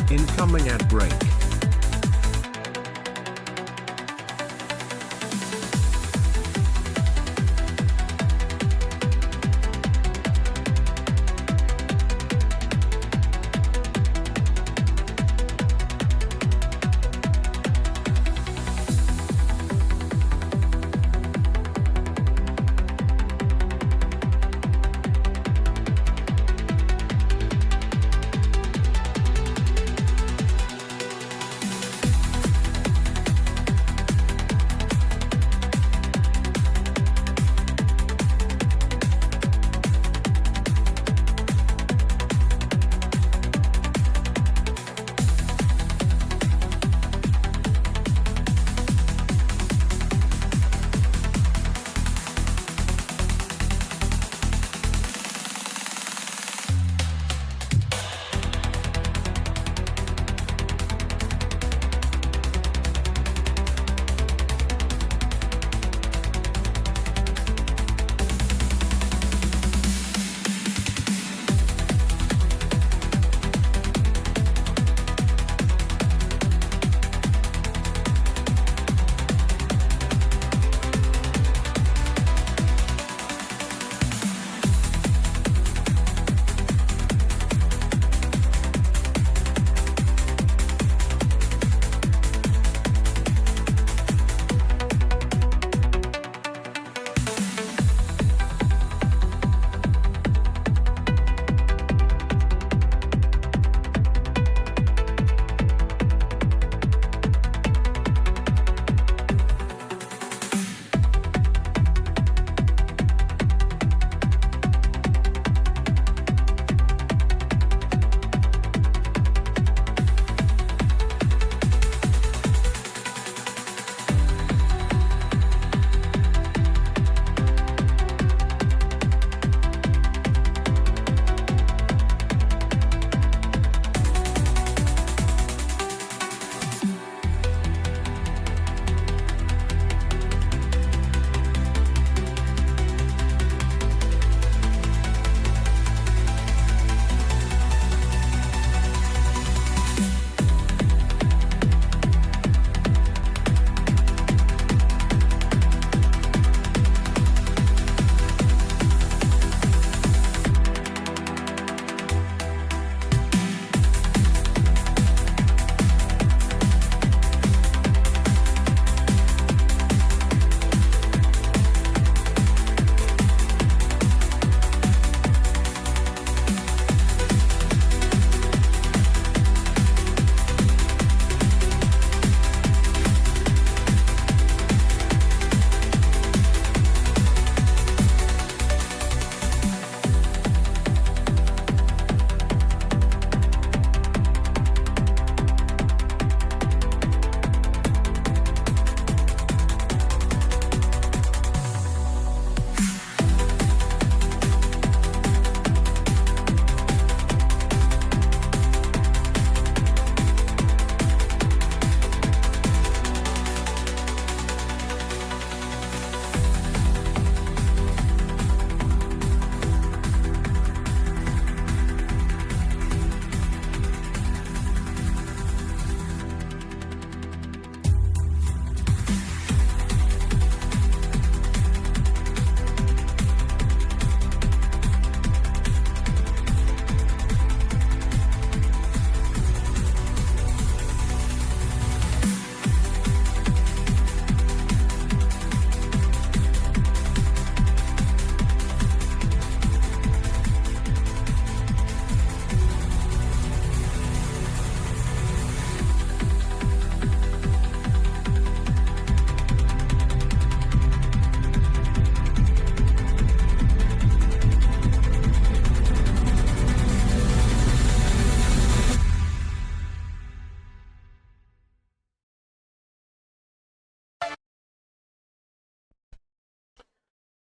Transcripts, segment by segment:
Incoming ad break.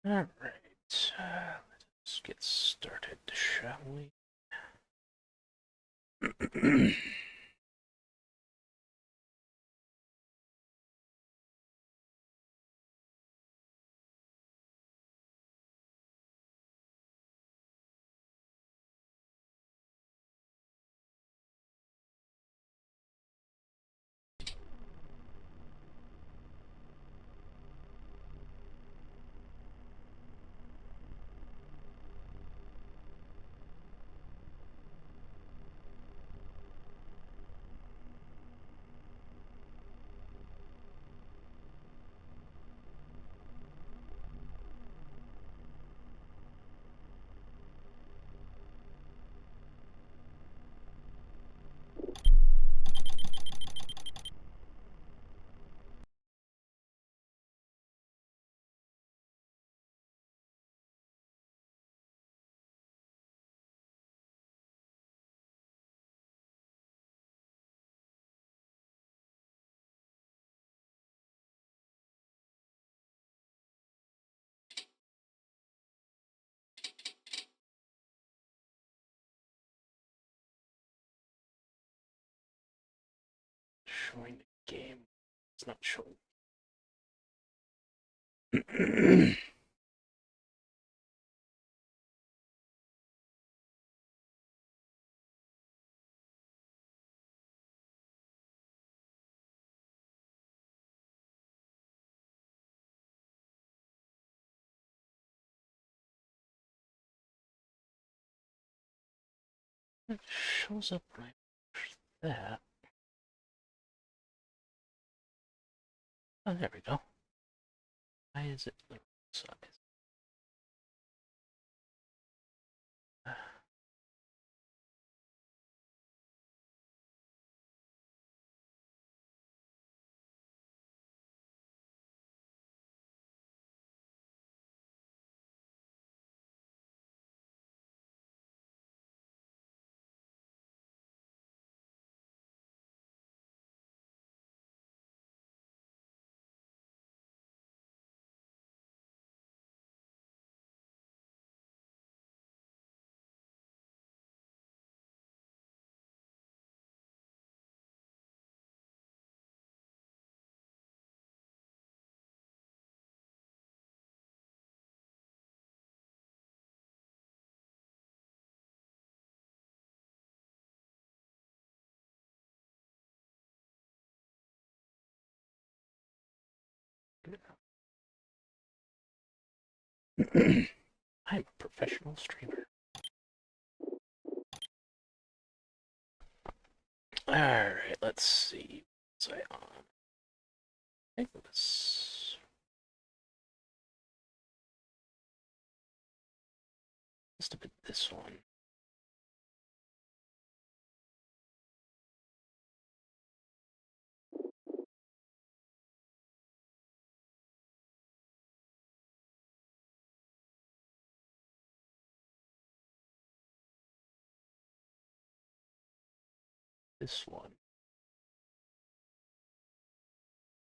All right, let's get started, shall we? showing the game. It's not showing. It shows up when I push that. Oh, there we go. Why is it the wrong size? I'm a professional streamer. Alright, let's see. What's I on? I think this. Must have been this one. This one.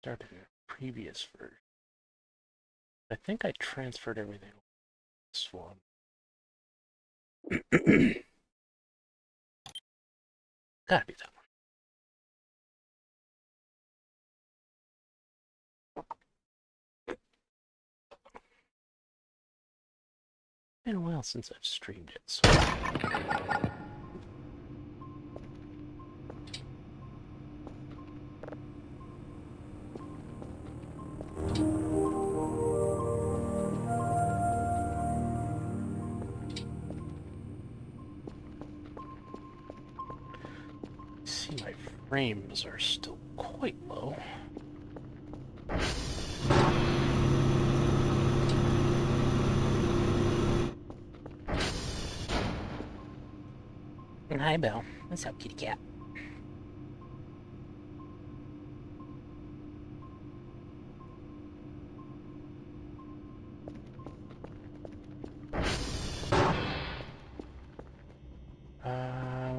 Started in a previous version. I think I transferred everything to this one. Gotta be that one. Been a while since I've streamed it, so. See, my frames are still quite low. Hi, Belle. What's up, kitty cat?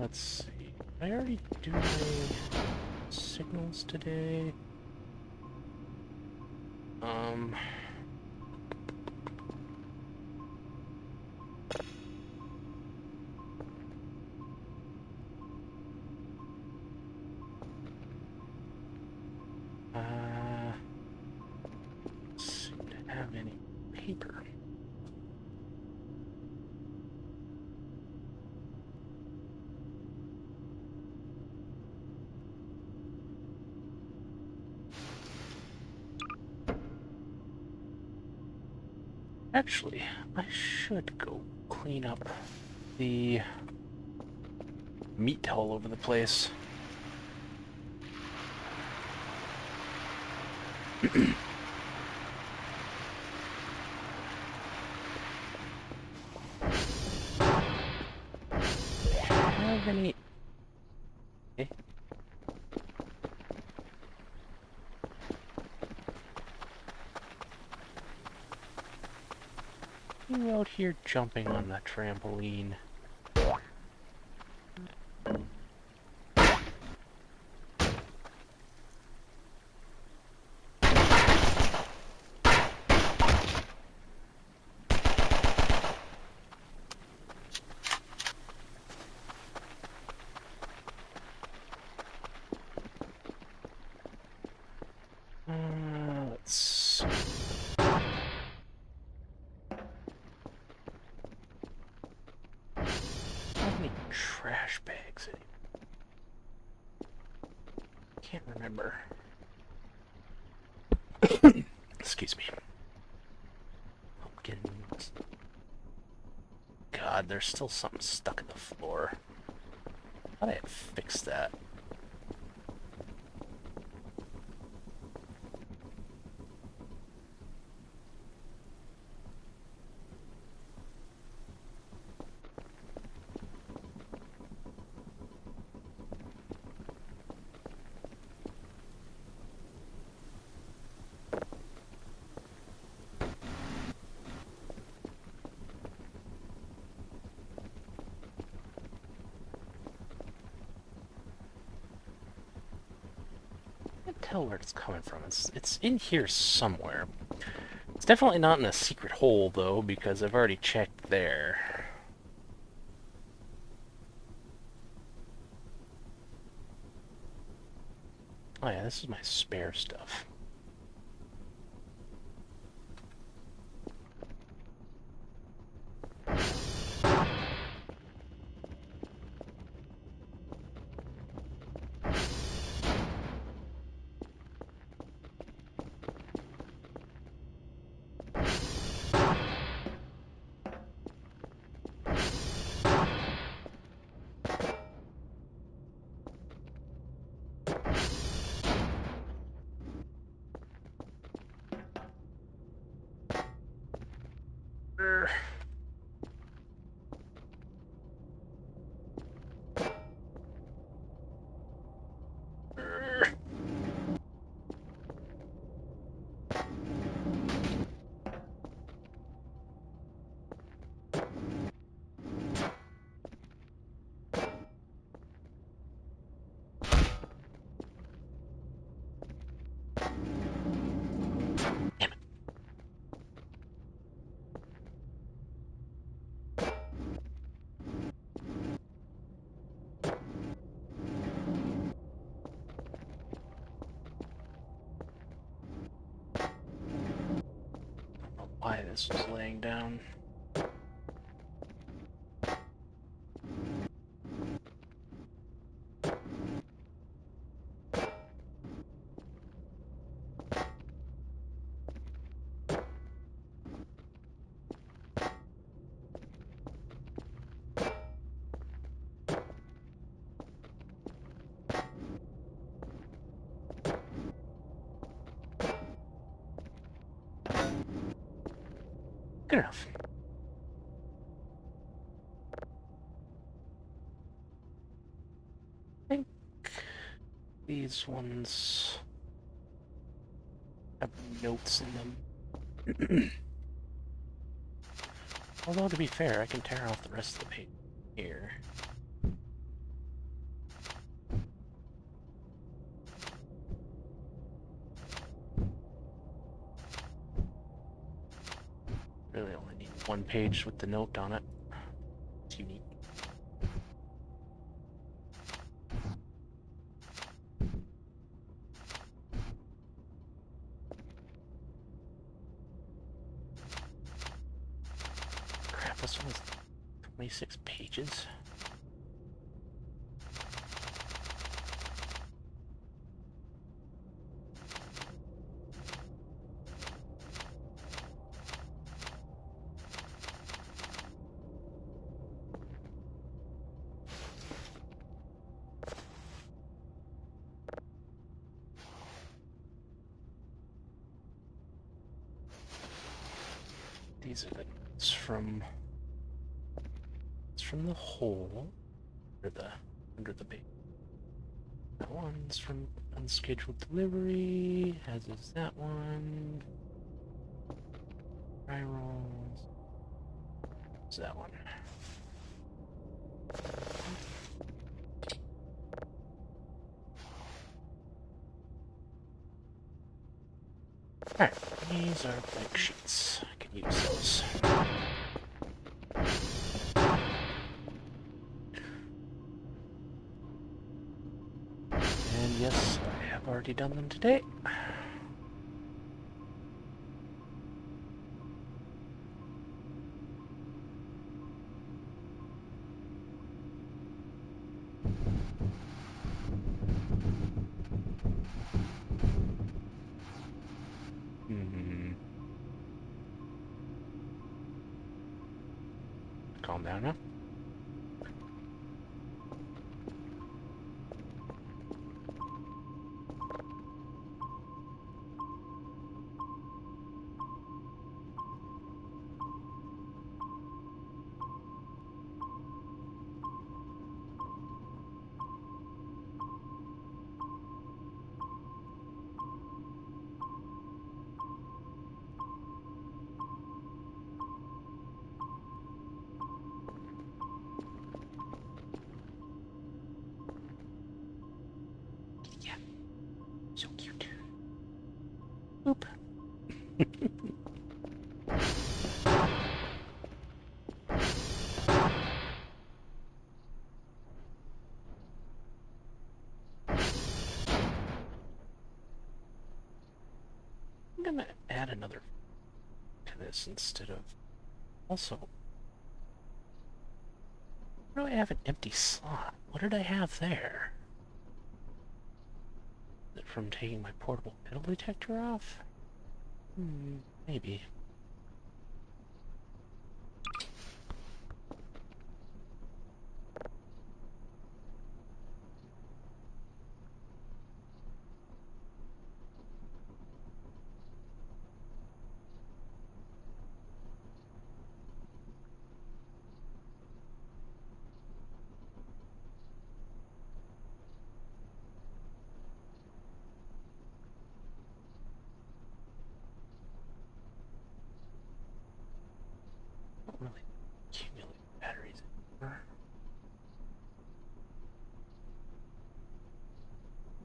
Let's see. Did I already do my signals today? Seem to have any paper. Actually, I should go clean up the meat all over the place. Have any? Okay. You out here jumping on the trampoline? can't remember. Excuse me. Pumpkins. God, there's still something stuck in the floor. I thought I had fixed that. Tell where it's coming from. It's in here somewhere. It's definitely not in a secret hole though, because I've already checked there. Oh yeah, this is my spare stuff. Why this was laying down. Good enough. I think these ones have notes in them. Although, to be fair, I can tear off the rest of the page here. Really only need one page with the note on it. It's unique. Crap, this one is 26 pages. These are the notes from the hole under the page. That one's from unscheduled delivery, as is that one. Dry rolls. Is that one. Alright, these are blank sheets. I can use those. And yes, I have already done them today. calm down now. Yeah, so cute. Boop. I'm gonna add another to this instead of... Also, why do I have an empty slot? What did I have there? Is it from taking my portable metal detector off? Maybe. I don't really accumulate batteries anymore.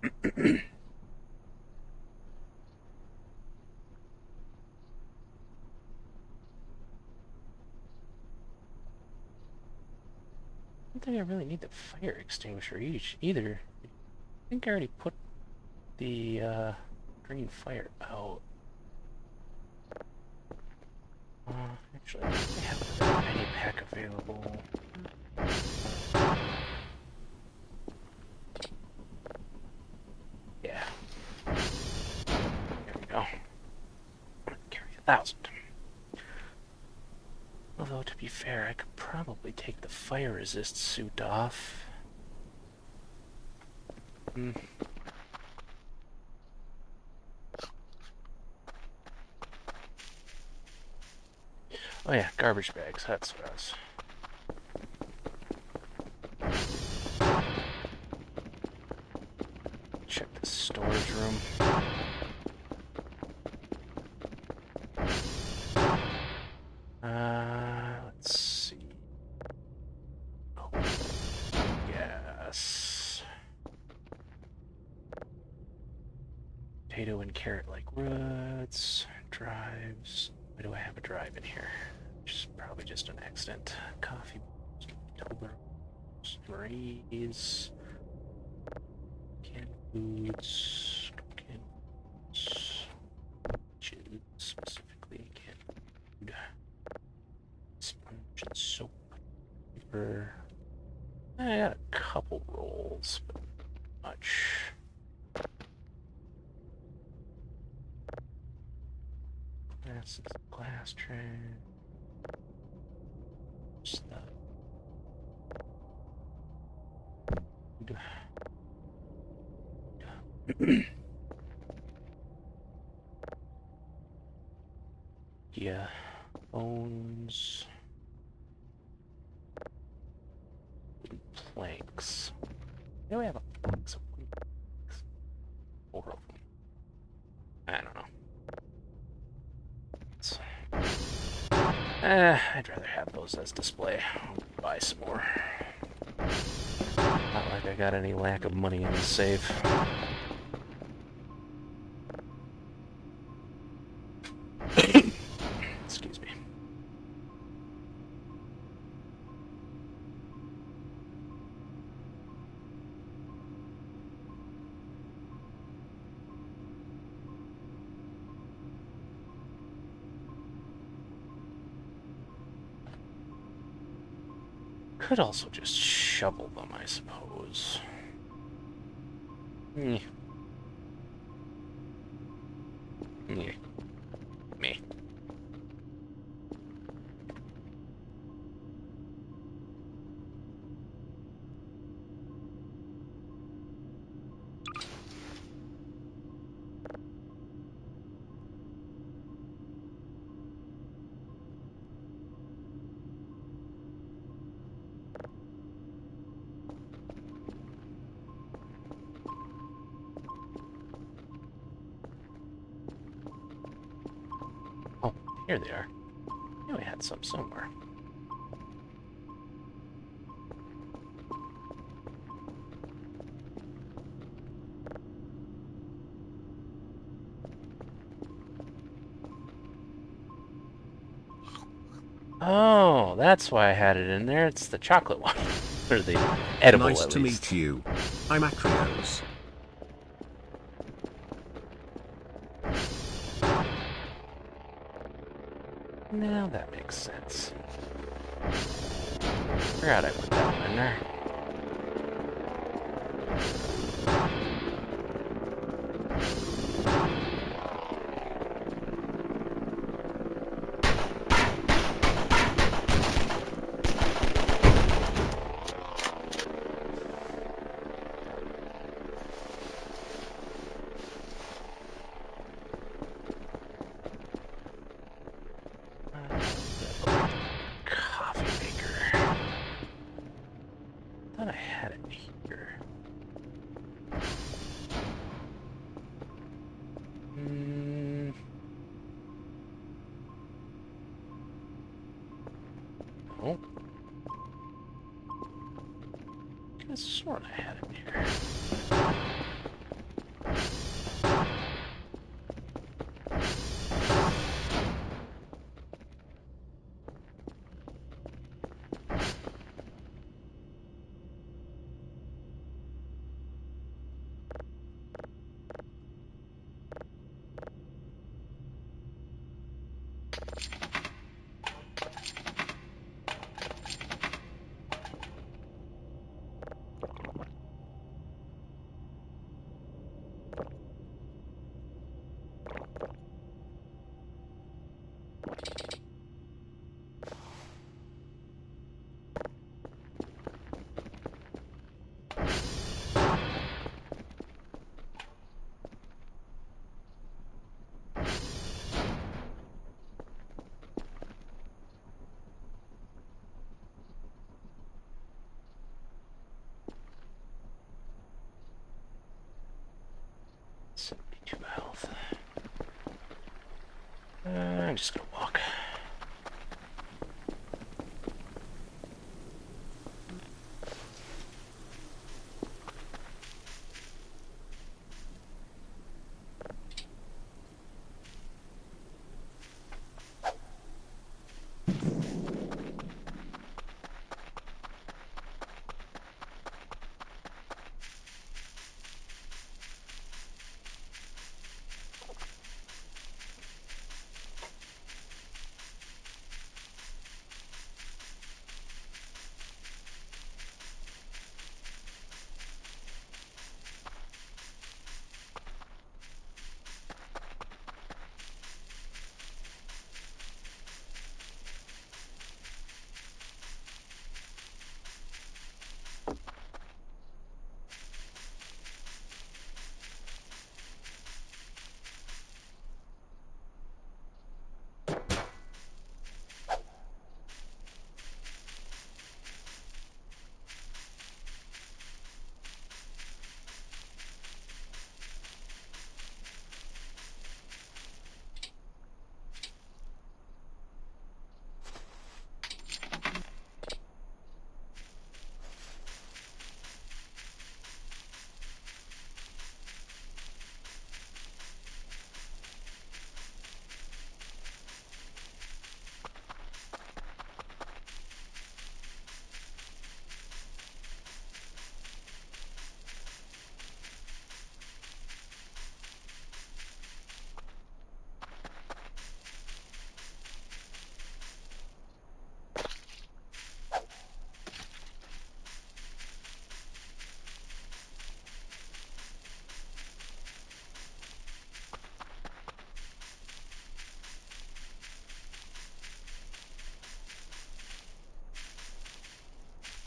I don't think I really need the fire extinguisher either. I think I already put the green fire out. Actually, I have a penny pack available. Yeah. There we go. Carry 1,000. Although, to be fair, I could probably take the fire resist suit off. Oh yeah, garbage bags, that's what I was... Check the storage room. Let's see. Oh, yes. Potato and carrot-like roots, drives. Why do I have a drive in here? Which is probably just an accident. Coffee, Marie's, canned foods, specifically canned food, sponge and soap, paper. I got a couple rolls, but not much. Glass tray. Stuff. Yeah, bones, wooden planks. Do we have a box of wooden planks? 4 of them. I don't know. I'd rather have those as display. I'll buy some more. Not like I got any lack of money in the safe. Excuse me. Could also just shovel them, I suppose. Yeah. Yeah. Me. Here they are. I knew I had some somewhere. Oh, that's why I had it in there. It's the chocolate one. Or the edible, Nice at to least. meet you. I'm Acrios. Now that makes sense. Forgot I put that one in there. Coffee maker. I thought I had it here. Oh. I could have sworn I had it here. Health. I'm just gonna walk.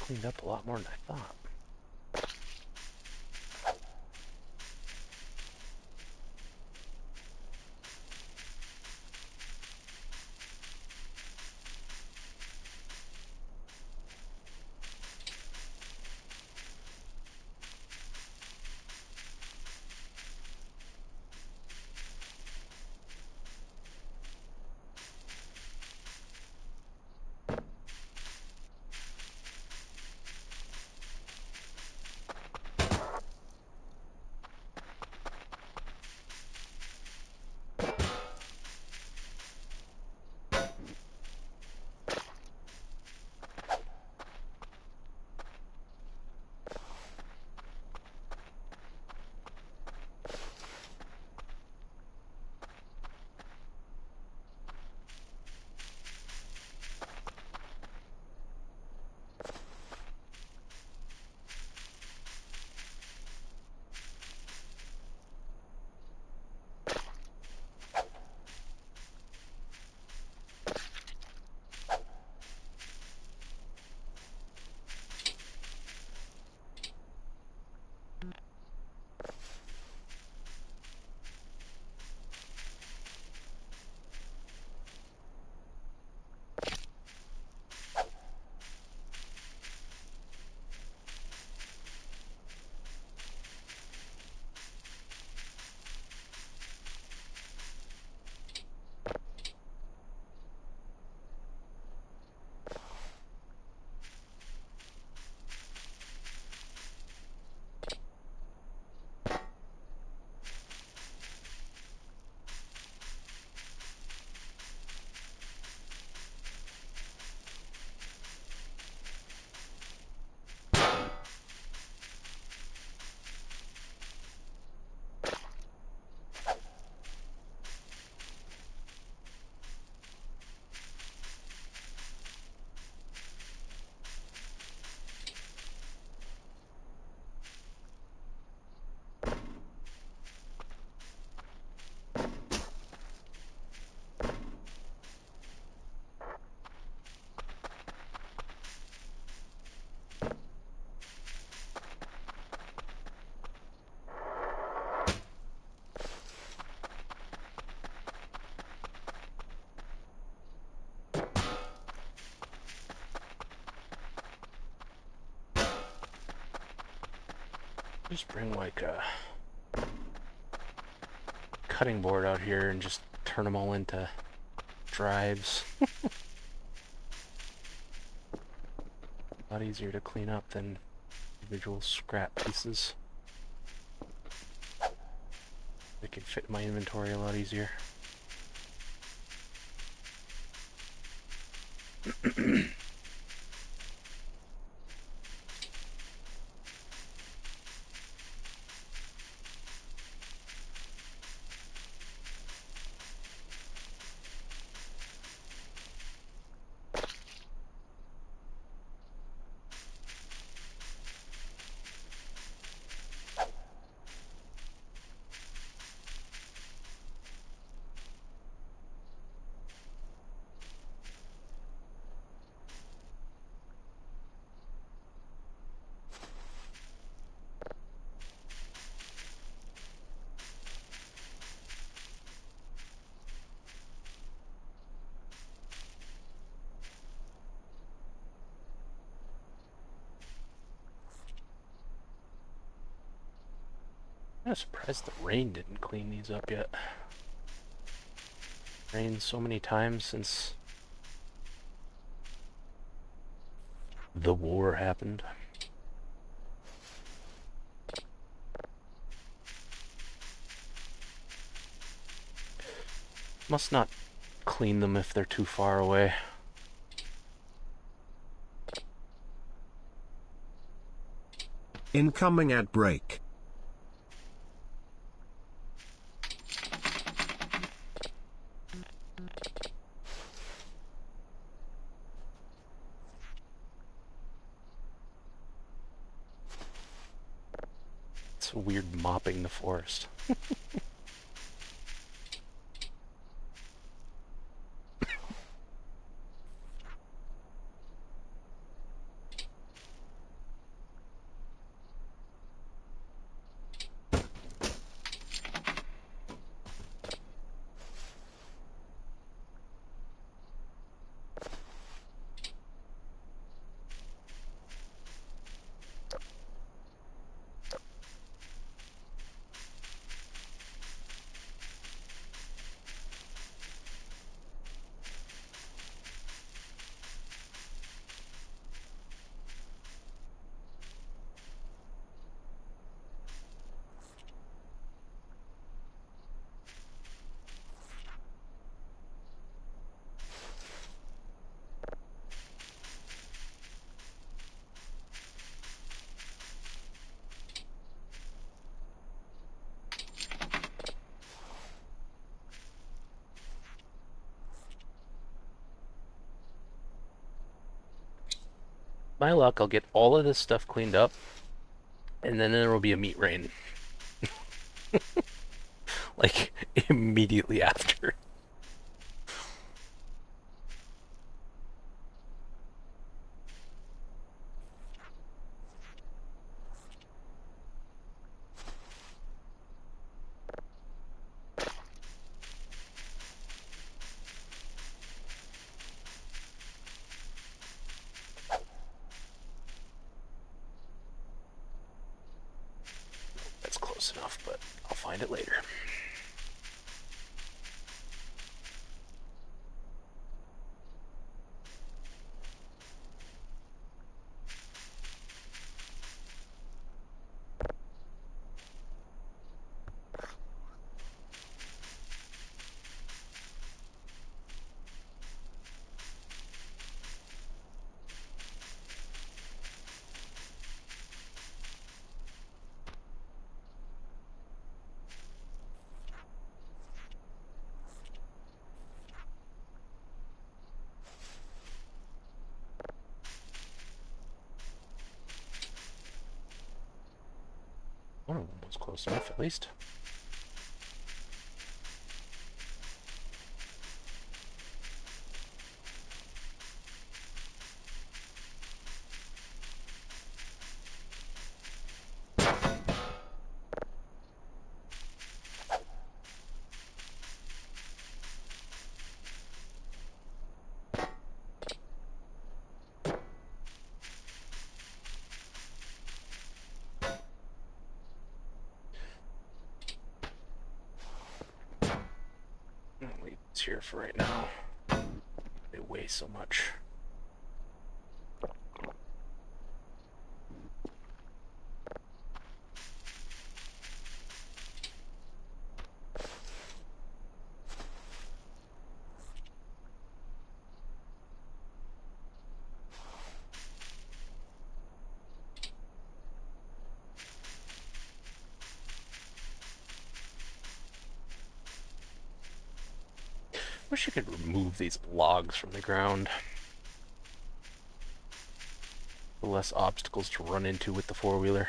Cleaned up a lot more than I thought. Just bring like a cutting board out here and just turn them all into drives. A lot easier to clean up than individual scrap pieces. They can fit in my inventory a lot easier. I'm surprised the rain didn't clean these up yet. Rained so many times since the war happened. Must not clean them if they're too far away. Incoming ad break. It's weird mopping the forest. My luck, I'll get all of this stuff cleaned up, and then there will be a meat rain. Like, immediately after. That's close enough, but I'll find it later. One of them was close enough, at least. upgrades here for right now. They weigh so much. Wish I could remove these logs from the ground. Less obstacles to run into with the four-wheeler.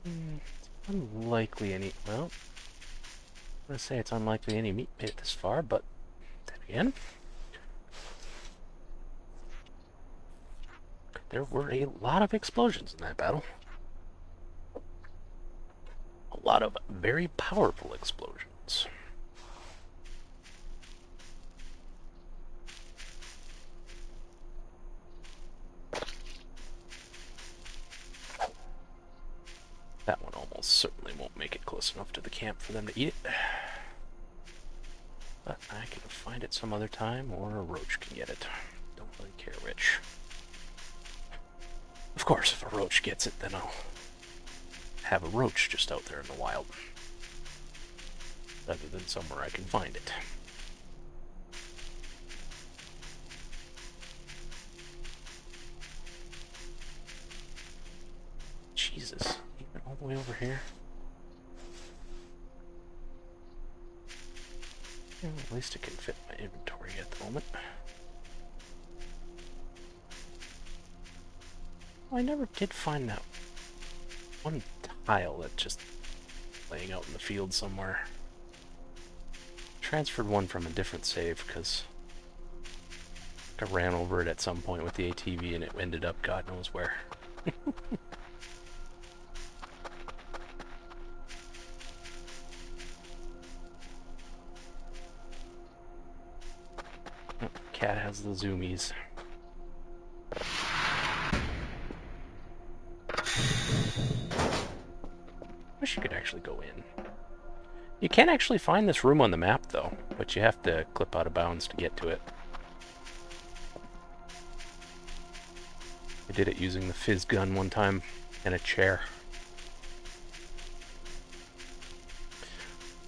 It's unlikely any... Well, I'm gonna say it's unlikely any meat made it this far, but then again, there were a lot of explosions in that battle. A lot of very powerful explosions. That one almost certainly won't make it close enough to the camp for them to eat it. But I can find it some other time, or a roach can get it. Don't really care which. Of course, if a roach gets it, then I'll have a roach just out there in the wild. Rather than somewhere I can find it. Jesus, even all the way over here? Well, at least it can fit my inventory at the moment. Well, I never did find that one tile that's just laying out in the field somewhere. Transferred one from a different save because I ran over it at some point with the ATV and it ended up God knows where. Cat has the zoomies. Wish you could actually go in. You can actually find this room on the map, though, but you have to clip out of bounds to get to it. I did it using the fizz gun one time and a chair.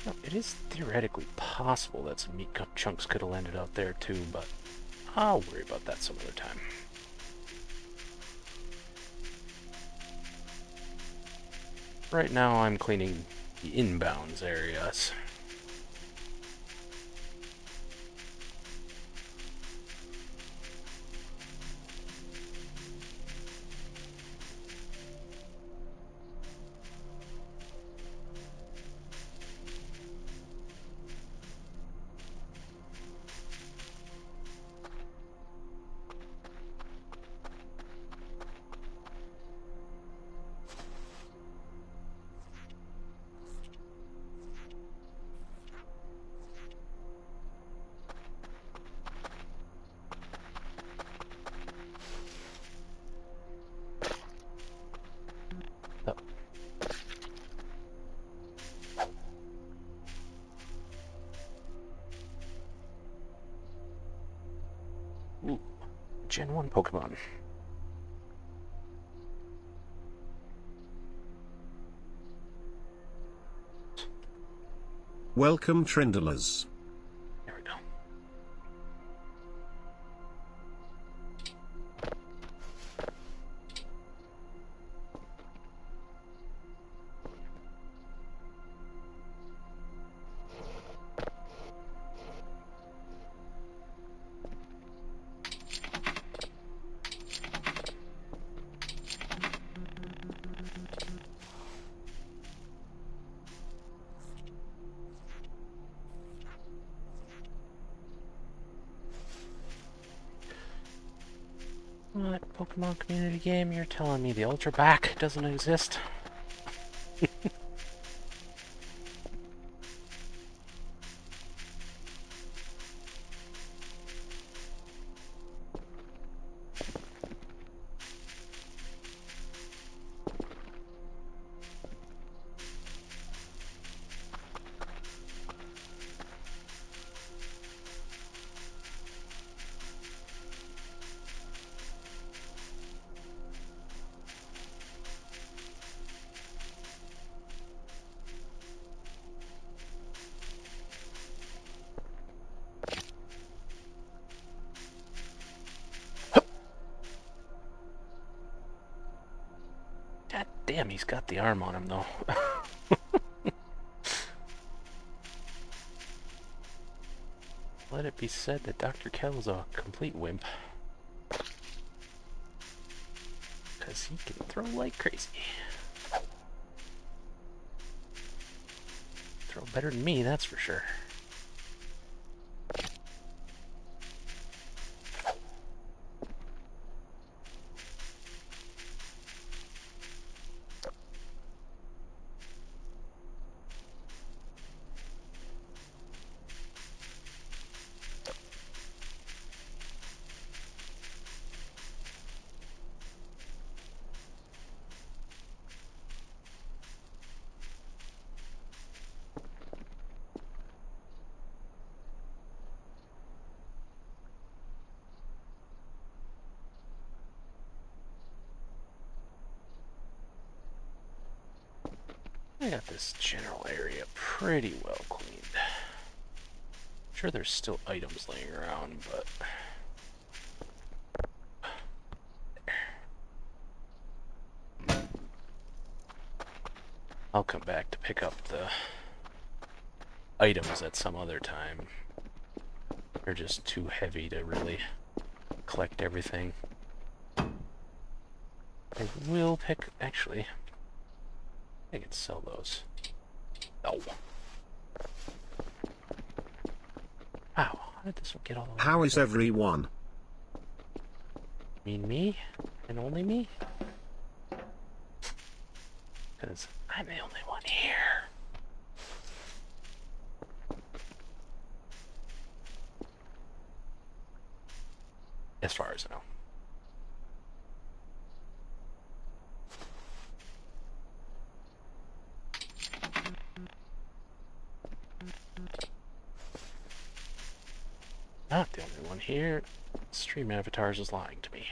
Now, it is theoretically possible that some meat chunks could have landed out there too, but I'll worry about that some other time. Right now I'm cleaning the inbounds areas. Oh. Ooh, Gen 1 Pokemon. Welcome, Trindlers. There we go. What Pokemon community game? You're telling me the Ultra Back doesn't exist? God damn, he's got the arm on him, though. Let it be said that Dr. Kell's a complete wimp. Because he can throw like crazy. Throw better than me, that's for sure. I got this general area pretty well cleaned. I'm sure there's still items laying around, but... I'll come back to pick up the items at some other time. They're just too heavy to really collect everything. I will pick... Actually, I can sell those. Oh. Wow, how did this one get all the way? How is everyone? You mean me? And only me? Because I'm the only one here. As far as I know. Not the only one here. Stream Avatars is lying to me.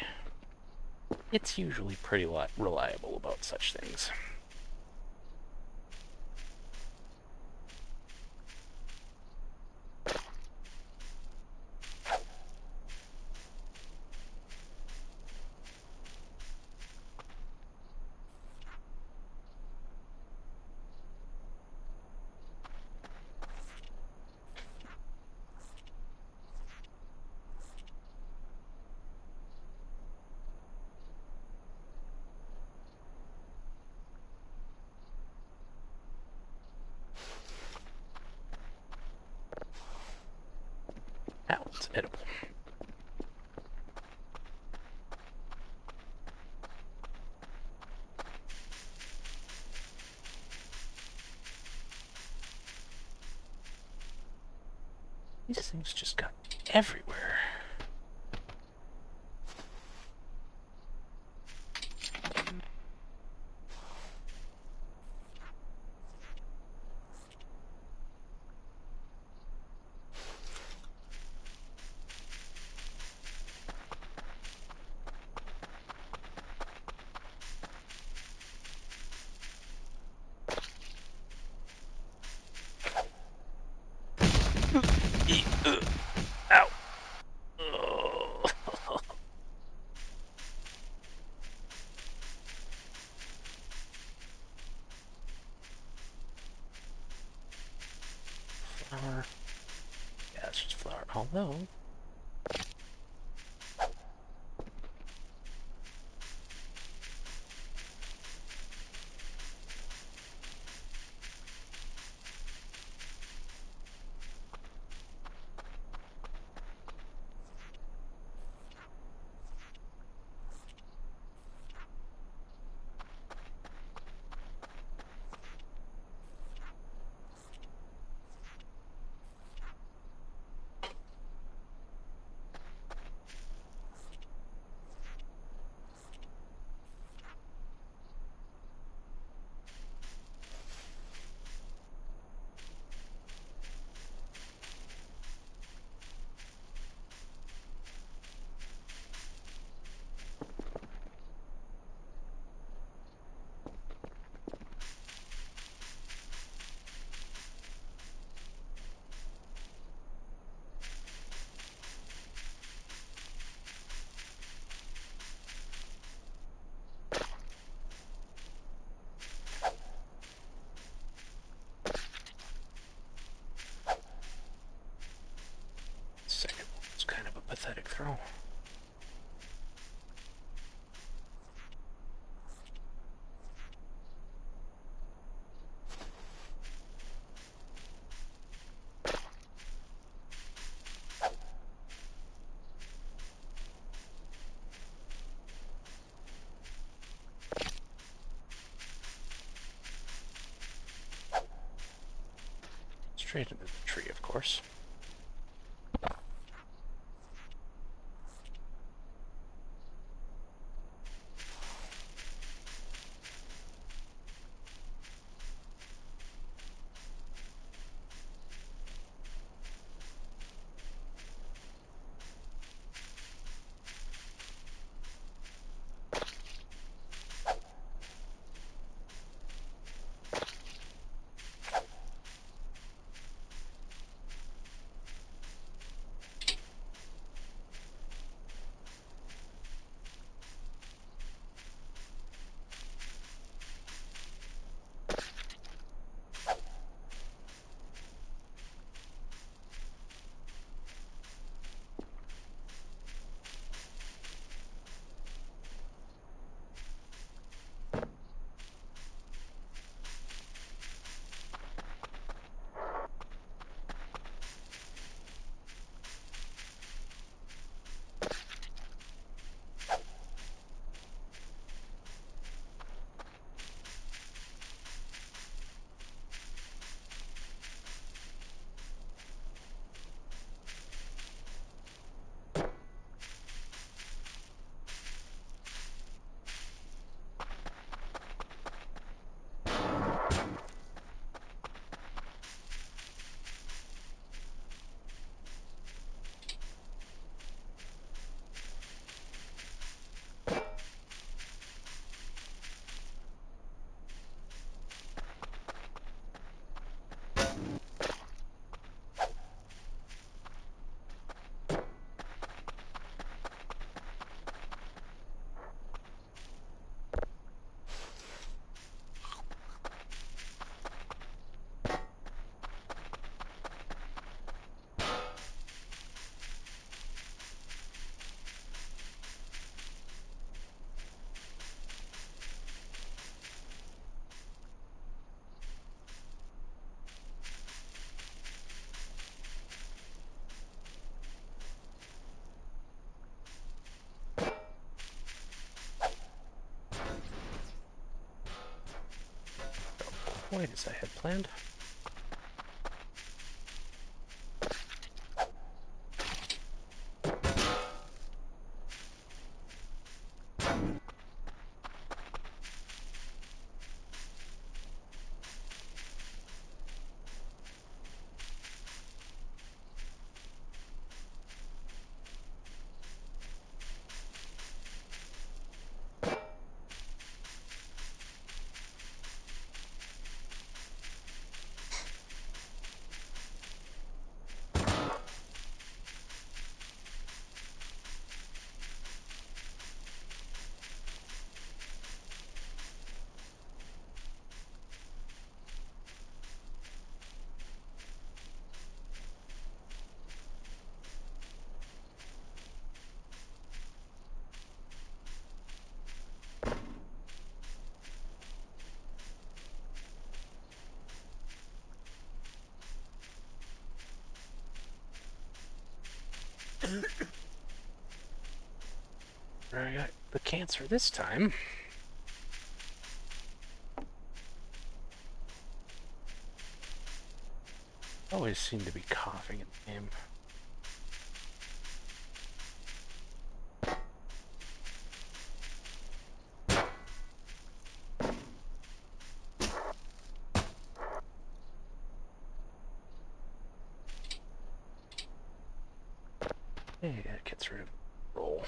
It's usually pretty reliable about such things. Now it's edible. These things just got everywhere. Ow! Oh. Flower. Yeah, it's just flower. Although... Straight into the tree, of course. Quite as I had planned. I got the cancer this time. Always seem to be coughing in the game. Hey, that gets rid of the roll.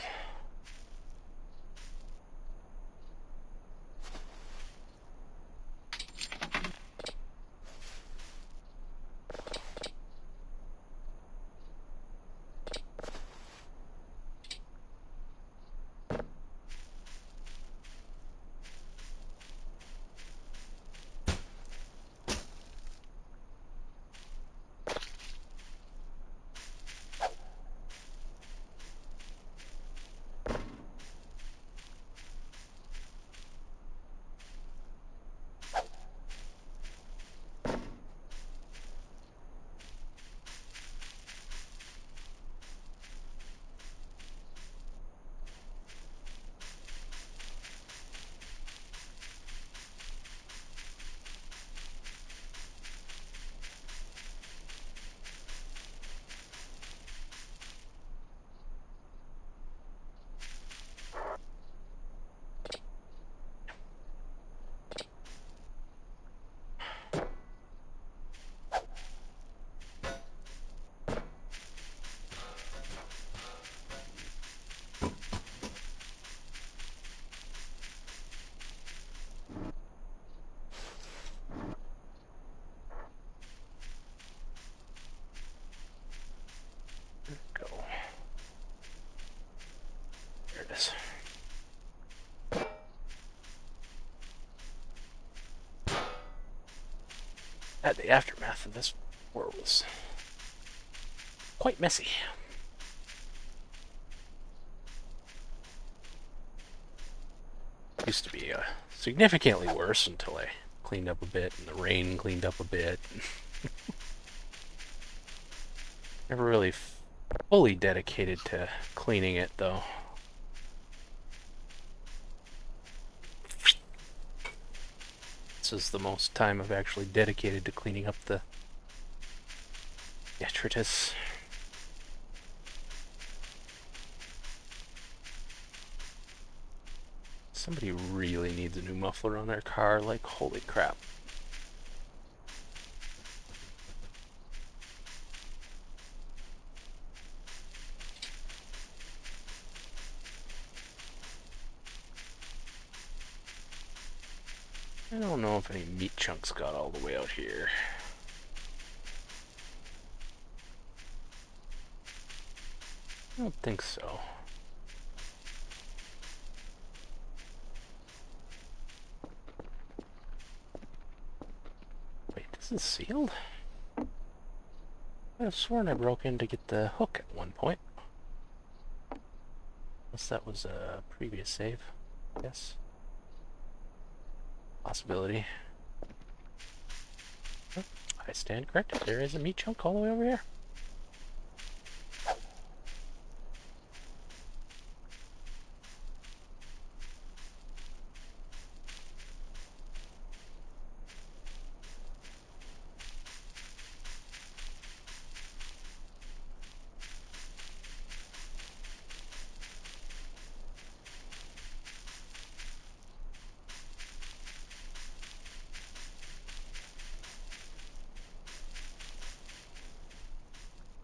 The aftermath of this war was quite messy. Used to be significantly worse until I cleaned up a bit, and the rain cleaned up a bit. Never really fully dedicated to cleaning it, though. This is the most time I've actually dedicated to cleaning up the detritus. Somebody really needs a new muffler on their car, like, holy crap. I don't know if any meat chunks got all the way out here. I don't think so. Wait, this is sealed? I have sworn I broke in to get the hook at one point. Unless that was a previous save. Yes. Possibility. Oh, I stand corrected. There is a meat chunk all the way over here.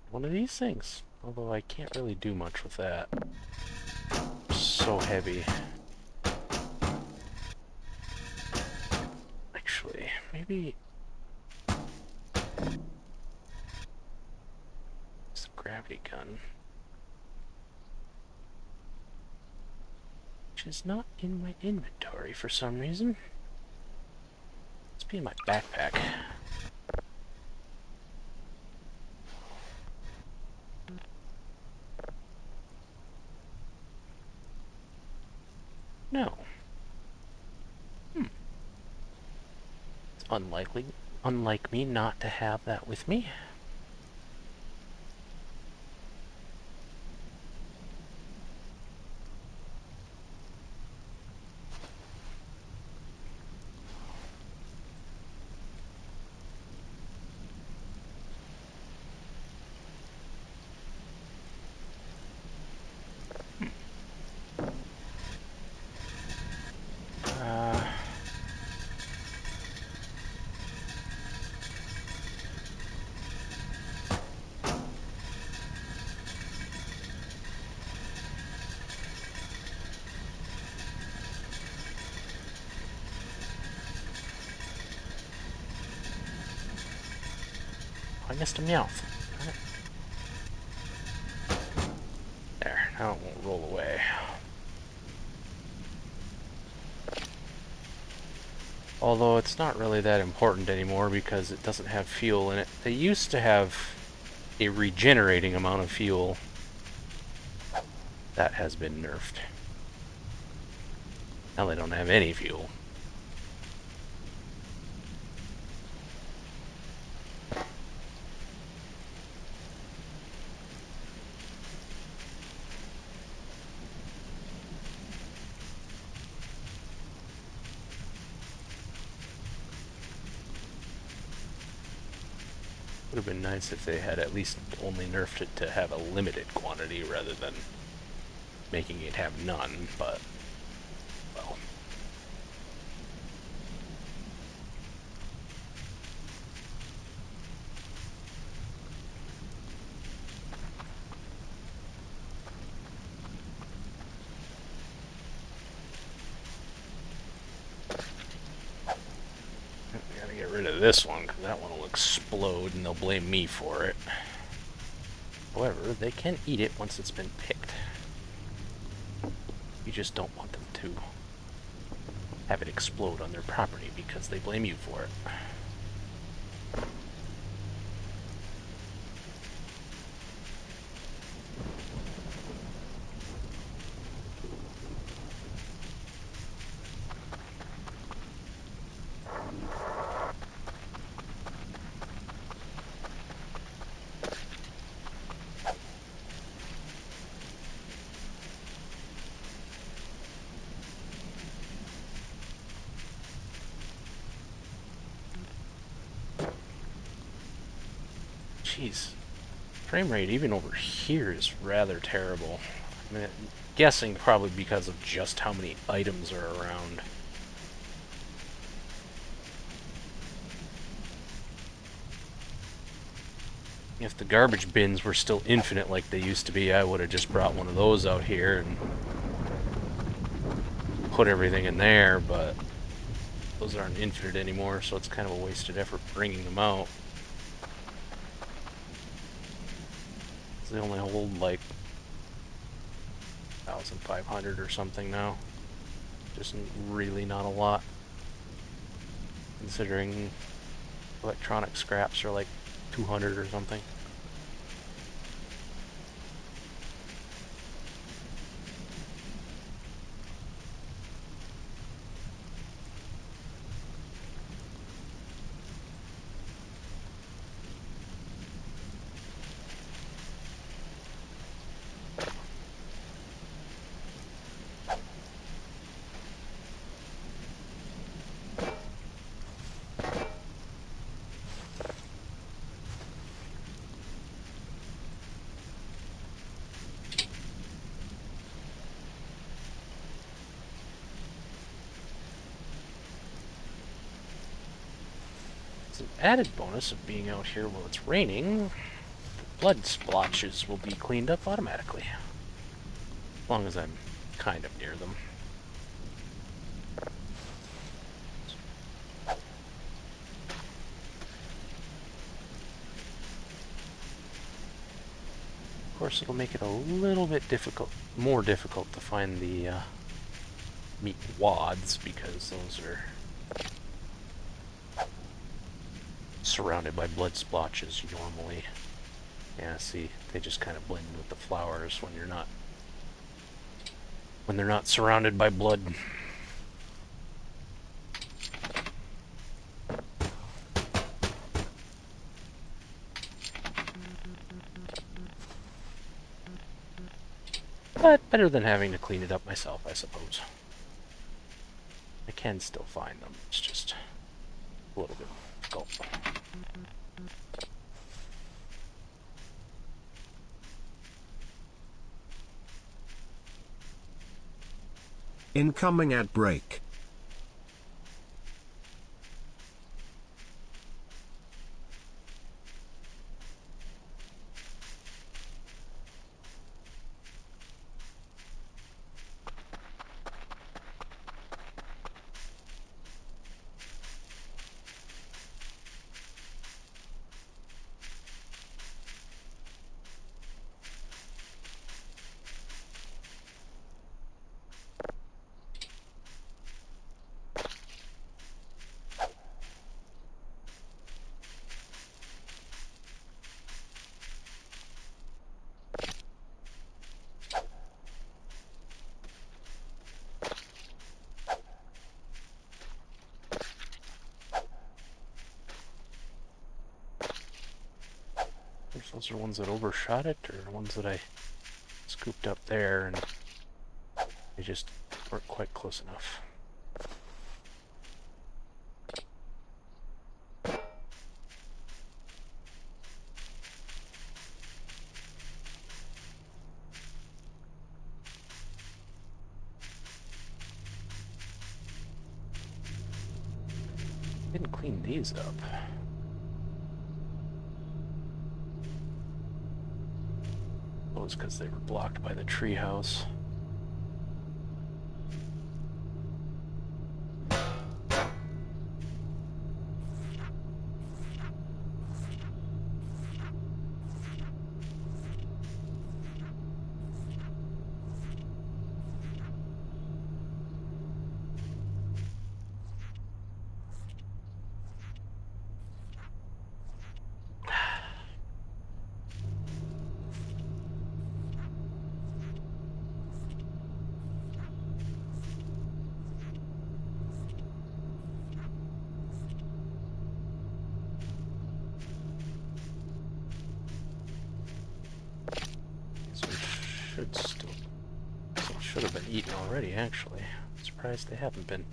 One of these things. Although I can't really do much with that. So heavy. Actually, maybe... it's a gravity gun. Which is not in my inventory for some reason. It's be in my backpack. No. It's unlike me not to have that with me. I missed a Meowth. There, now it won't roll away. Although it's not really that important anymore because it doesn't have fuel in it. They used to have a regenerating amount of fuel. That has been nerfed. Now they don't have any fuel. Would have been nice if they had at least only nerfed it to have a limited quantity rather than making it have none, but, well. I gotta get rid of this one, because that one will explode and they'll blame me for it. However, they can eat it once it's been picked. You just don't want them to have it explode on their property because they blame you for it. Jeez. Frame rate even over here is rather terrible. I mean, I'm guessing probably because of just how many items are around. If the garbage bins were still infinite like they used to be, I would have just brought one of those out here and put everything in there, but those aren't infinite anymore, so it's kind of a wasted effort bringing them out. They only hold like 1,500 or something now. Just really not a lot, considering electronic scraps are like 200 or something. As an added bonus of being out here while it's raining, the blood splotches will be cleaned up automatically. As long as I'm kind of near them. Of course, it'll make it a little bit more difficult to find the meat wads, because those are surrounded by blood splotches normally. Yeah, see, they just kind of blend in with the flowers when they're not surrounded by blood. But better than having to clean it up myself, I suppose. I can still find them, it's just a little bit difficult. Incoming ad break. Those are ones that overshot it, or ones that I scooped up there and they just weren't quite close enough. Didn't clean these up. It was because they were blocked by the treehouse. Should have been eaten already, actually. I'm surprised they haven't been.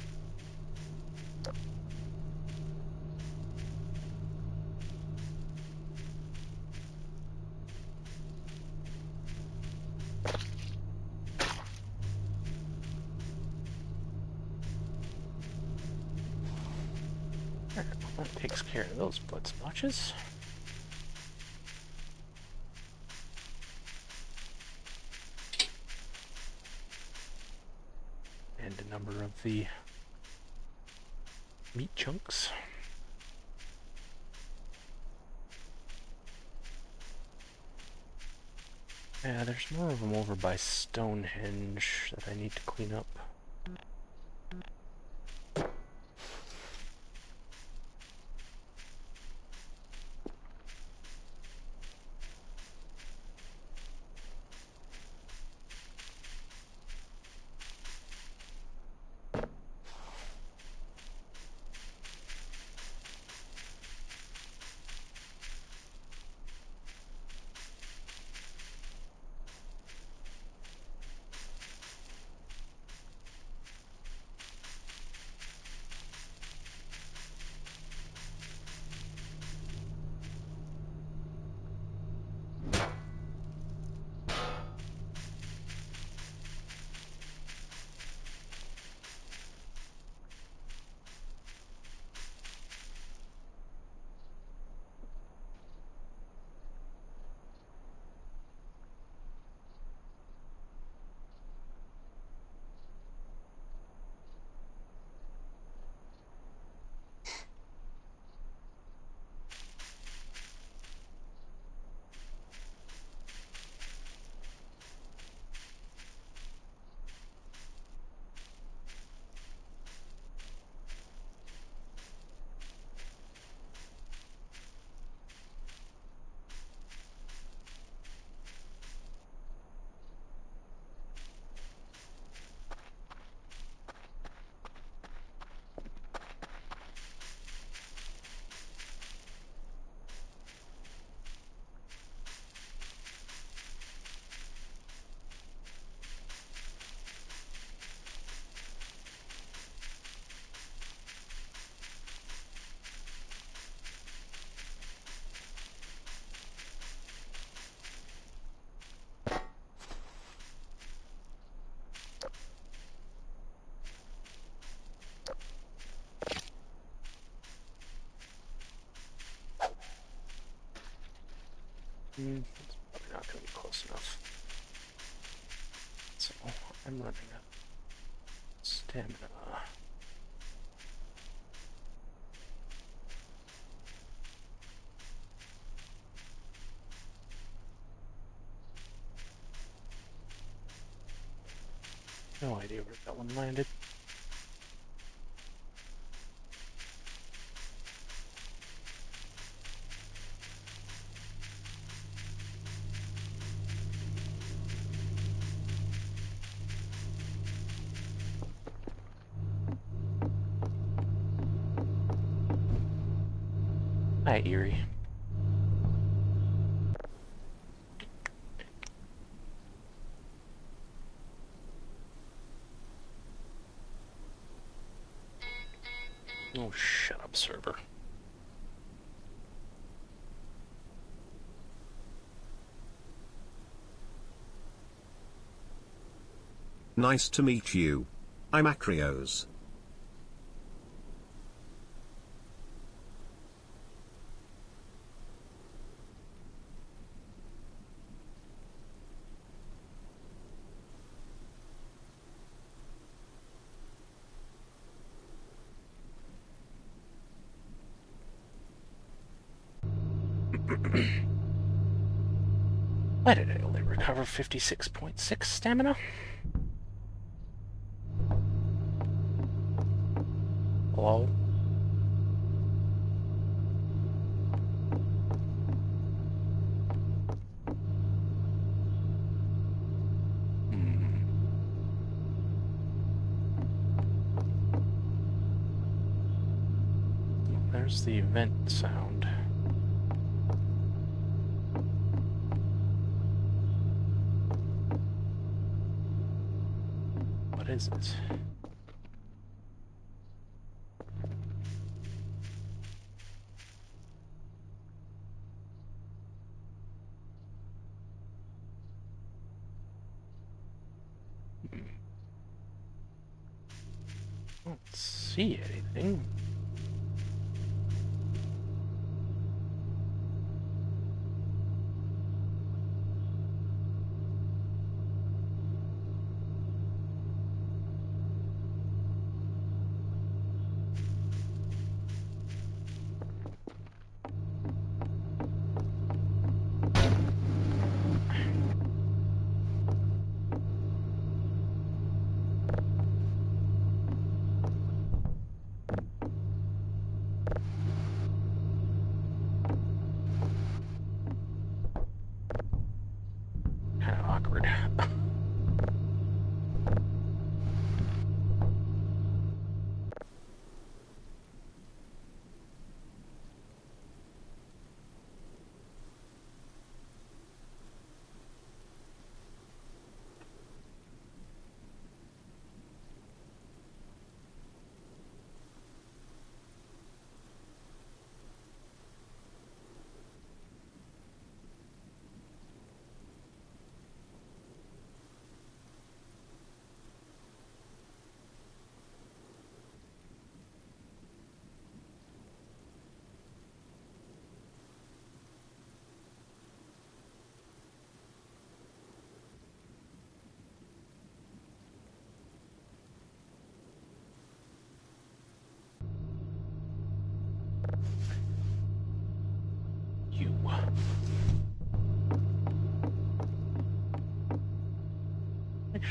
Alright, well, that takes care of those blood splotches. And a number of the meat chunks. Yeah, there's more of them over by Stonehenge that I need to clean up. It's probably not going to be close enough. So I'm running out of stamina. No idea where that one landed. Hi, Erie. Oh, shut up, server. Nice to meet you. I'm Acreos. Why did I only recover 56.6 stamina? Hello? There's the vent sound. What is it? I don't see anything.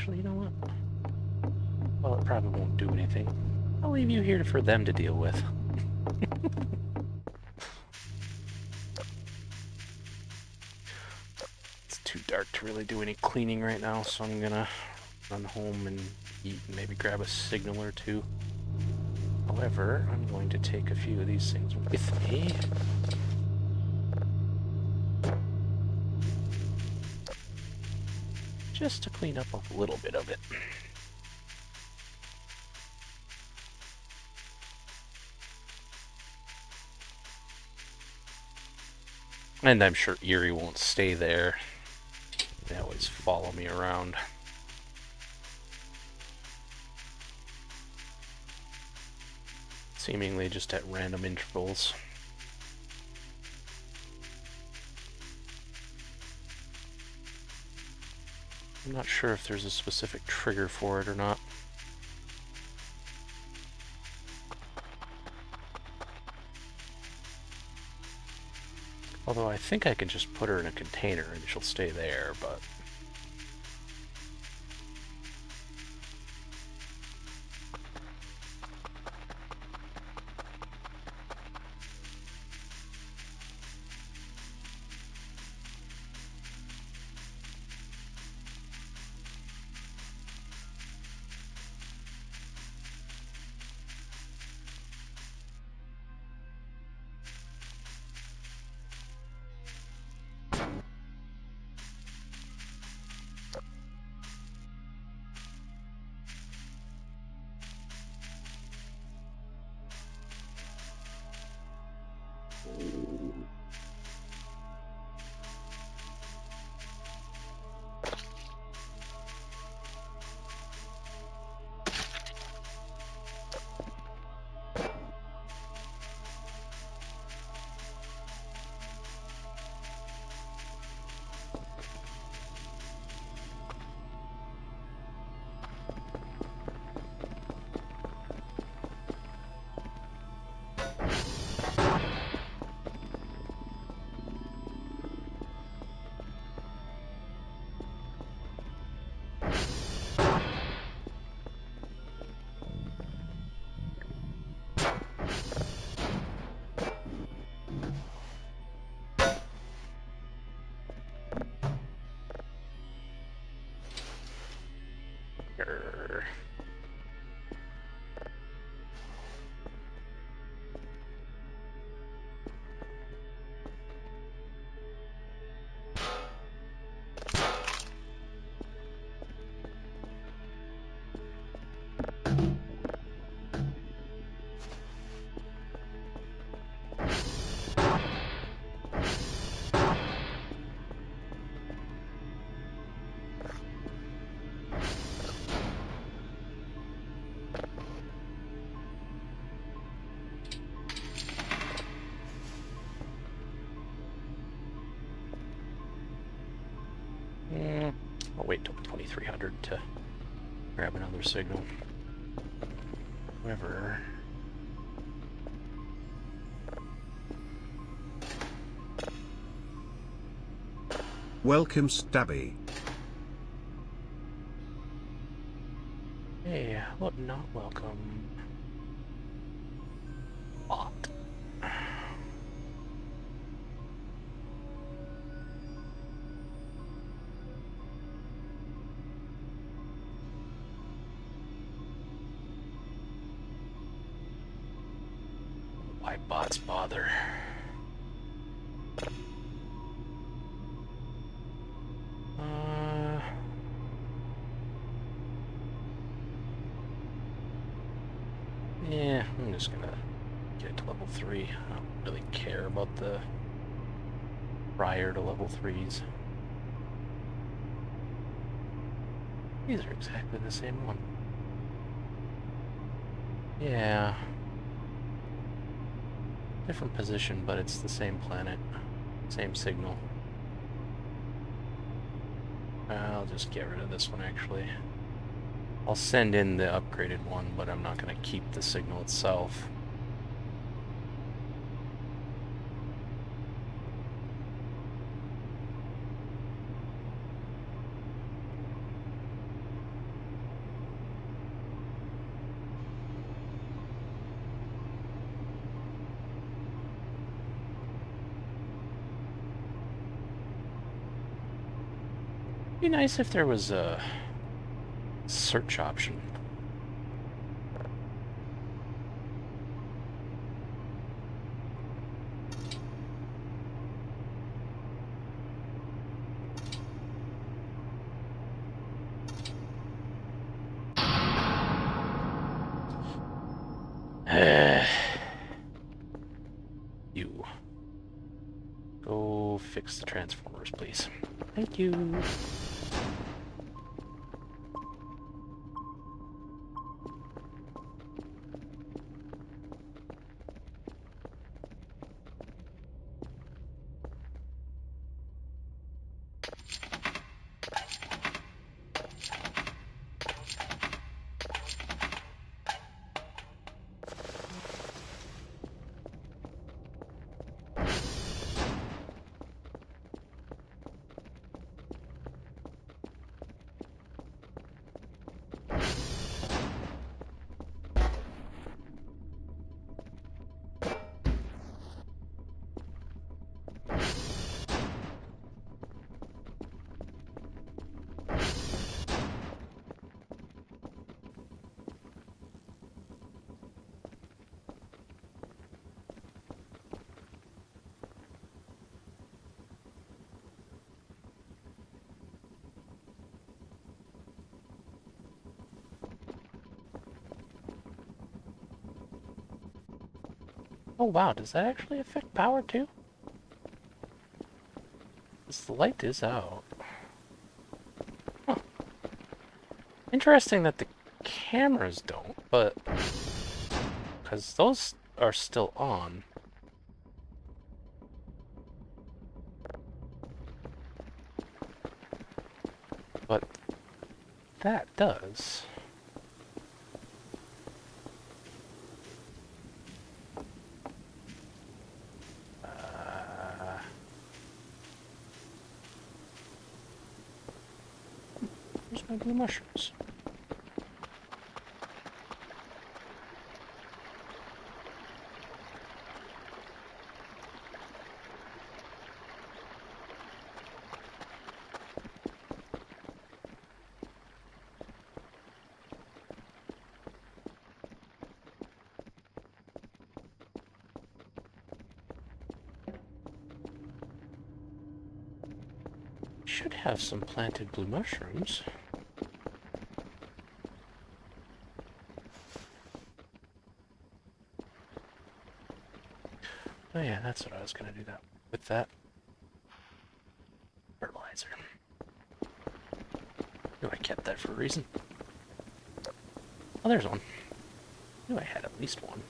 Actually, you know what? Well, it probably won't do anything. I'll leave you here for them to deal with. It's too dark to really do any cleaning right now, so I'm gonna run home and eat and maybe grab a signal or two. However, I'm going to take a few of these things with me. Just to clean up a little bit of it. And I'm sure Erie won't stay there. They always follow me around. Seemingly just at random intervals. I'm not sure if there's a specific trigger for it or not. Although I think I can just put her in a container and she'll stay there, but... Grr. I'll wait till 2300 to grab another signal. However... Welcome, Stabby. Hey, what not welcome? Bot. Why bots bother? Yeah, I'm just gonna get it to level 3. I don't really care about the prior to level 3s. These are exactly the same one. Yeah. Different position, but it's the same planet. Same signal. I'll just get rid of this one, actually. I'll send in the upgraded one, but I'm not going to keep the signal itself. Be nice if there was a search option. You. Go fix the transformers, please. Thank you. Oh wow, does that actually affect power too? The light is out. Huh. Interesting that the cameras don't, but... because those are still on. But that does. Where's my blue mushrooms? Should have some planted blue mushrooms. Oh yeah, that's what I was gonna do that with that fertilizer. Knew I kept that for a reason. Oh, there's one. Knew I had at least one.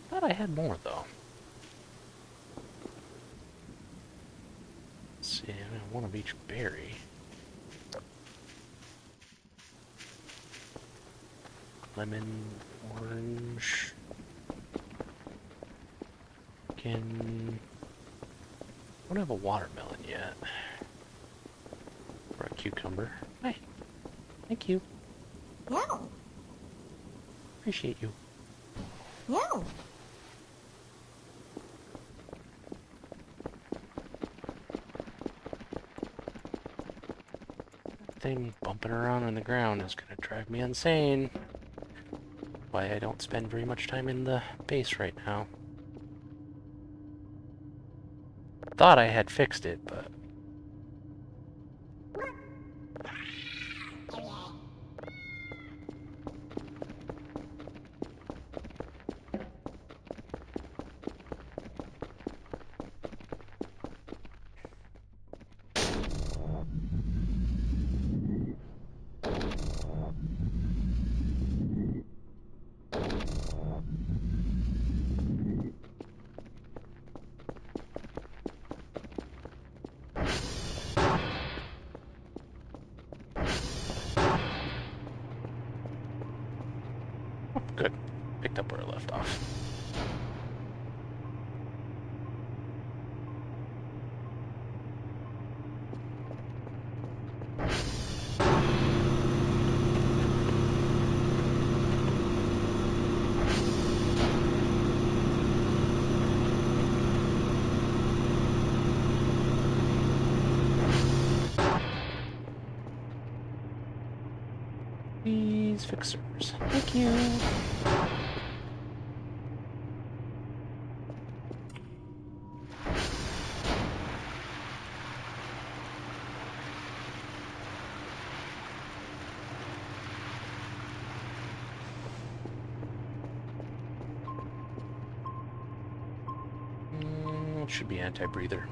Thought I had more though. Let's see, I mean, one of each berry. Lemon, orange. Don't have a watermelon yet. Or a cucumber. Hi. Thank you. Yeah. Appreciate you. Yeah. That thing bumping around on the ground is gonna drive me insane. Why I don't spend very much time in the base right now. Thought I had fixed it, but... Good. Picked up where I left off. Please, fixers. Thank you. Should be anti-breather.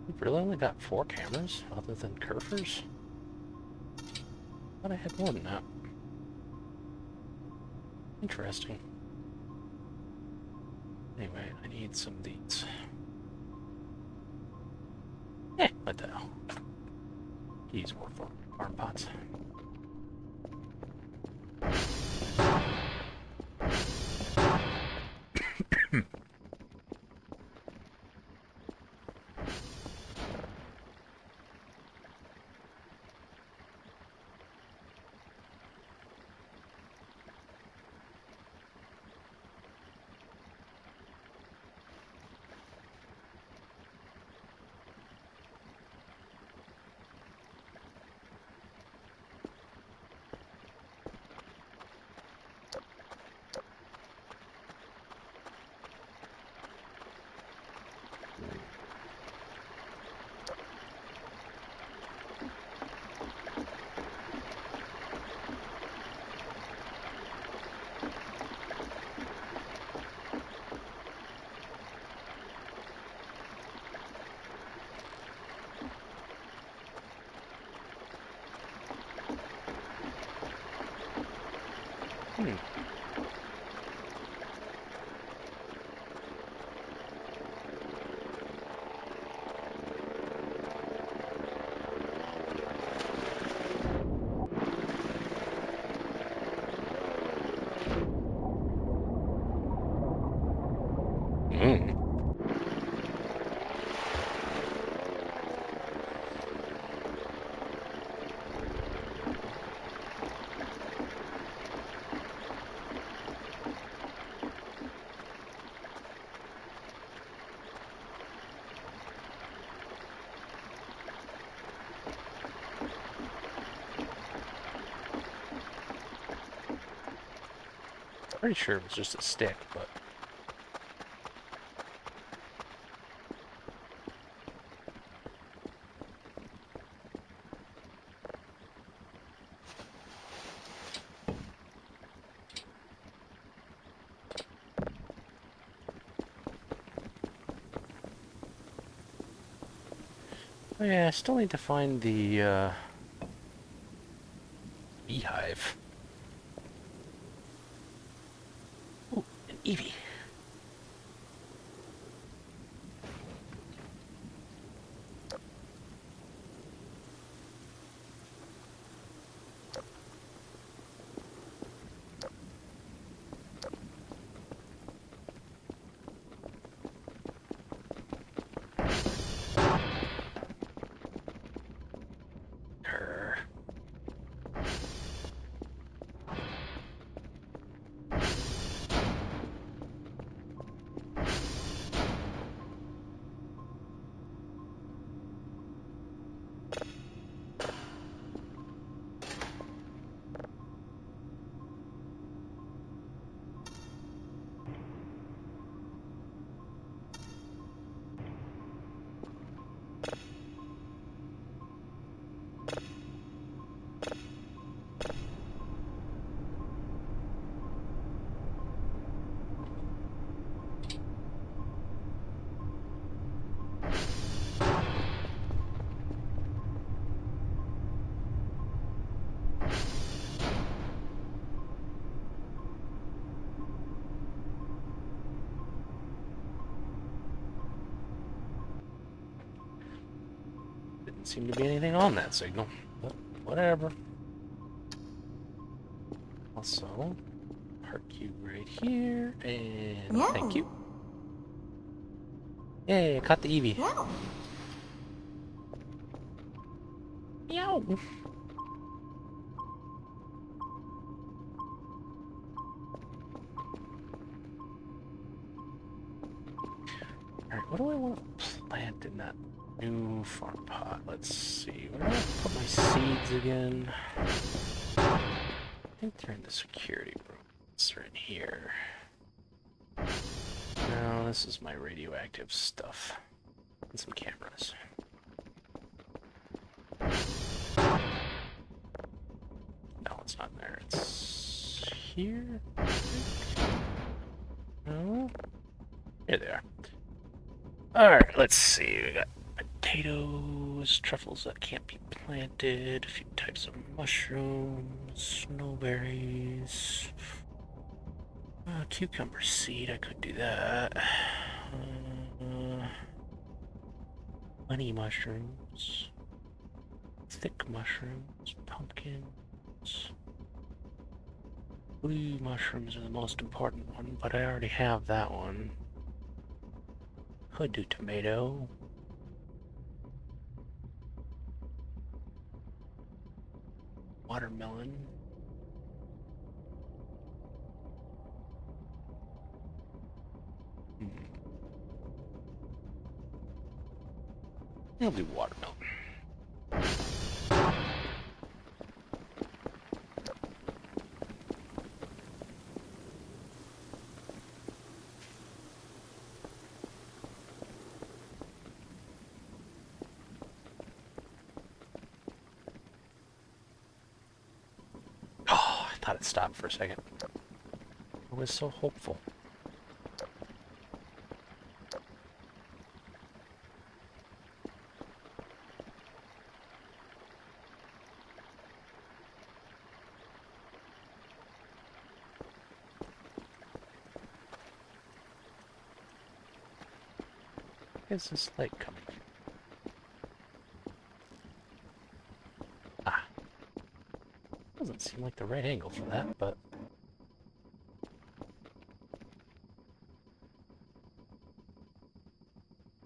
We've really only got 4 cameras, other than Kerfers? Thought I had more than that. Interesting. Anyway, I need some of these. What the hell? These more for farm pots. Pretty sure it was just a stick, but... Oh yeah, I still need to find the, beehive. Ooh, an Eevee. Didn't seem to be anything on that signal, but whatever. Also, park you right here, and Meow. thank you. Yay, I caught the Eevee. Meow. Meow. Alright, what do I want to plant in that new farm pot? Let's see. Where do I put my seeds again? I think they're in the security room. It's right here. No, this is my radioactive stuff. And some cameras. No, it's not there. It's here? I think. No? Here they are. Alright, let's see. We got potatoes, truffles that can't be planted, a few types of mushrooms, snowberries, cucumber seed, I could do that. Honey mushrooms, thick mushrooms, pumpkins. Blue mushrooms are the most important one, but I already have that one. Could do tomato. Watermelon. I'll do watermelon. Oh, I thought it stopped for a second. I was so hopeful. Where's this light coming from? Ah. Doesn't seem like the right angle for that, but...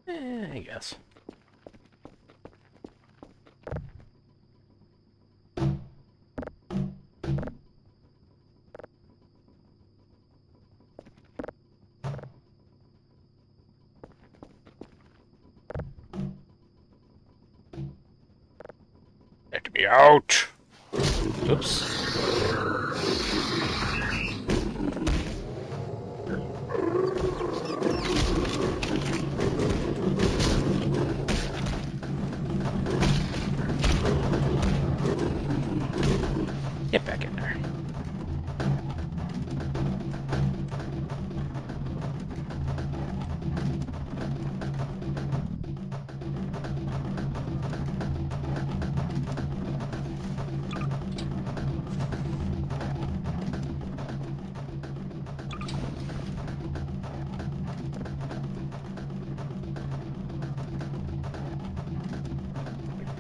I guess. Let me out! Oops. Get back in there.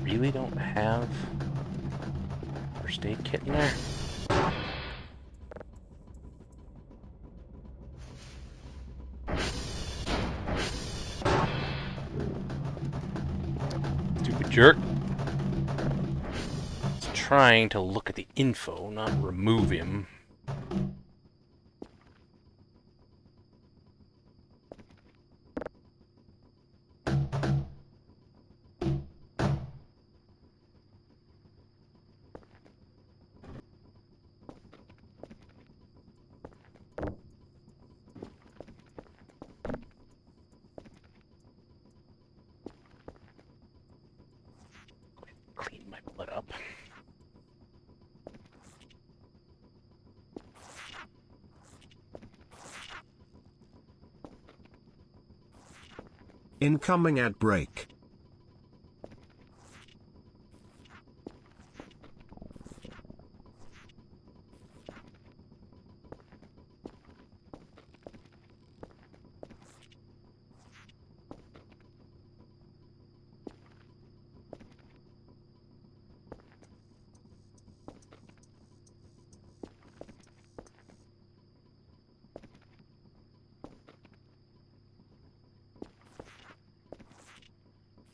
Really don't have first aid kit in there? Stupid jerk. It's trying to look at the info, not remove him. Clean my blood up. Incoming ad break.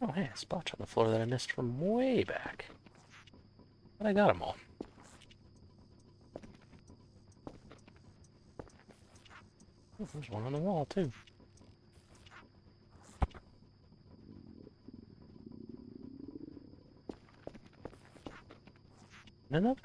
Oh, hey, spots on the floor that I missed from way back. But I got them all. Oh, there's one on the wall, too. And another.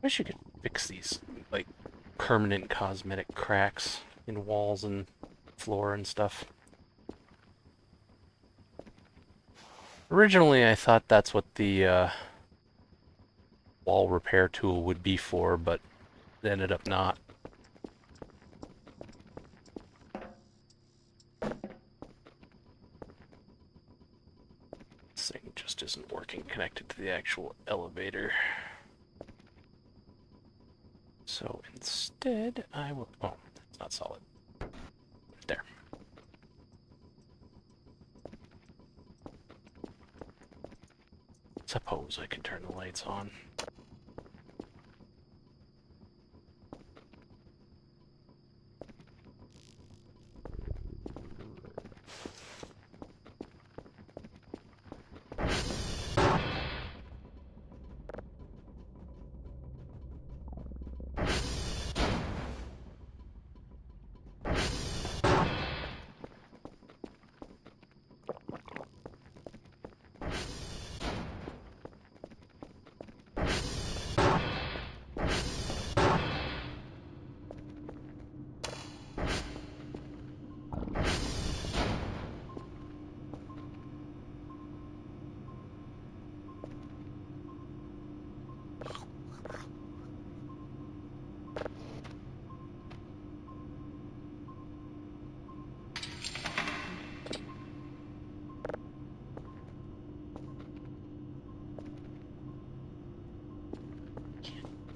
Wish you could fix these, like, permanent cosmetic cracks in walls and floor and stuff. Originally, I thought that's what the wall repair tool would be for, but it ended up not. This thing just isn't working connected to the actual elevator. So instead, I will... Oh, it's not solid. There. Suppose I can turn the lights on.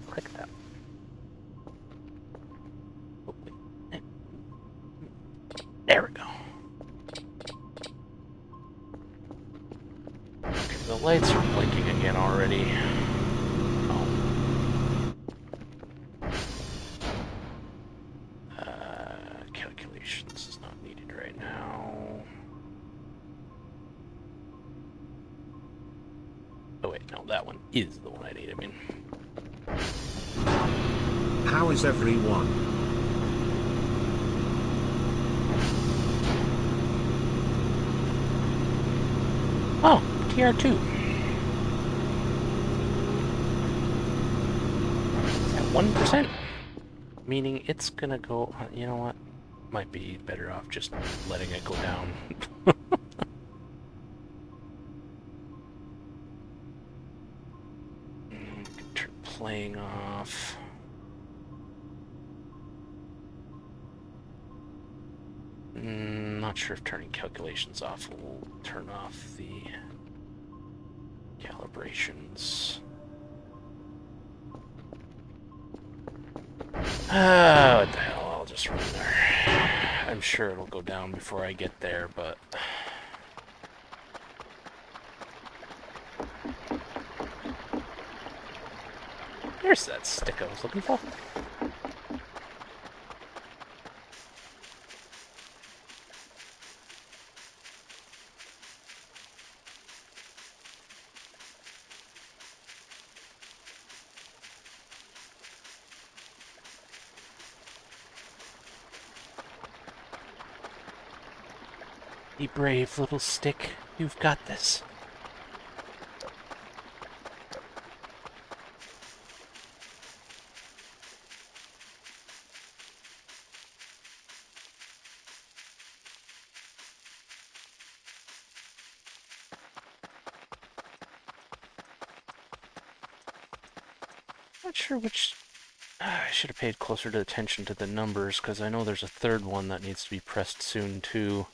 Click that. Oh, wait. There we go. Okay, the lights are blinking again already. Oh. Calculations is not needed right now. Oh wait, no, that one is the one I need. I mean, How is everyone? oh, TR2. It's at 1%. Meaning it's gonna go, you know what? Might be better off just letting it go down. Turn playing off. Not sure if turning calculations off will turn off the calibrations. What the hell, I'll just run there. I'm sure it'll go down before I get there, but... There's that stick I was looking for. Be brave, little stick. You've got this. Not sure which... I should have paid closer attention to the numbers, because I know there's a third one that needs to be pressed soon, too.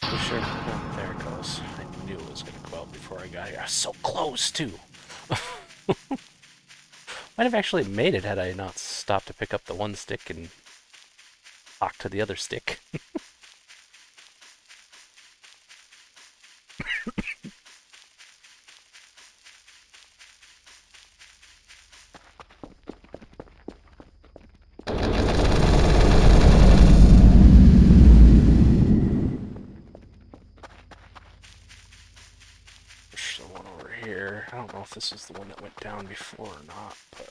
So sure. Oh, there it goes. I knew it was going to go out before I got here. I was so close, too! Might have actually made it had I not stopped to pick up the one stick and talk to the other stick. Push the one over here. I don't know if this is the one that went down before or not, but...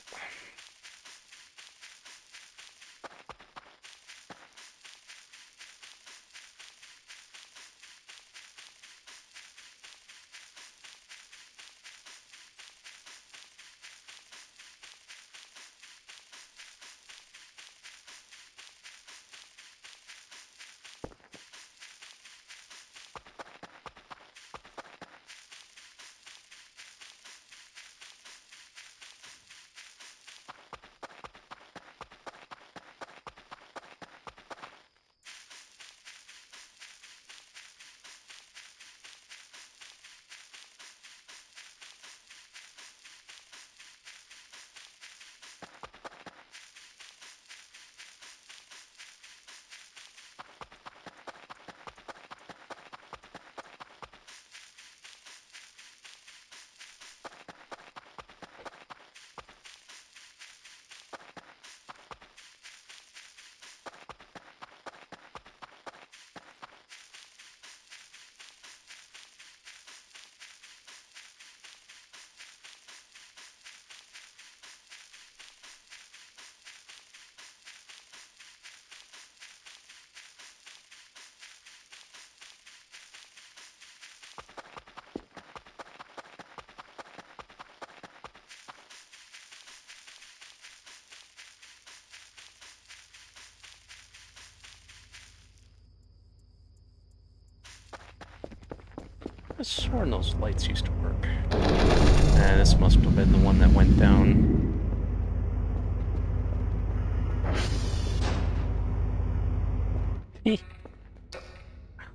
I sworn those lights used to work. This must have been the one that went down.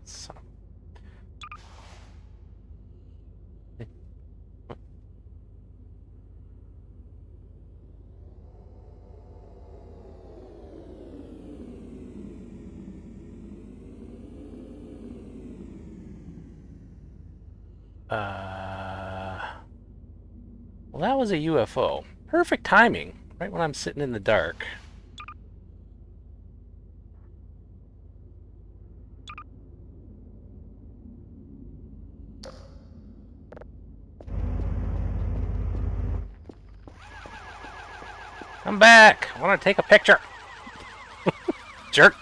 Son well, that was a UFO. Perfect timing, right when I'm sitting in the dark. Come back! I want to take a picture! Jerk!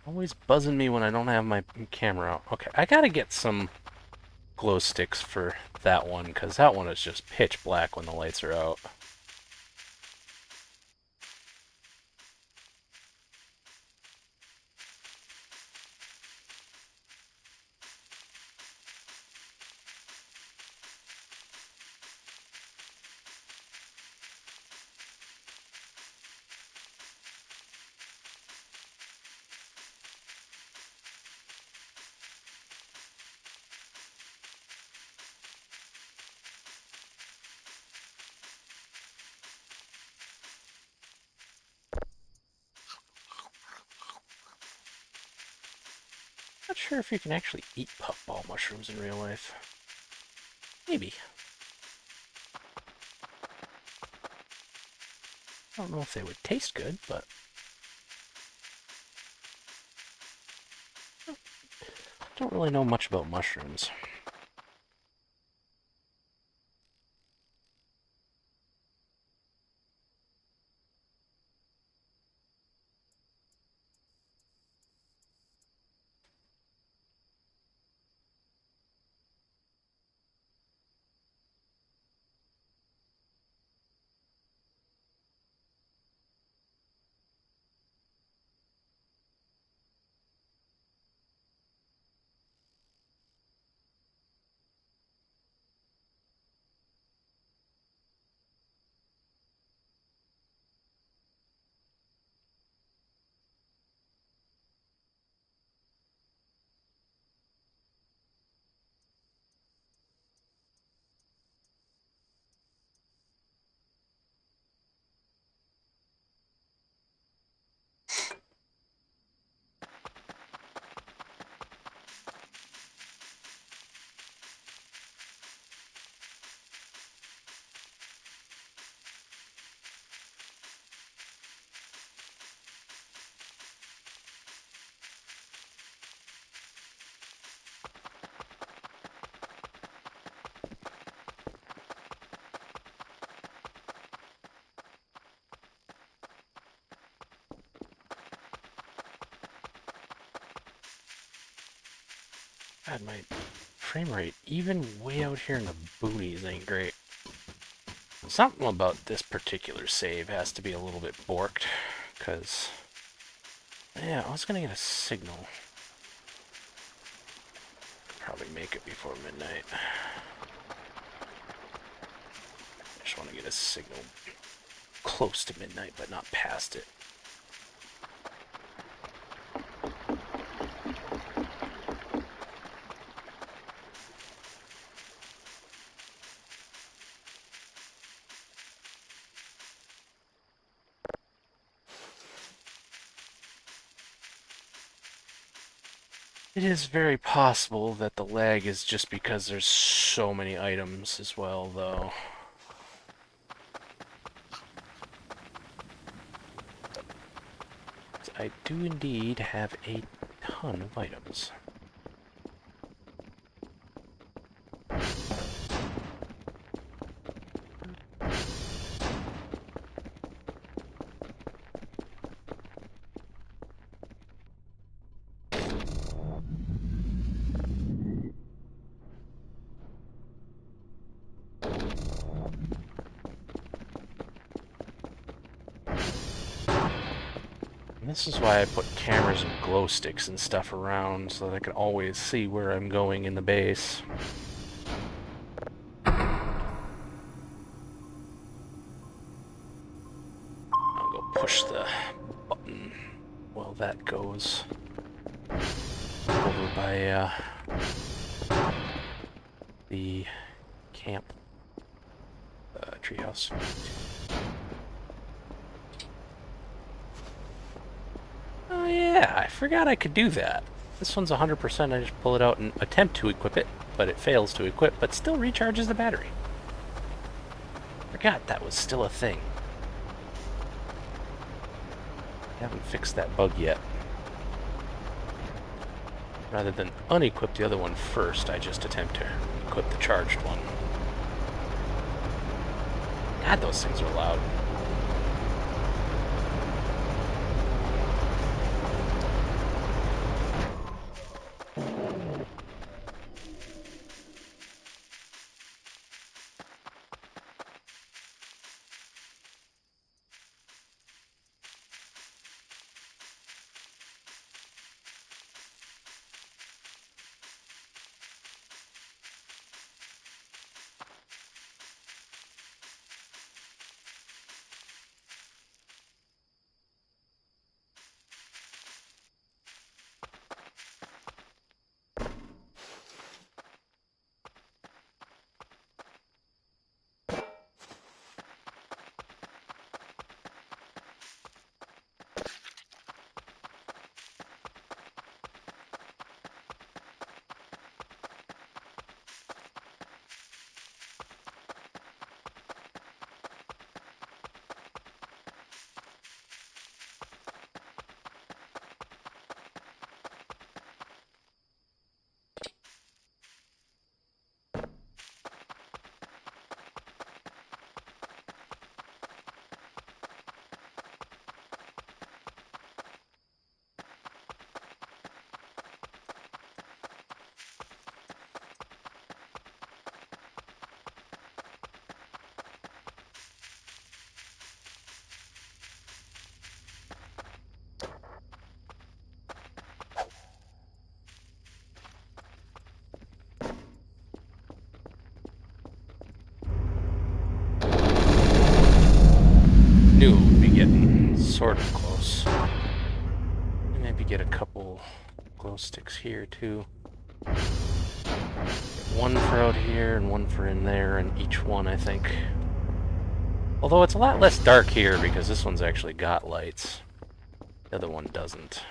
Always buzzing me when I don't have my camera out. Okay, I gotta get some glow sticks for that one, because that one is just pitch black when the lights are out. Not sure if you can actually eat puffball mushrooms in real life. Maybe. I don't know if they would taste good, but... Don't really know much about mushrooms. God, my frame rate, even way out here in the boonies, ain't great. Something about this particular save has to be a little bit borked, because, yeah, I was gonna get a signal. Probably make it before midnight. I just want to get a signal close to midnight, but not past it. It is very possible that the lag is just because there's so many items as well, though. I do indeed have a ton of items. And this is why I put cameras and glow sticks and stuff around, so that I can always see where I'm going in the base. I'll go push the button while that goes over by the camp treehouse. Oh yeah, I forgot I could do that. This one's 100%, I just pull it out and attempt to equip it, but it fails to equip, but still recharges the battery. Forgot that was still a thing. I haven't fixed that bug yet. Rather than unequip the other one first, I just attempt to equip the charged one. God, those things are loud. sort of close. Maybe get a couple glow sticks here too. One for out here and one for in there, and each one, I think. Although it's a lot less dark here because this one's actually got lights. The other one doesn't.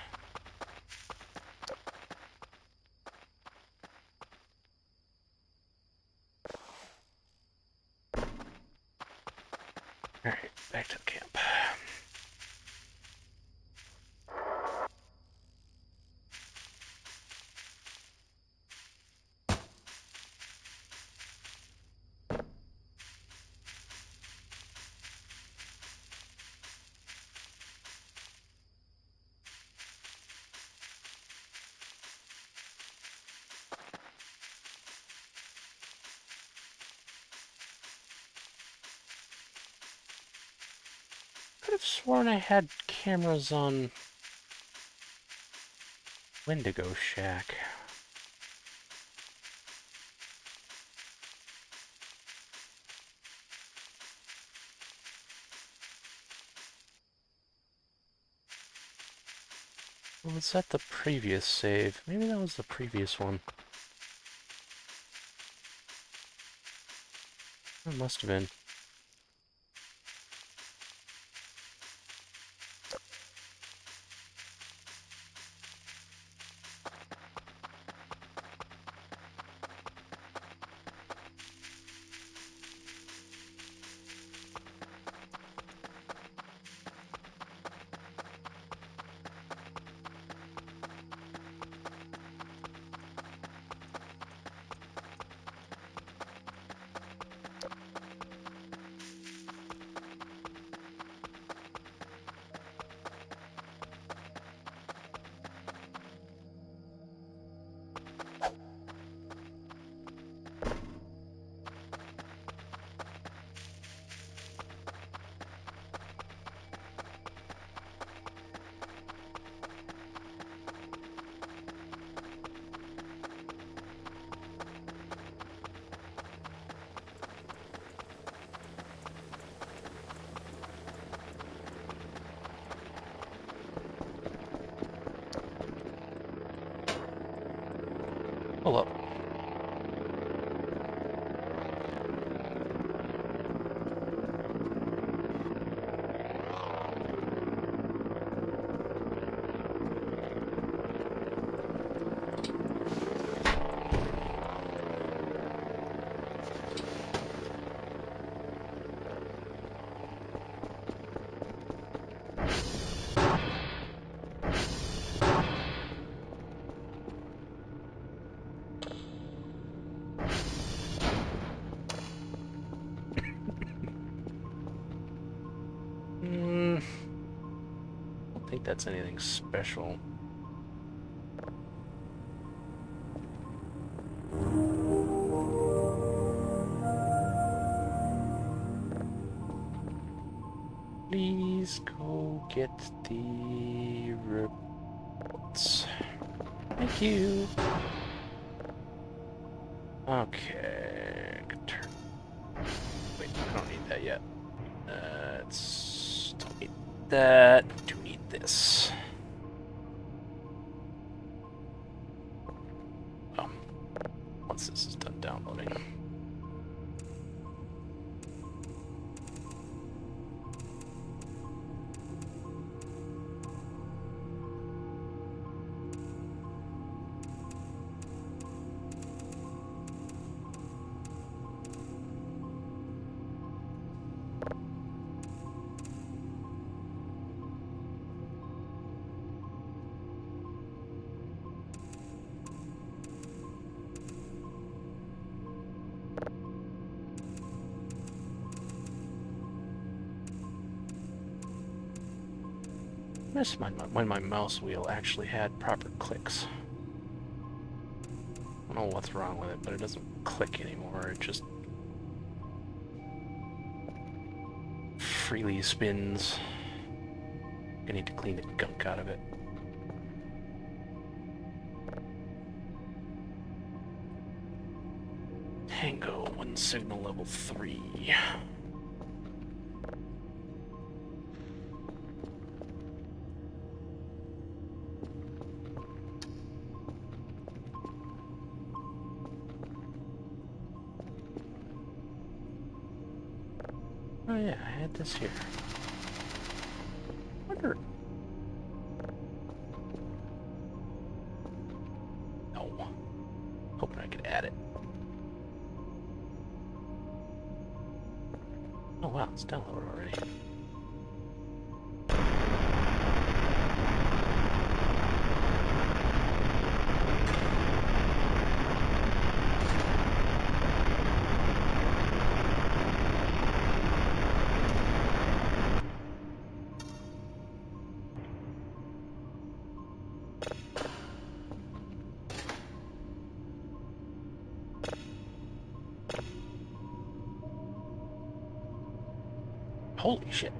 Alright, back to the camp. Could have sworn I had cameras on Wendigo Shack. Or was that the previous save? Maybe that was the previous one. It must have been. Pull up. I don't think that's anything special. Please go get the reports. Thank you. Okay. Good turn. Wait, I don't need that yet. Don't need that. Do need this. Oh. Once this is done downloading. I miss when my mouse wheel actually had proper clicks. I don't know what's wrong with it, but it doesn't click anymore. It just freely spins. I need to clean the gunk out of it. Tango, one signal level 3. Oh yeah, I had this here. Wonder. No. Hoping I could add it. Oh wow, it's downloaded already. Holy shit.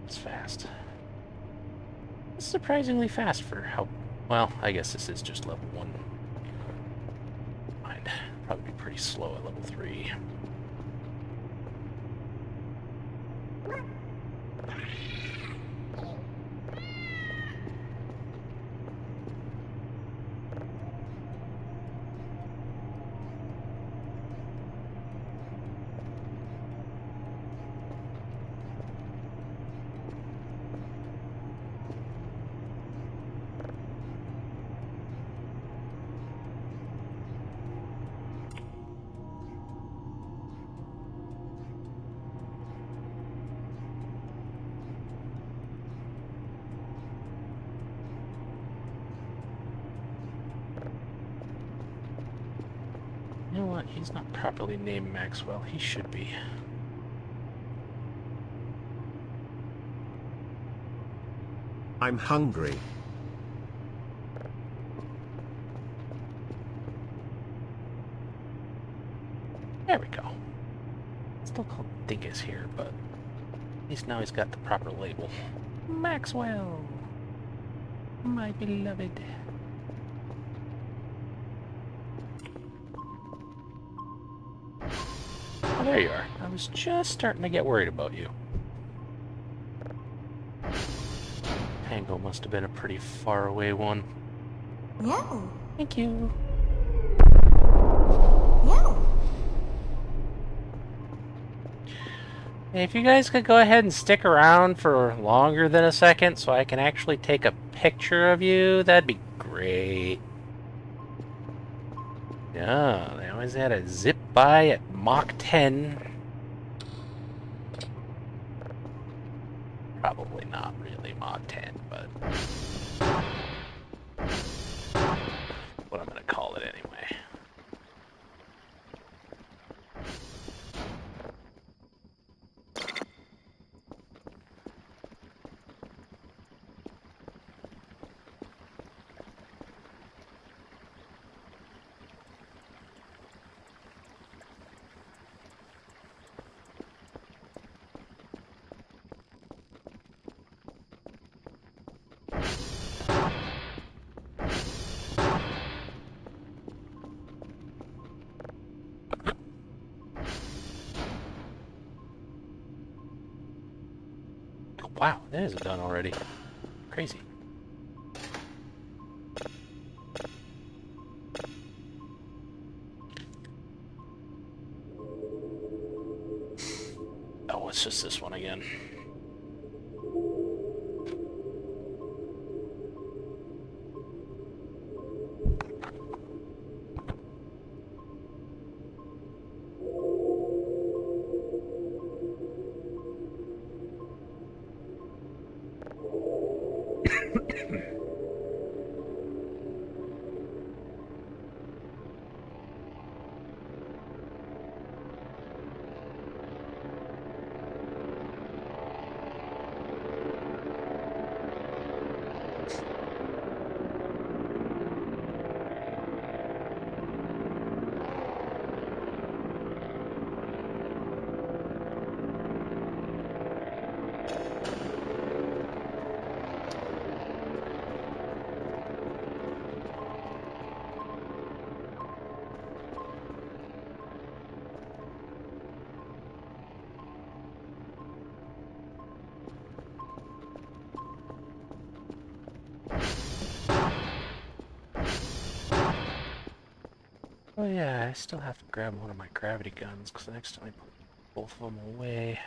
That's fast. It's surprisingly fast for how... Well, I guess this is just level 1. Mind. Probably be pretty slow at level 3. You know what? He's not properly named Maxwell. He should be. I'm hungry. There we go. Still called Dingus here, but at least now he's got the proper label. Maxwell! My beloved. Oh, there you are. I was just starting to get worried about you. Tango must have been a pretty far away one. No. Thank you. No. Hey, if you guys could go ahead and stick around for longer than a second so I can actually take a picture of you, that'd be great. Yeah, they always had a zip by at Mach 10. Probably not really Mach 10, but what I'm gonna call it anyway. Wow, that is done already. Crazy. Oh, it's just this one again. Oh yeah, I still have to grab one of my gravity guns because I accidentally put both of them away.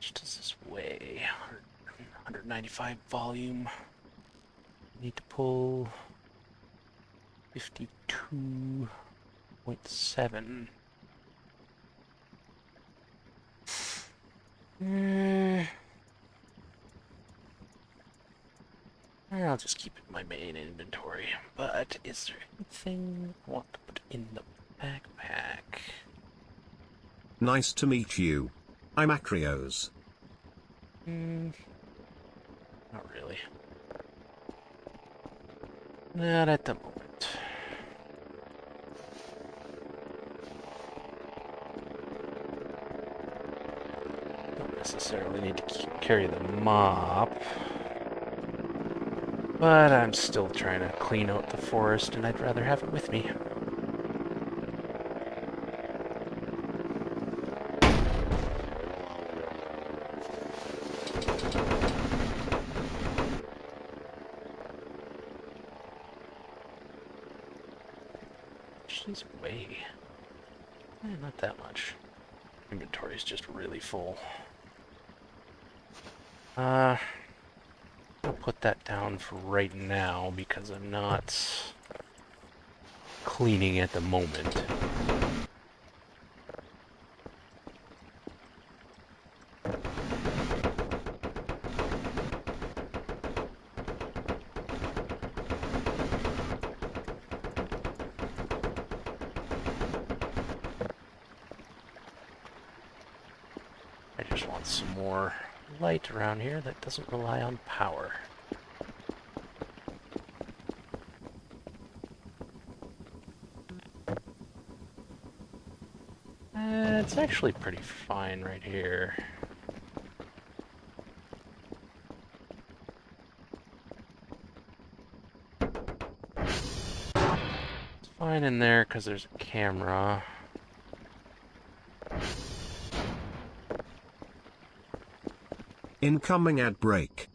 Much does this weigh? 195 volume. Need to pull 52.7. I'll just keep it in my main inventory. But is there anything I want to put in the backpack? Nice to meet you. I'm Acreos. Not really. Not at the moment. Don't necessarily need to carry the mop. But I'm still trying to clean out the forest, and I'd rather have it with me. She's way. Not that much. Inventory is just really full. I'll put that down for right now because I'm not cleaning at the moment. I just want some more light around here that doesn't rely on power. It's actually pretty fine right here. It's fine in there because there's a camera. Incoming ad break.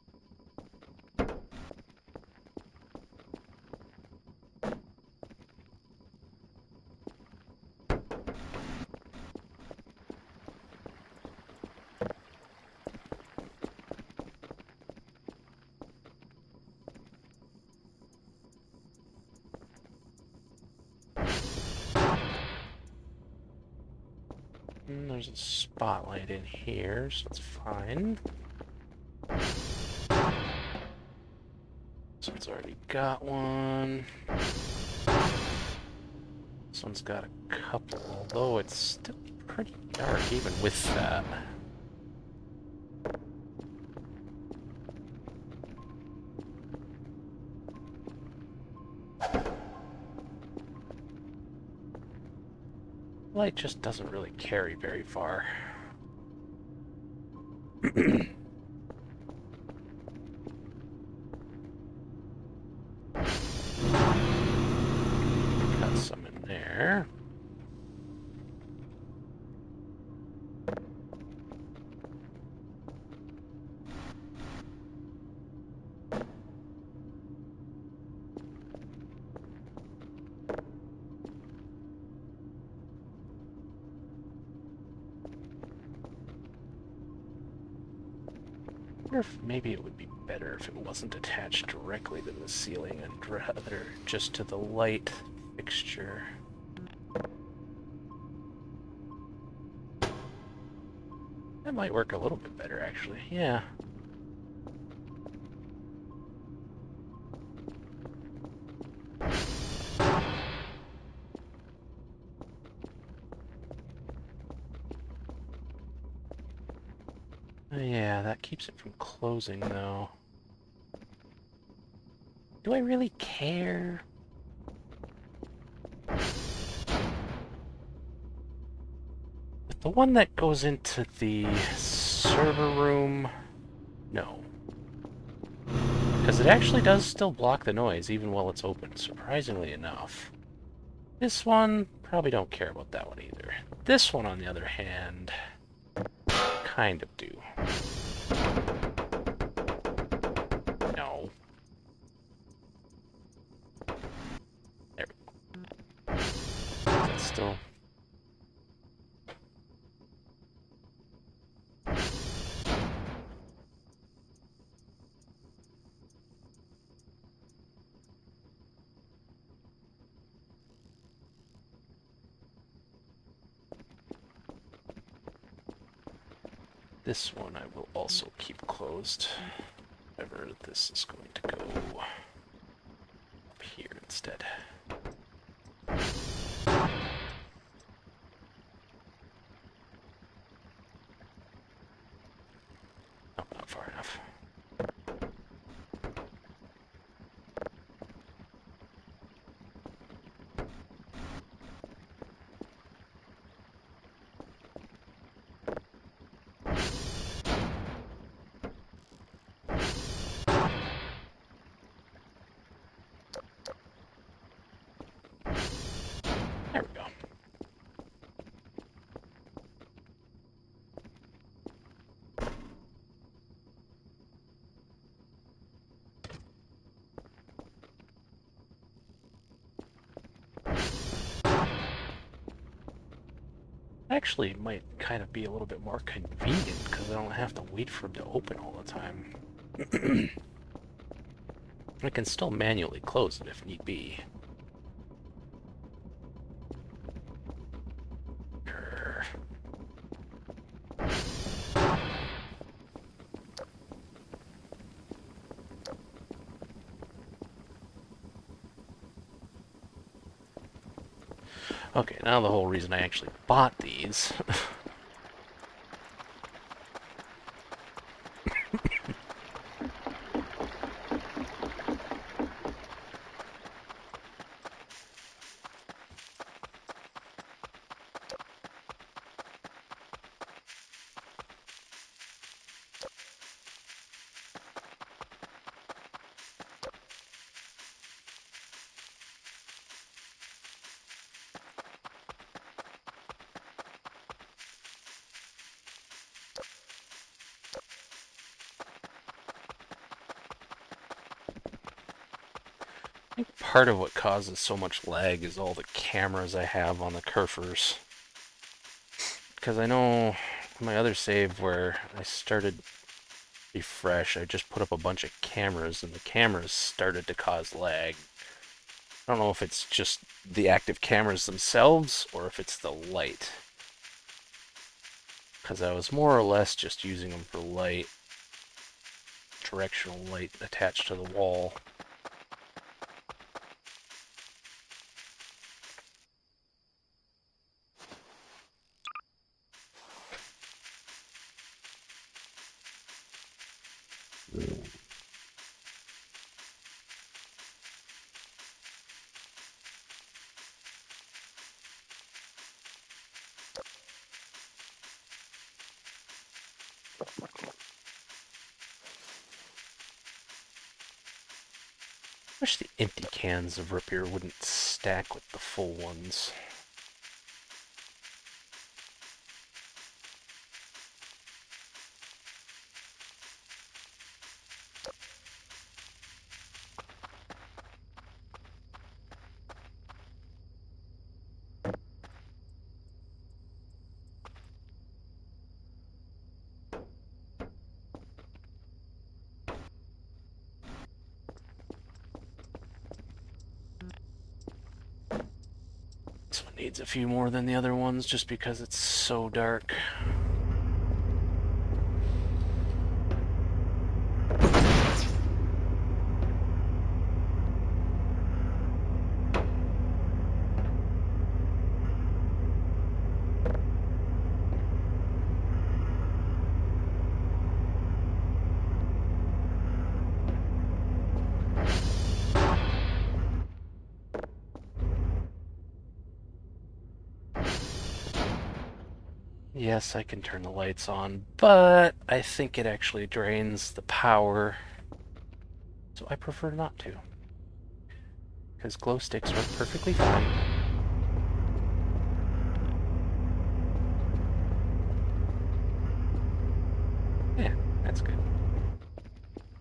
And there's a spotlight in here, so it's fine. This one's already got one. This one's got a couple, although it's still pretty dark even with that. Light just doesn't really carry very far. Got some in there. wonder if maybe it would be better if it wasn't attached directly to the ceiling and rather just to the light fixture. That might work a little bit better, actually. Yeah. Yeah, that keeps it from closing, though. Do I really care? But the one that goes into the server room, no. Because it actually does still block the noise, even while it's open, surprisingly enough. This one, probably don't care about that one either. This one, on the other hand, kind of do. No. There we go. That's still... This one I will also keep closed. However, this is going to go up here instead. No, not far enough. There we go. Actually, it might kind of be a little bit more convenient because I don't have to wait for them to open all the time. I can still manually close it if need be. Grr. Okay, now the whole reason I actually bought these. I think part of what causes so much lag is all the cameras I have on the cursors. Because I know my other save where I started refresh, I just put up a bunch of cameras and the cameras started to cause lag. I don't know if it's just the active cameras themselves or if it's the light. Because I was more or less just using them for light, directional light attached to the wall. Wish the empty cans of root beer wouldn't stack with the full ones. Needs a few more than the other ones just because it's so dark. Yes, I can turn the lights on, but I think it actually drains the power, so I prefer not to. Because glow sticks work perfectly fine. Yeah, that's good.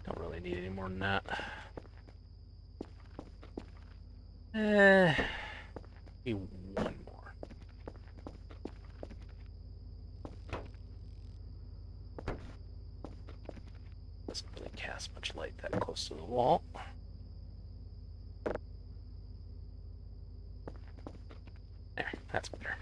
Don't really need any more than that. Maybe one more. Doesn't really cast much light that close to the wall. There, that's better.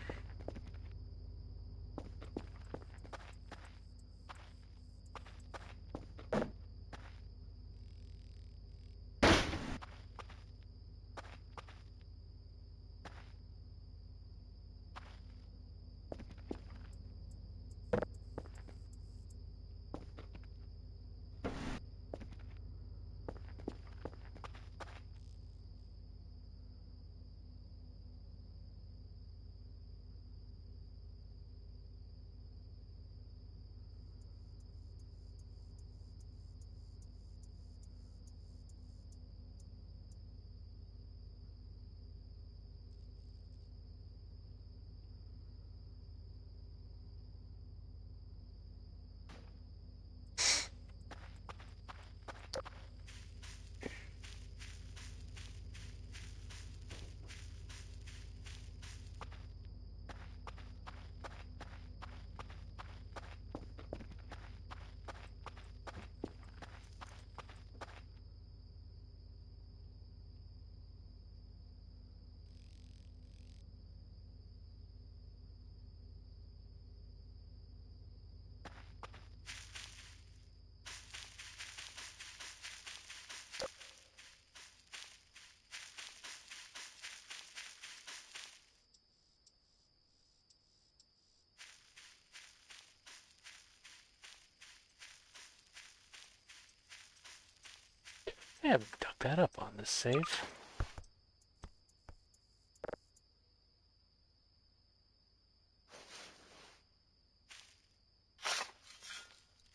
I haven't dug that up on this save.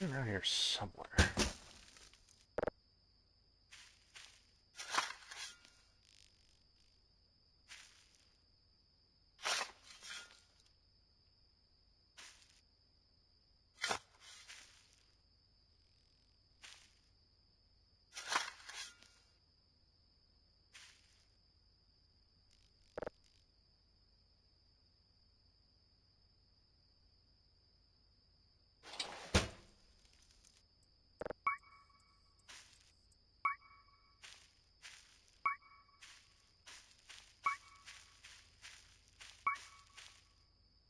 Around here somewhere.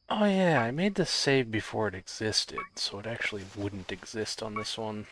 Oh yeah, I made this save before it existed, so it actually wouldn't exist on this one.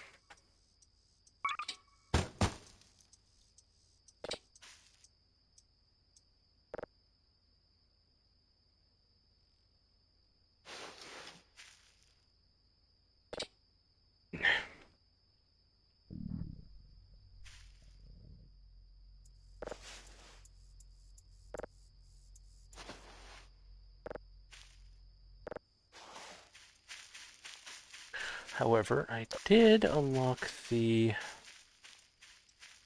However, I did unlock the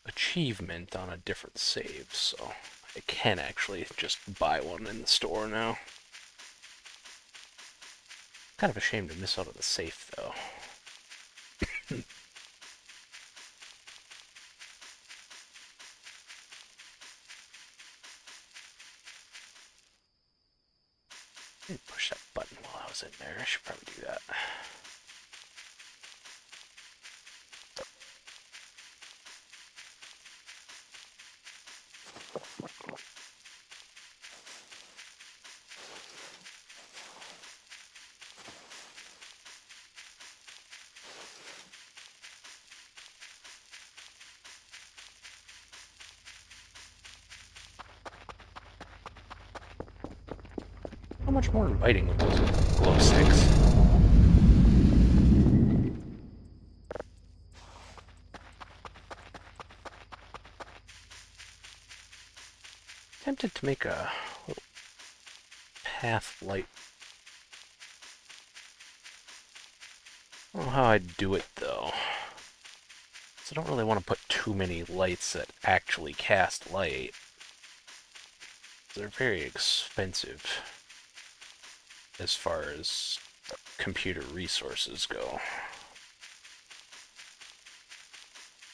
achievement on a different save, so I can actually just buy one in the store now. Kind of a shame to miss out on the safe, though. I didn't push that button while I was in there. I should probably do that. So much more inviting with those glow sticks. Tempted to make a little path light. I don't know how I'd do it though. So I don't really want to put too many lights that actually cast light. They're very expensive as far as computer resources go.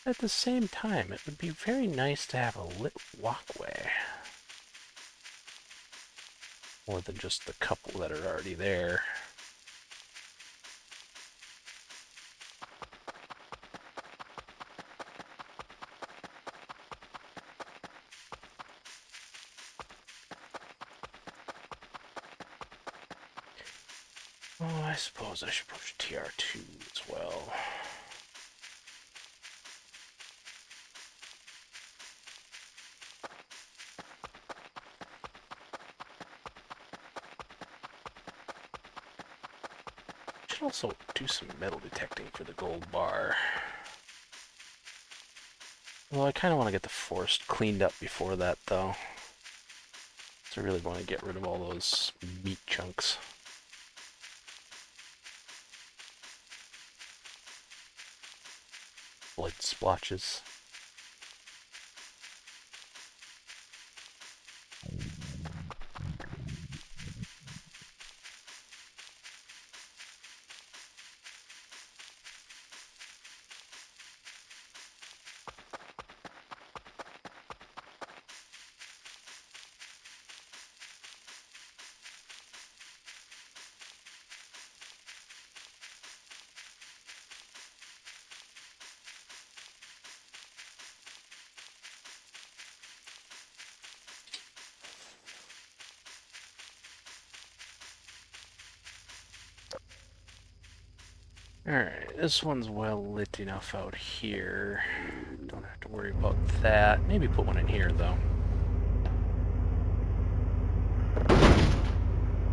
At the same time, it would be very nice to have a lit walkway. More than just the couple that are already there. Oh, I suppose I should push TR2 as well. Should also do some metal detecting for the gold bar. Well, I kind of want to get the forest cleaned up before that, though. So I really want to get rid of all those meat chunks. Blood splotches. Alright, this one's well lit enough out here. Don't have to worry about that. Maybe put one in here, though.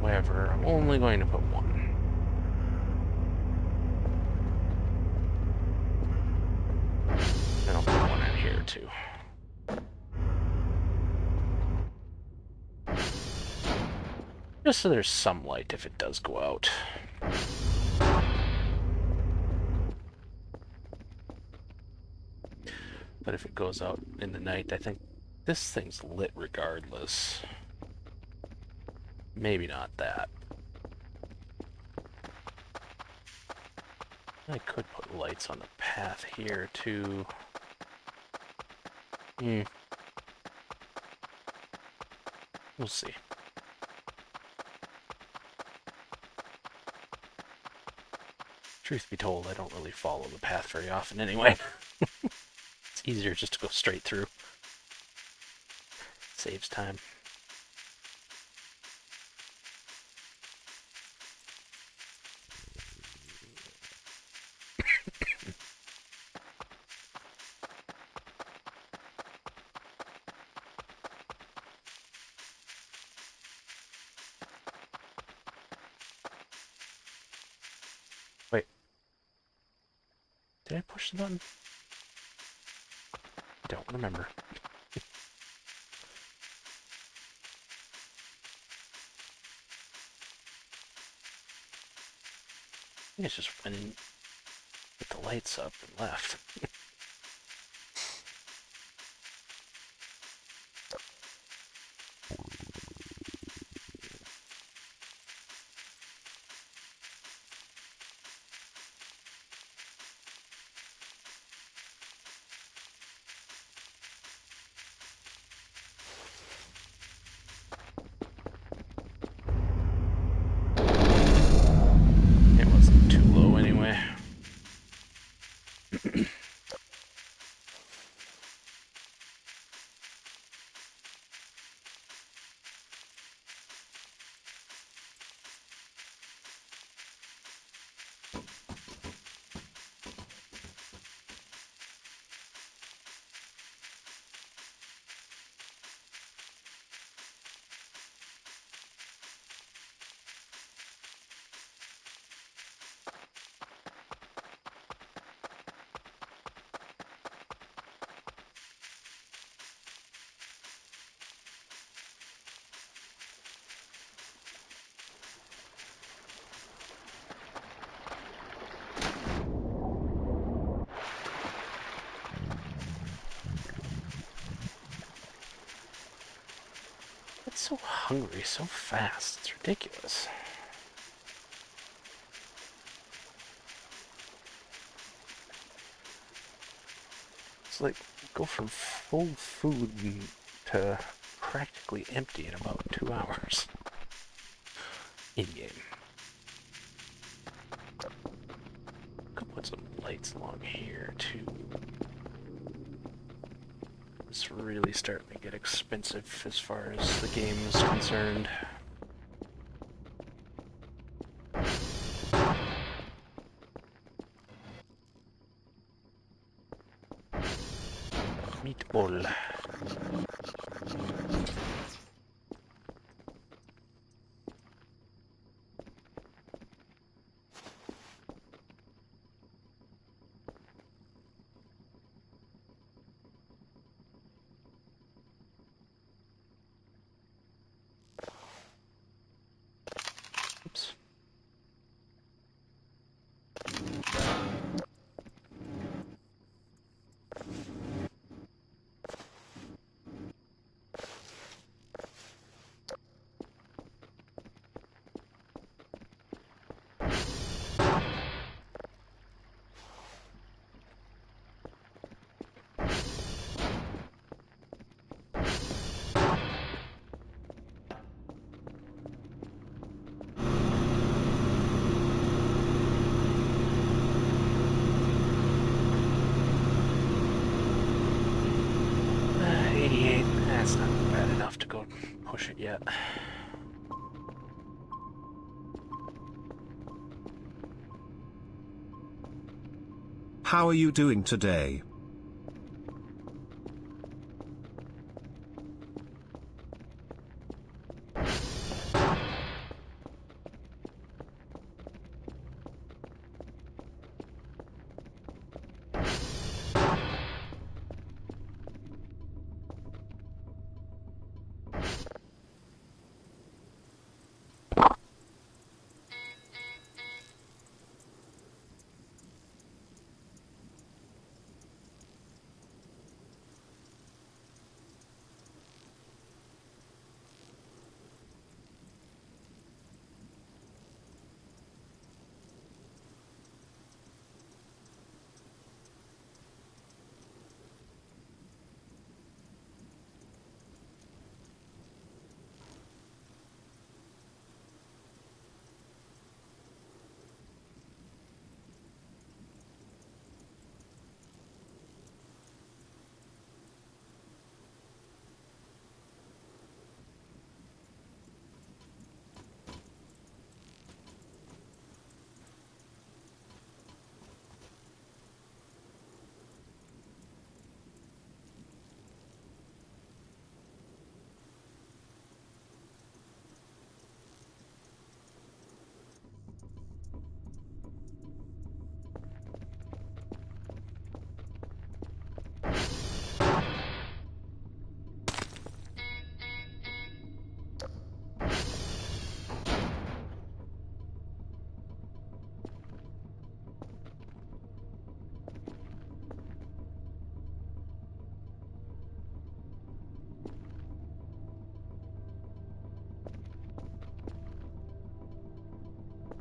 However, I'm only going to put one. And I'll put one in here, too. Just so there's some light if it does go out. But if it goes out in the night, I think this thing's lit regardless. Maybe not that. I could put lights on the path here, too. We'll see. Truth be told, I don't really follow the path very often anyway. It's easier just to go straight through. Saves time. Wait. Did I push the button? I don't remember. I think it's just went in with the lights up and left. It wasn't too low anyway. so hungry so fast. It's ridiculous. It's like go from full food to practically empty in about 2 hours. In-game. Could put some lights along here too. It's really starting to get expensive as far as the game is concerned. Meatball. Oops. That's not bad enough to go push it yet. How are you doing today?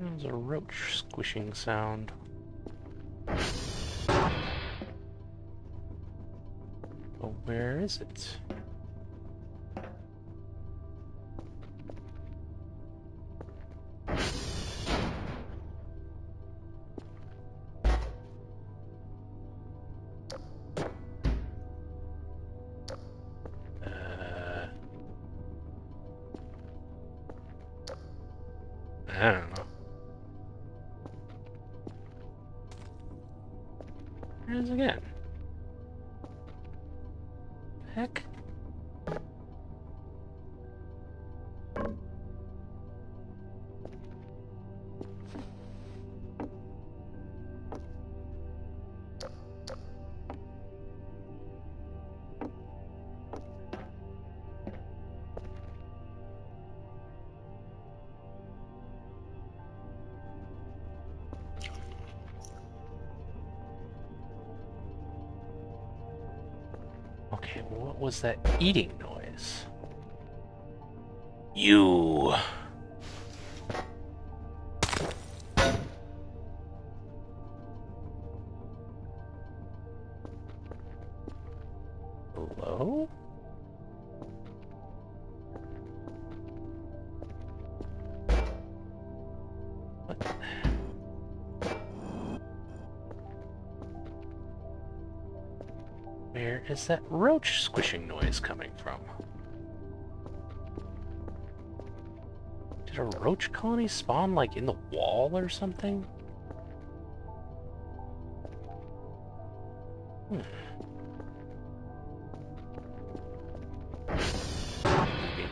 There's a roach squishing sound. Oh, where is it? I don't know. There it is again. Heck? Okay, what was that eating noise? You. Hello? What? Where is that roach squishing noise coming from? Did a roach colony spawn, like, in the wall or something? Hmm. Maybe.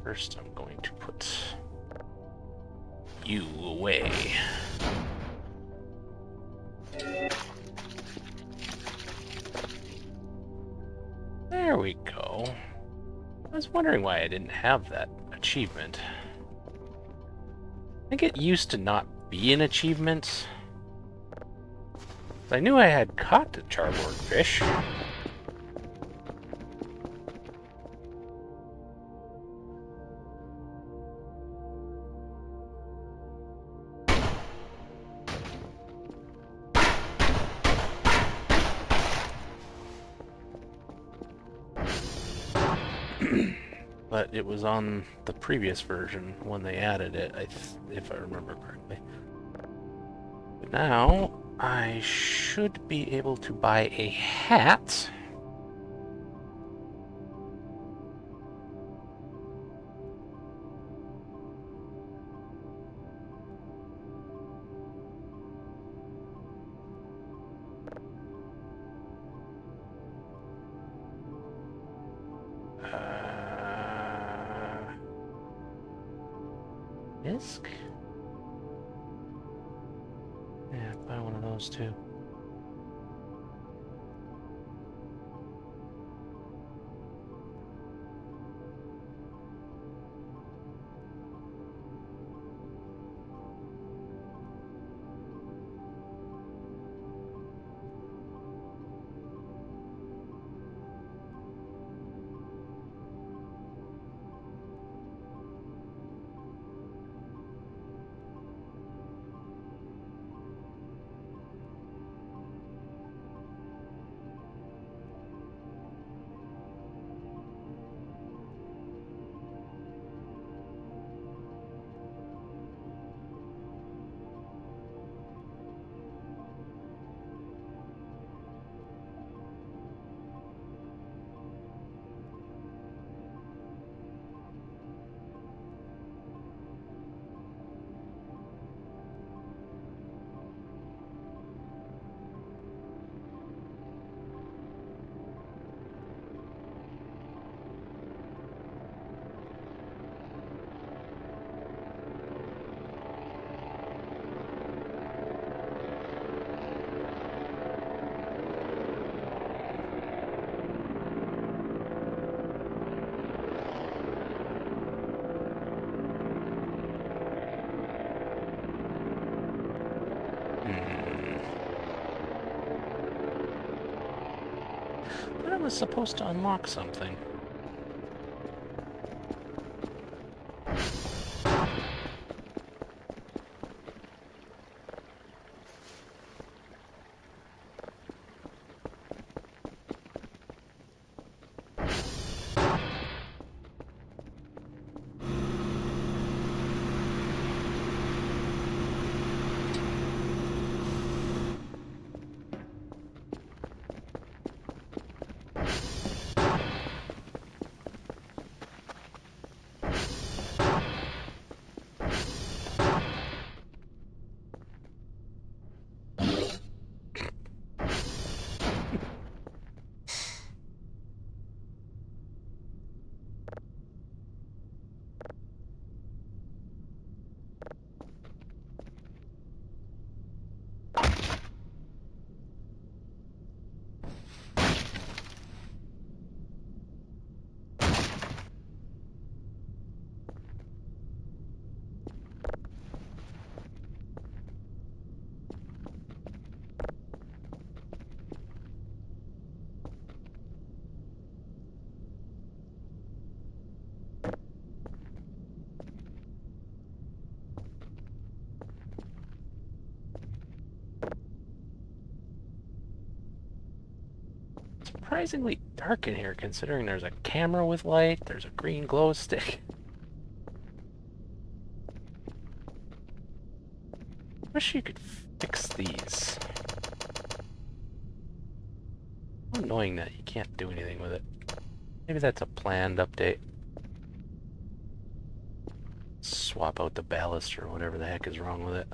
First, I'm going to put you away. There we go. I was wondering why I didn't have that achievement. I think it used to not be an achievement. I knew I had caught the charboard fish. But it was on the previous version when they added it, if I remember correctly. But now, I should be able to buy a hat. Disc? Yeah, buy one of those too. But I was supposed to unlock something. surprisingly dark in here, considering there's a camera with light, there's a green glow stick. Wish you could fix these. So annoying that you can't do anything with it. Maybe that's a planned update. Swap out the ballast or whatever the heck is wrong with it.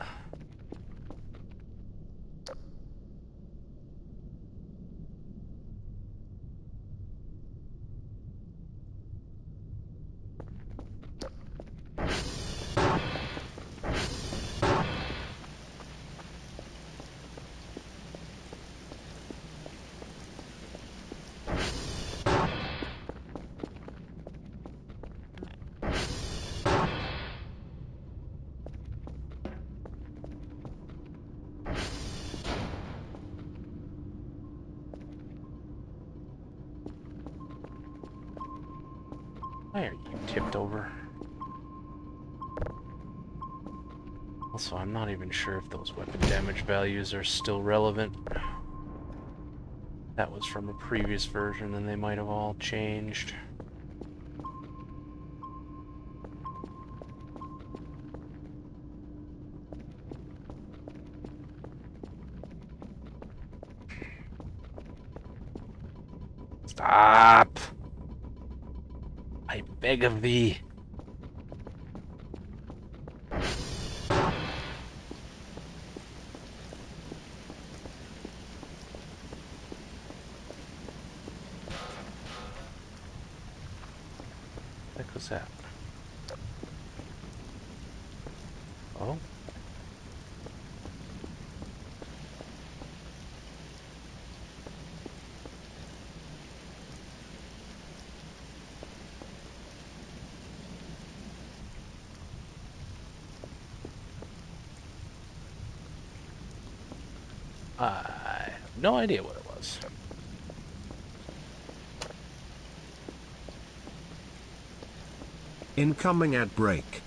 Why are you tipped over? Also, I'm not even sure if those weapon damage values are still relevant. That was from a previous version and they might have all changed. Stop! I beg of thee. What the heck was that? Oh? I have no idea what it was. Incoming ad break.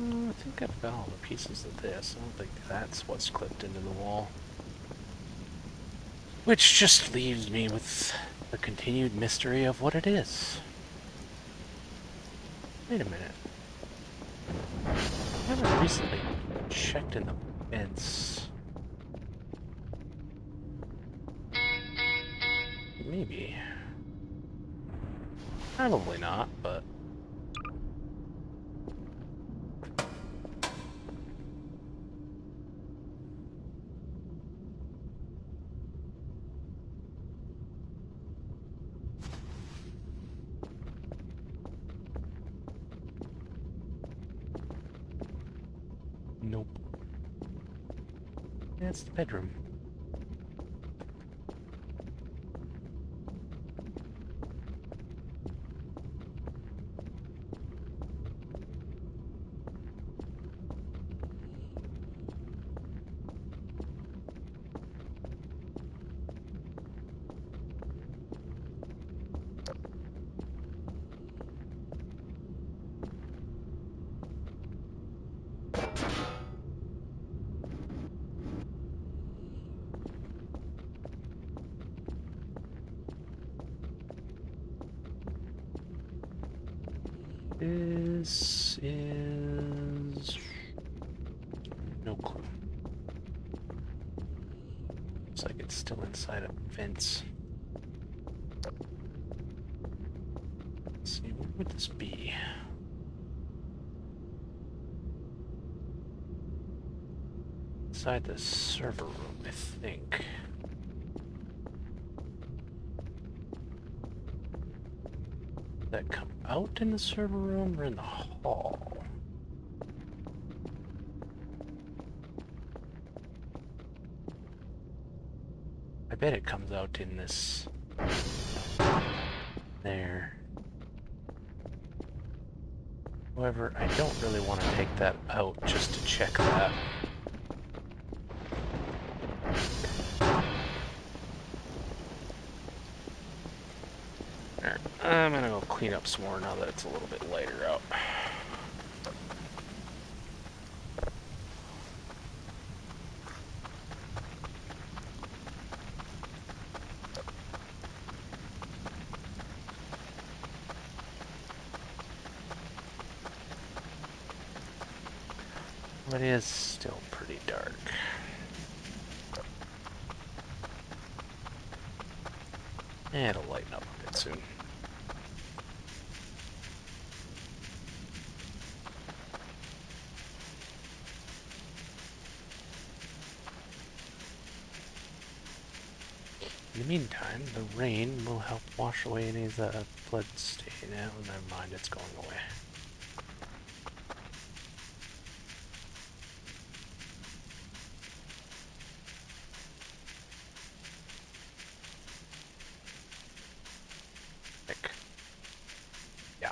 I think I've got all the pieces of this. I don't think that's what's clipped into the wall. Which just leaves me with the continued mystery of what it is. Wait a minute. I haven't recently checked in the vents. Maybe. Probably not, but... Nope. That's the bedroom. This is... no clue. Looks like it's still inside of vents. Let's see, what would this be? Inside the server room, I think. Does that come out in the server room or in the hall? I bet it comes out in this... there. However, I don't really want to take that out just to check that. Alright, I'm gonna go clean up some more now that it's a little bit lighter out. But it is still pretty dark. It'll lighten up a bit soon. In the meantime, the rain will help wash away any of the blood stain. Now, never mind, it's going away. Heck. Yeah.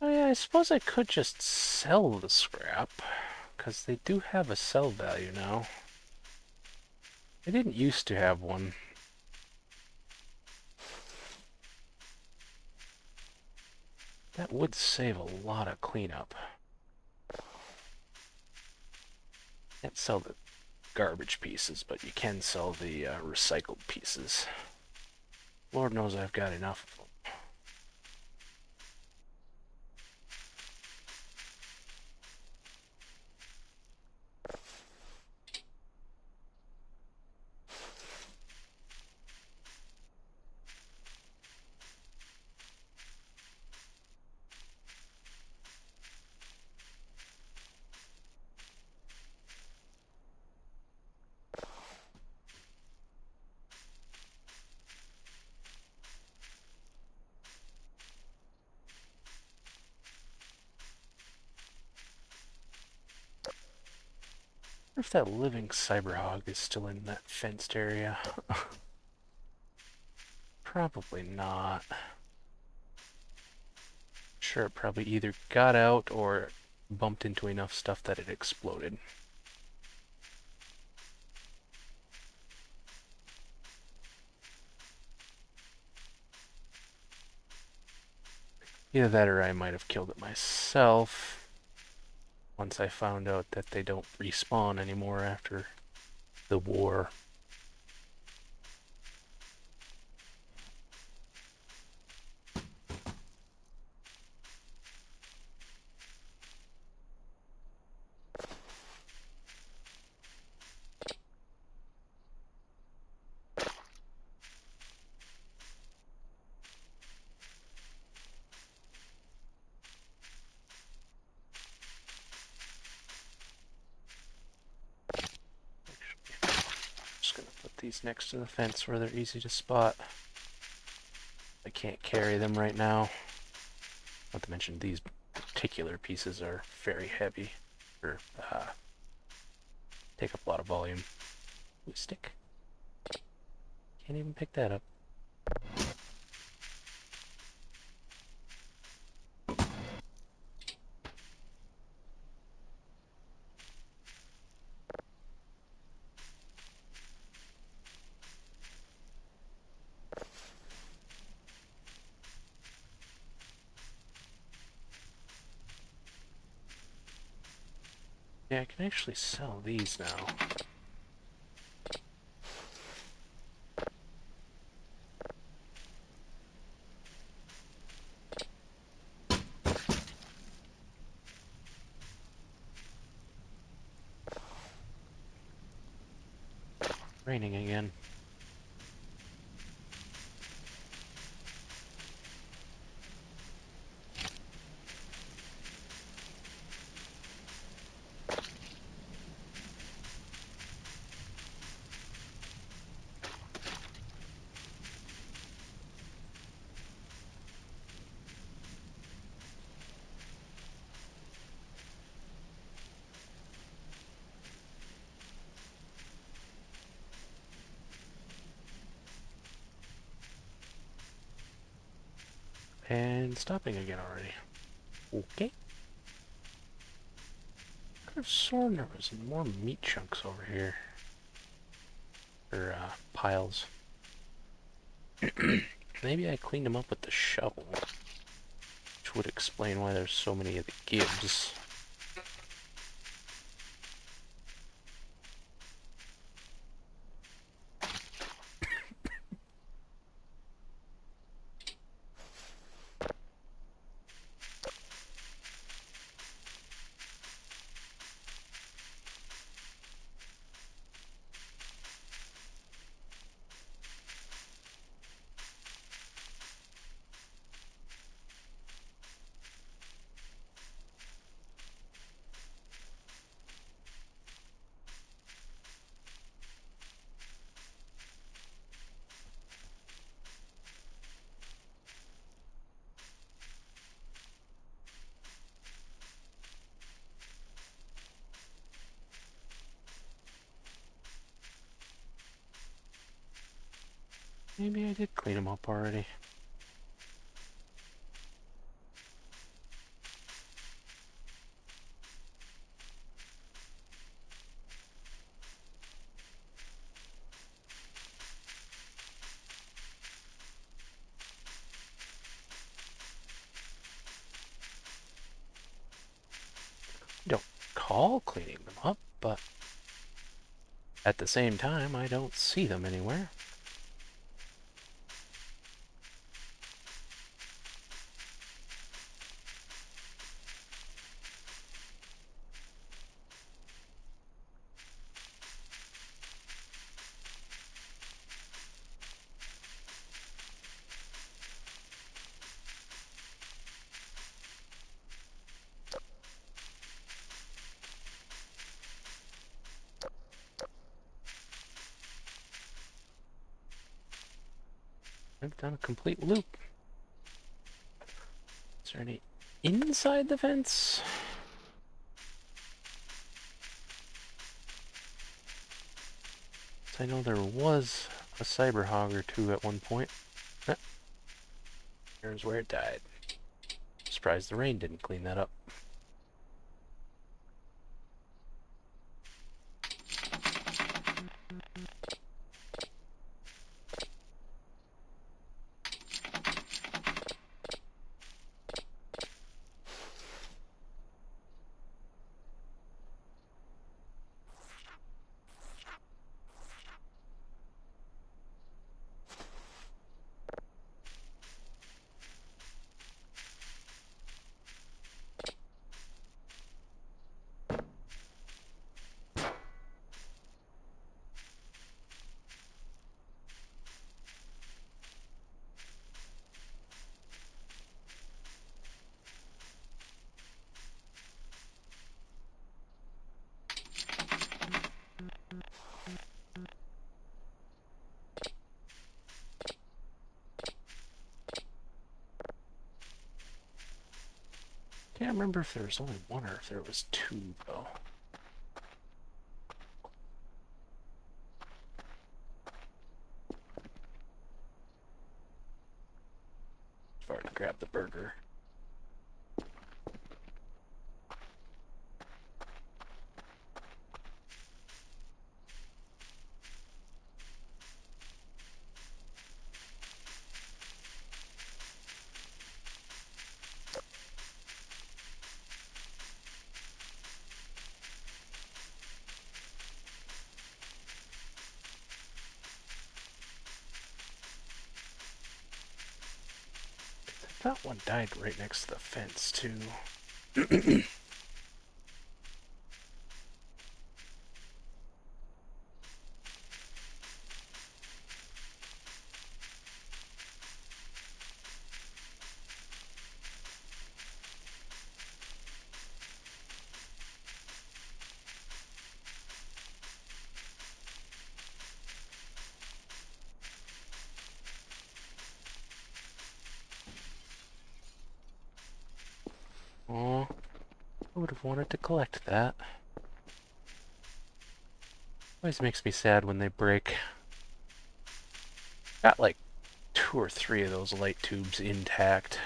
Oh yeah, I suppose I could just sell the scrap, because they do have a sell value now. They didn't used to have one. That would save a lot of cleanup. Can't sell the garbage pieces, but you can sell the recycled pieces. Lord knows I've got enough of them. I wonder if that living cyber hog is still in that fenced area. Probably not. Sure, it probably either got out or bumped into enough stuff that it exploded. Either that or I might have killed it myself once I found out that they don't respawn anymore after the war. Just gonna put these next to the fence where they're easy to spot. I can't carry them right now. Not to mention these particular pieces are very heavy, or take up a lot of volume. Ooh, stick. Can't even pick that up. Yeah, I can actually sell these now. Raining again. And stopping again already. Okay. I could have sworn there was more meat chunks over here. Or, piles. Maybe I cleaned them up with the shovel. Which would explain why there's so many of the gibs. Maybe I did clean them up already. Don't call cleaning them up, but at the same time, I don't see them anywhere. I've done a complete loop. Is there any inside the fence? I know there was a cyber hog or two at one point. Here's where it died. Surprised the rain didn't clean that up. Can't remember if there was only one or if there was two, though. As far to grab the burger. That one died right next to the fence, too. Oh, I would have wanted to collect that. Always makes me sad when they break. Got like 2 or 3 of those light tubes intact.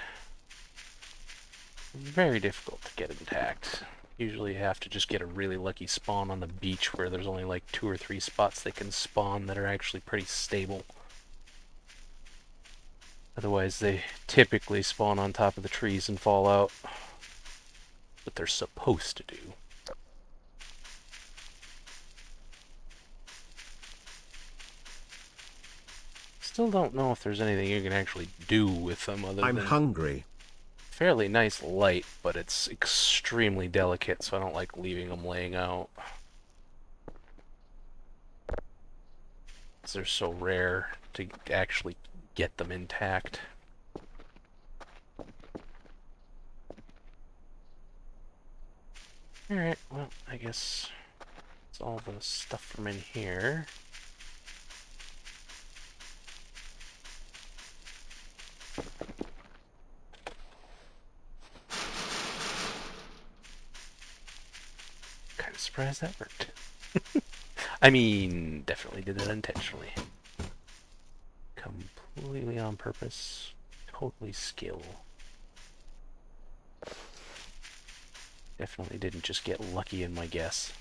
Very difficult to get intact. Usually you have to just get a really lucky spawn on the beach where there's only like 2 or 3 spots they can spawn that are actually pretty stable. Otherwise they typically spawn on top of the trees and fall out. What they're supposed to do. Still don't know if there's anything you can actually do with them other I'm than hungry. fairly nice light, but it's extremely delicate, so I don't like leaving them laying out. They're so rare to actually get them intact. Alright, well, I guess it's all the stuff from in here. Kind of surprised that worked. I mean, definitely did that intentionally. Completely on purpose. Totally skill. Definitely didn't just get lucky in my guess.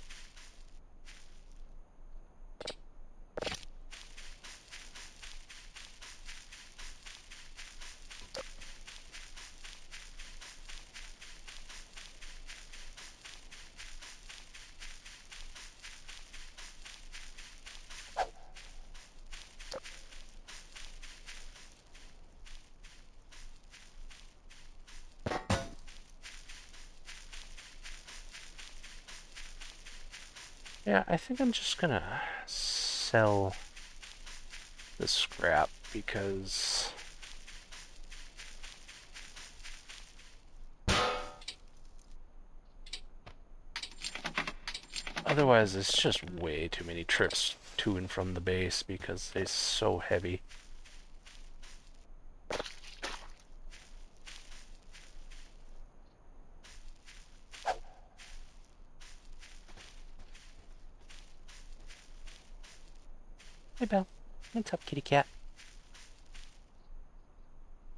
Yeah, I think I'm just gonna sell the scrap because otherwise it's just way too many trips to and from the base because they're so heavy. Hey, Belle. What's up, kitty cat?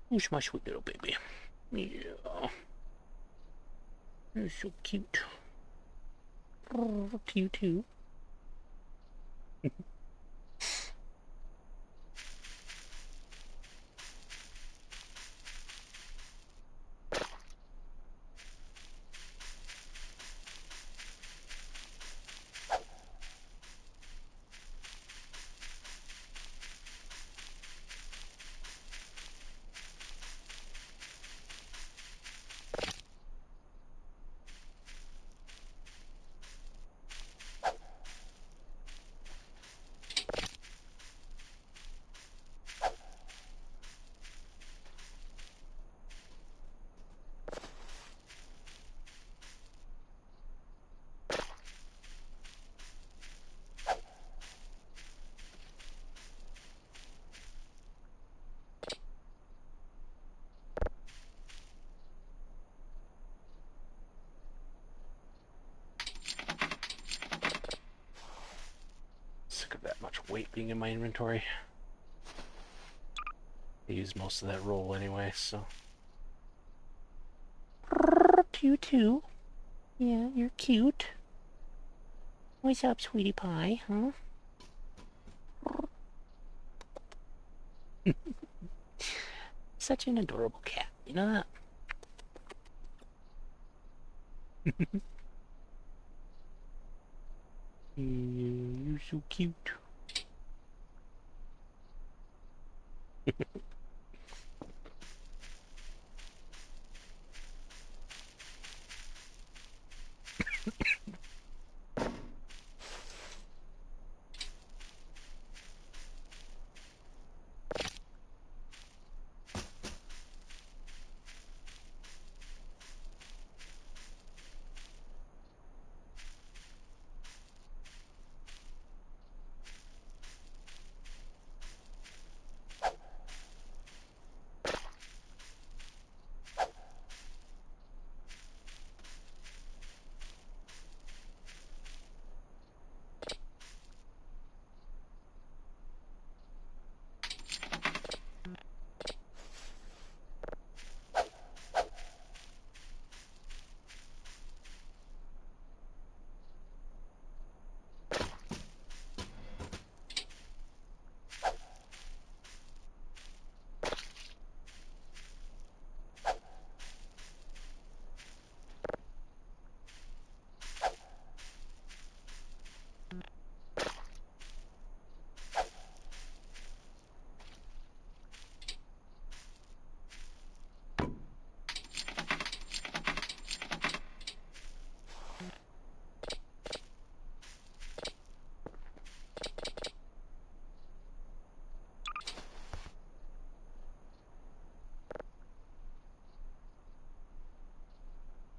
Who's my sweet little baby? Yeah. You're so cute. Oh, look to you too. Sick of that much weight being in my inventory. I use most of that roll anyway, so. You too. Yeah, you're cute. What's up, sweetie pie, huh? Such an adorable cat, you know that? You're so cute.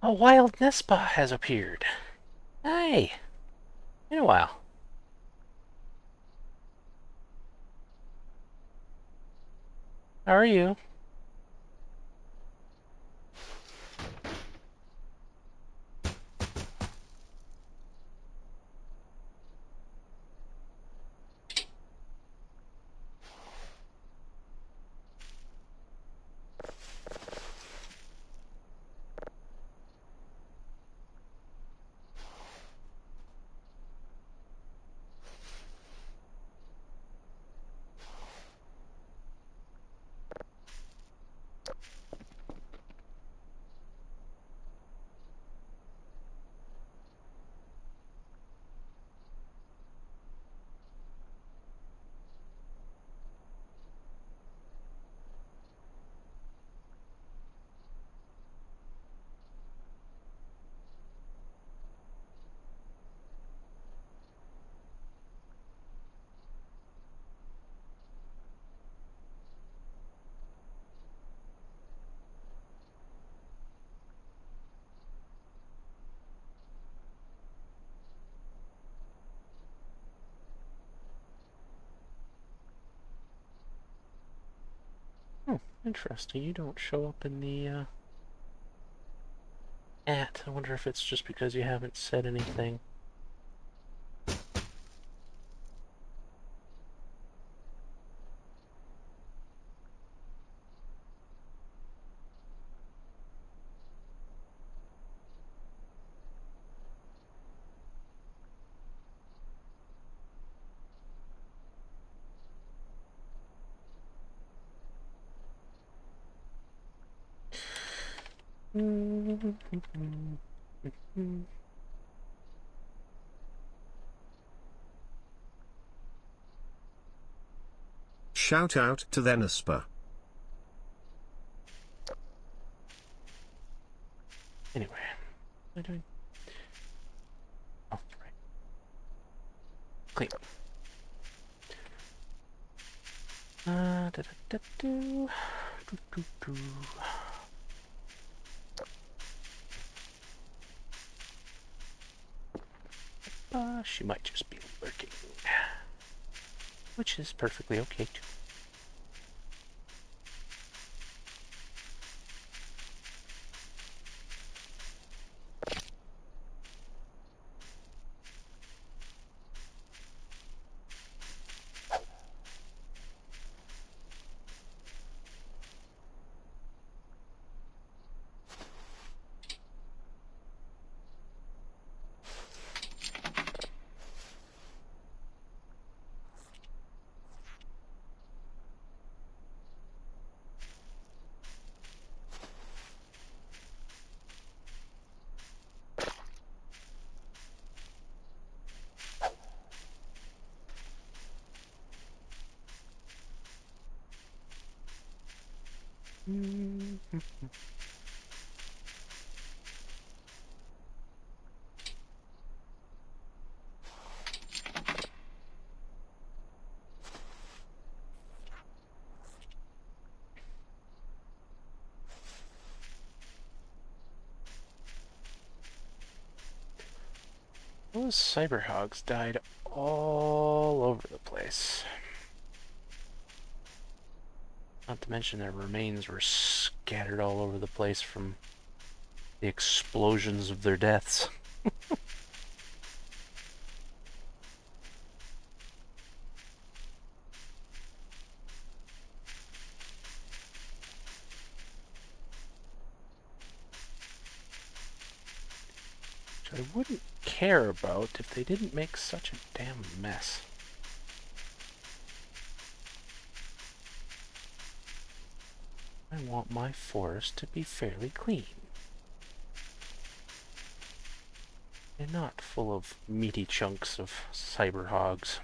A wild Nespa has appeared. Hi. In a while. How are you? Oh, interesting. You don't show up in the, at. I wonder if it's just because you haven't said anything. Shout out to Thenespa. Anyway, what am I doing? Oh, right. Clean. Da, da, da, do. Do, do, do. She might just be lurking, which is perfectly okay too. Those cyber hogs died all over the place. Not to mention their remains were scattered all over the place from the explosions of their deaths. Which I wouldn't care about if they didn't make such a damn mess. I want my forest to be fairly clean. And not full of meaty chunks of cyber hogs.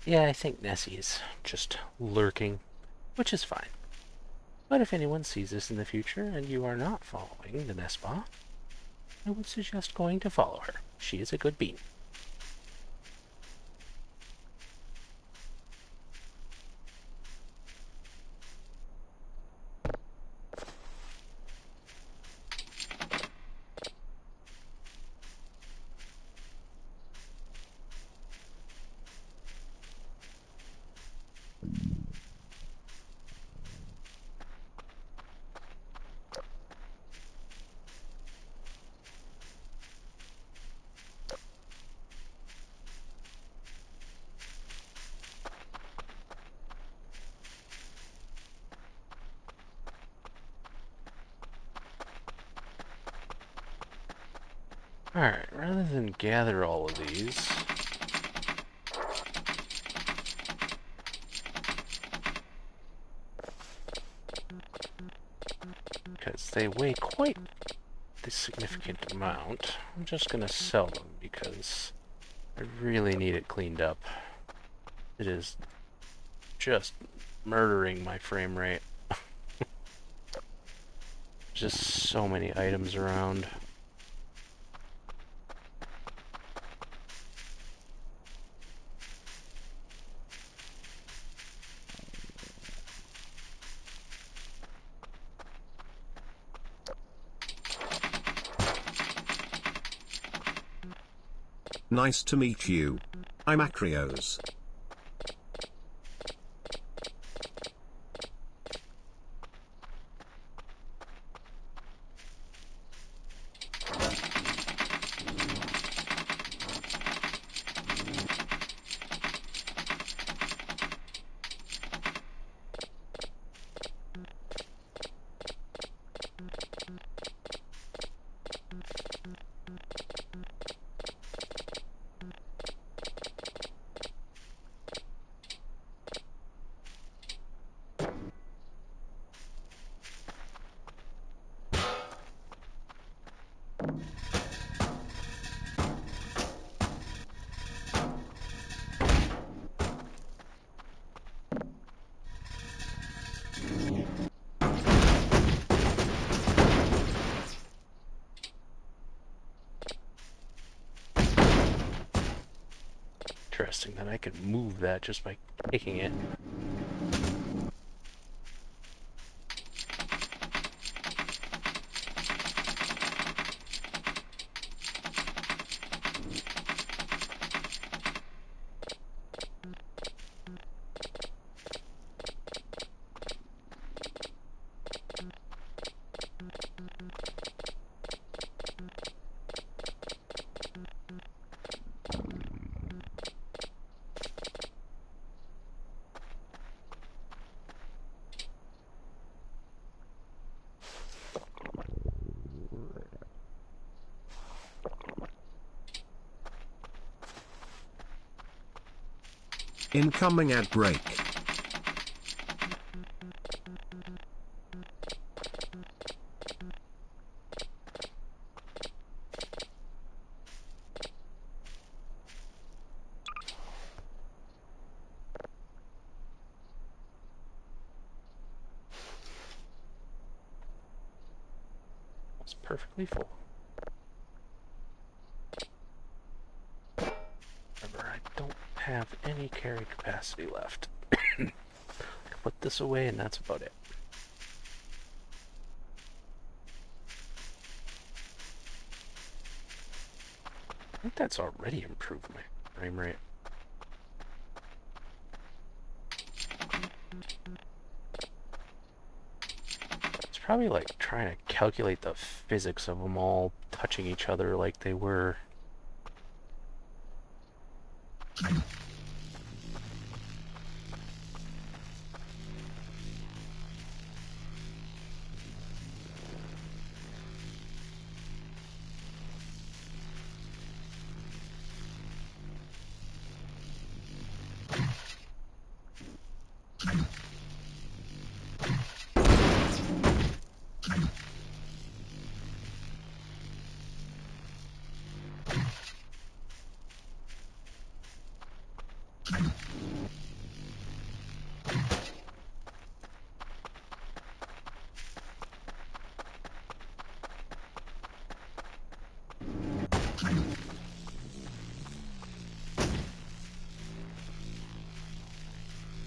Yeah, I think Nessie is just lurking, which is fine. But if anyone sees this in the future and you are not following the Nespa, I would suggest going to follow her. She is a good bean. Alright, rather than gather all of these, because they weigh quite the significant amount, I'm just going to sell them because I really need it cleaned up. It is just murdering my frame rate. Just so many items around. Nice to meet you. I'm Acreos. Interesting that I could move that just by kicking it. Incoming ad break. It's perfectly full. Remember, I don't have any carry capacity left. Put this away and that's about it. I think that's already improved my frame rate. It's probably like trying to calculate the physics of them all touching each other like they were.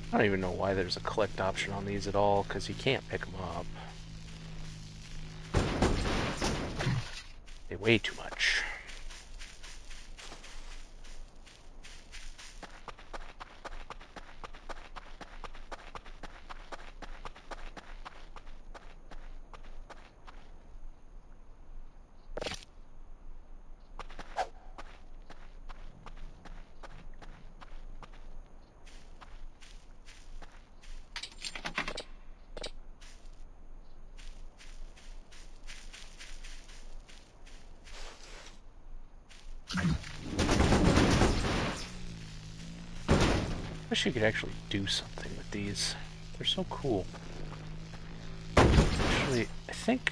I don't even know why there's a collect option on these at all, because you can't pick them up. They weigh too much. Wish you could actually do something with these. They're so cool. Actually, I think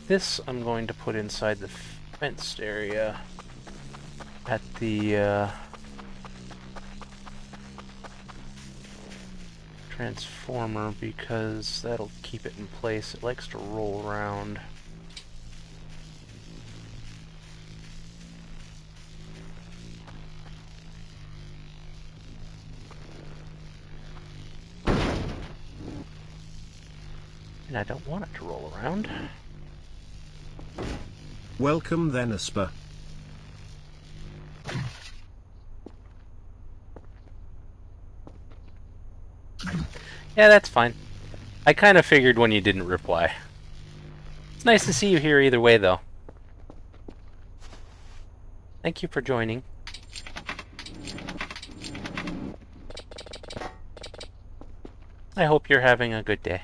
this I'm going to put inside the fenced area at the transformer, because that'll keep it in place. It likes to roll around. And I don't want it to roll around. Welcome then, Asper. Yeah, that's fine. I kind of figured when you didn't reply. It's nice to see you here either way, though. Thank you for joining. I hope you're having a good day.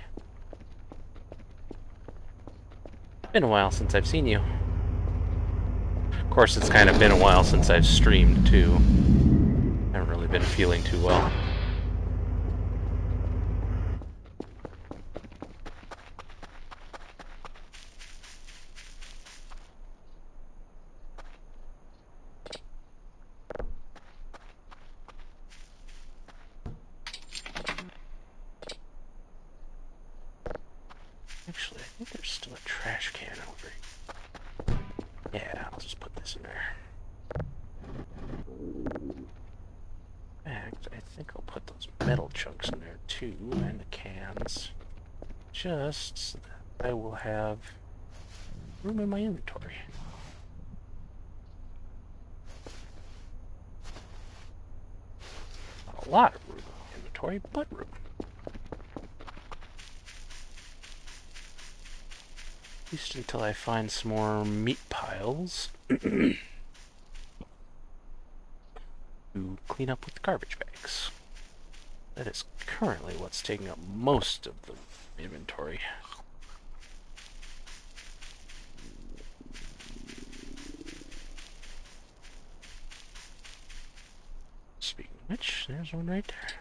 Been a while since I've seen you. Of course, it's kind of been a while since I've streamed, too. Haven't really been feeling too well. Actually, I think there's still a trash can over here. Yeah, I'll just put this in there. In fact, I think I'll put those metal chunks in there too, and the cans. Just so that I will have room in my inventory. Not a lot of room in my inventory, but room. At least until I find some more meat piles to clean up with the garbage bags. That is currently what's taking up most of the inventory. Speaking of which, there's one right there.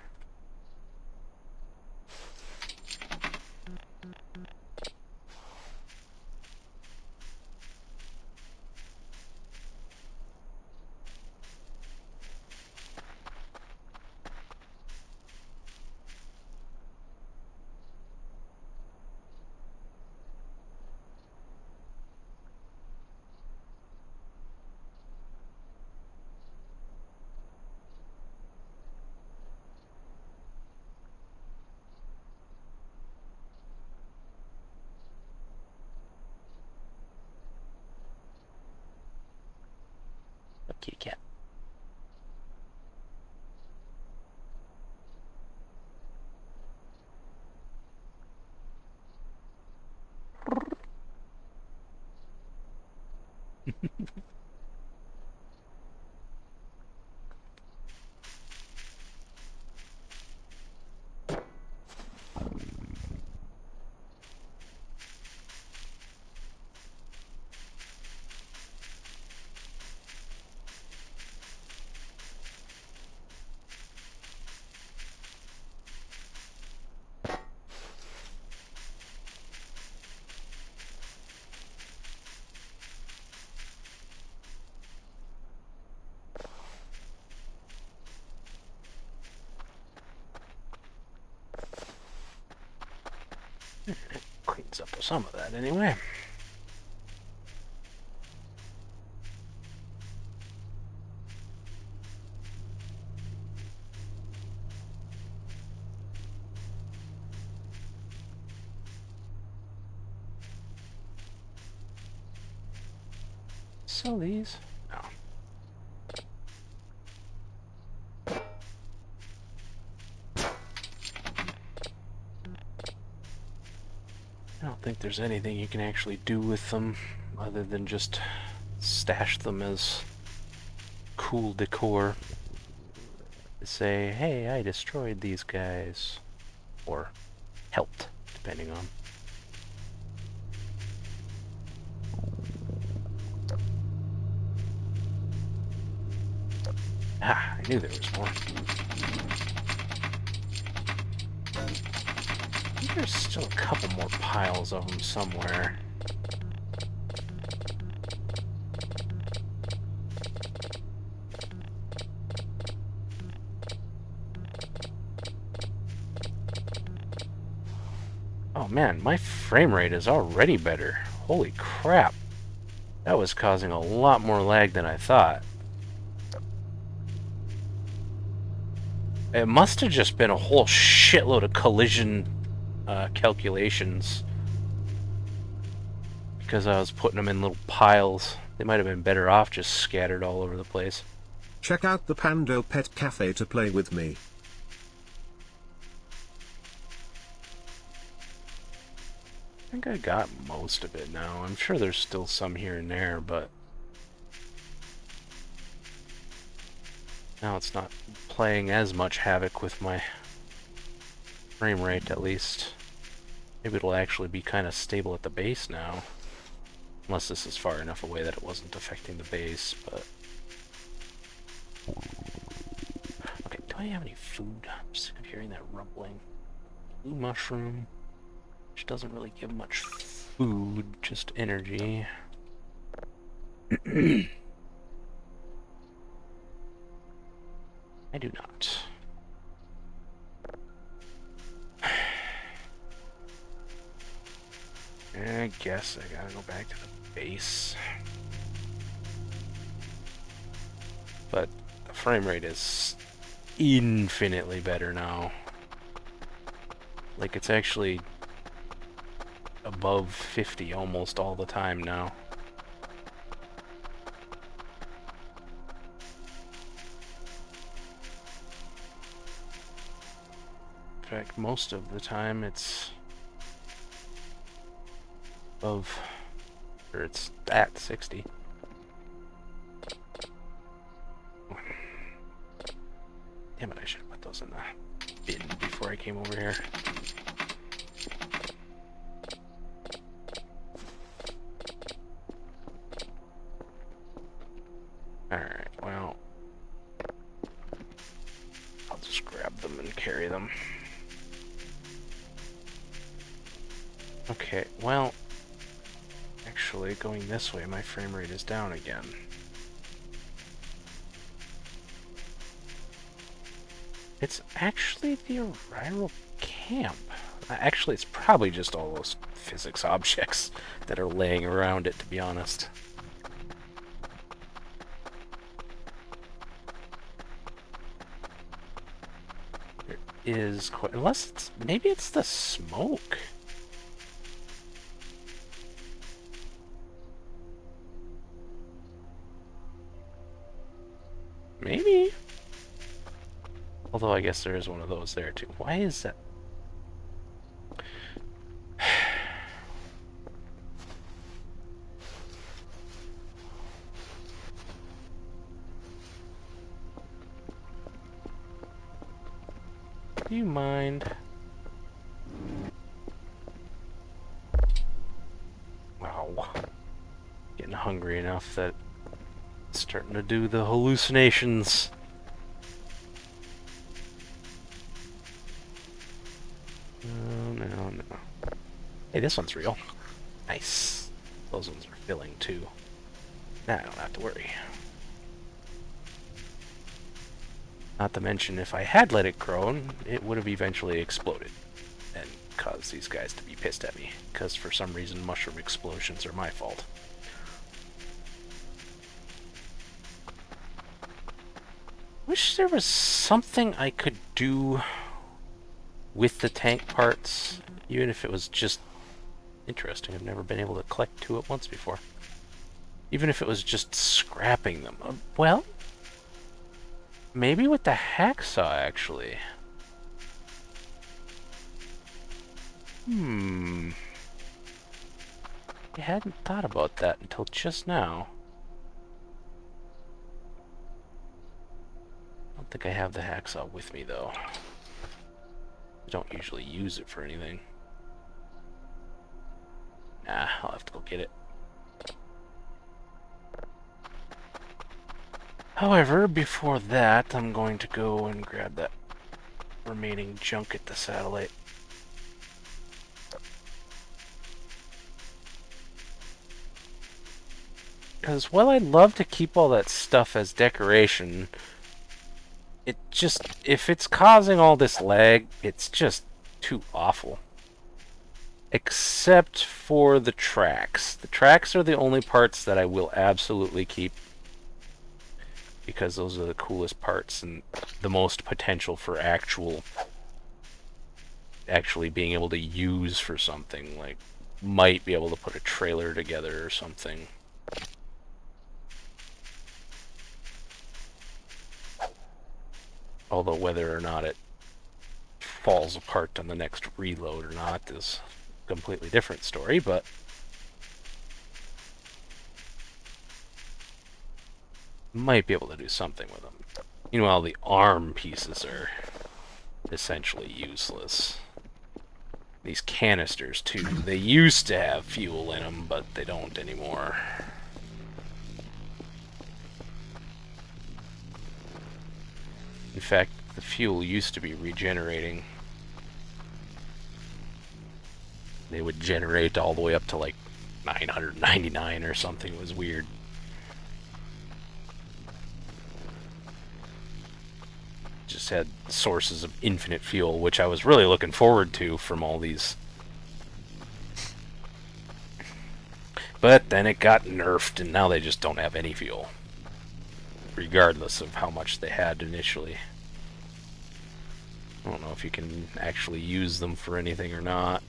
A kitty cat. Cleans up some of that anyway. sell these? No. I don't think there's anything you can actually do with them other than just stash them as cool decor. To say, hey, I destroyed these guys. Or helped, depending on. Ah, I knew there was more. I think there's still a couple more piles of them somewhere. Oh man, my frame rate is already better. Holy crap. That was causing a lot more lag than I thought. It must have just been a whole shitload of collision calculations. Because I was putting them in little piles. They might have been better off just scattered all over the place. Check out the Pando Pet Cafe to play with me. I think I got most of it now. I'm sure there's still some here and there, but now it's not playing as much havoc with my frame rate, at least. Maybe it'll actually be kind of stable at the base now. Unless this is far enough away that it wasn't affecting the base, but... Okay, do I have any food? I'm sick of hearing that rumbling. Blue mushroom, which doesn't really give much food, just energy. I do not. I guess I gotta go back to the base. But the frame rate is infinitely better now. Like, it's actually above 50 almost all the time now. In fact, most of the time it's above, or it's at 60. Damn it, I should have put those in the bin before I came over here. Alright, well, I'll just grab them and carry them. Okay, well, actually, going this way, my frame rate is down again. It's actually the Arrival camp. Actually, it's probably just all those physics objects that are laying around it, to be honest. There is quite... Unless it's... Maybe it's the smoke. Maybe. Although I guess there is one of those there too. Why is that? Do you mind? Wow. Getting hungry enough that it's starting to do the hallucinations. No. Hey, this one's real. Nice. Those ones are filling too. Now I don't have to worry. Not to mention, if I had let it grow, it would have eventually exploded and caused these guys to be pissed at me, because for some reason mushroom explosions are my fault. Wish there was something I could do with the tank parts, even if it was just interesting. I've never been able to collect two at once before. Even if it was just scrapping them. Well, maybe with the hacksaw, actually. I hadn't thought about that until just now. I don't think I have the hacksaw with me, though. I don't usually use it for anything. Nah, I'll have to go get it. However, before that, I'm going to go and grab that remaining junk at the satellite. Because while I'd love to keep all that stuff as decoration, it just, if it's causing all this lag, it's just too awful. Except for the tracks. The tracks are the only parts that I will absolutely keep. Because those are the coolest parts and the most potential for actually being able to use for something. Like, might be able to put a trailer together or something. Although whether or not it falls apart on the next reload or not is a completely different story, but might be able to do something with them. Meanwhile, the arm pieces are essentially useless. These canisters, too. They used to have fuel in them, but they don't anymore. In fact, the fuel used to be regenerating. They would generate all the way up to like 999 or something. It was weird. Just had sources of infinite fuel, which I was really looking forward to from all these. But then it got nerfed, and now they just don't have any fuel. Regardless of how much they had initially. I don't know if you can actually use them for anything or not.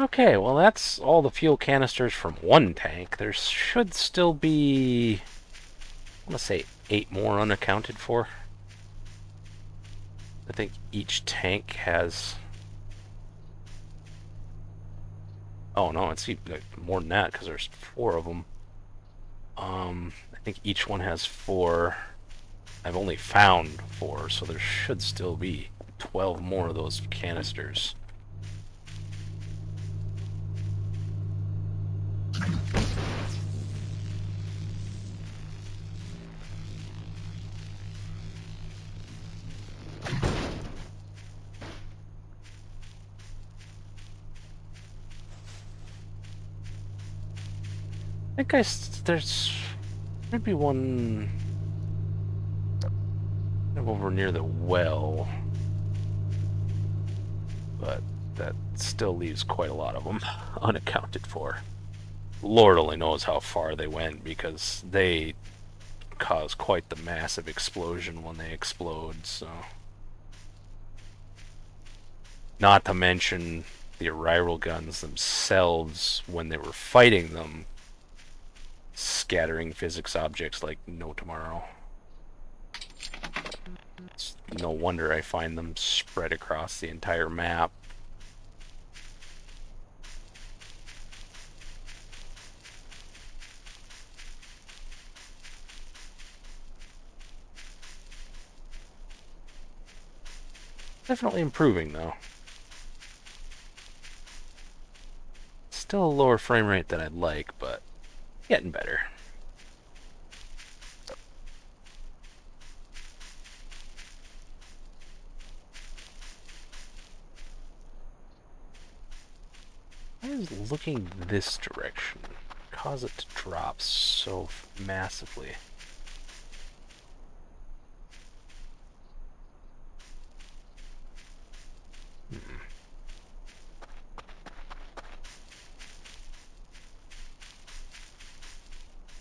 Okay, well that's all the fuel canisters from one tank. There should still be, I want to say 8 more unaccounted for. I think each tank has... Oh no, it's like more than that because there's 4 of them. I think each one has 4. I've only found 4, so there should still be 12 more of those canisters. I think there's maybe one over near the well, but that still leaves quite a lot of them unaccounted for. Lord only knows how far they went because they cause quite the massive explosion when they explode, so... Not to mention the arrival guns themselves, when they were fighting them, scattering physics objects like no tomorrow. It's no wonder I find them spread across the entire map. Definitely improving, though. Still a lower frame rate than I'd like, but getting better. Why is looking this direction cause it to drop so massively?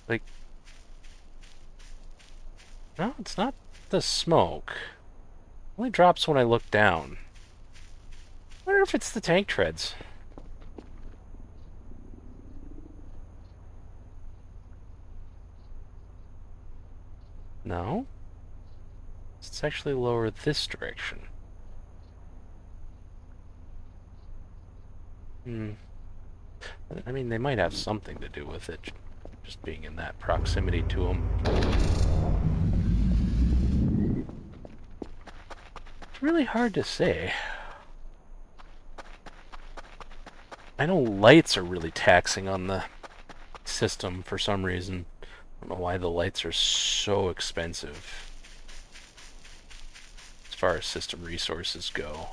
Like, No, it's not the smoke. It only drops when I look down. I wonder if it's the tank treads. No? It's actually lower this direction. I mean, they might have something to do with it, just being in that proximity to them. It's really hard to say. I know lights are really taxing on the system for some reason. I don't know why the lights are so expensive as far as system resources go.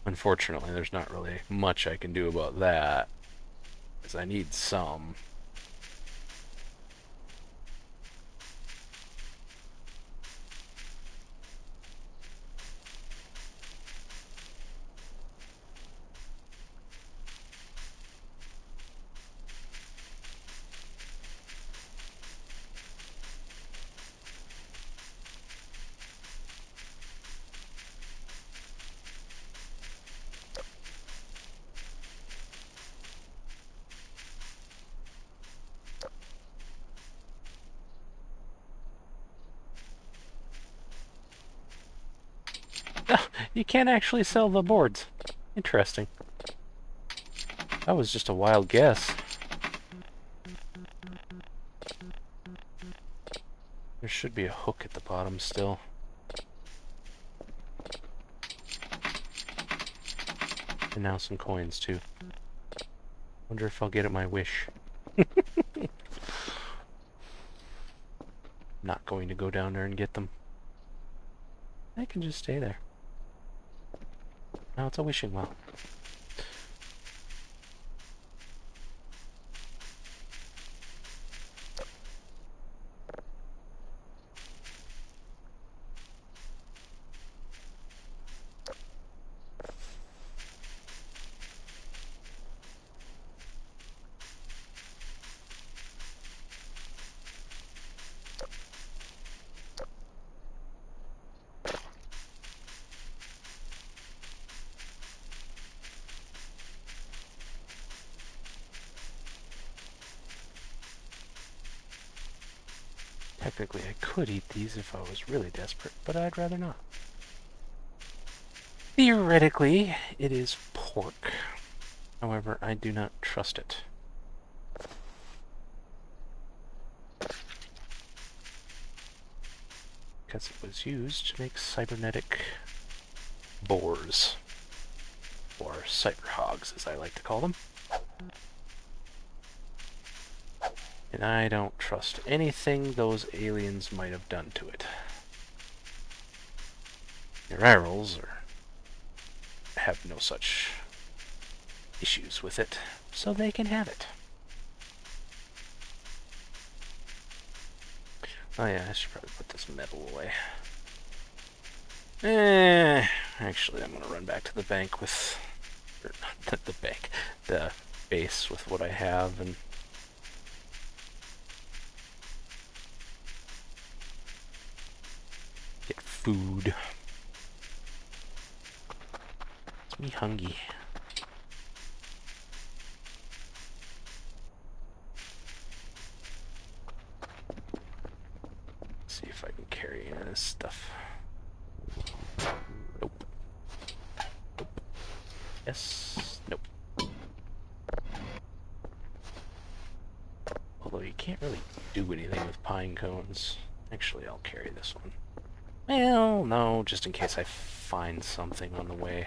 Unfortunately, there's not really much I can do about that, because I need some. You can't actually sell the boards. Interesting. That was just a wild guess. There should be a hook at the bottom still. And now some coins too. Wonder if I'll get at my wish. Not going to go down there and get them. I can just stay there. Now it's a wishing well. Technically, I could eat these if I was really desperate, but I'd rather not. Theoretically, it is pork. However, I do not trust it. Because it was used to make cybernetic boars. Or cyber hogs, as I like to call them. And I don't trust anything those aliens might have done to it. The Ryrals have no such issues with it, so they can have it. Oh yeah, I should probably put this metal away. Actually, I'm gonna run back to the bank with... Or not the bank. The base with what I have and... get food. It's me hungry. See if I can carry any of this stuff. Nope. Nope. Yes. Nope. Although you can't really do anything with pine cones. Actually, I'll carry this one. Well, no, just in case I find something on the way.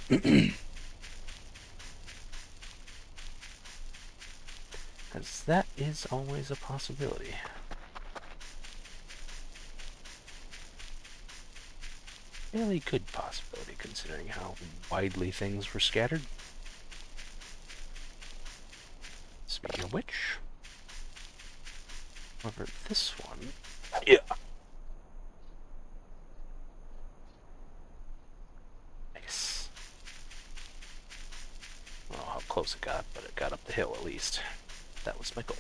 Because that is always a possibility. Fairly good possibility, considering how widely things were scattered. Speaking of which, over this one... Yeah! Nice. got, but it got up the hill at least. That was my goal.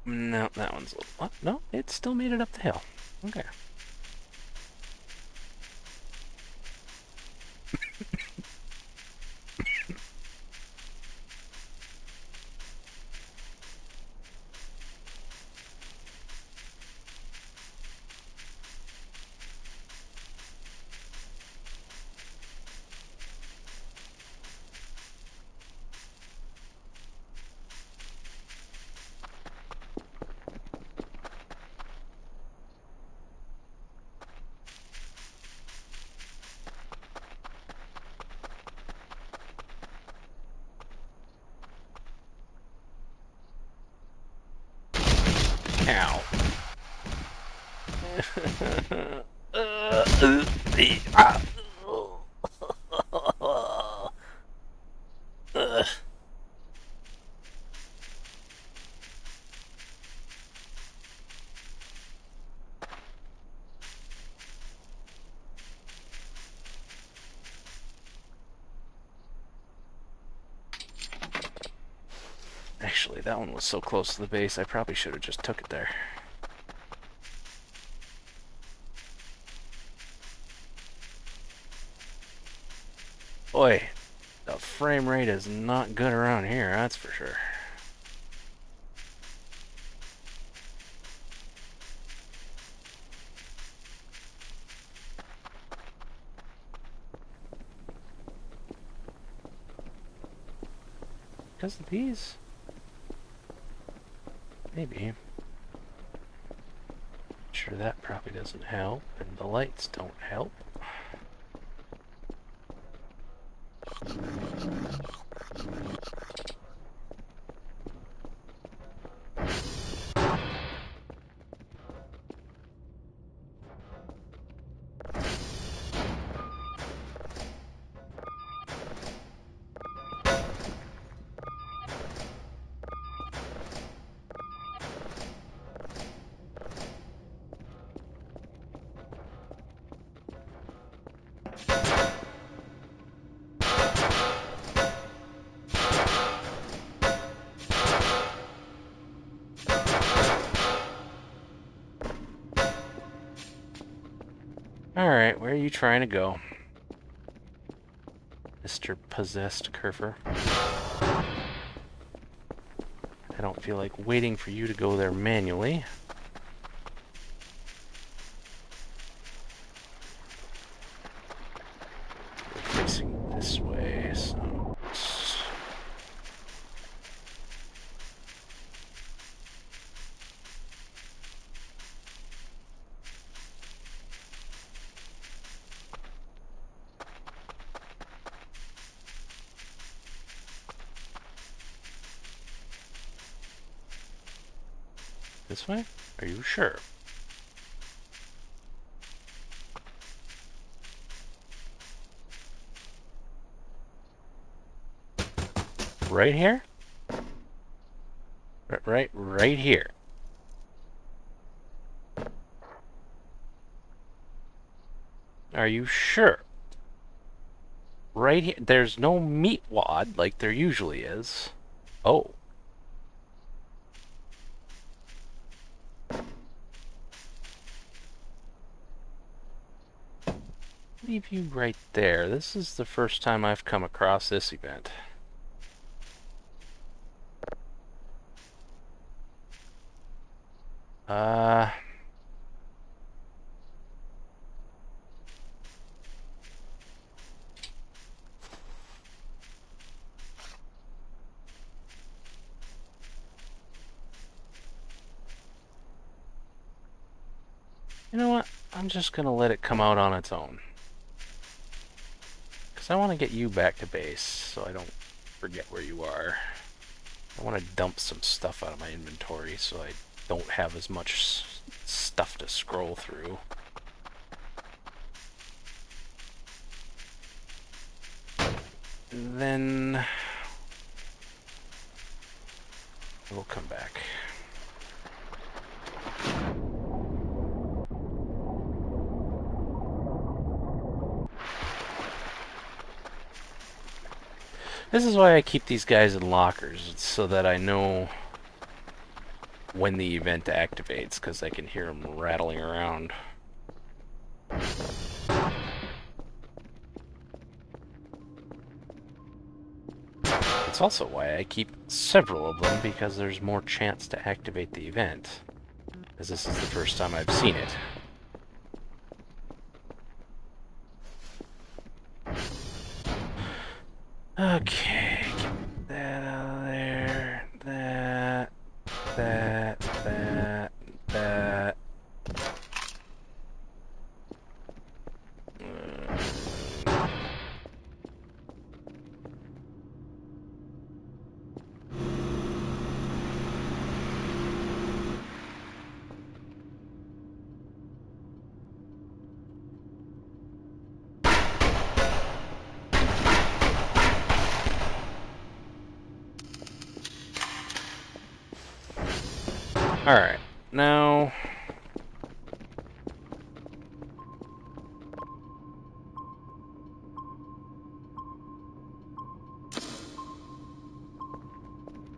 No, that one's a little... What? No, it still made it up the hill. Okay. Ow. Actually, that one was so close to the base, I probably should have just took it there. Boy, the frame rate is not good around here, that's for sure. Because of these? Maybe. Sure, that probably doesn't help, and the lights don't help. Alright, where are you trying to go? Mr. Possessed Kerfer. I don't feel like waiting for you to go there manually. We're facing this way, so... This way? Are you sure? Right here? Right here. Are you sure? Right here. There's no meat wad like there usually is. Oh. Leave you right there. This is the first time I've come across this event. You know what? I'm just gonna let it come out on its own. Because I want to get you back to base, so I don't forget where you are. I want to dump some stuff out of my inventory, so I don't have as much stuff to scroll through. then we'll come back. This is why I keep these guys in lockers. It's so that I know when the event activates, because I can hear them rattling around. It's also why I keep several of them, because there's more chance to activate the event, as this is the first time I've seen it. Okay, get that out of there. That. Alright, now...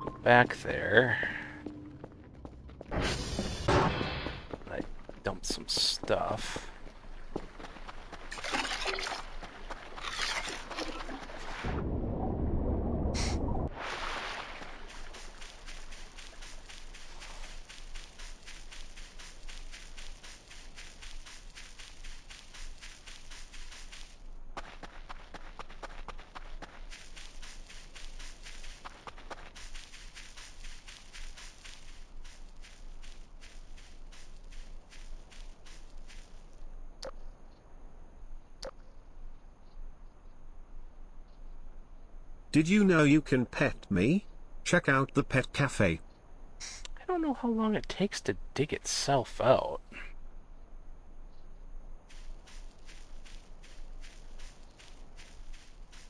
go back there. I dumped some stuff. Did you know you can pet me? Check out the pet cafe. I don't know how long it takes to dig itself out.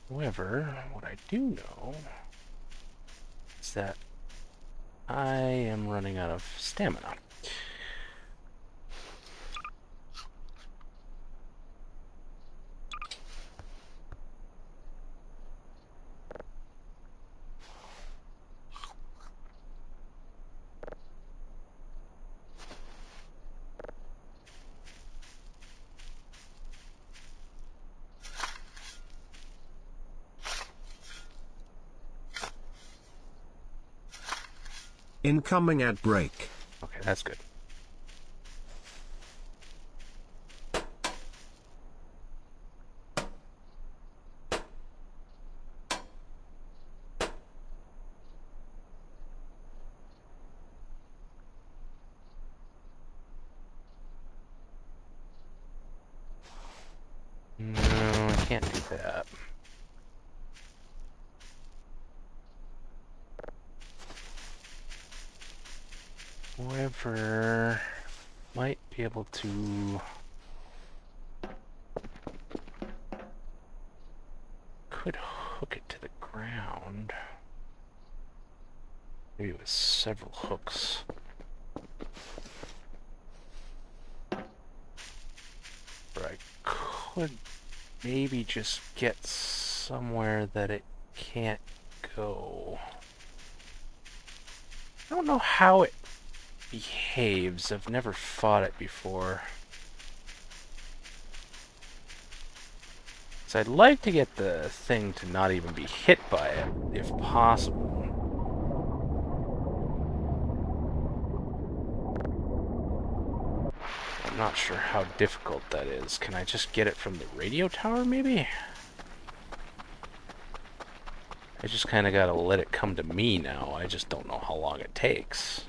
However, what I do know is that I am running out of stamina. Incoming ad break. Okay, that's good. No, I can't do that. However, might be able to... could hook it to the ground. Maybe with several hooks. Or I could maybe just get somewhere that it can't go. I don't know how it behaves. I've never fought it before. So I'd like to get the thing to not even be hit by it, if possible. I'm not sure how difficult that is. Can I just get it from the radio tower, maybe? I just kind of gotta let it come to me now. I just don't know how long it takes.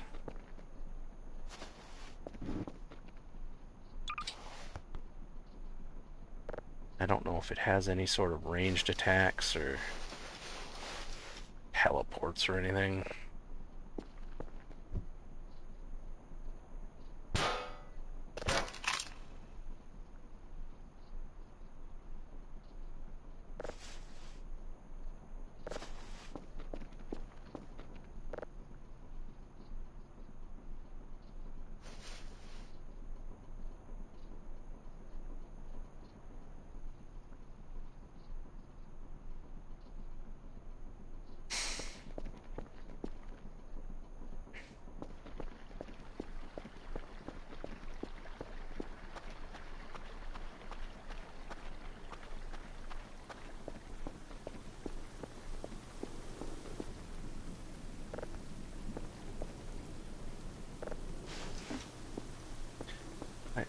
I don't know if it has any sort of ranged attacks or teleports or anything.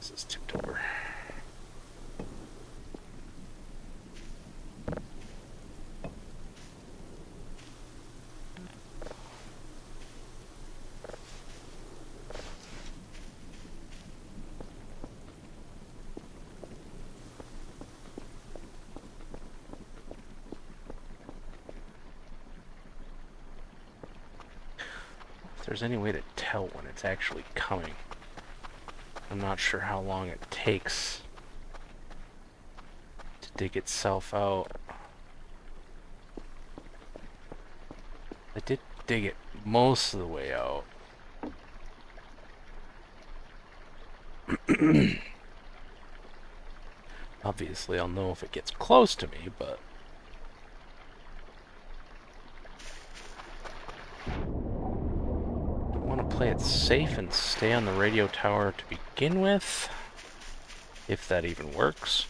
is this tipped over? If there's any way to tell when it's actually coming. I'm not sure how long it takes to dig itself out. I did dig it most of the way out. Obviously, I'll know if it gets close to me, but... I want to play it safe and stay on the radio tower to begin with, if that even works.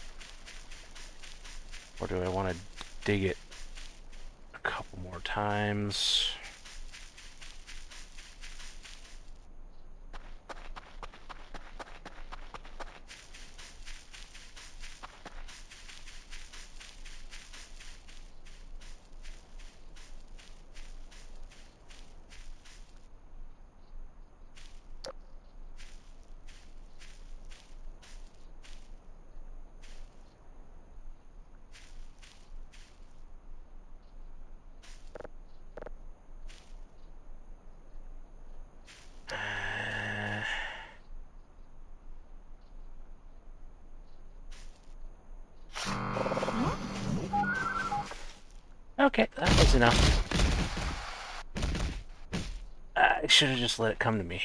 Or do I want to dig it a couple more times? Okay, that was enough. I should have just let it come to me.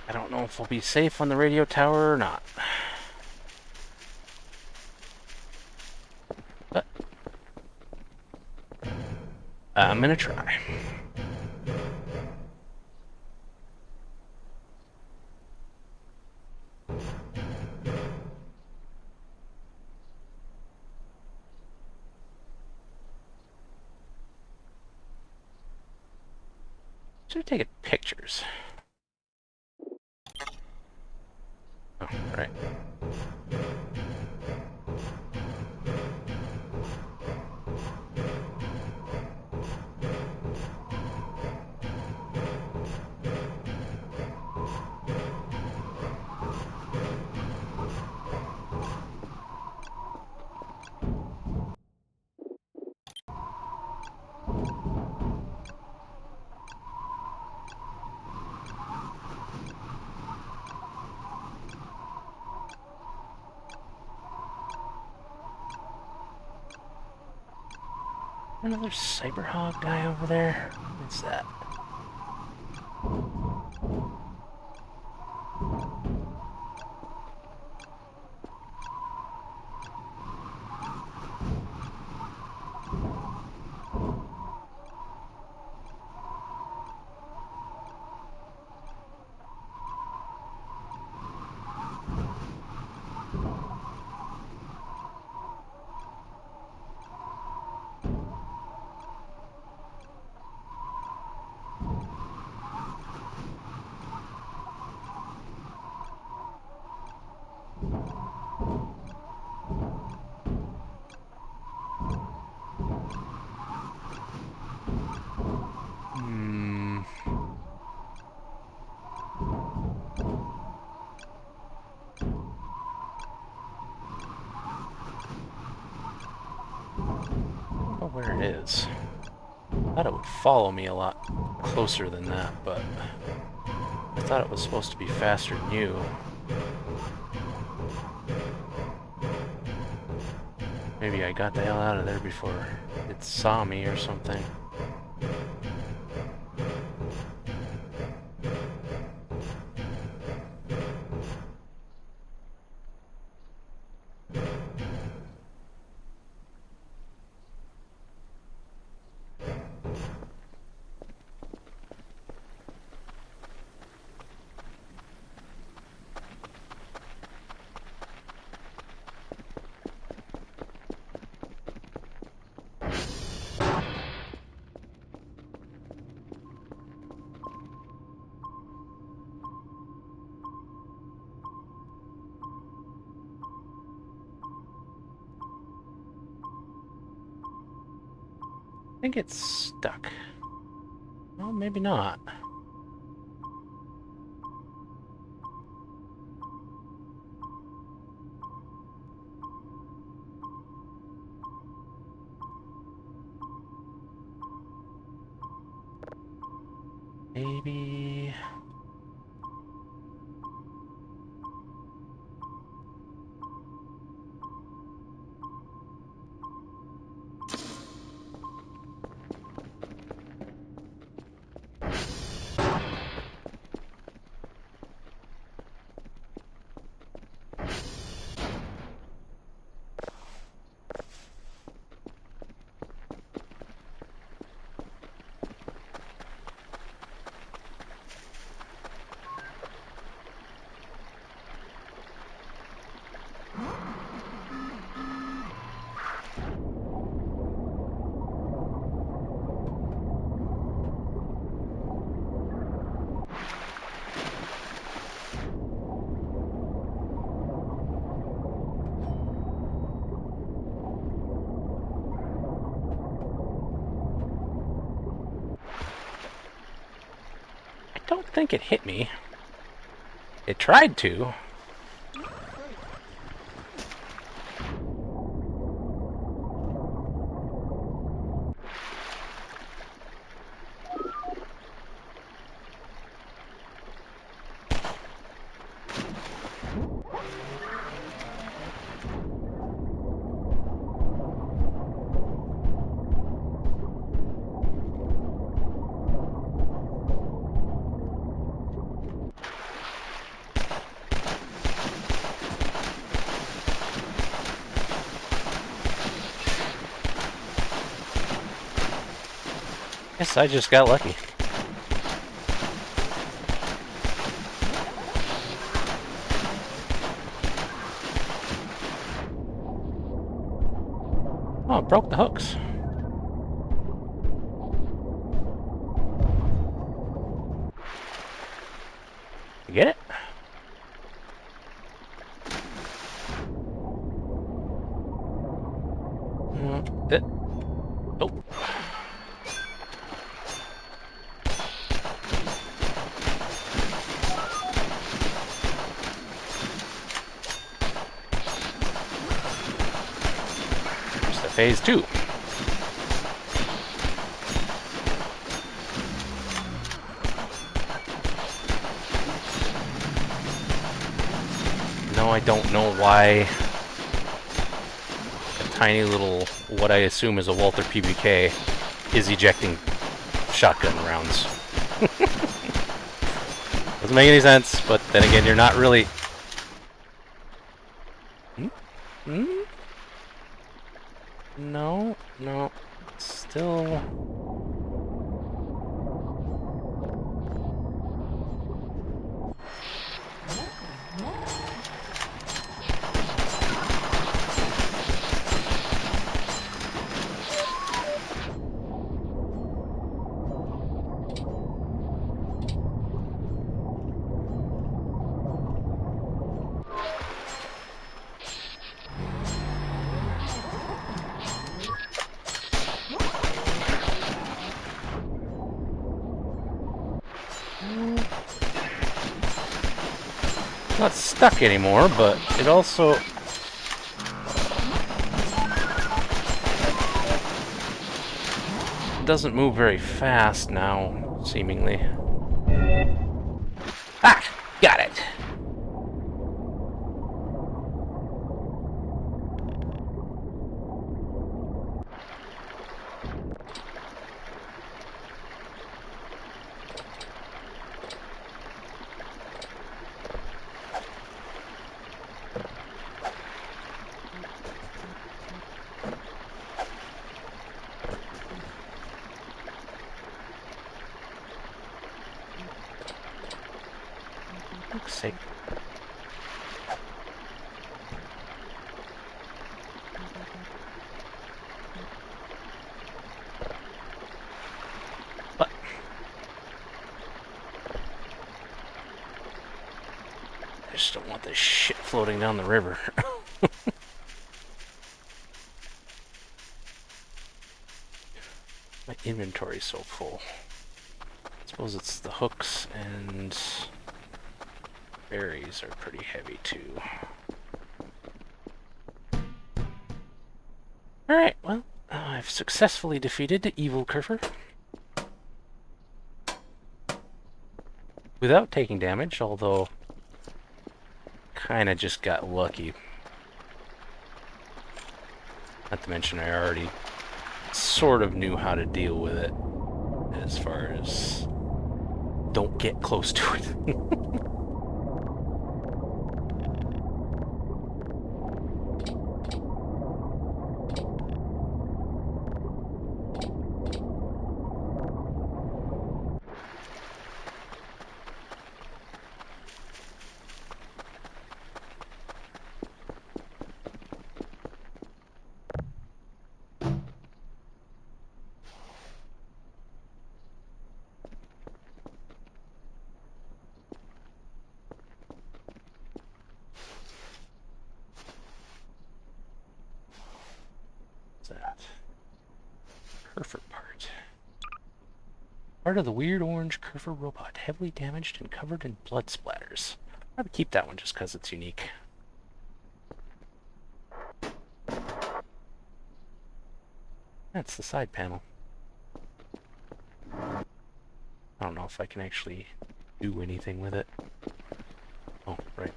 I don't know if we'll be safe on the radio tower or not. But I'm gonna try. Should have taken pictures. Oh, right. Another cyberhog guy over there? What's that? I don't know where it is. I thought it would follow me a lot closer than that, but I thought it was supposed to be faster than you. Maybe I got the hell out of there before it saw me or something. think it's stuck. Well, maybe not. Maybe... I don't think it hit me. It tried to. Guess I just got lucky. Oh, it broke the hooks. You get it? Oh. There's the phase 2. No, I don't know why a tiny little, what I assume is a Walther PBK, is ejecting shotgun rounds. Doesn't make any sense, but then again, you're not really... No, no, still... not stuck anymore, but it also... doesn't move very fast now, seemingly. Ah! Got it! Looks safe. But I just don't want this shit floating down the river. inventory so full? I suppose it's the hooks and berries are pretty heavy too. Alright, well, I've successfully defeated the evil Kerfer. Without taking damage, although kinda just got lucky. Not to mention I already sort of knew how to deal with it, as far as don't get close to it. That Kerfer part. Part of the weird orange Kerfer robot, heavily damaged and covered in blood splatters. I'll keep that one just because it's unique. That's the side panel. I don't know if I can actually do anything with it. Oh, right.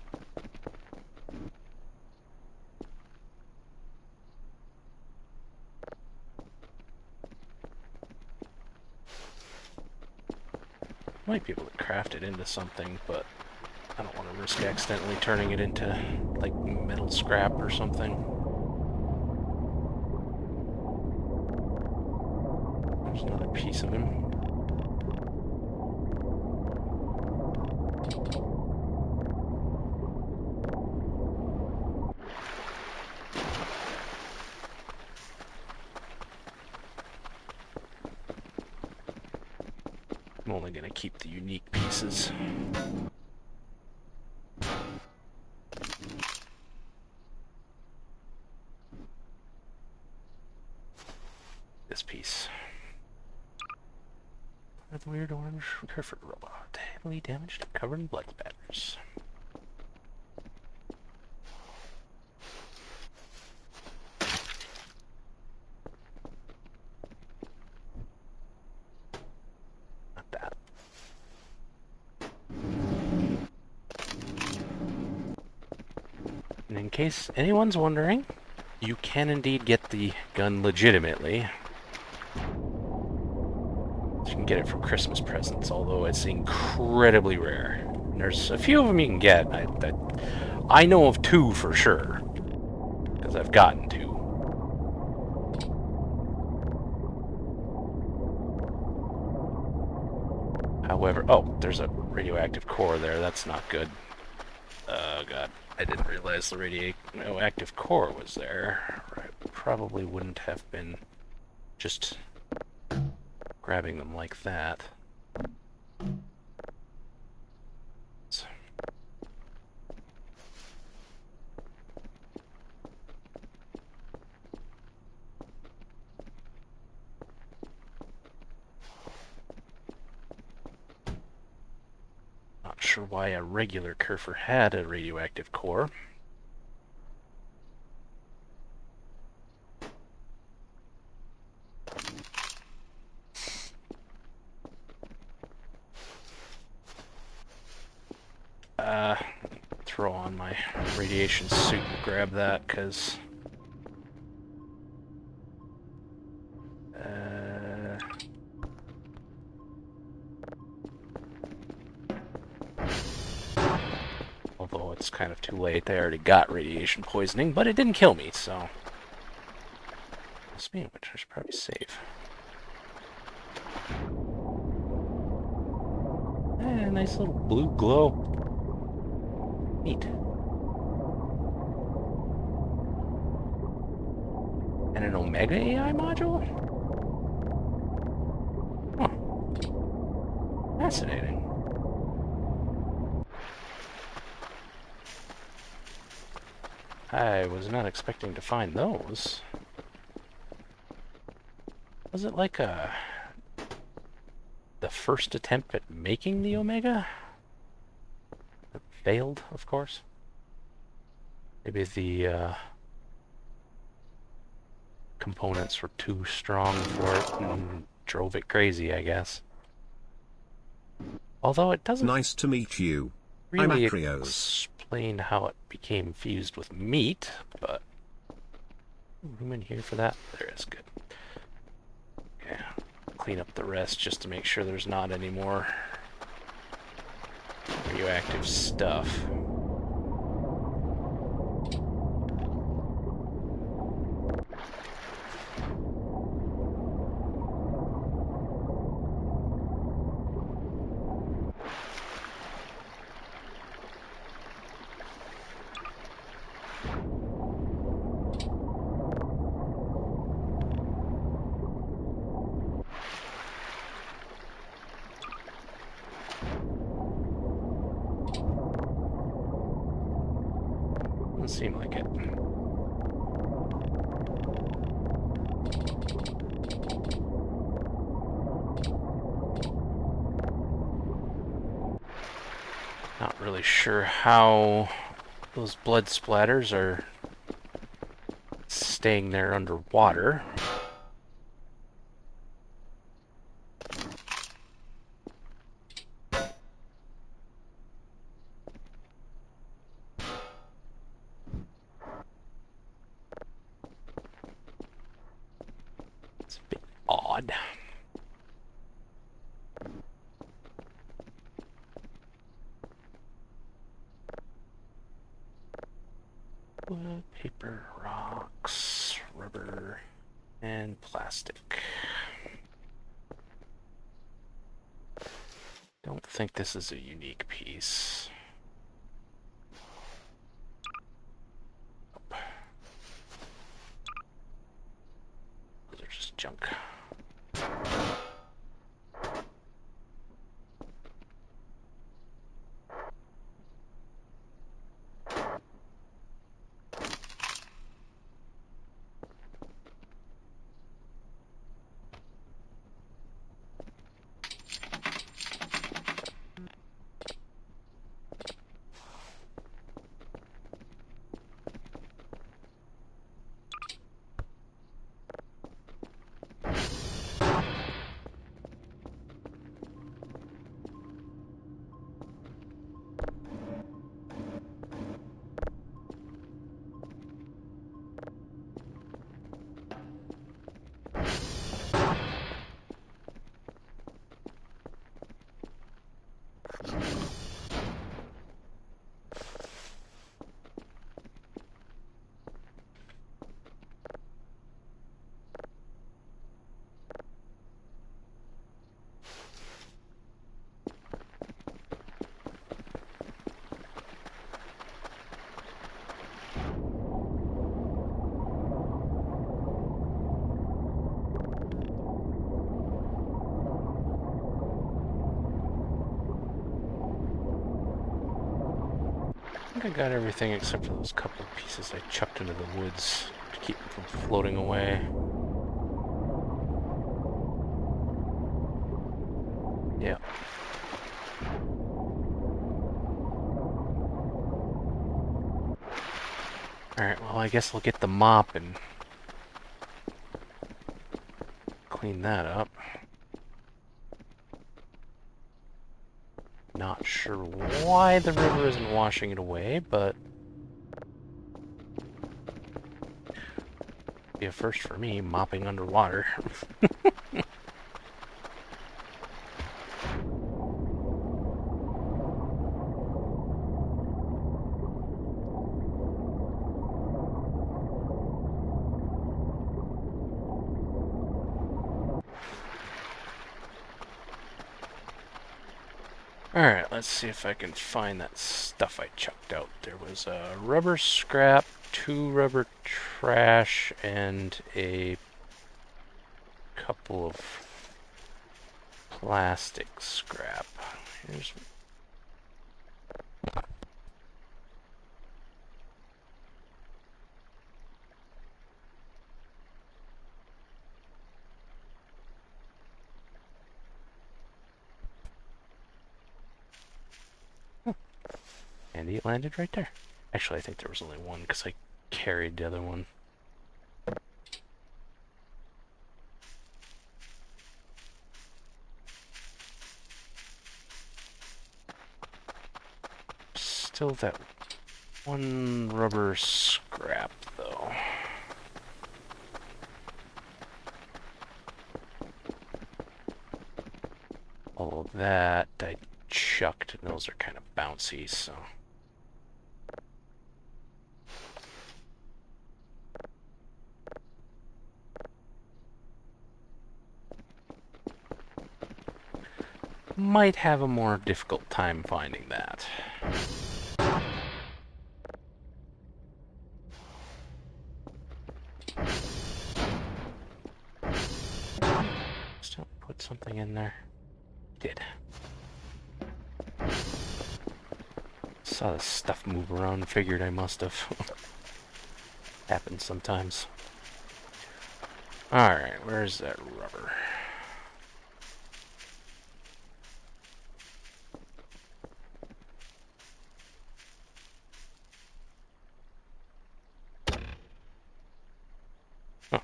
Might be able to craft it into something, but I don't want to risk accidentally turning it into, like, metal scrap or something. There's another piece of him. I'm only going to keep the unique pieces. This piece. The weird orange Kerfer robot, heavily damaged and covered in blood spatters. Not that. And in case anyone's wondering, you can indeed get the gun legitimately. You can get it for Christmas presents, although it's incredibly rare. And there's a few of them you can get. I know of 2 for sure, because I've gotten 2. However, oh, there's a radioactive core there. That's not good. Oh god, I didn't realize the radioactive core was there. I probably wouldn't have been just grabbing them like that. Not sure why a regular Kerfer had a radioactive core. Throw on my radiation suit and grab that, because although it's kind of too late, I already got radiation poisoning, but it didn't kill me, so speaking of which, I should probably save. Nice little blue glow. Neat. And an Omega AI module? Huh. Fascinating. I was not expecting to find those. Was it like a the first attempt at making the Omega. It failed, of course. Maybe the components were too strong for it and drove it crazy, I guess. Although it doesn't Nice to meet you. really I'm Acrios. explain how it became fused with meat, but room in here for that? There is, good. Okay, clean up the rest just to make sure there's not any more radioactive stuff. Doesn't seem like it. Not really sure how those blood splatters are staying there underwater. It's a bit odd. Wood, paper, rocks, rubber, and plastic. Don't think this is a unique piece. Nope. Those are just junk. I think I got everything except for those couple of pieces I chucked into the woods to keep them from floating away. Yeah. Alright, well I guess I'll get the mop and clean that up. Not sure why the river isn't washing it away, but be a first for me, mopping underwater. Alright, let's see if I can find that stuff I chucked out. There was a rubber scrap, 2 rubber trash, and a couple of plastic scrap. Here's handy, it landed right there. Actually, I think there was only one because I carried the other one. Still that one rubber scrap, though. All of that I chucked, and those are kind of bouncy, so... Might have a more difficult time finding that. Still put something in there. Did. Saw the stuff move around, figured I must have. Happens sometimes. Alright, where's that rubber? Huh.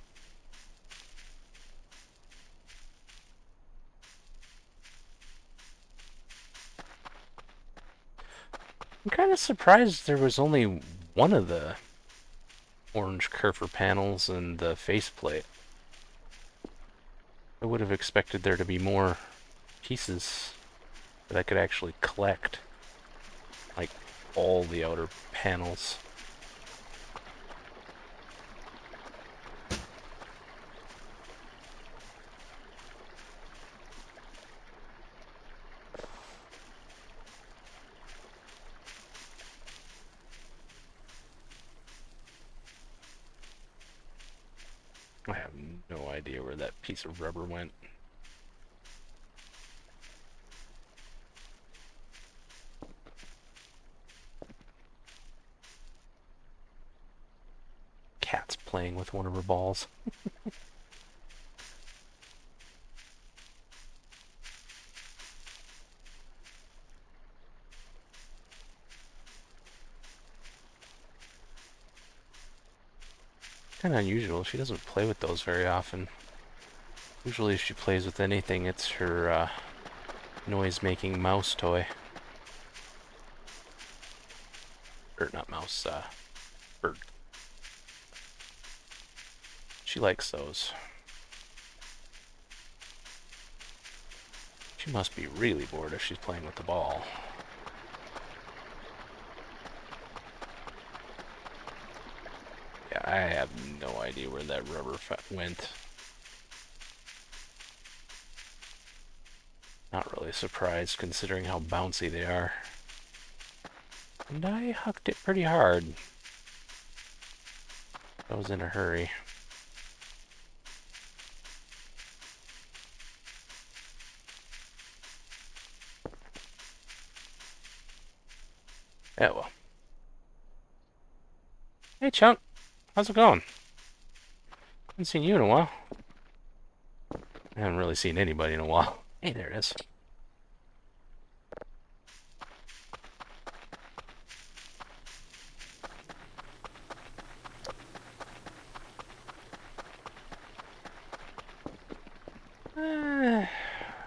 I'm kind of surprised there was only one of the orange kerfer panels and the faceplate. I would have expected there to be more pieces that I could actually collect. Like all the outer panels. I have no idea where that piece of rubber went. Cat's playing with one of her balls. Kind of unusual. She doesn't play with those very often. Usually if she plays with anything, it's her noise-making mouse toy. Or not mouse, bird. She likes those. She must be really bored if she's playing with the ball. Yeah, I have no idea where that rubber went. Not really surprised considering how bouncy they are. And I hucked it pretty hard. I was in a hurry. Yeah, well. Hey, Chunk. How's it going? Haven't seen you in a while. I haven't really seen anybody in a while. Hey, there it is. I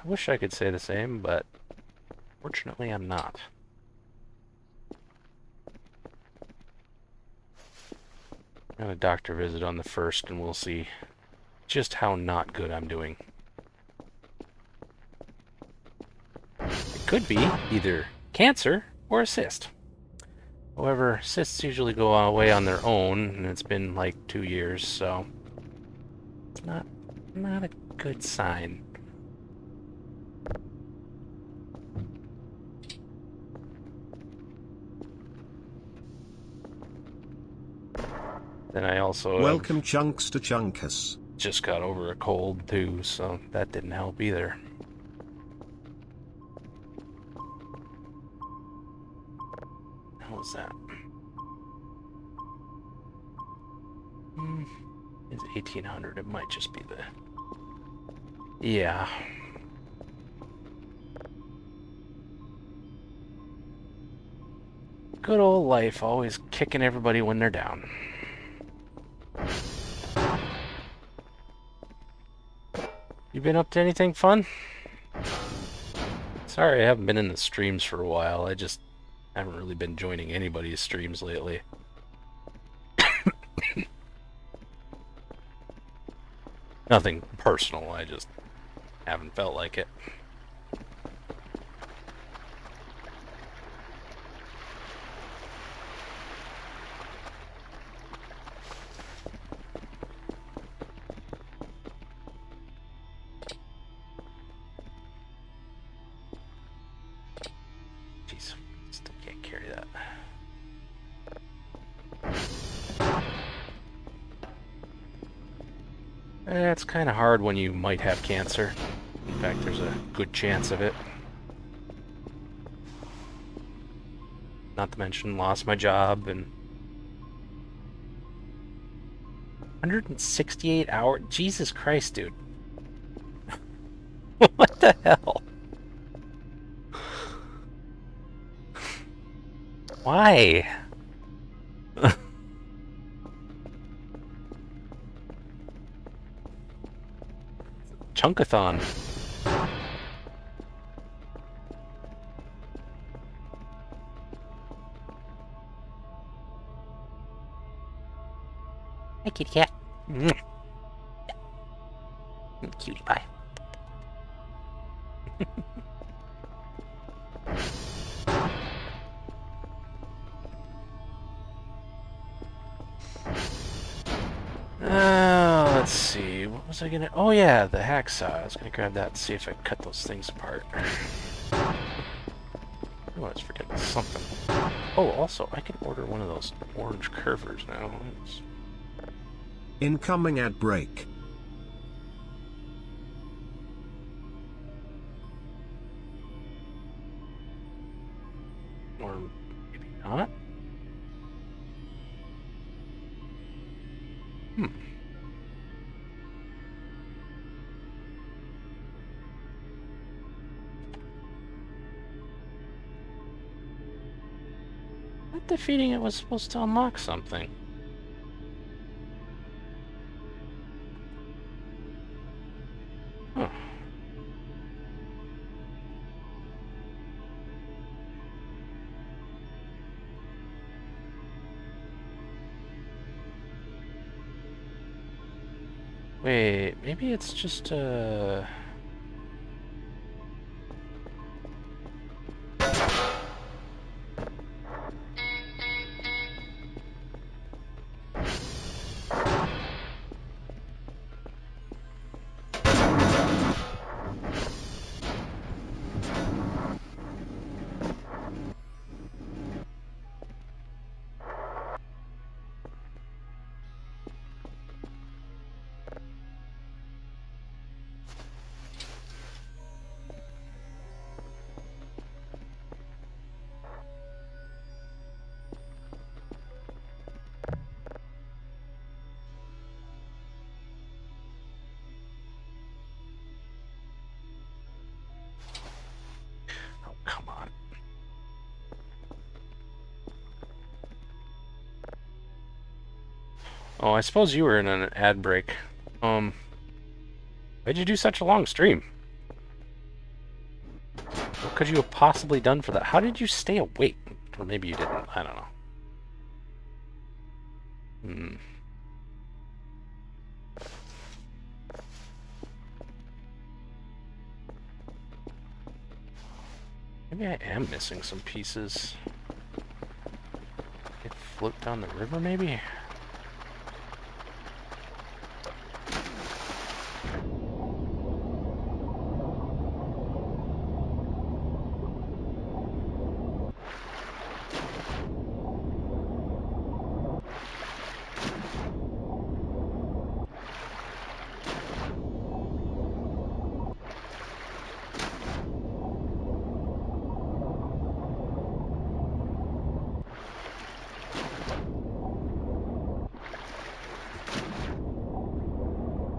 wish I could say the same, but fortunately I'm not. I have a doctor visit on the 1st, and we'll see just how not good I'm doing. It could be either cancer or a cyst. However, cysts usually go away on their own, and it's been like 2 years, so it's not a good sign. Then I also Welcome Chunks to Chunkus. just got over a cold too, so that didn't help either. How was that? It's 1800. It might just be the... Yeah. Good old life, always kicking everybody when they're down. You been up to anything fun? Sorry, I haven't been in the streams for a while. I just haven't really been joining anybody's streams lately. Nothing personal, I just haven't felt like it. Jeez, still can't carry that. It's kind of hard when you might have cancer. In fact, there's a good chance of it. Not to mention, lost my job and 168 hours. Jesus Christ, dude. What the hell? Why? Chunkathon. Hi, kitty cat. Cutie pie. Let's see. What was I gonna... Oh, yeah, the hacksaw. I was gonna grab that and see if I could cut those things apart. Oh, I was forgetting something. Oh, also, I can order one of those orange curvers now. Incoming ad break. Or maybe not. Not defeating it was supposed to unlock something. Huh. Wait, maybe it's just, oh, come on. Oh, I suppose you were in an ad break. Why'd you do such a long stream? What could you have possibly done for that? How did you stay awake? Or maybe you didn't. I don't know. Maybe I am missing some pieces. It float down the river, maybe?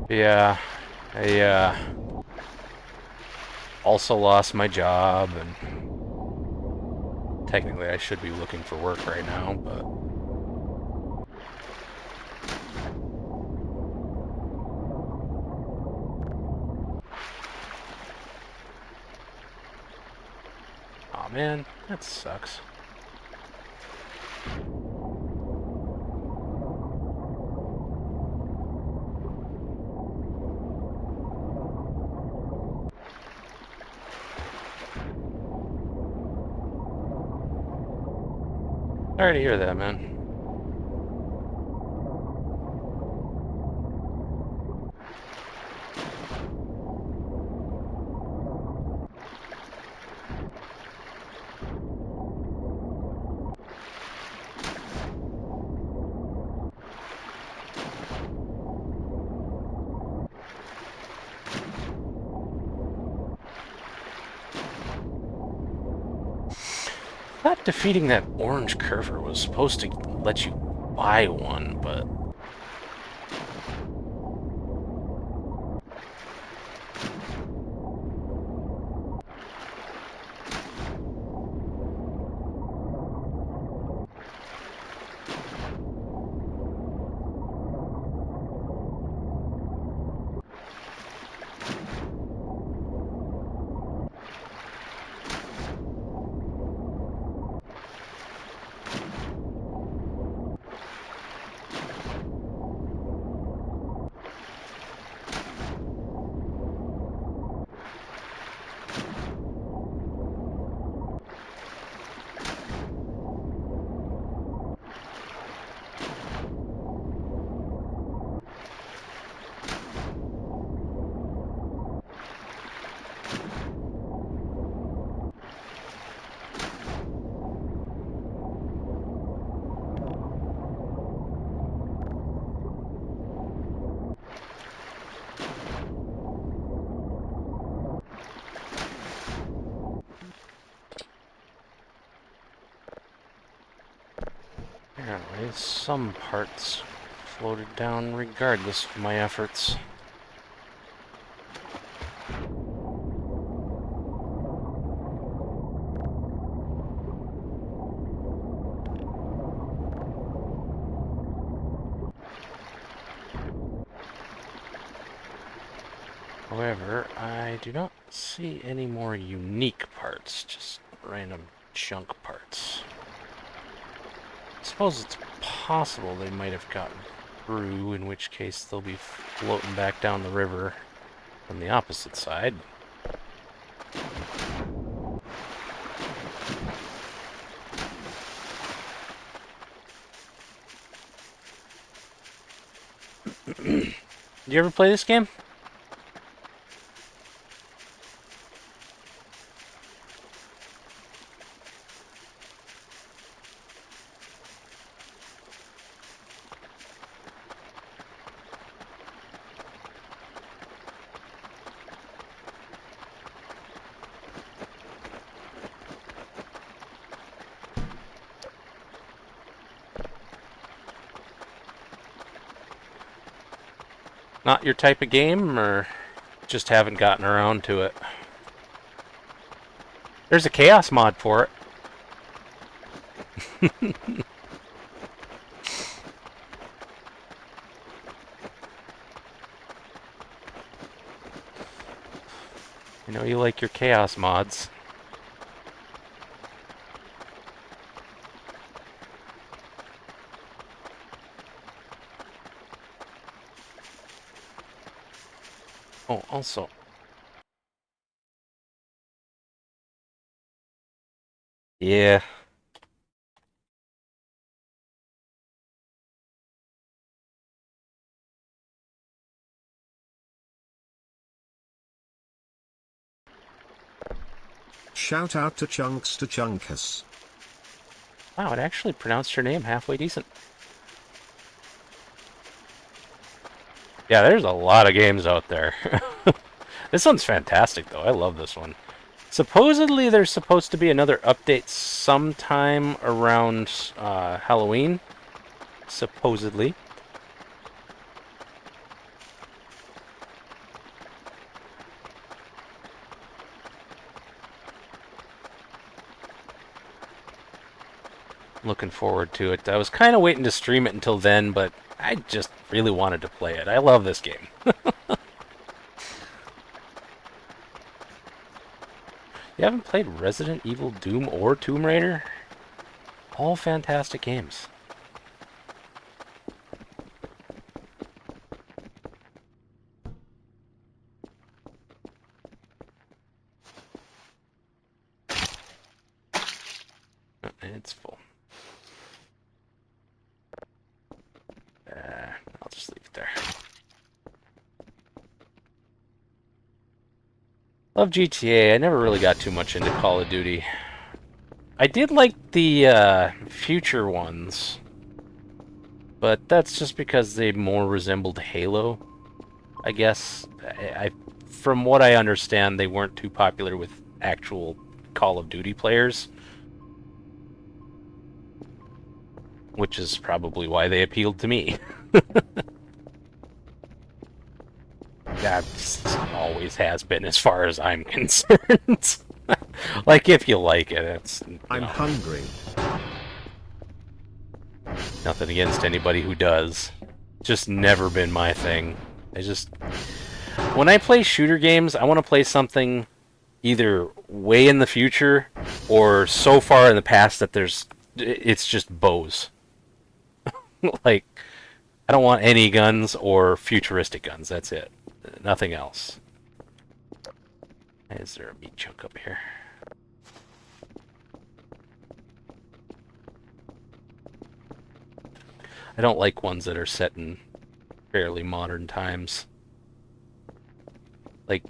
Yeah, I also lost my job and Technically, I should be looking for work right now, but... Aw, man, that sucks. Sorry to hear that, man. I thought defeating that orange curver was supposed to let you buy one, but... Apparently, some parts floated down regardless of my efforts. However, I do not see any more unique parts, just random junk parts. I suppose it's possible they might have gotten through, in which case they'll be floating back down the river from the opposite side. You ever play this game? Not your type of game, or just haven't gotten around to it? There's a chaos mod for it. I know you like your chaos mods. Oh, also... Yeah. Shout out to Chunks to Chunkus. Wow, it actually pronounced your name halfway decent. Yeah, there's a lot of games out there. This one's fantastic, though. I love this one. Supposedly, there's supposed to be another update sometime around Halloween. Supposedly. looking forward to it. I was kind of waiting to stream it until then, but I just really wanted to play it. I love this game. You haven't played Resident Evil, Doom, or Tomb Raider? All fantastic games. It's full. I'll just leave it there. Love GTA. I never really got too much into Call of Duty. I did like the future ones, but that's just because they more resembled Halo, I guess. From what I understand, they weren't too popular with actual Call of Duty players, which is probably why they appealed to me. That always has been, as far as I'm concerned. Like, if you like it, it's... I'm hungry. Nothing against anybody who does. Just never been my thing. When I play shooter games, I want to play something either way in the future or so far in the past that it's just bows. Like, I don't want any guns or futuristic guns. That's it. Nothing else. Is there a meat chunk up here? I don't like ones that are set in fairly modern times. Like,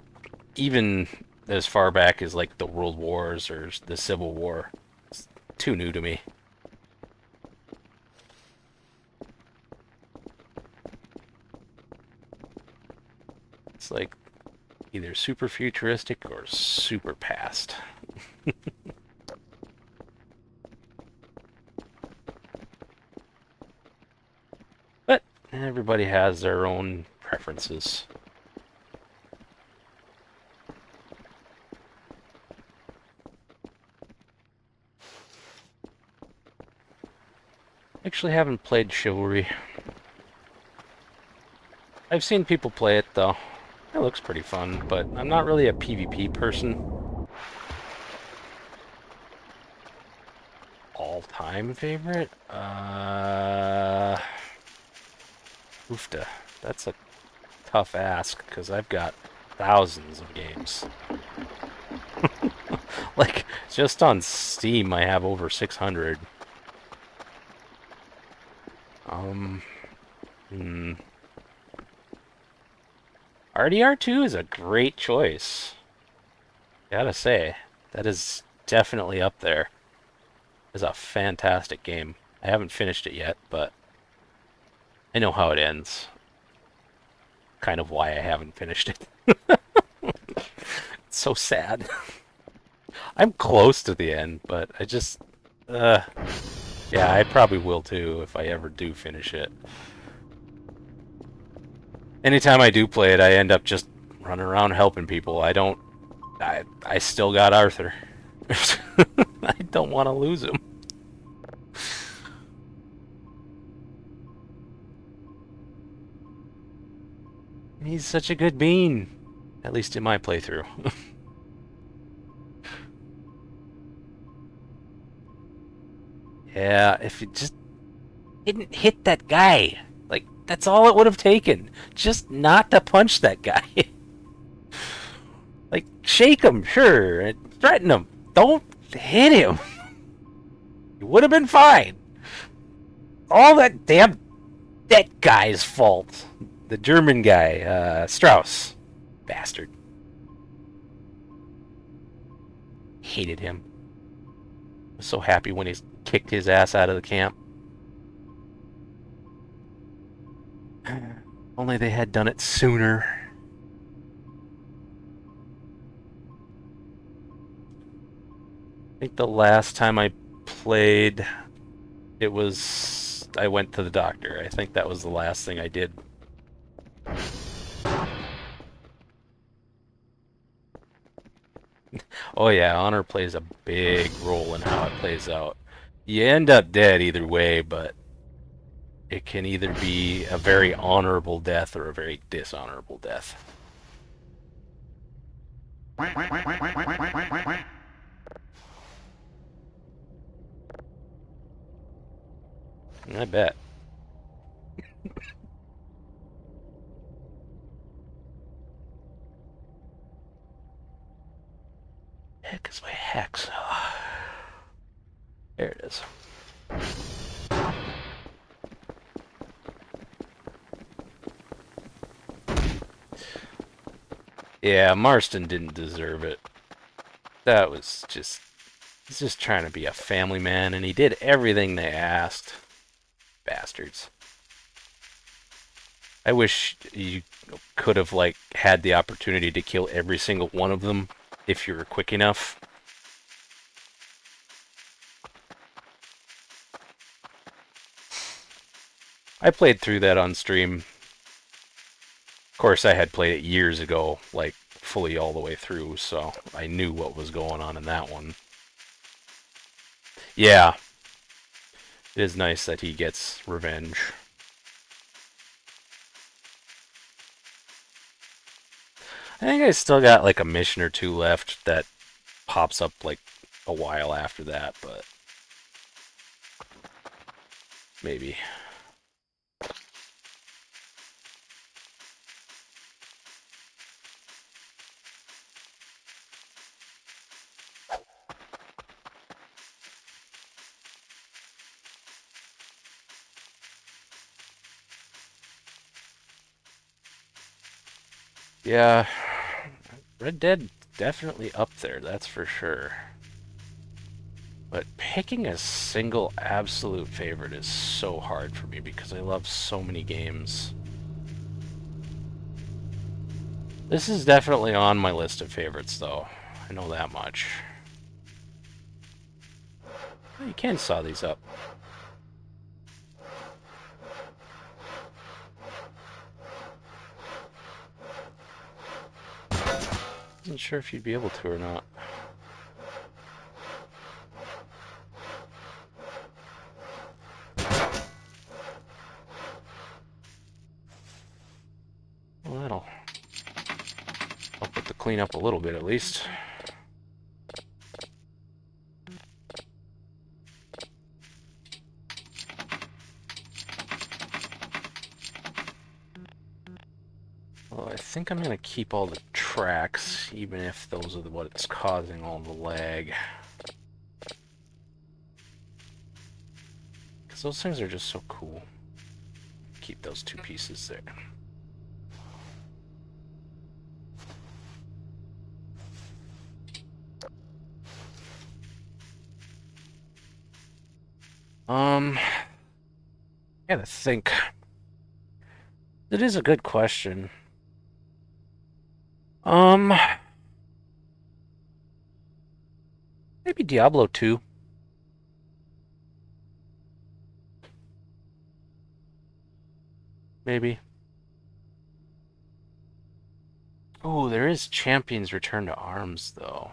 even as far back as, like, the World Wars or the Civil War. It's too new to me. It's like either super futuristic or super past. But everybody has their own preferences. Actually haven't played Chivalry. I've seen people play it though. It looks pretty fun, but I'm not really a PvP person. All-time favorite? Oofta. That's a tough ask, because I've got thousands of games. Like, just on Steam I have over 600. RDR2 is a great choice. Gotta say, that is definitely up there. It's a fantastic game. I haven't finished it yet, but I know how it ends. Kind of why I haven't finished it. It's so sad. I'm close to the end, but I just... yeah, I probably will too if I ever do finish it. Anytime I do play it, I end up just running around helping people. I still got Arthur. I don't want to lose him. He's such a good bean. At least in my playthrough. Yeah, if you just didn't hit that guy. Like, that's all it would have taken. Just not to punch that guy. Like, shake him, sure, and threaten him. Don't hit him. You would have been fine. All that guy's fault. The German guy, Strauss. Bastard. Hated him. Was so happy when he kicked his ass out of the camp. Only they had done it sooner. I think the last time I played, I went to the doctor. I think that was the last thing I did. Oh yeah, honor plays a big role in how it plays out. You end up dead either way, but it can either be a very honorable death or a very dishonorable death. I bet. Heck is my hex. There it is. Yeah, Marston didn't deserve it. That was just... He's just trying to be a family man, and he did everything they asked. Bastards. I wish you could have, like, had the opportunity to kill every single one of them if you were quick enough. I played through that on stream. Of course, I had played it years ago, like, fully all the way through, so I knew what was going on in that one. Yeah, it is nice that he gets revenge. I think I still got, like, a mission or two left that pops up, like, a while after that, but... maybe. Yeah, Red Dead definitely up there, that's for sure. But picking a single absolute favorite is so hard for me because I love so many games. This is definitely on my list of favorites, though. I know that much. Oh, you can saw these up. Wasn't sure if you'd be able to or not. Well, that'll help with the cleanup a little bit, at least. Well, I think I'm gonna keep all the tracks, even if those are what's causing all the lag. Because those things are just so cool. Keep those two pieces there. I gotta think. It is a good question. Maybe Diablo 2. Maybe. Oh, there is Champions Return to Arms, though.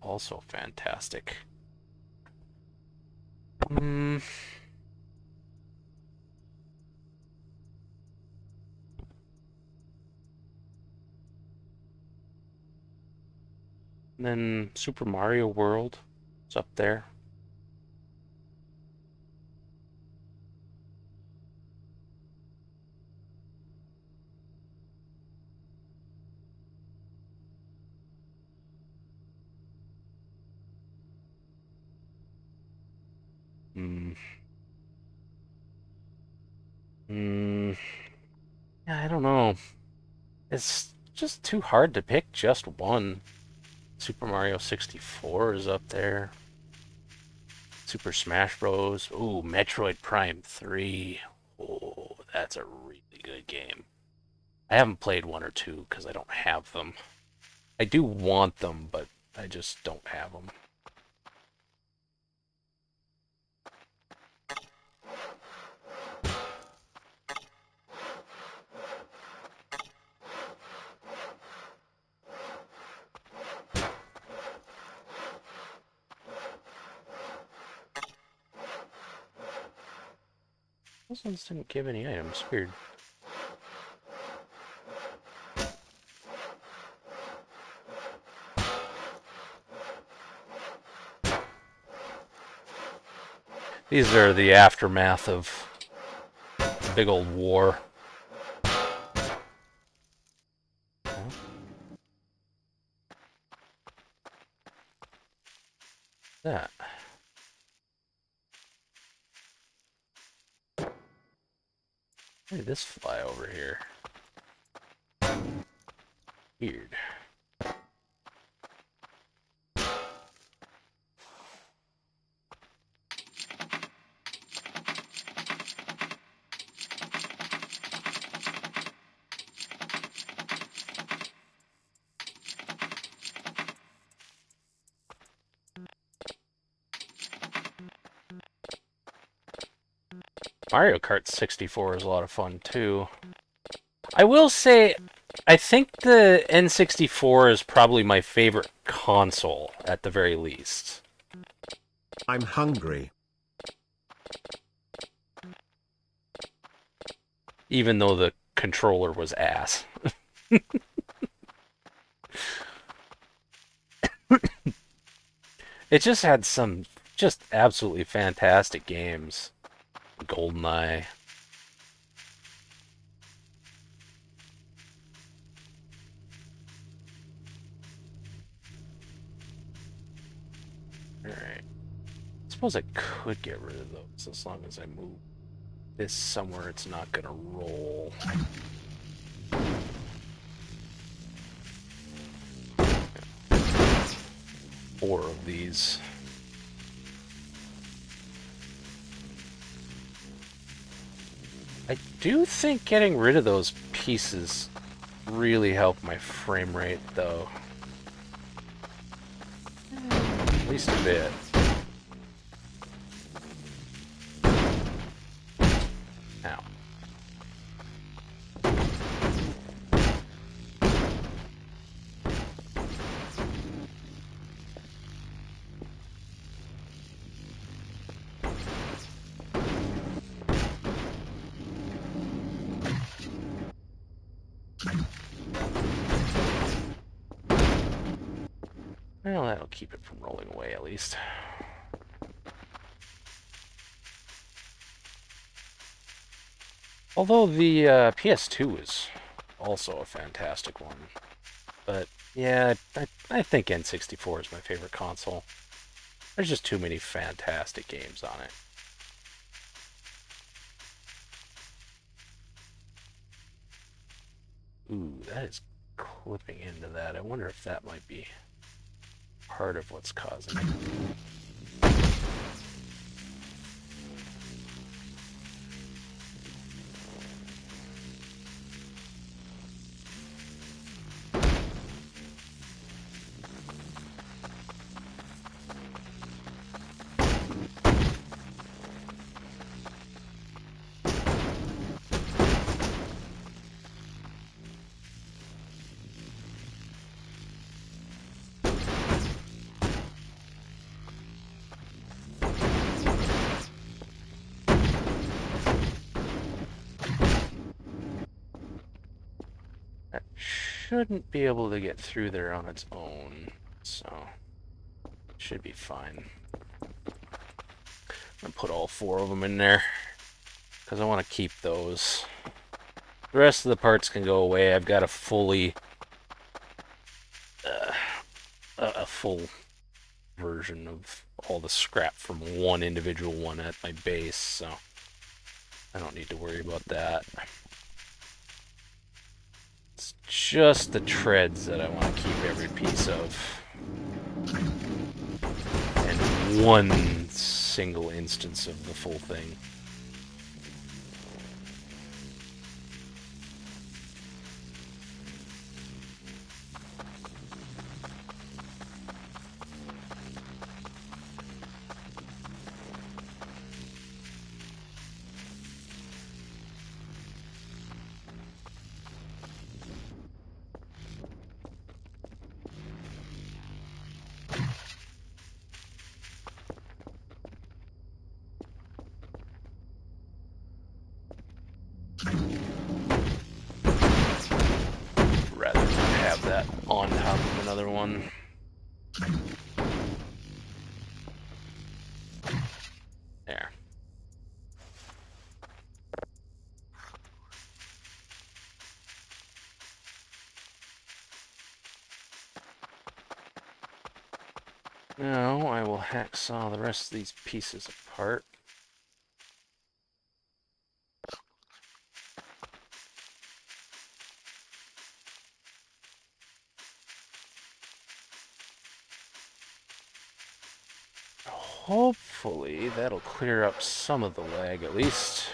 Also fantastic. Hmm. Then Super Mario World is up there. Hmm. Hmm. Yeah, I don't know. It's just too hard to pick just one. Super Mario 64 is up there. Super Smash Bros. Ooh, Metroid Prime 3. Oh, that's a really good game. I haven't played 1 or 2 because I don't have them. I do want them, but I just don't have them. Those ones didn't give any items. Weird. These are the aftermath of a big old war. Huh? That. Where did this fly over here? Weird. Mario Kart 64 is a lot of fun too. I will say, I think the N64 is probably my favorite console, at the very least. I'm hungry. Even though the controller was ass. It just had some just absolutely fantastic games. GoldenEye. Alright. I suppose I could get rid of those as long as I move this somewhere it's not gonna roll. 4 of these. I do think getting rid of those pieces really helped my frame rate, though. At least a bit. Ow. Well, that'll keep it from rolling away, at least. Although the PS2 is also a fantastic one. But, yeah, I think N64 is my favorite console. There's just too many fantastic games on it. Ooh, that is clipping into that. I wonder if that might be part of what's causing it. That shouldn't be able to get through there on its own, so should be fine. I'm gonna put all 4 of them in there because I want to keep those. The rest of the parts can go away. I've got a fully a full version of all the scrap from one individual one at my base, so I don't need to worry about that. It's just the treads that I want to keep every piece of. And one single instance of the full thing. that on top of another one. There. Now I will hacksaw the rest of these pieces apart. Hopefully that'll clear up some of the lag at least.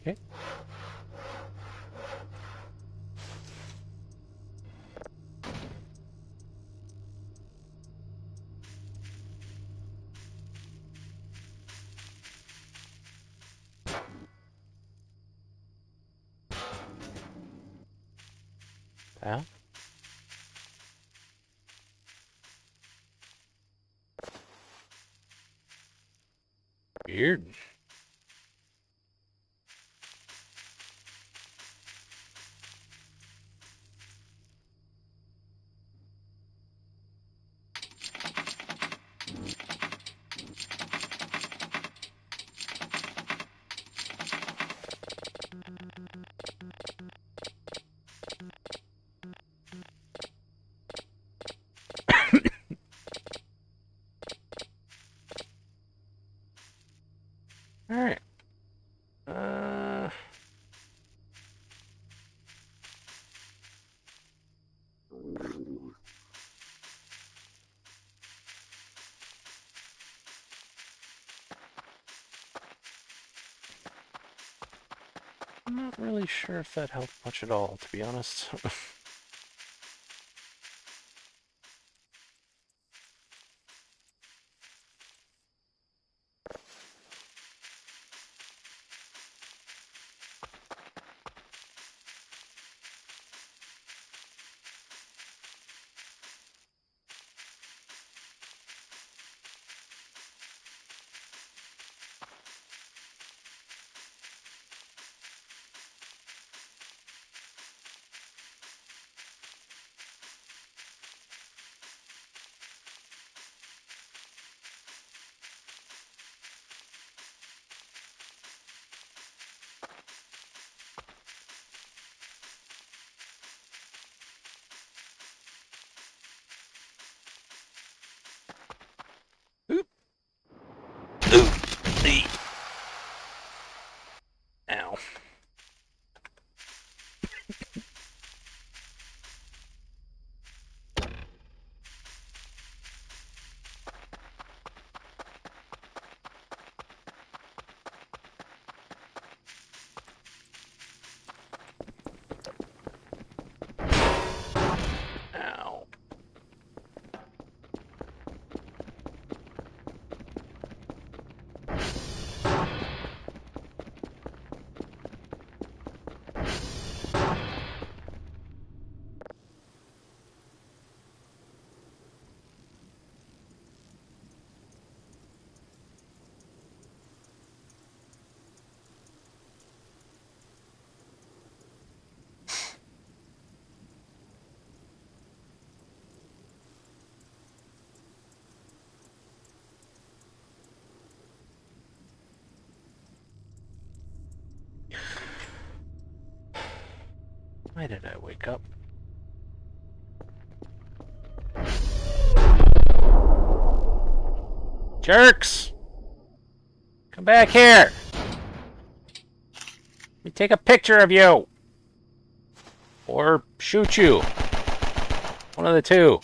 Okay. Well. Weird. Alright. I'm not really sure if that helped much at all, to be honest. Oop. Oop. Ee. Ow. Ow. Why did I wake up? Jerks! Come back here! Let me take a picture of you! Or shoot you. One of the two.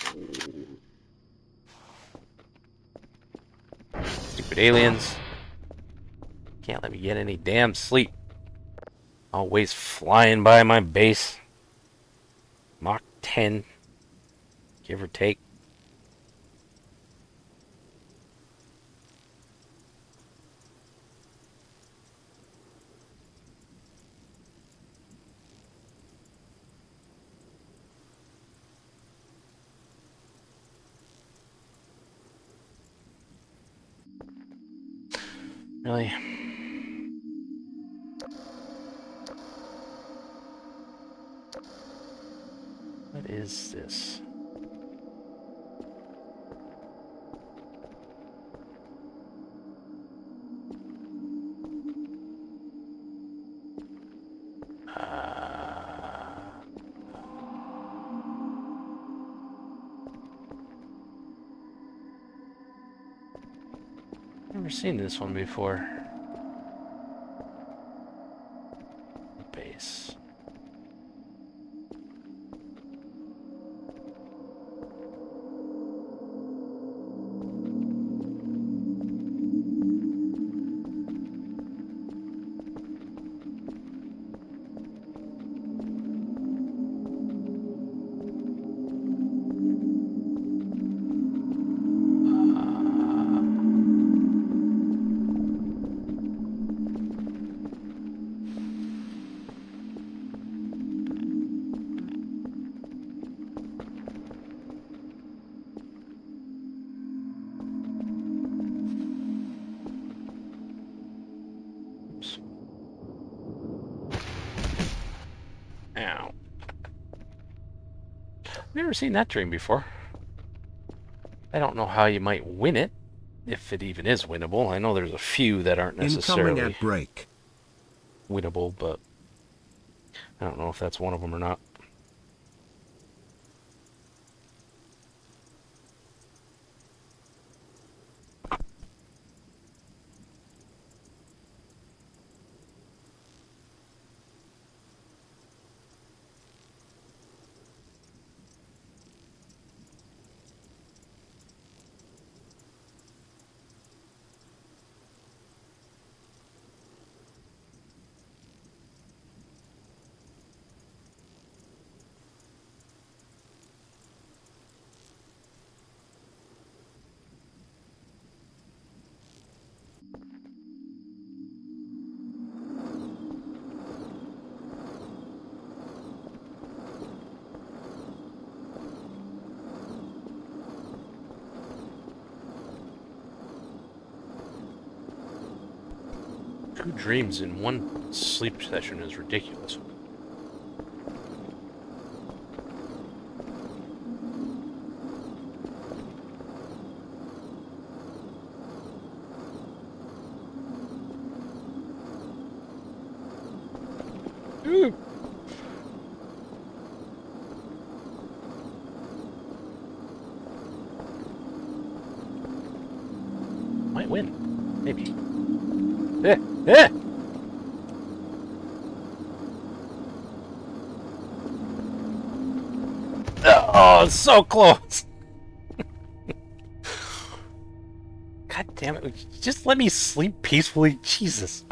Stupid aliens. Can't let me get any damn sleep. Always flying by my base. Mach 10, give or take. Really? What is this? Never seen this one before. Base. Oops. Ow. Never seen that dream before. I don't know how you might win it, if it even is winnable. I know there's a few that aren't Incoming necessarily ad break. winnable, but I don't know if that's one of them or not. Two dreams in one sleep session is ridiculous. Ooh. Might win. Maybe. Eh! Oh, so close! God damn it. Just let me sleep peacefully. Jesus.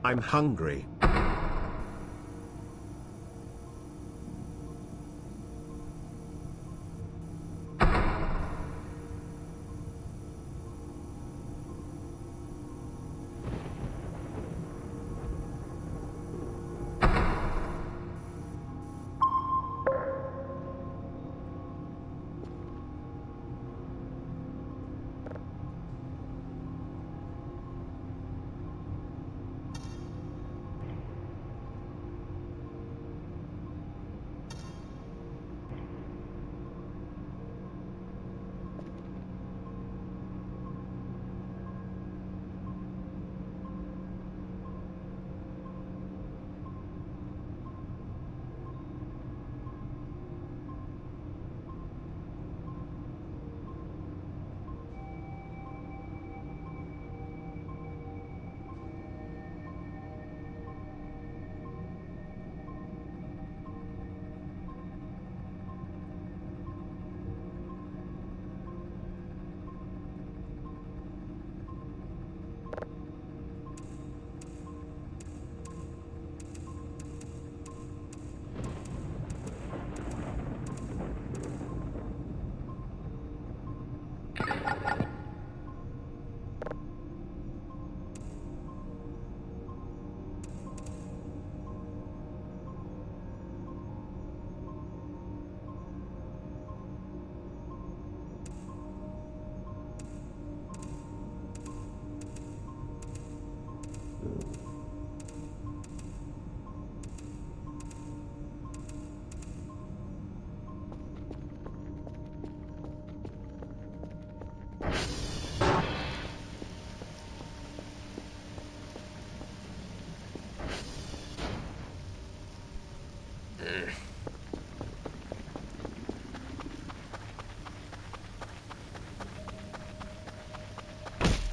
I'm hungry.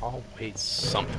Always something.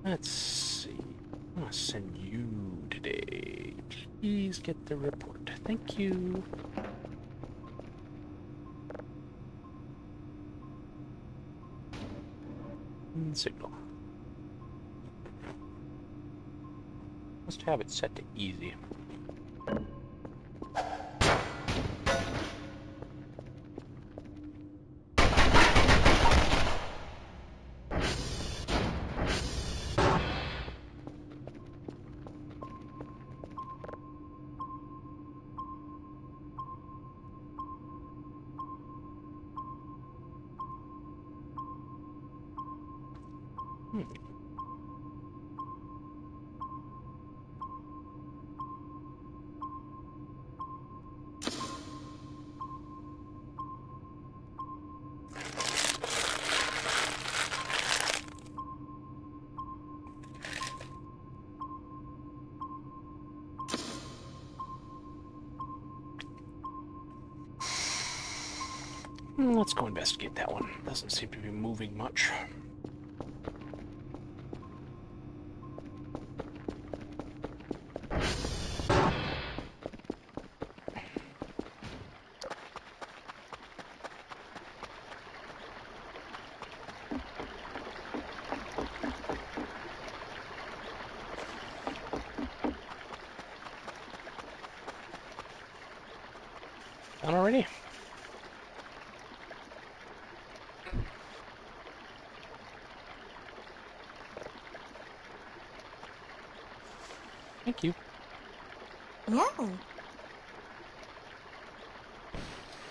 Let's see. I'm gonna send you today. Please get the report. Thank you. Signal. Must have it set to easy. Hmm. Let's go investigate that one. Doesn't seem to be moving much. Done already? Thank you. Meow.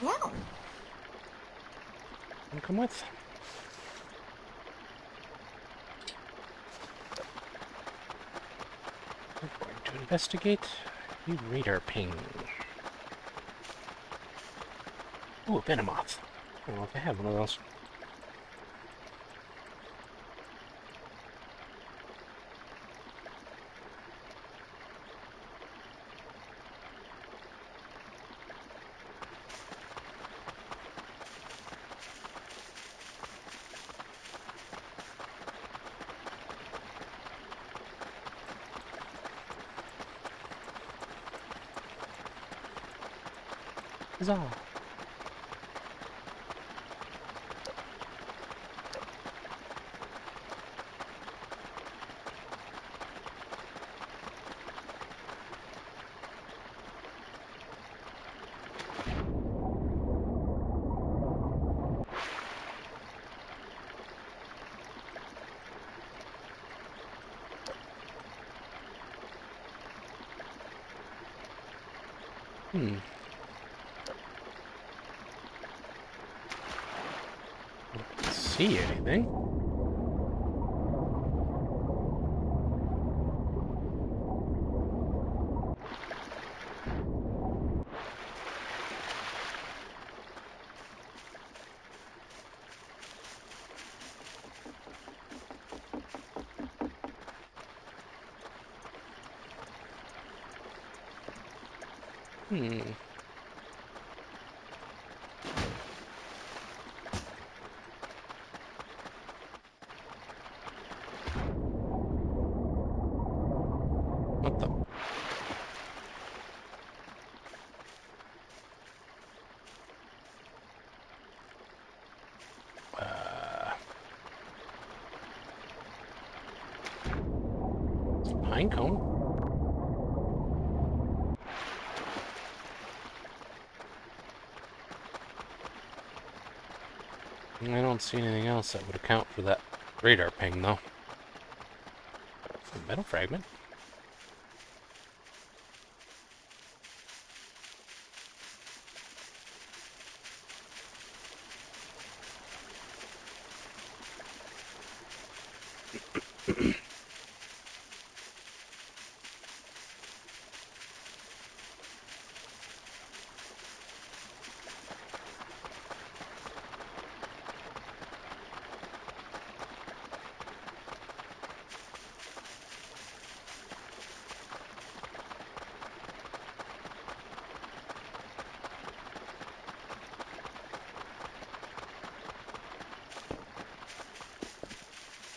Meow. And come with. We're going to investigate the radar ping. Ooh, a Venomoth. I don't know if I have one of those. Huzzah! Hmm. Don't see anything. Hmm. What the? Pine cone? I don't see anything else that would account for that radar ping, though. A metal fragment?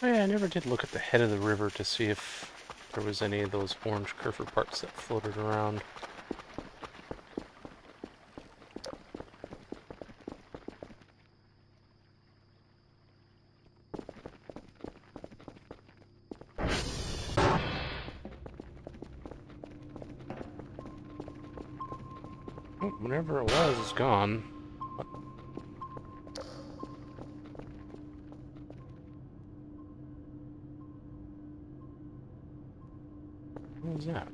Oh yeah, I never did look at the head of the river to see if there was any of those orange kerfer parts that floated around. Oh, whatever it was is gone. What was that?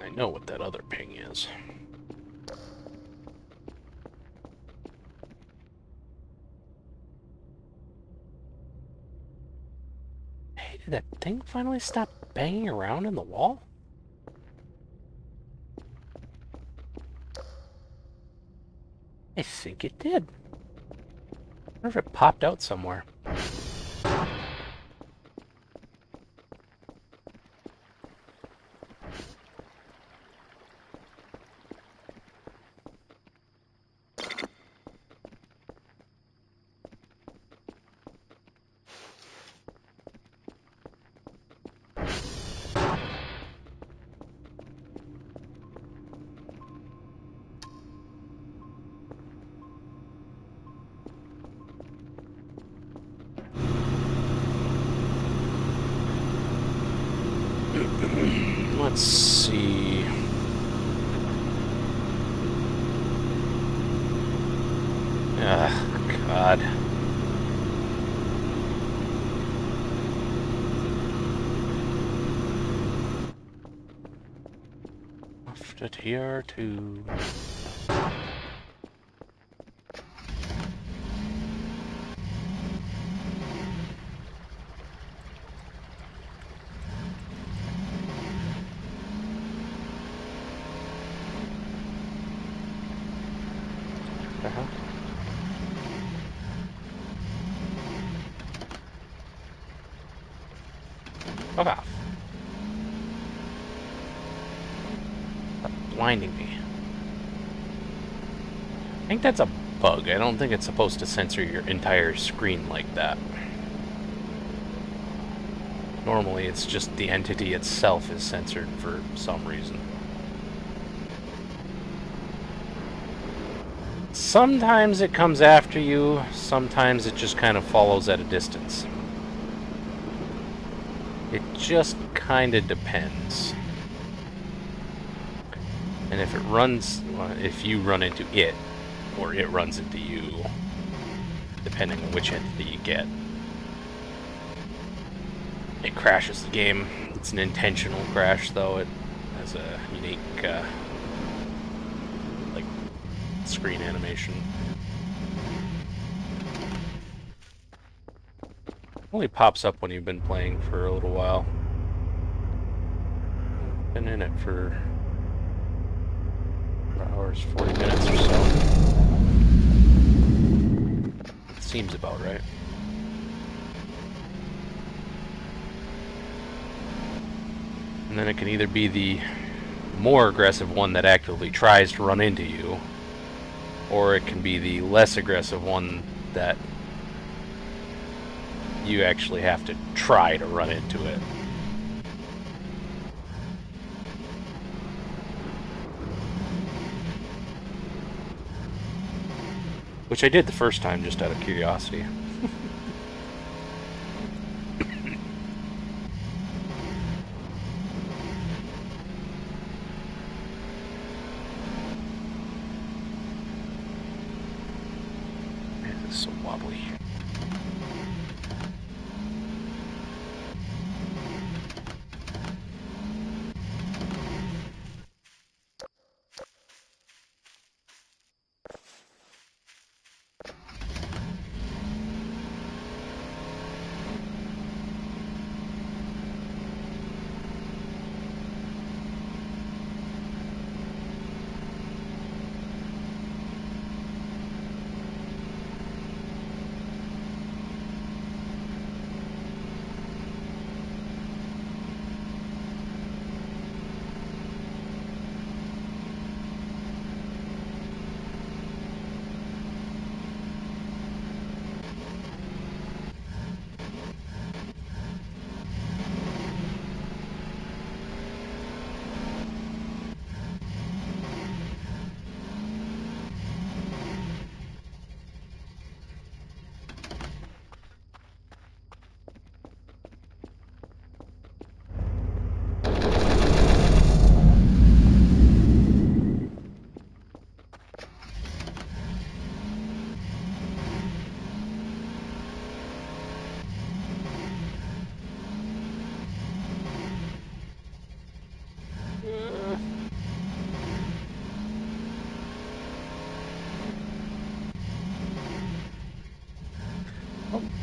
I know what that other ping is. Hey, did that thing finally stop banging around in the wall? I think it did. I wonder if it popped out somewhere. Let's see. God. Left it here to... The hell? Fuck off. Stop blinding me. I think that's a bug. I don't think it's supposed to censor your entire screen like that. Normally, it's just the entity itself is censored for some reason. Sometimes it comes after you, sometimes it just kind of follows at a distance. It just kind of depends. And if it runs, if you run into it, or it runs into you, depending on which entity you get, it crashes the game. It's an intentional crash, though. It has a unique, like, screen animation. Only pops up when you've been playing for a little while. Been in it for hours, 40 minutes or so. It seems about right. And then it can either be the more aggressive one that actively tries to run into you, or it can be the less aggressive one that you actually have to try to run into it. Which I did the first time just out of curiosity. Man, this is so wobbly.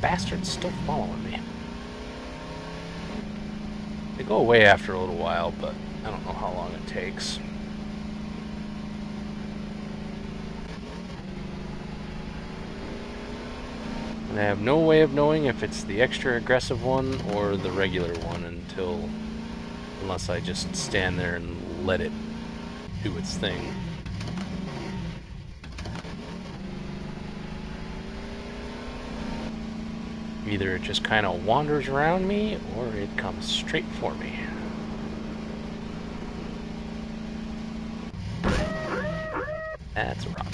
bastard's still following me. They go away after a little while, but I don't know how long it takes. And I have no way of knowing if it's the extra aggressive one or the regular one unless I just stand there and let it do its thing. Either it just kind of wanders around me, or it comes straight for me. That's a rock.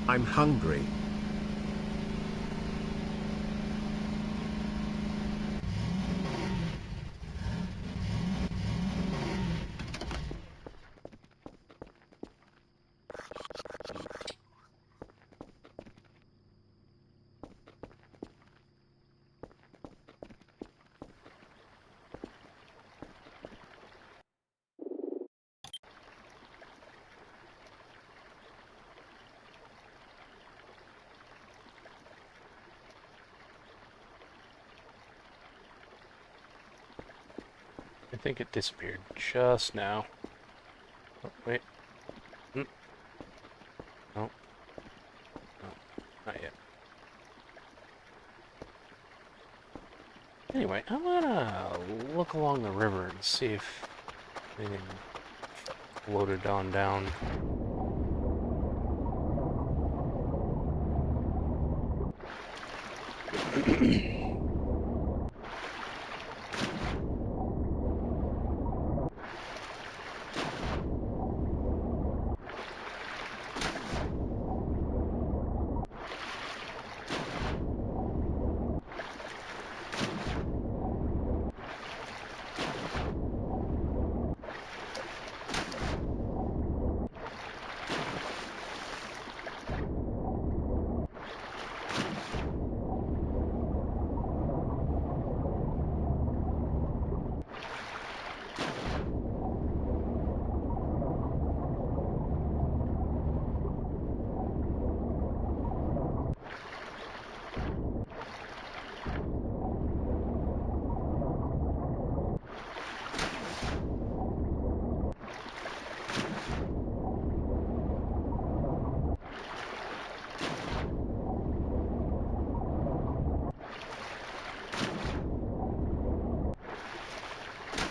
I'm hungry. I think it disappeared just now. Oh, wait. No, no, not yet. Anyway, I'm gonna look along the river and see if anything floated on down.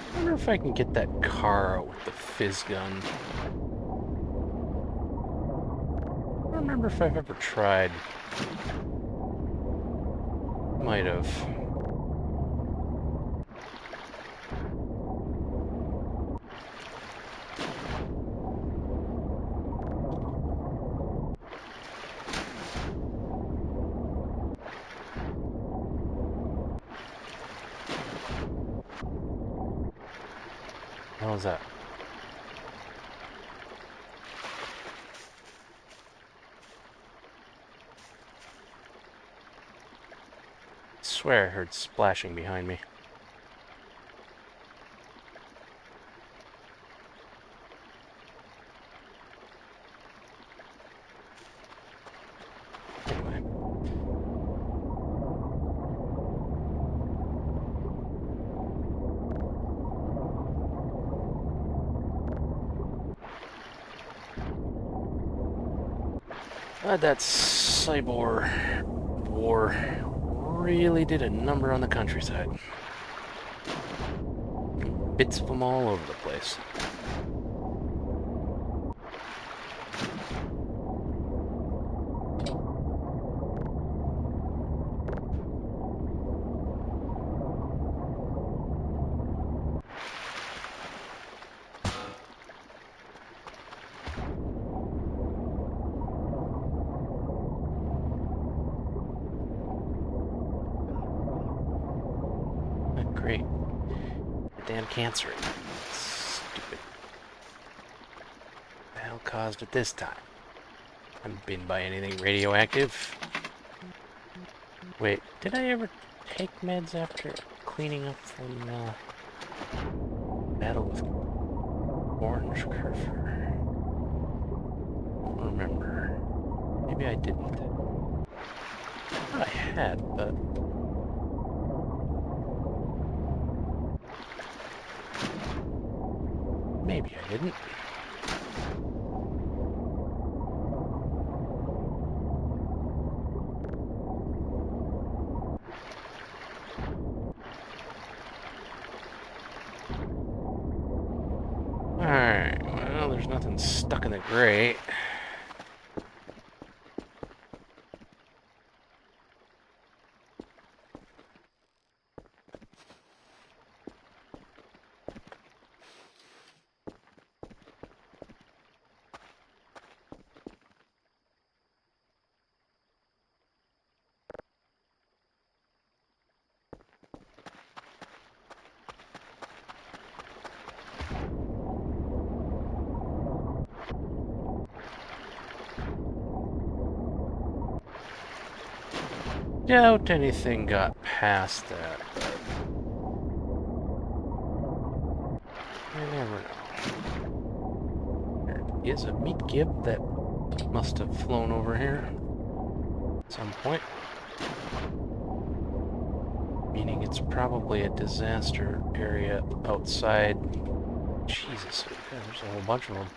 I wonder if I can get that car out with the fizz gun. I don't remember if I've ever tried. Might have. What the hell is that? I swear I heard splashing behind me. That cyborg war really did a number on the countryside. Bits of them all over the place. Great. Damn cancer. Stupid. What the hell caused it this time? Haven't been by anything radioactive. Wait, did I ever take meds after cleaning up from battle with orange curfew? Don't remember. Maybe I didn't. I thought I had, but maybe I didn't. Alright, well, there's nothing stuck in the grate. Doubt anything got past that, but you never know. There is a meat gib that must have flown over here at some point. Meaning it's probably a disaster area outside. Jesus, okay, there's a whole bunch of them.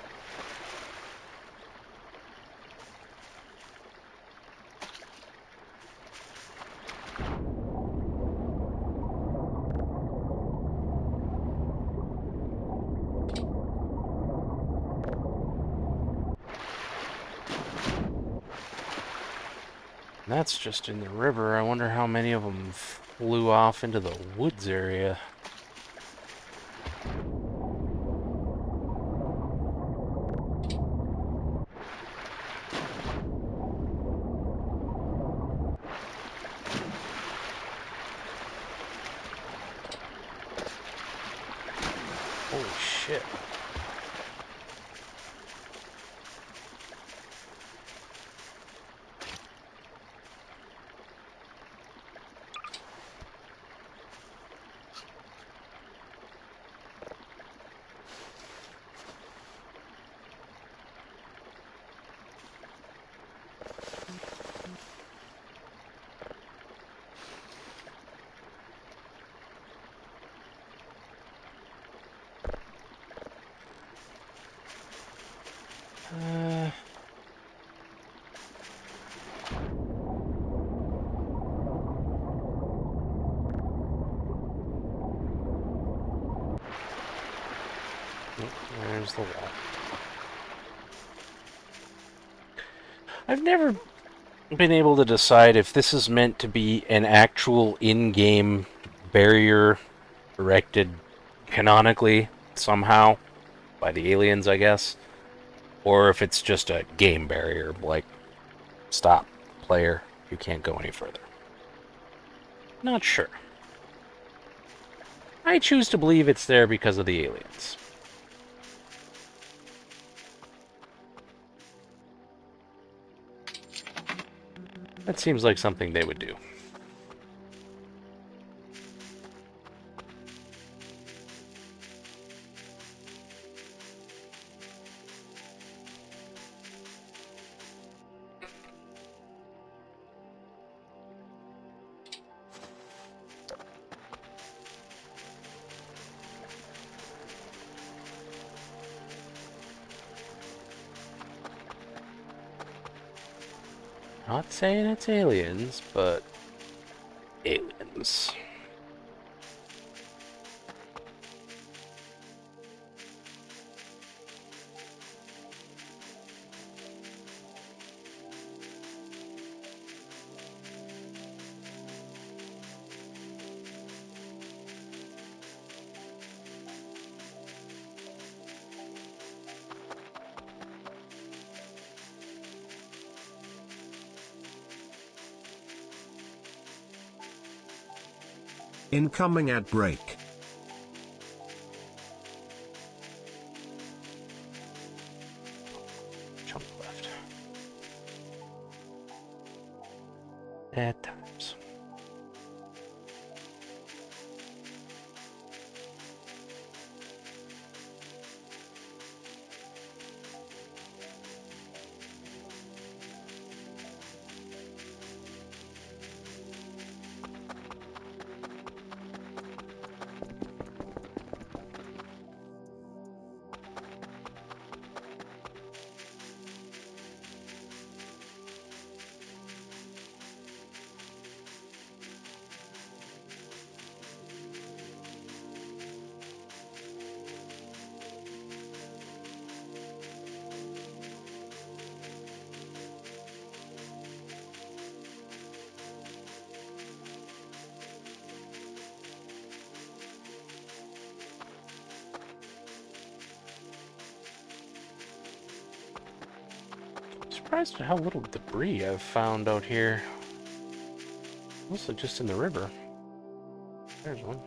And that's just in the river. I wonder how many of them flew off into the woods area. Holy shit. There's the wall. I've never been able to decide if this is meant to be an actual in-game barrier erected canonically somehow by the aliens, I guess, or if it's just a game barrier, like, stop, player, you can't go any further. Not sure. I choose to believe it's there because of the aliens. That seems like something they would do. Not saying it's aliens, but aliens. Incoming ad break. Chunk left. At times. Surprised at how little debris I've found out here. Mostly just in the river. There's one.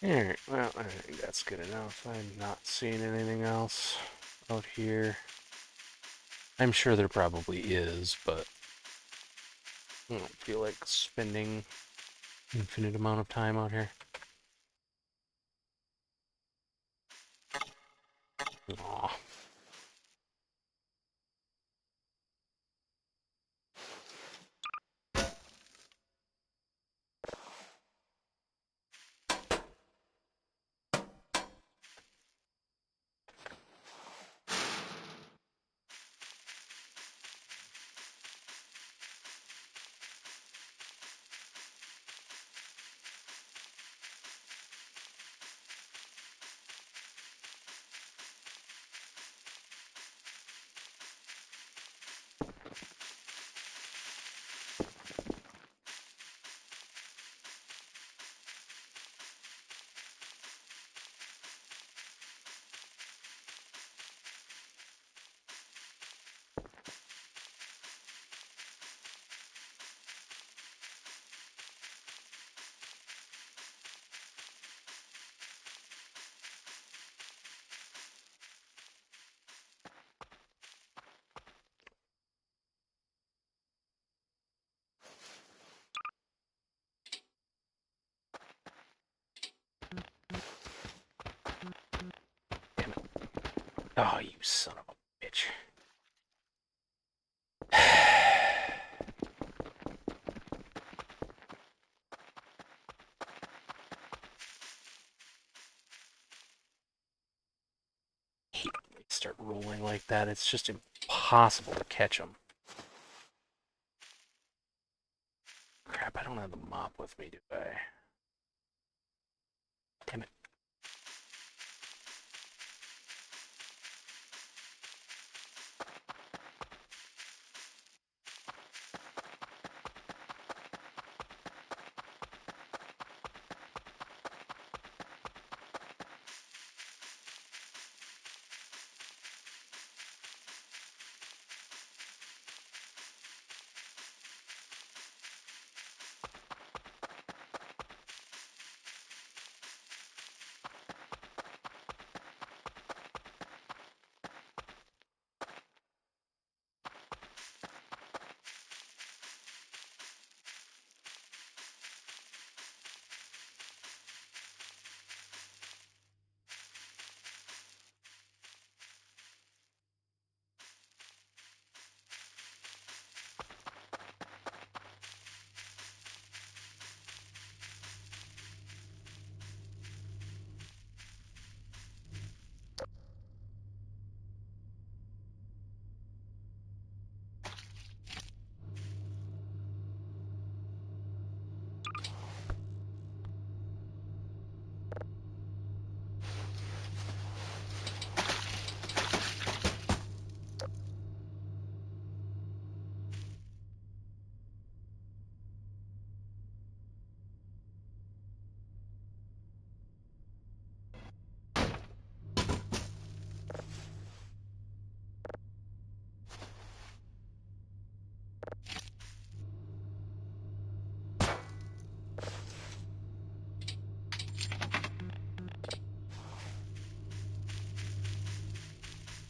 Alright, well, I think that's good enough. I'm not seeing anything else out here. I'm sure there probably is, but I don't feel like spending infinite amount of time out here. Aw. Oh, you son of a bitch. Hate when they start rolling like that. It's just impossible to catch them. Crap, I don't have the mop with me, do I? Damn it.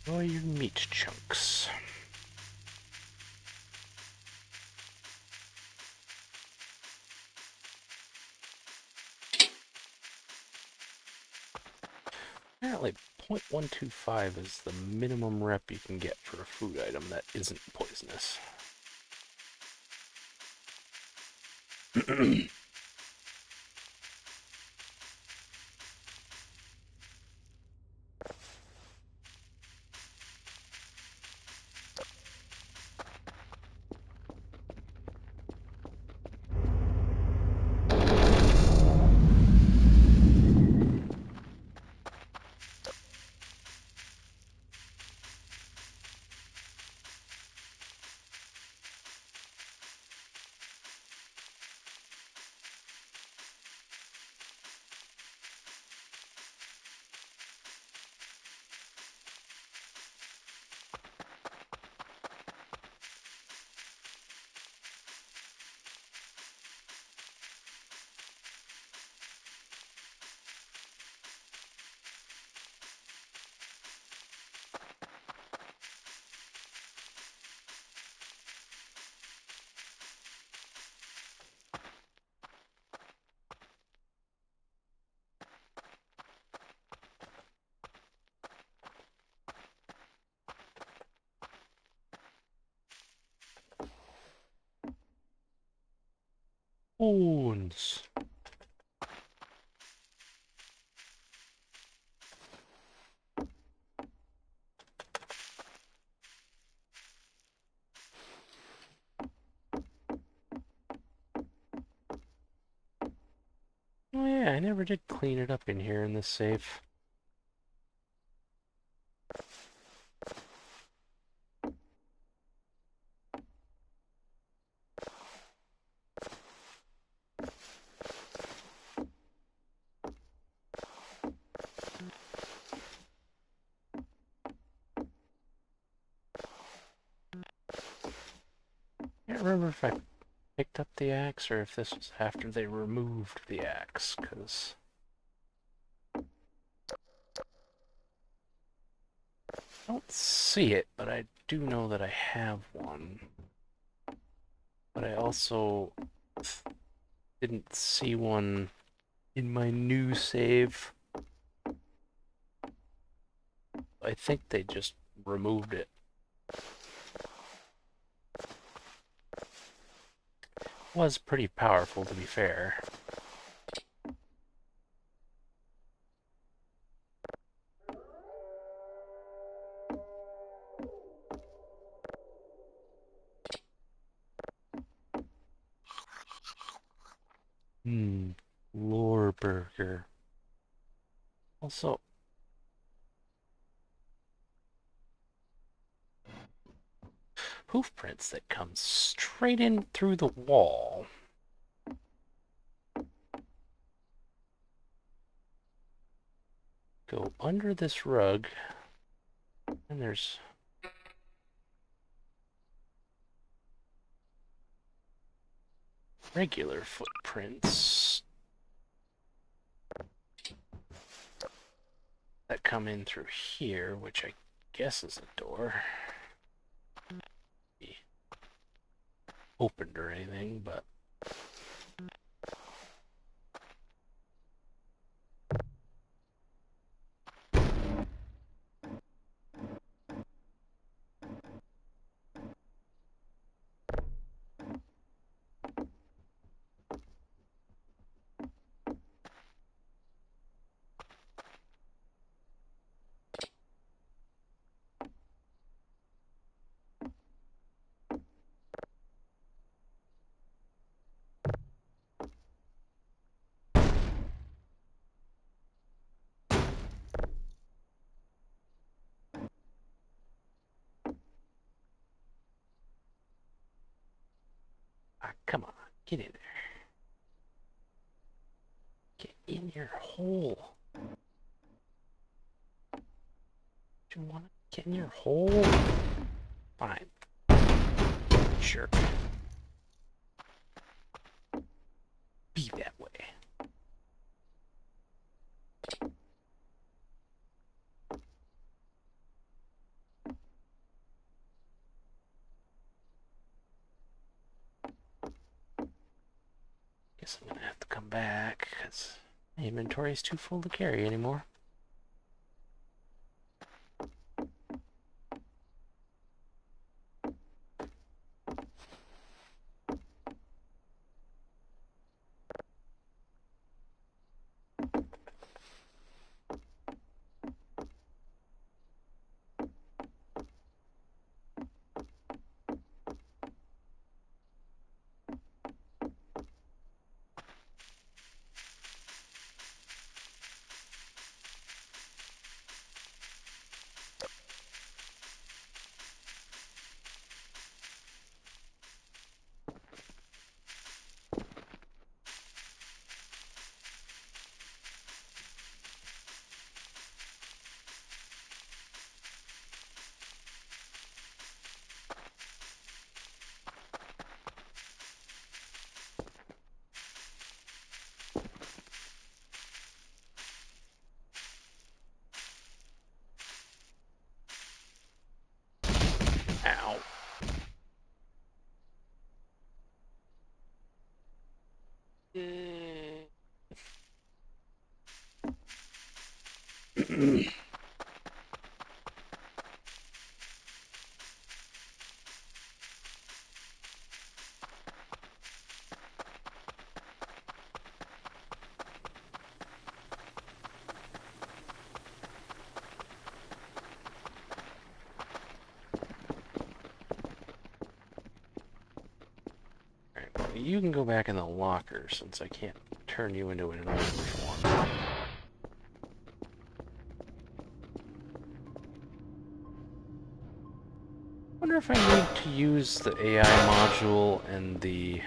Enjoy your meat chunks. Apparently, 0.125 is the minimum rep you can get for a food item that isn't poisonous. Bones. Oh yeah, I never did clean it up in here in this safe. Can't remember if I picked up the axe or if this was after they removed the axe, because I don't see it, but I do know that I have one. But I also didn't see one in my new save. I think they just removed it. Was pretty powerful, to be fair. Lore burger. Also, hoof prints that come straight in through the wall. Go under this rug, and there's regular footprints that come in through here, which I guess is a door. Be opened or anything, but come on, get in there. Get in your hole. Do you want to get in your hole? Fine. Sure. Be that way. Guess I'm gonna have to come back because my inventory is too full to carry anymore. Ow. You can go back in the locker since I can't turn you into an old form. I wonder if I need to use the AI module and the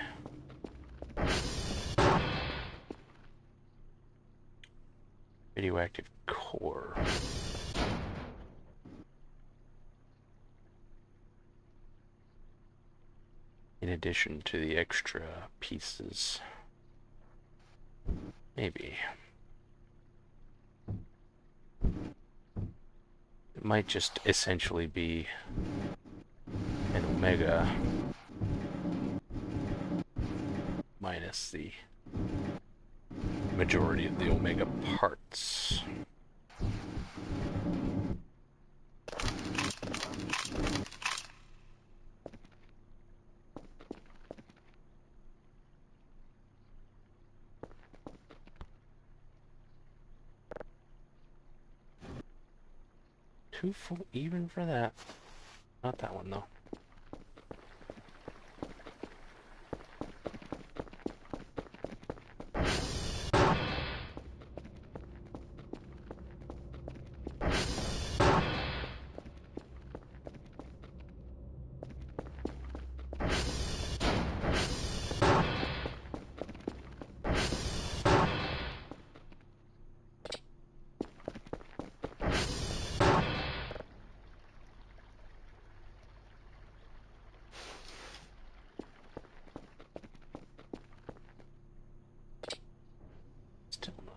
radioactive core. In addition to the extra pieces. Maybe. It might just essentially be an omega minus the majority of the omega parts. Too full even for that. Not that one, though. Still not.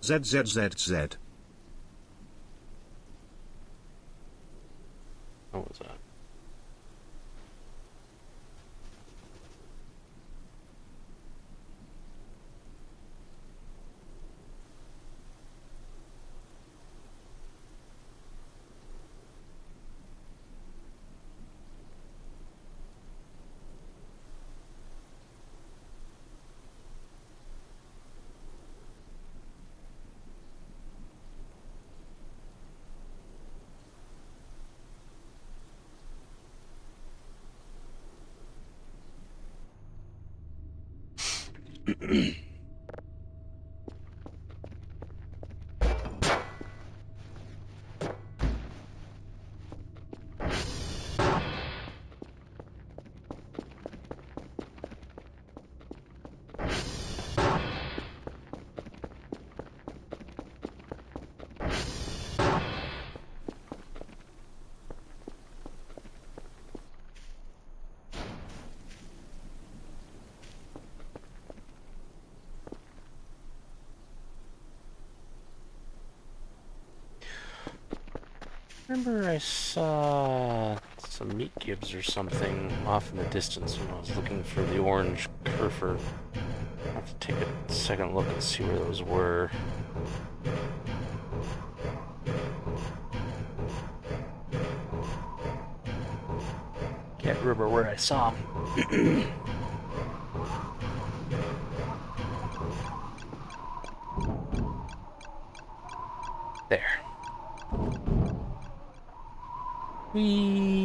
ZZZZ. What was that? Remember I saw some meat gibbs or something off in the distance when I was looking for the orange kerfer. I'll have to take a second look and see where those were. Can't remember where I saw them. There. Whee!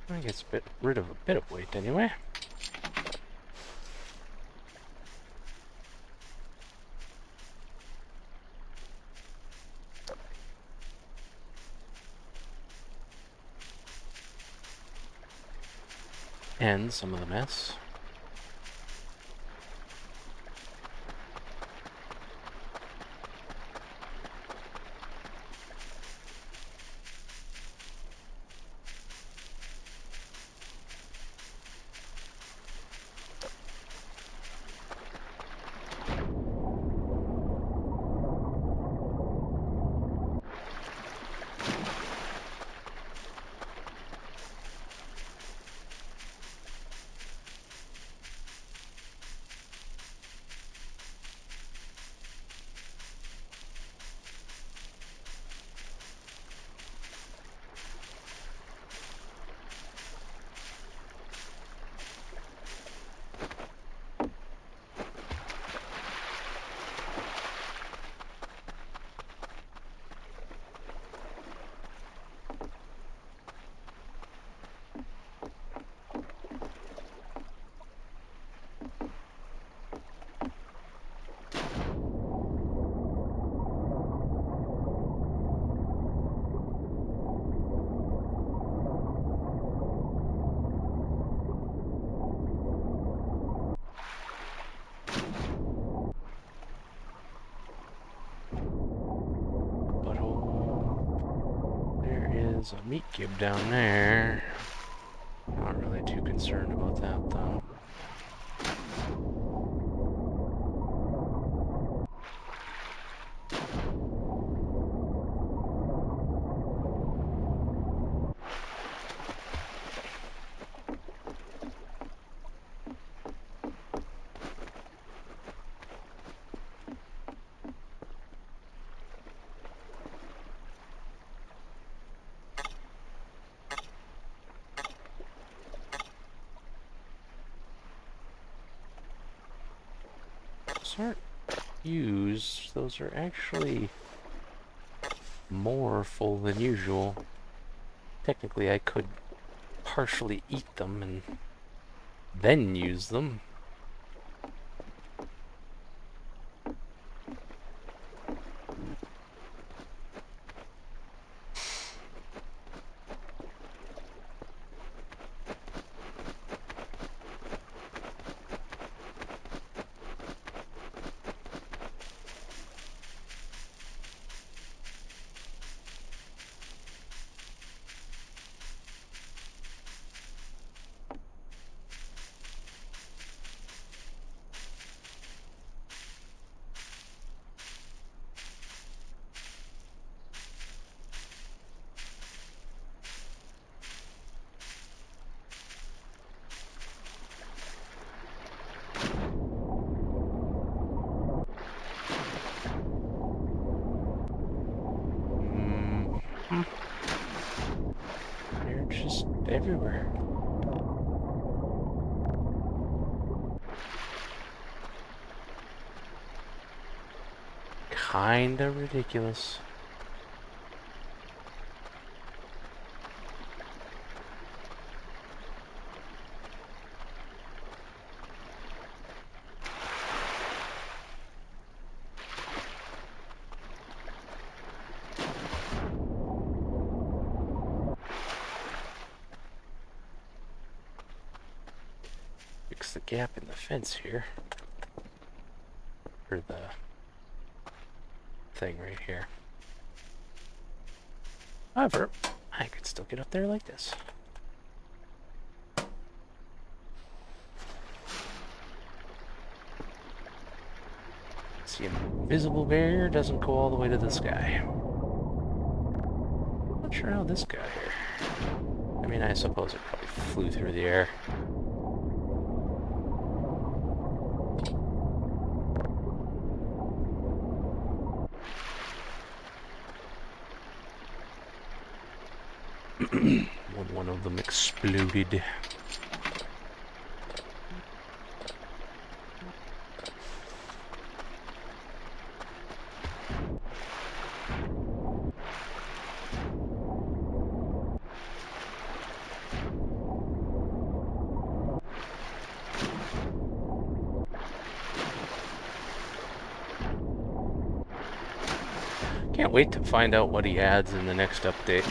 I guess rid of a bit of weight anyway. And some of the mess. There's a meat cube down there. Not really too concerned about that, though. Aren't used. Those are actually more full than usual. Technically, I could partially eat them and then use them. They're just everywhere. Kinda ridiculous. Fix the gap in the fence here. Or the thing right here. However, I could still get up there like this. The invisible barrier doesn't go all the way to the sky. Not sure how this got here. I mean, I suppose it probably flew through the air. When one of them exploded. Can't wait to find out what he adds in the next update.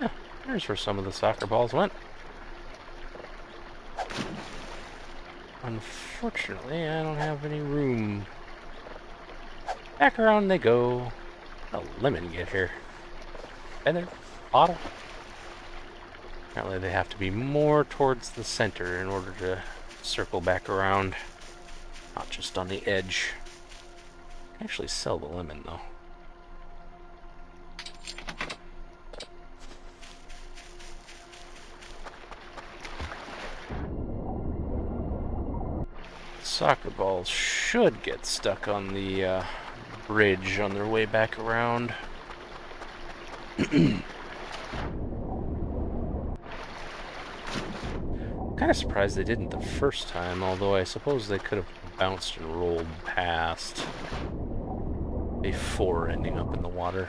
Yeah, there's where some of the soccer balls went. Unfortunately, I don't have any room. Back around they go. How'd a lemon get here? And there, bottle. Apparently they have to be more towards the center in order to circle back around. Not just on the edge. I can actually sell the lemon though. Soccer balls should get stuck on the bridge on their way back around. Kind of surprised they didn't the first time, although I suppose they could have bounced and rolled past before ending up in the water.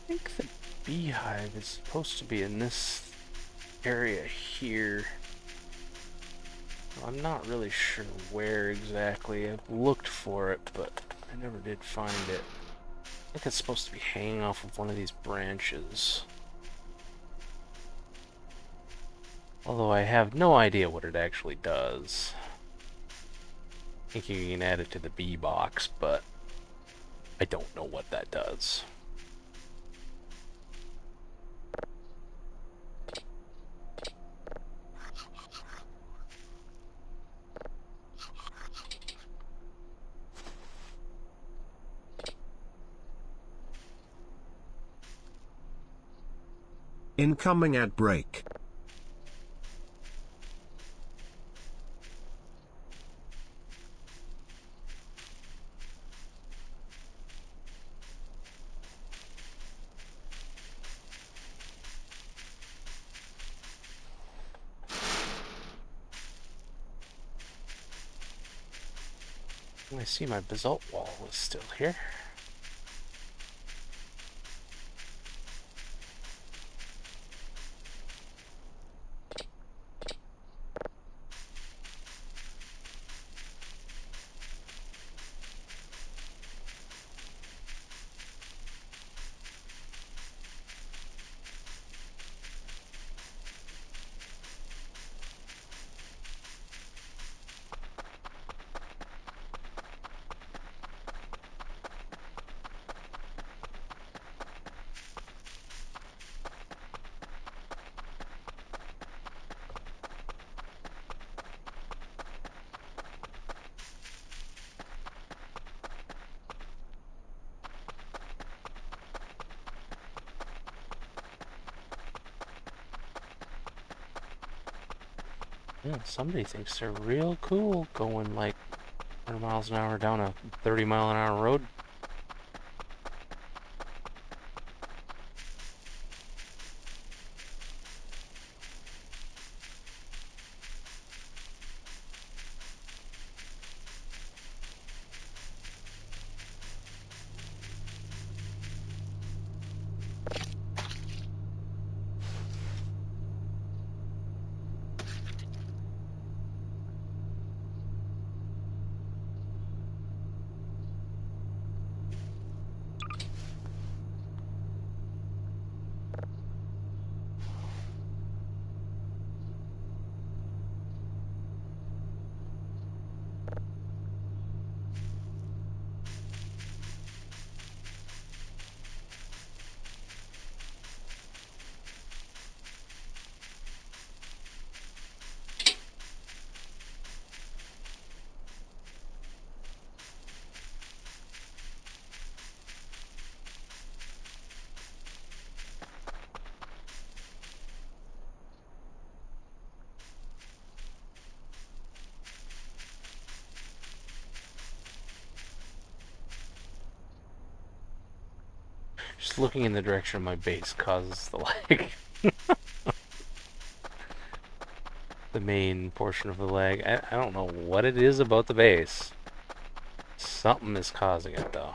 I think the beehive is supposed to be in this area here. I'm not really sure where exactly. I've looked for it, but I never did find it. I think it's supposed to be hanging off of one of these branches. Although I have no idea what it actually does. I think you can add it to the bee box, but I don't know what that does. Incoming ad break. I see my basalt wall is still here. Yeah, somebody thinks they're real cool going like 100 miles an hour down a 30-mile-an-hour road. Just looking in the direction of my base causes the lag. The main portion of the lag. I don't know what it is about the base. Something is causing it, though.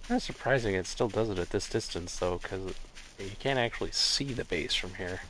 That's surprising it still does it at this distance, though, because you can't actually see the base from here.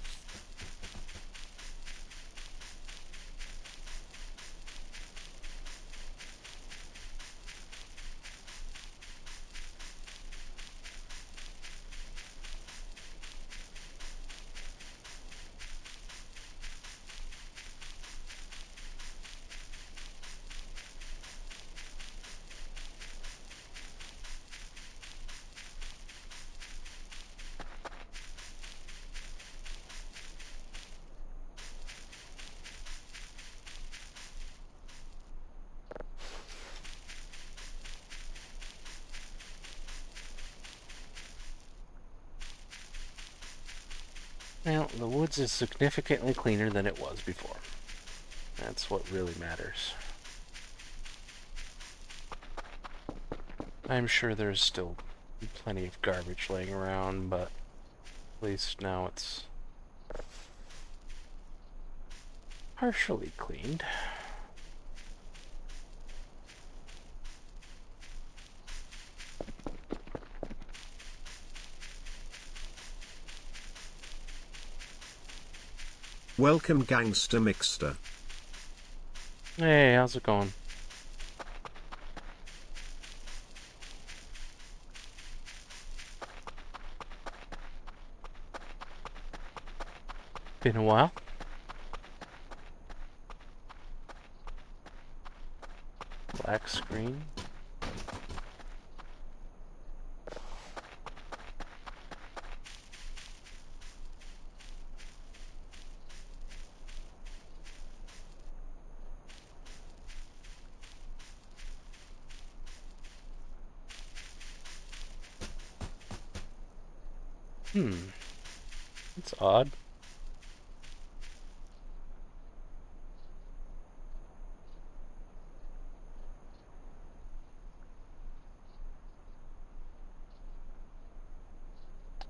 Well, the woods is significantly cleaner than it was before. That's what really matters. I'm sure there's still plenty of garbage laying around, but at least now it's partially cleaned. Welcome Gangster Mixter. Hey, how's it going? Been a while? Black screen. That's odd.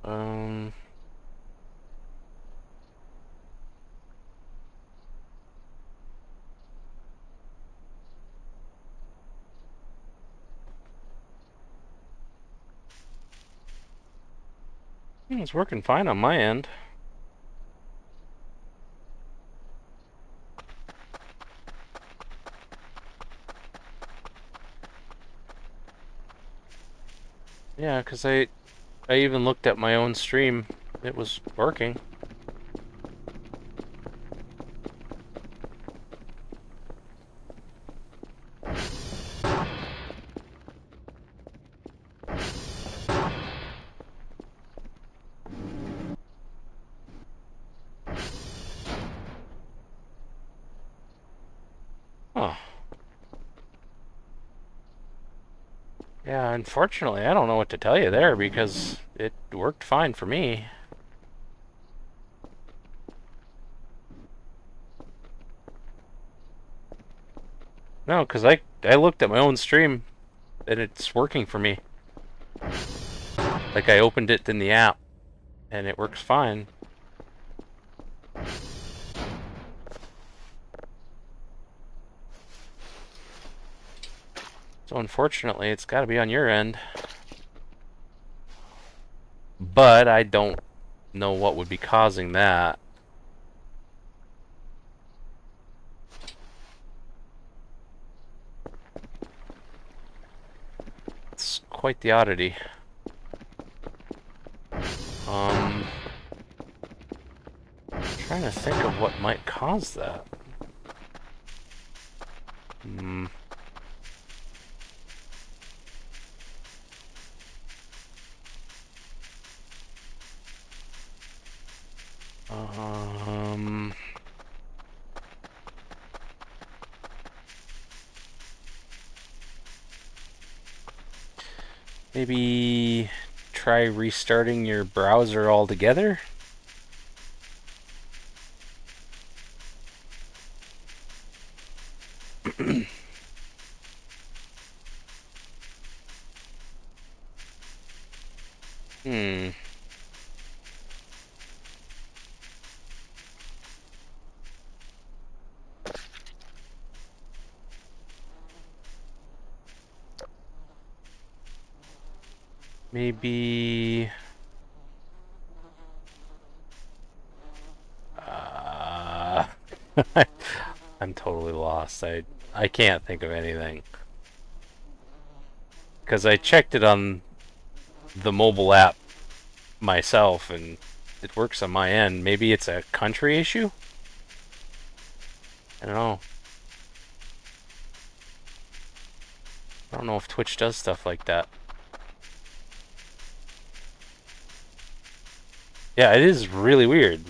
Um, it's working fine on my end. Yeah, because I even looked at my own stream. It was working. Huh. Yeah, unfortunately, I don't know what to tell you there because it worked fine for me. No, because I looked at my own stream and it's working for me. Like I opened it in the app and it works fine. So unfortunately, it's got to be on your end. But I don't know what would be causing that. It's quite the oddity. Trying to think of what might cause that. Hmm. Um. Maybe try restarting your browser altogether? Hmm. Maybe... I'm totally lost. I can't think of anything. Because I checked it on the mobile app myself and it works on my end. Maybe it's a country issue? I don't know. I don't know if Twitch does stuff like that. Yeah, it is really weird.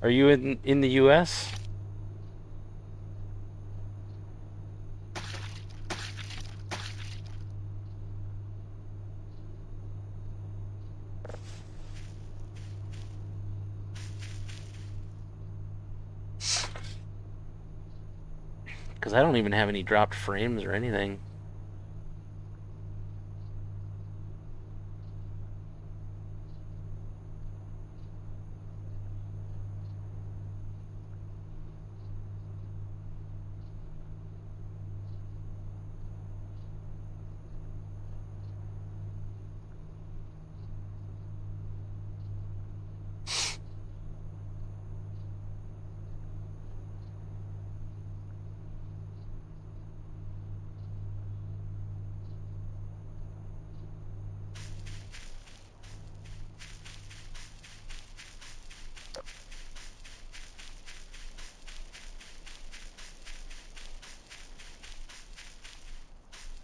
Are you in the US? Because I don't even have any dropped frames or anything.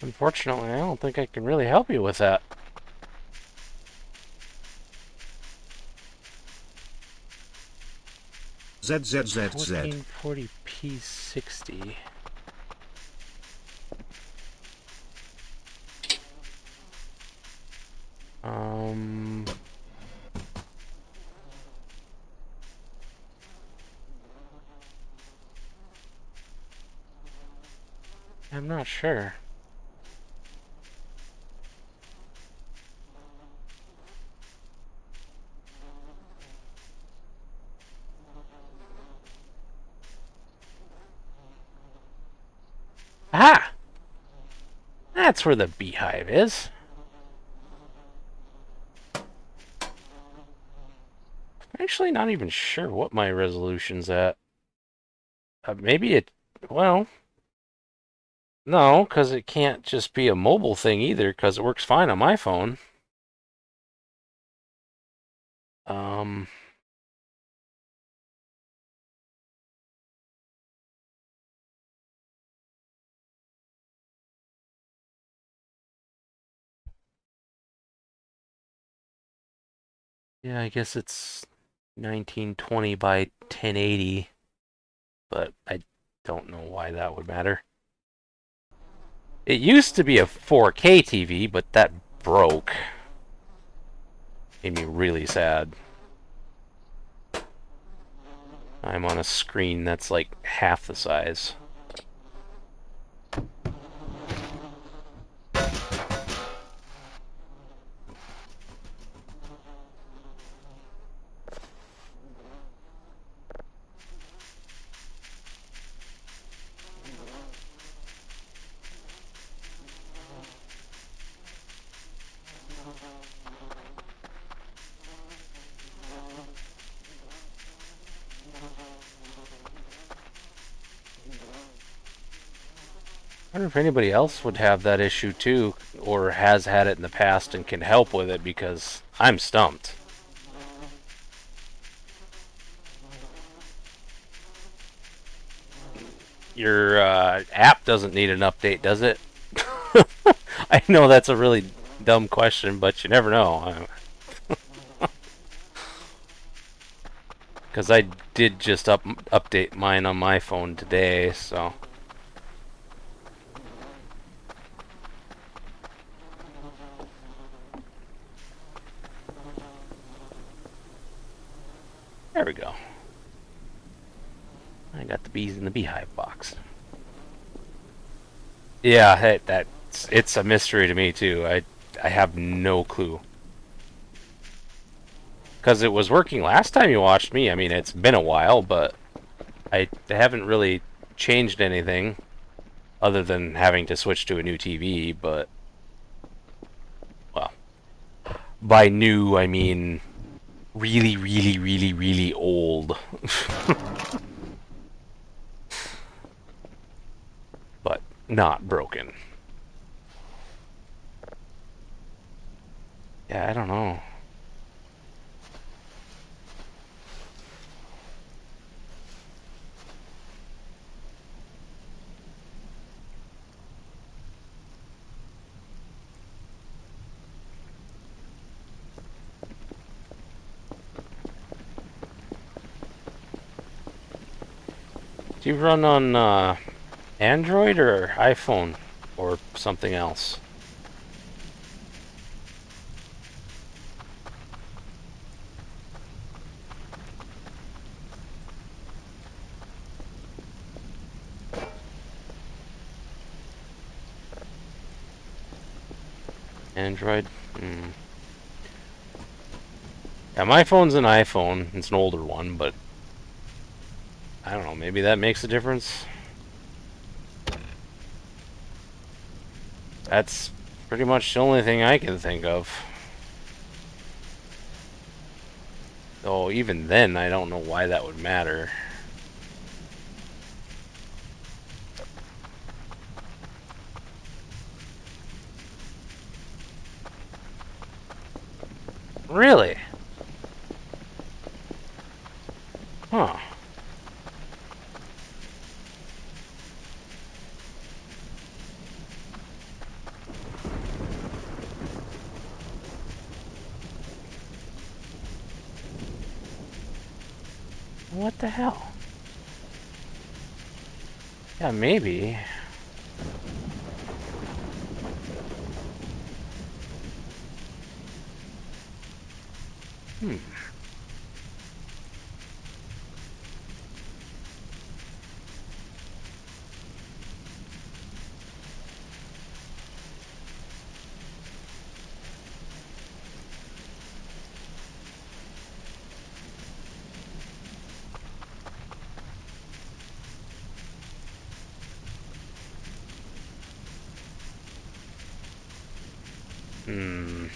Unfortunately, I don't think I can really help you with that. ZZZZ. 1440p 60. Um, I'm not sure. Aha! That's where the beehive is. I'm actually not even sure what my resolution's at. Maybe it... Well... No, because it can't just be a mobile thing either, because it works fine on my phone. Um... Yeah, I guess it's 1920 by 1080, but I don't know why that would matter. It used to be a 4K TV, but that broke. Made me really sad. I'm on a screen that's like half the size. I wonder if anybody else would have that issue too, or has had it in the past and can help with it, because I'm stumped. Your app doesn't need an update, does it? I know that's a really dumb question, but you never know. Because I did just update mine on my phone today, so... There we go. I got the bees in the beehive box. Yeah, it's a mystery to me too. I have no clue. Because it was working last time you watched me. I mean, it's been a while, but I haven't really changed anything other than having to switch to a new TV, but... Well, by new, I mean really, really, really, really old. But not broken. Yeah, I don't know. Do you run on Android or iPhone or something else? Android? Hmm. Yeah, my phone's an iPhone. It's an older one, but I don't know, maybe that makes a difference? That's pretty much the only thing I can think of. Though even then, I don't know why that would matter. Really? Huh. What the hell? Yeah, maybe. Hmm. Hmm.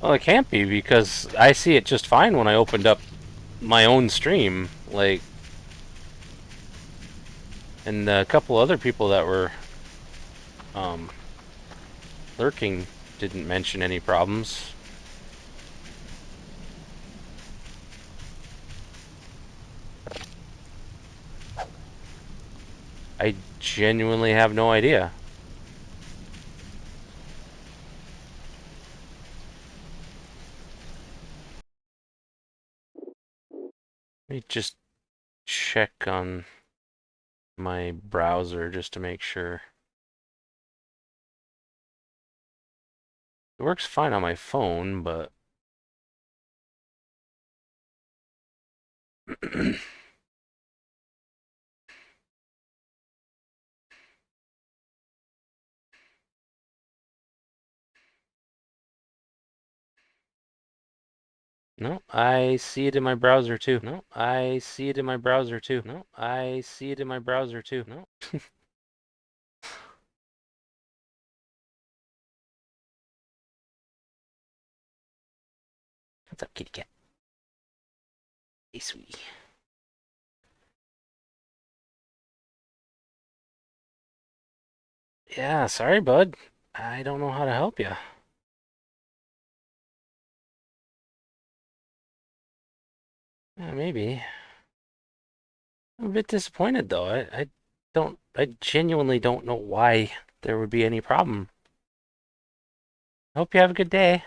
Well, it can't be, because I see it just fine when I opened up my own stream. Like, and a couple other people that were um, lurking didn't mention any problems. I genuinely have no idea. Let me just check on my browser just to make sure. It works fine on my phone, but no, I see it in my browser too. No, I see it in my browser too. No, I see it in my browser too. No. What's up, kitty cat? Hey, sweetie. Yeah, sorry, bud. I don't know how to help you. Yeah, maybe. I'm a bit disappointed though. I genuinely don't know why there would be any problem. I hope you have a good day.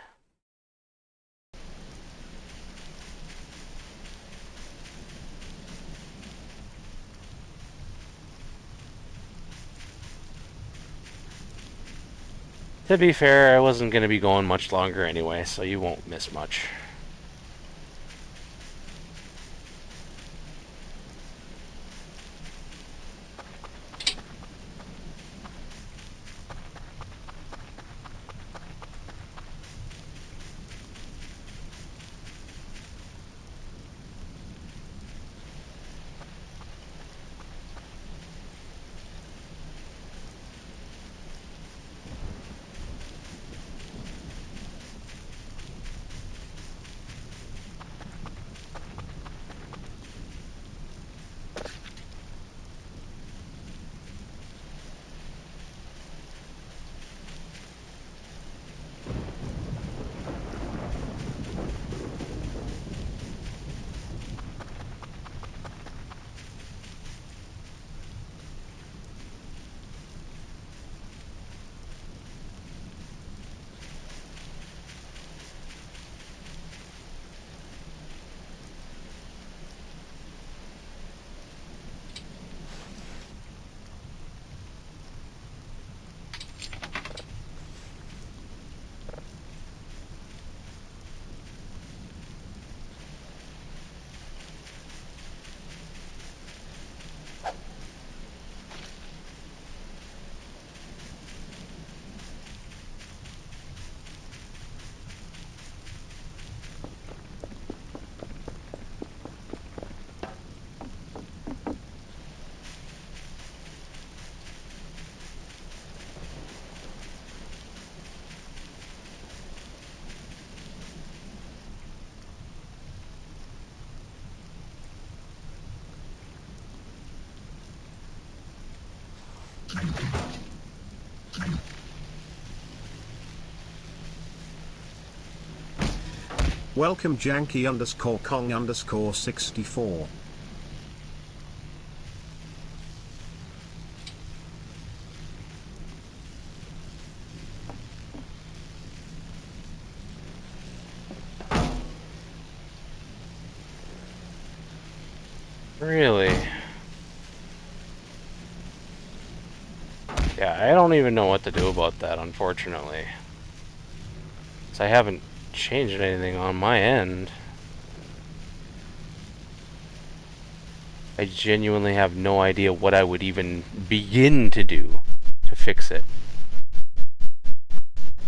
To be fair, I wasn't going to be going much longer anyway, so you won't miss much. Welcome Janky_Kong_64. Really? Yeah, I don't even know what to do about that, unfortunately. 'Cause I haven't changed anything on my end. I genuinely have no idea what I would even begin to do to fix it.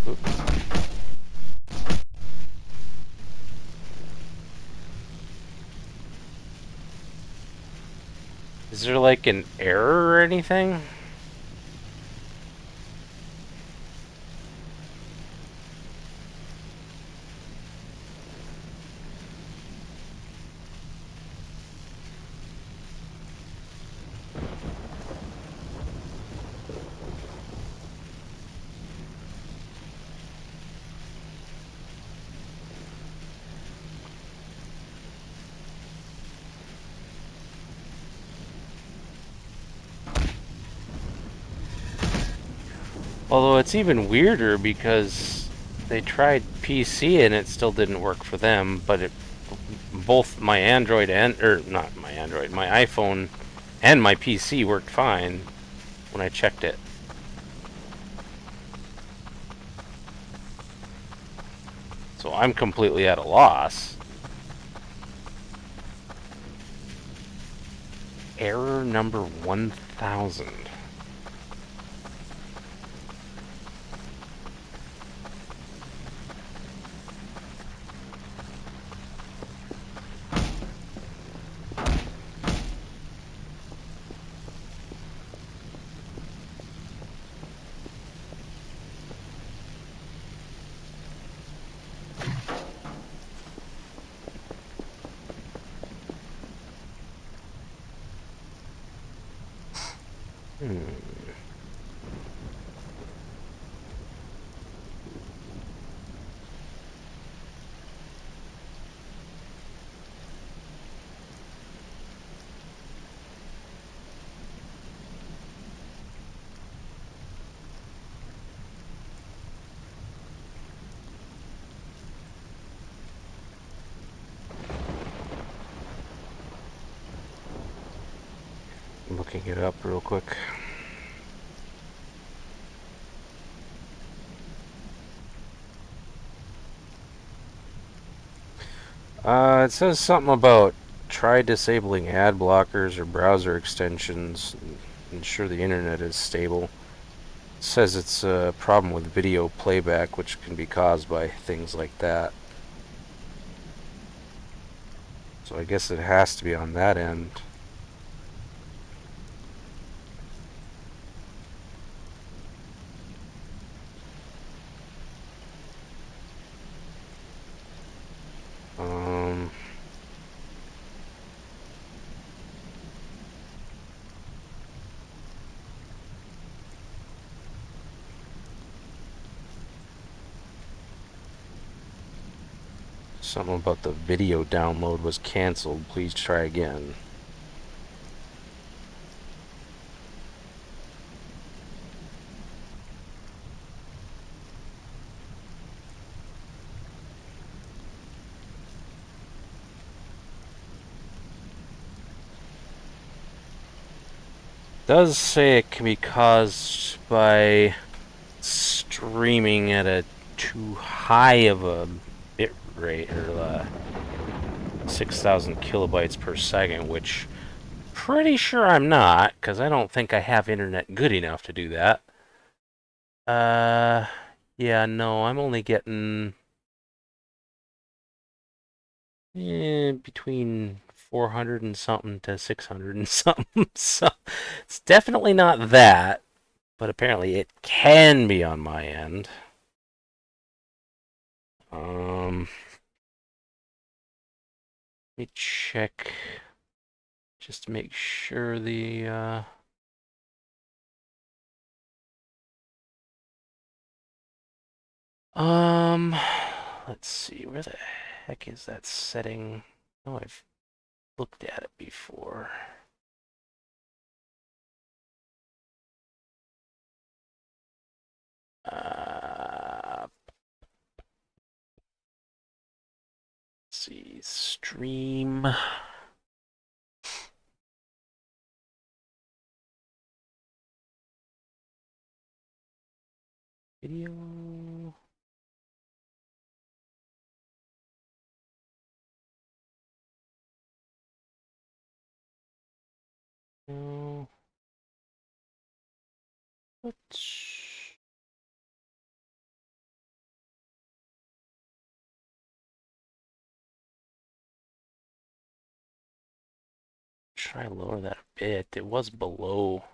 Oops. Is there like an error or anything? Although it's even weirder because they tried PC and it still didn't work for them, but both my Android and, or not my Android, my iPhone and my PC worked fine when I checked it. So I'm completely at a loss. Error number 1000. Looking it up real quick. It says something about try disabling ad blockers or browser extensions. Ensure the internet is stable. It says it's a problem with video playback, which can be caused by things like that. So I guess it has to be on that end. Um, Something about the video download was canceled. Please try again. Does say it can be caused by streaming at a too high of a bit rate, or 6,000 kilobytes per second, which pretty sure I'm not, because I don't think I have internet good enough to do that. Yeah, no, I'm only getting between 400 and something to 600 and something, so it's definitely not that, but apparently it can be on my end. Let me check just to make sure the let's see, where the heck is that setting? Oh, I've looked at it before. Let's see, stream. Video. No. Let's try to lower that a bit. It was below.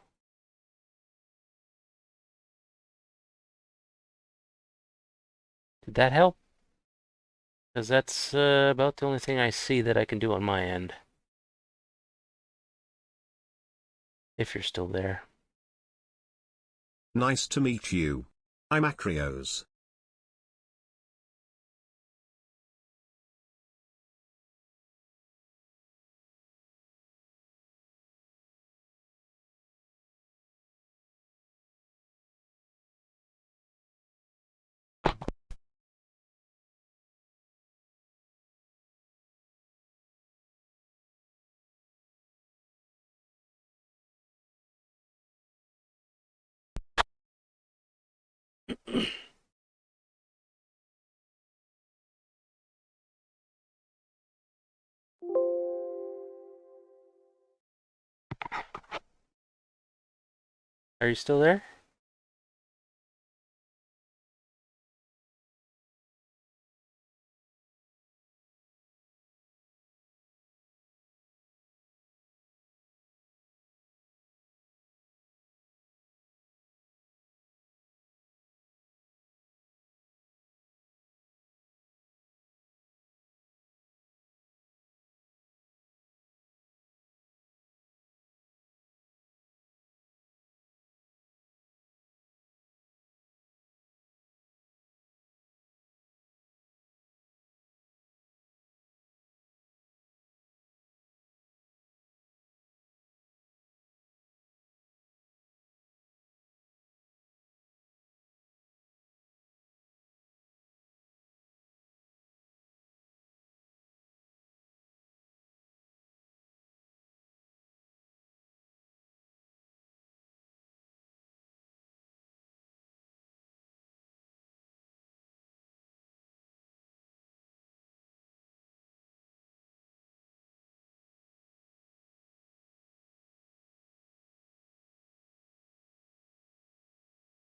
Did that help? Because that's about the only thing I see that I can do on my end. If you're still there. Nice to meet you. I'm Acreos. Are you still there?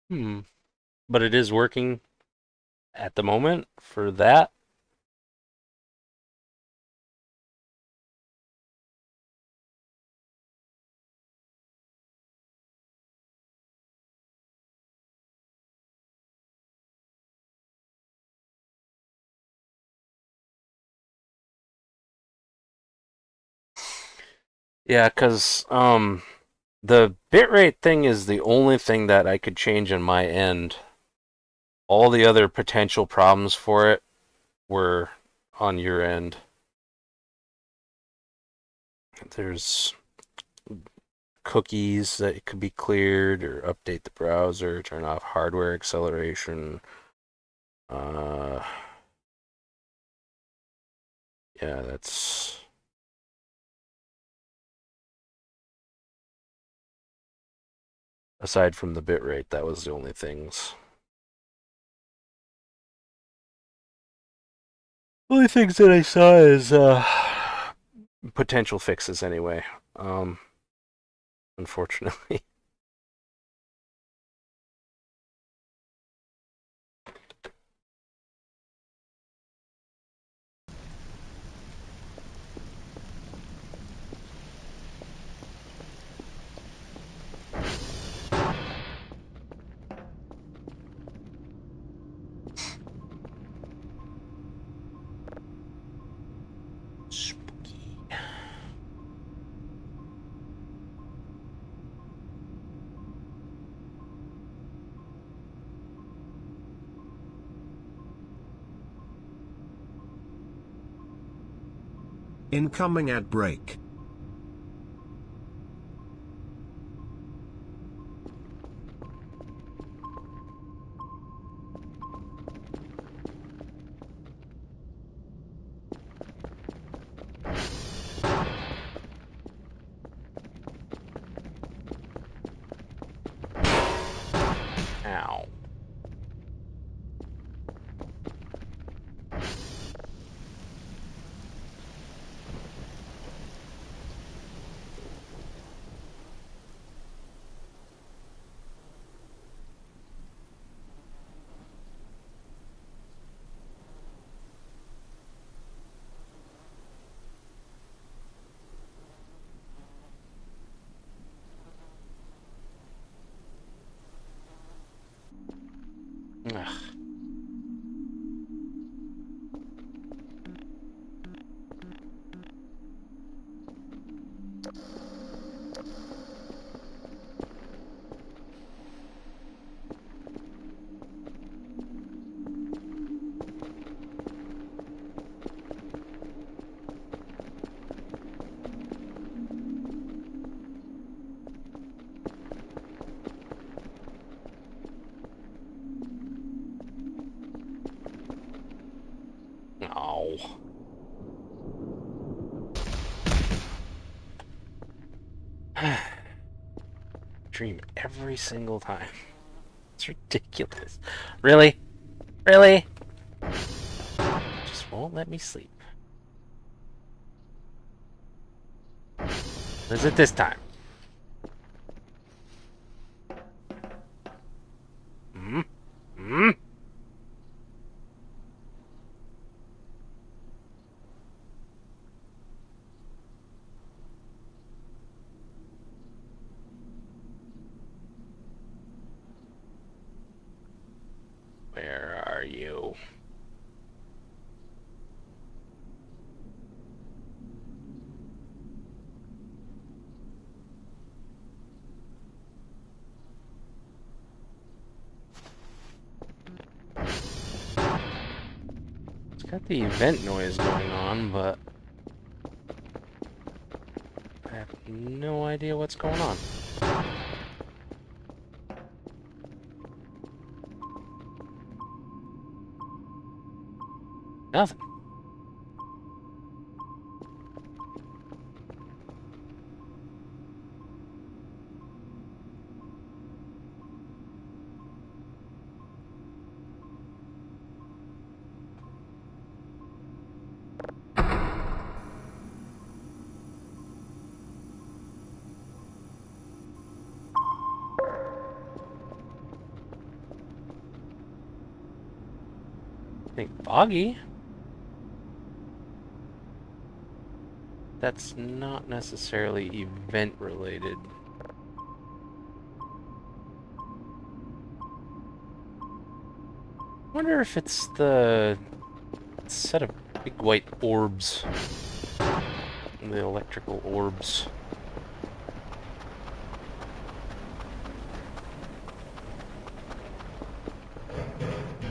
Hmm. But it is working at the moment for that. Yeah, because the bitrate thing is the only thing that I could change on my end. All the other potential problems for it were on your end. There's cookies that could be cleared, or update the browser, turn off hardware acceleration. Uh, yeah, that's aside from the bitrate, that was the only things. Only things that I saw is potential fixes anyway. Unfortunately. Spooky. Incoming ad break. Ow. Ugh. Ow. Dream every single time. It's ridiculous. Really? Really? Just won't let me sleep. What is it this time? Hmm? Where are you? It's got the event noise going on, but I have no idea what's going on. Nothing. I think foggy. That's not necessarily event related. I wonder if it's the set of big white orbs. The electrical orbs.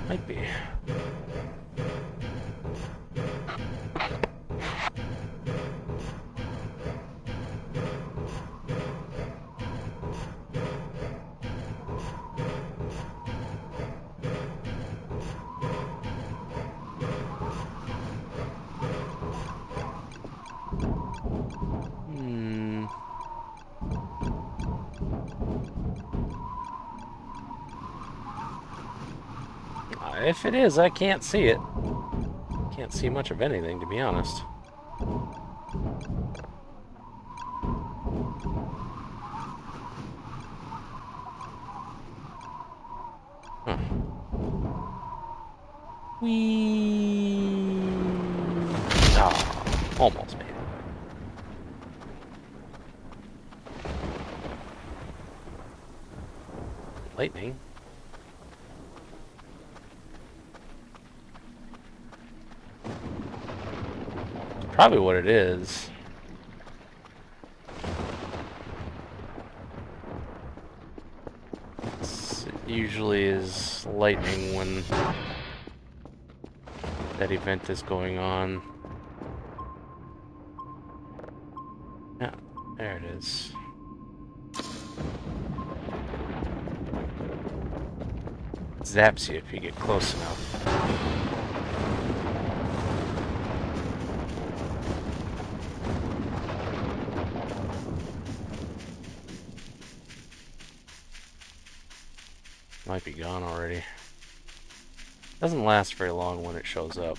Might be. Hmm. If it is, I can't see it. Can't see much of anything, to be honest. Huh. Whee! Ah, almost made it. Lightning? Probably what it is. It usually is lightning when that event is going on. Yeah, there it is. It zaps you if you get close enough. Might be gone already. Doesn't last very long when it shows up.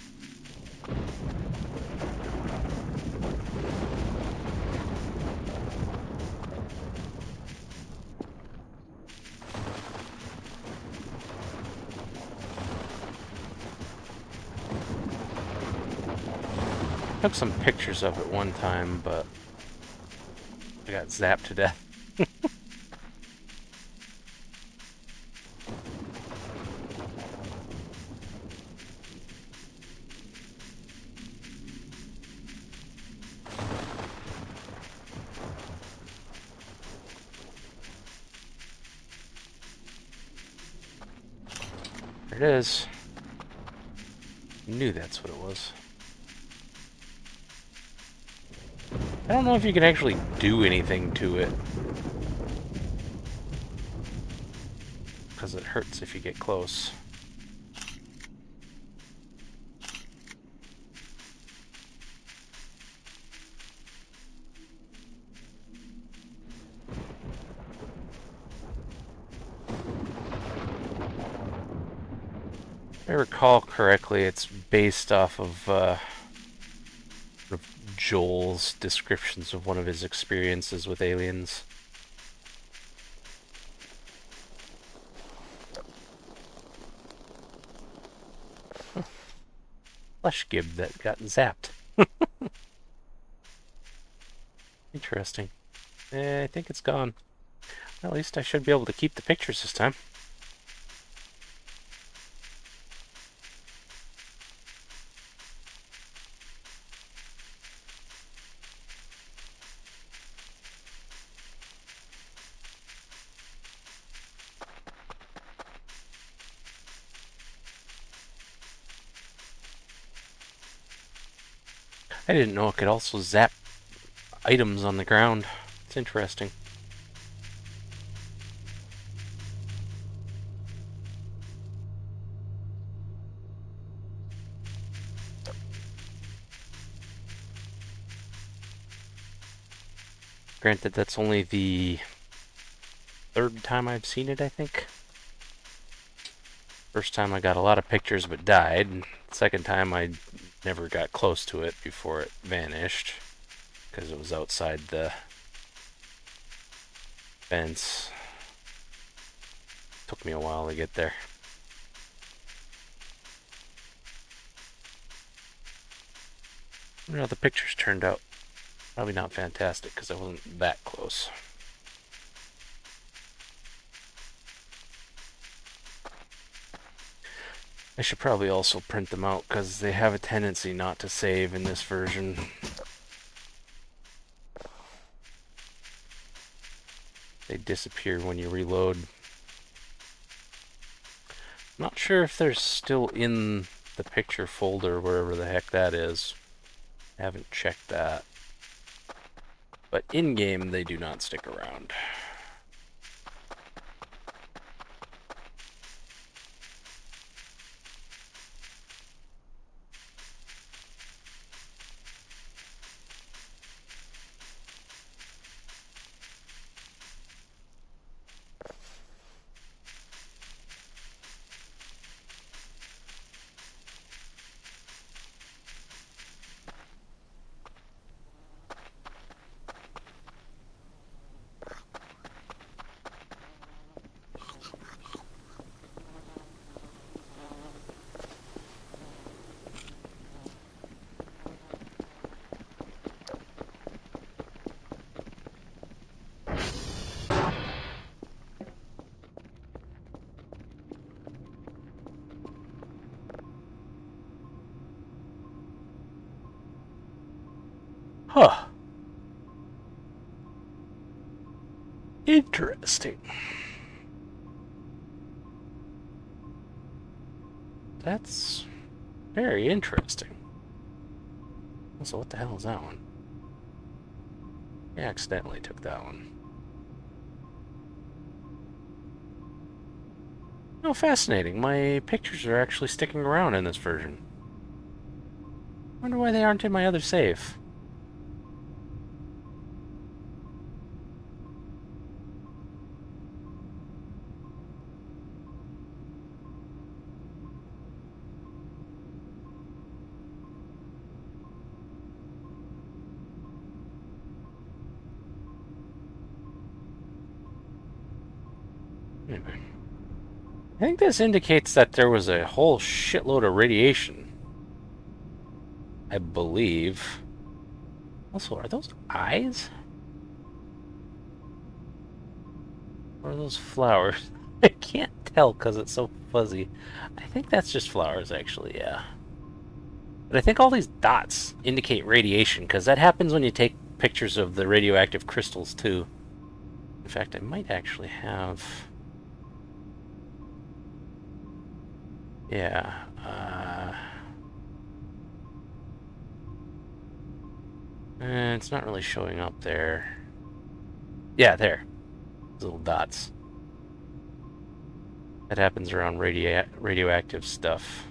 Took some pictures of it one time, but I got zapped to death. There it is. Knew that's what it was. I don't know if you can actually do anything to it, because it hurts if you get close. If I recall correctly, it's based off of Joel's descriptions of one of his experiences with aliens. Flesh gib that got zapped. Interesting. I think it's gone. Well, at least I should be able to keep the pictures this time. I didn't know it could also zap items on the ground. It's interesting. Granted, that's only the third time I've seen it, I think. First time I got a lot of pictures but died. Second time I never got close to it before it vanished. Because it was outside the fence. Took me a while to get there. I wonder how the pictures turned out. Probably not fantastic because I wasn't that close. I should probably also print them out because they have a tendency not to save in this version. They disappear when you reload. Not sure if they're still in the picture folder, wherever the heck that is. I haven't checked that. But in-game, they do not stick around. Huh. Interesting. That's very interesting. So what the hell is that one? I accidentally took that one. Oh, fascinating. My pictures are actually sticking around in this version. Wonder why they aren't in my other save. Anyway. I think this indicates that there was a whole shitload of radiation. I believe. Also, are those eyes? Or are those flowers? I can't tell because it's so fuzzy. I think that's just flowers, actually, yeah. But I think all these dots indicate radiation, because that happens when you take pictures of the radioactive crystals, too. In fact, I might actually have... Yeah, it's not really showing up there. Yeah, there. Those little dots. That happens around radioactive stuff.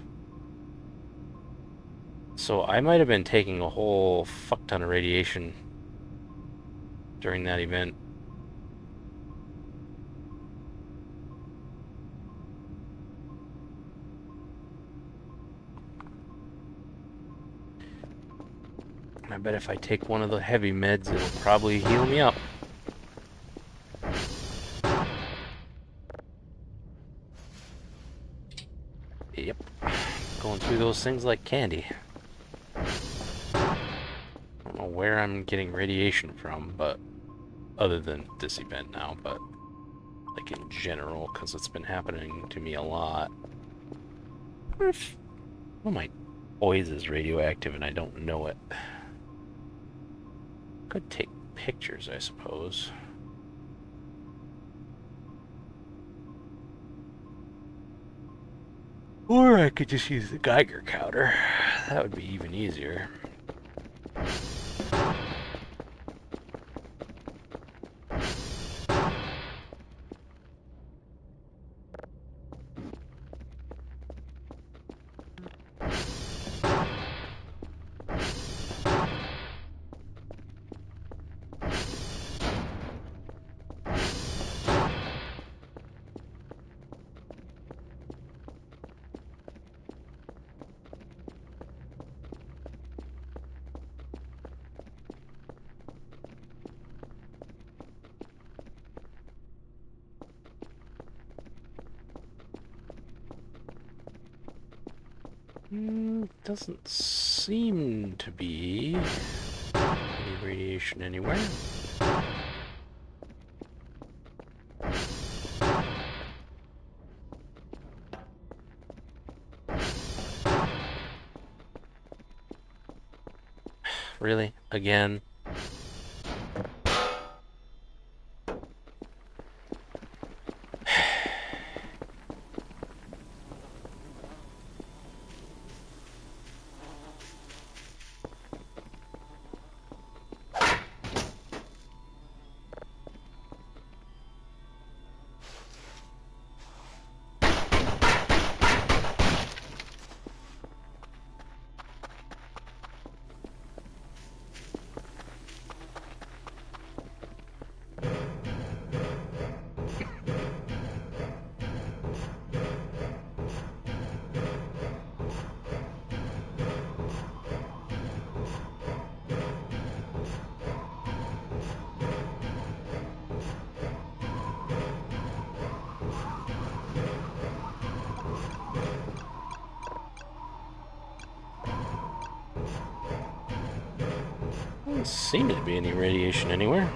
So I might have been taking a whole fuck ton of radiation during that event. I bet if I take one of the heavy meds, it'll probably heal me up. Yep. going through those things like candy. I don't know where I'm getting radiation from, but other than this event now, but like in general, because it's been happening to me a lot. What if one of my toys is radioactive and I don't know it? Could take pictures, I suppose. Or I could just use the Geiger counter. That would be even easier. Doesn't seem to be any radiation anywhere. Really? Again? Doesn't seem to be any radiation anywhere.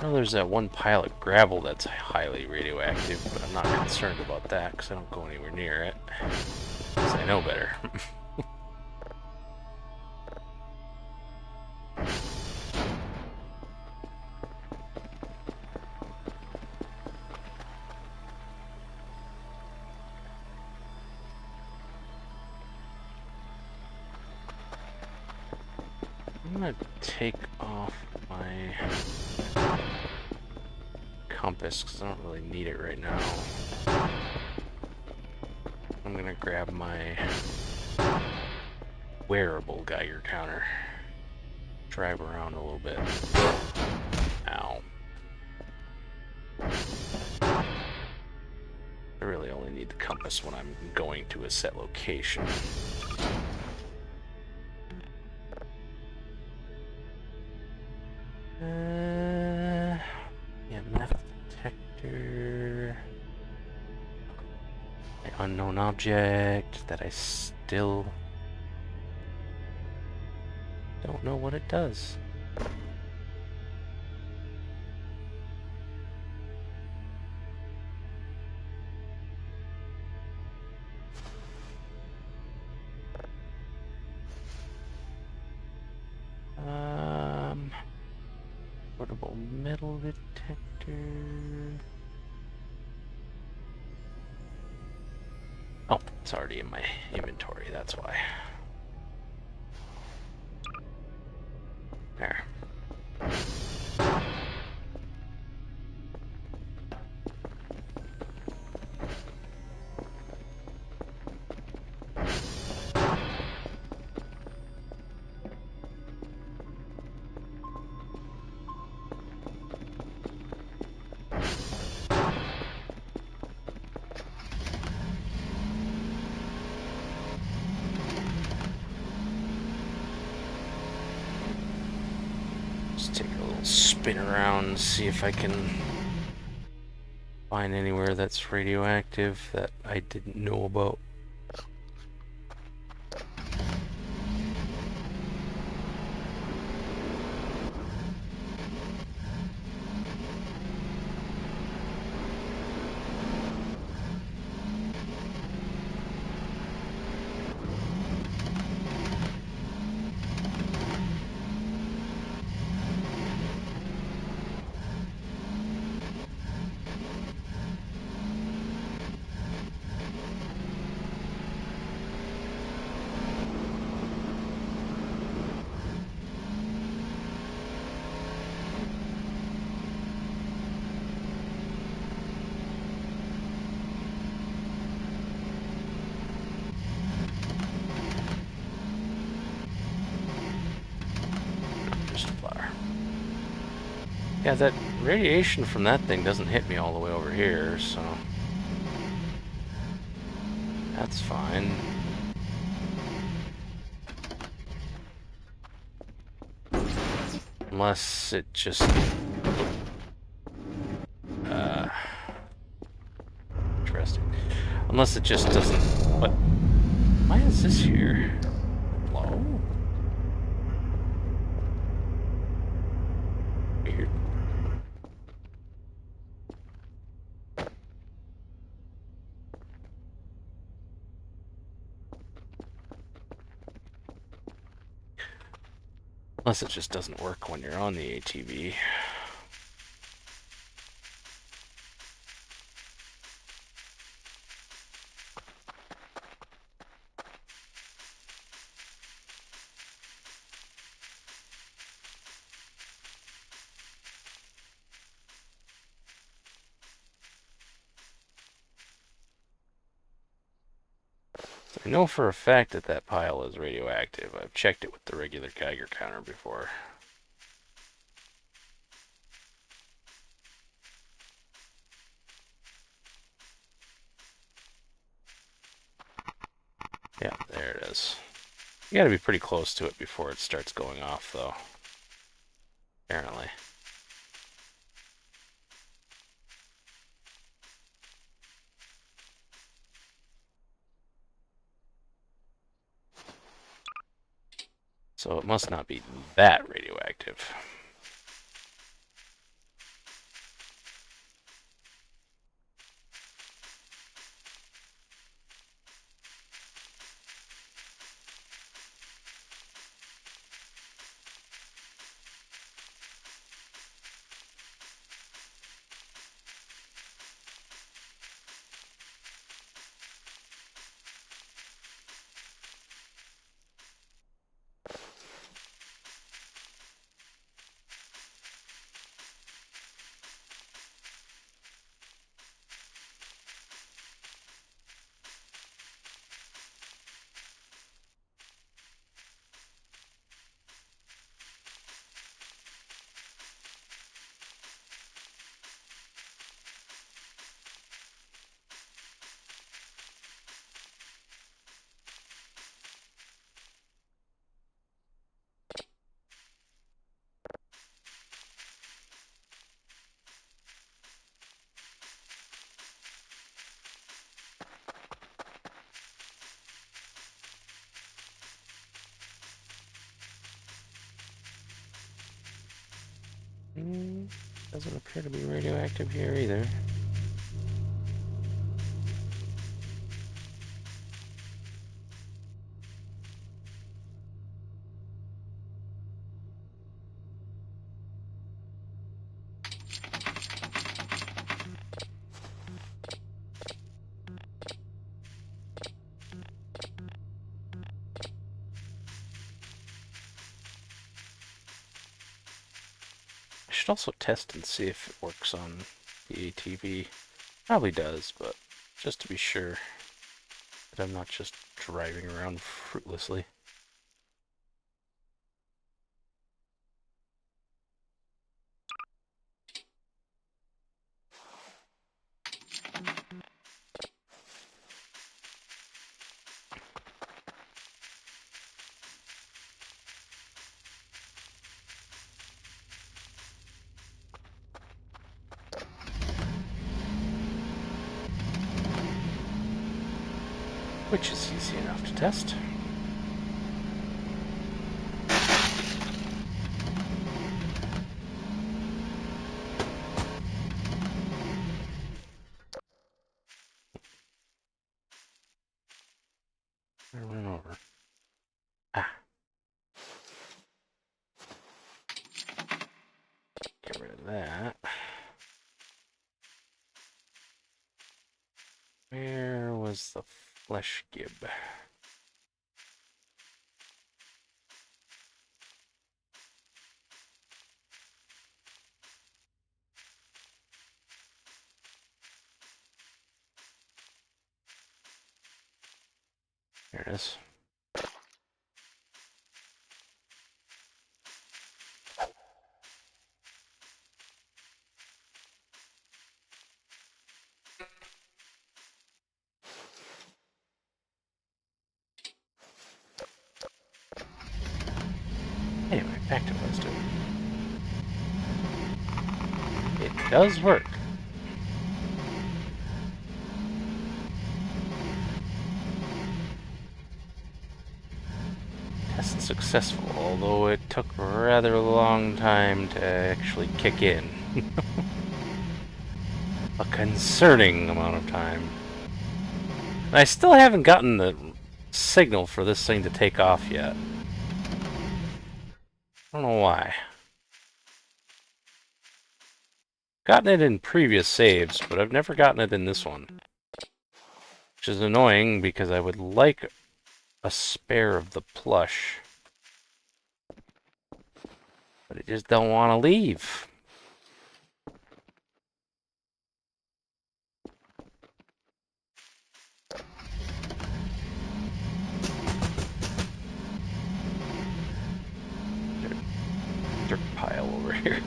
Well, there's that one pile of gravel that's highly radioactive, but I'm not concerned about that because I don't go anywhere near it. Because I know better. I'm gonna take off my compass because I don't really need it right now. I'm gonna grab my wearable Geiger counter. Drive around a little bit. Ow. I really only need the compass when I'm going to a set location. EMF detector. An unknown object that I still don't know what it does. Portable metal detector. Oh, it's already in my inventory, that's why. There. scoping around and see if I can find anywhere that's radioactive that I didn't know about. Just a flower. Yeah, that radiation from that thing doesn't hit me all the way over here, so that's fine. Unless it just... interesting. Unless it just doesn't... What? Why is this here? Hello? Weird. Unless it just doesn't work when you're on the ATV. I know for a fact that that pile is radioactive. I've checked it with the regular Geiger counter before. Yeah, there it is. You gotta be pretty close to it before it starts going off, though. Apparently. So it must not be that radioactive. Doesn't appear to be radioactive here either. I should also test and see if it works on the ATV. Probably does, but just to be sure that I'm not just driving around fruitlessly. which is easy enough to test. Run over. Ah. Get rid of that. Where was the flesh gib? There it is. Anyway, back to what I was doing. It does work. Test successful, although it took a rather long time to actually kick in. A concerning amount of time. And I still haven't gotten the signal for this thing to take off yet. I don't know why. Gotten it in previous saves, but I've never gotten it in this one. Which is annoying because I would like a spare of the plush. But I just don't want to leave. Dirt pile over here.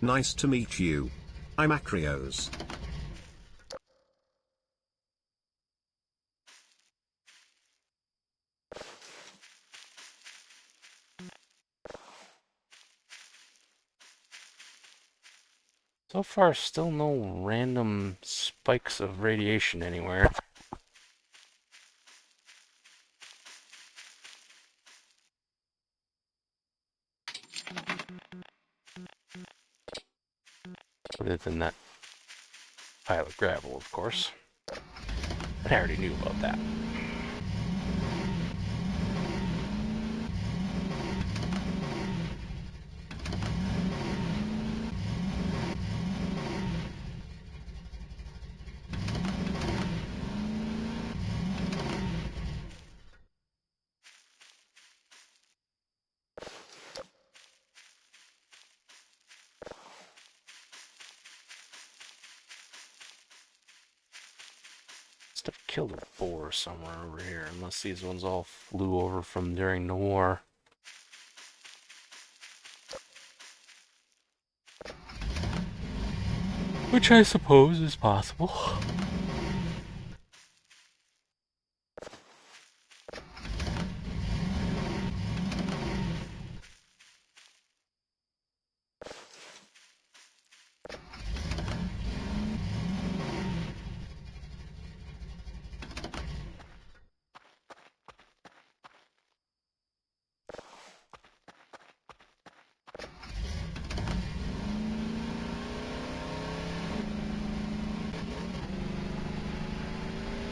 Nice to meet you. I'm Acreos. So far, still no random spikes of radiation anywhere. Other than that pile of gravel, of course. But I already knew about that. Must have killed a boar somewhere over here, unless these ones all flew over from during the war. Which I suppose is possible.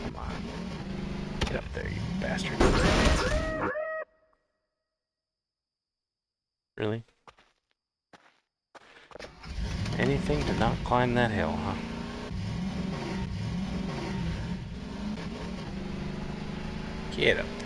Come on. Get up there, you bastard. Really? Anything to not climb that hill, huh? Get up there.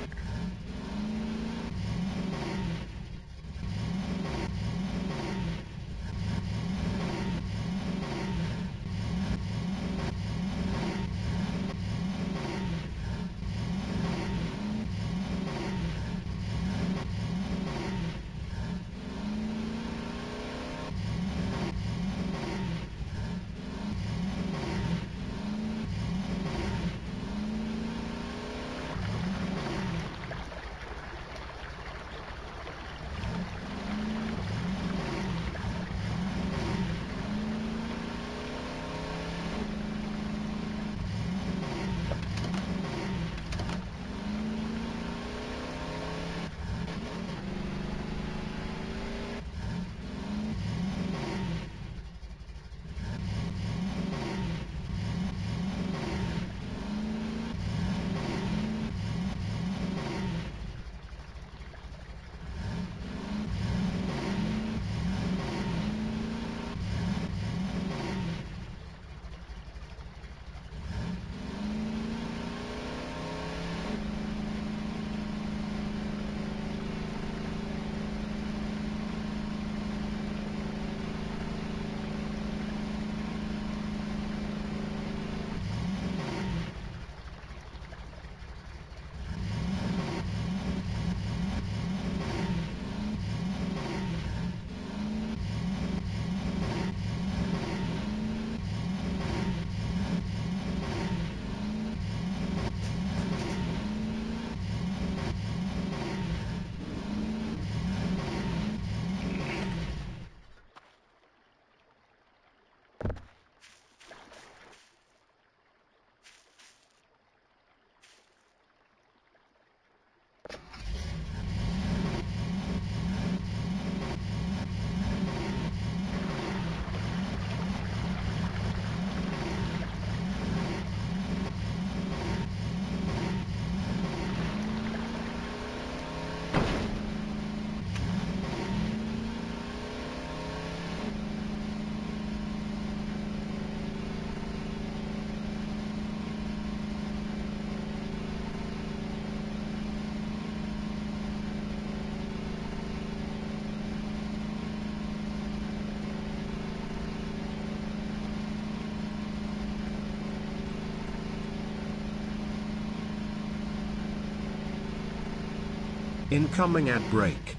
Incoming ad break.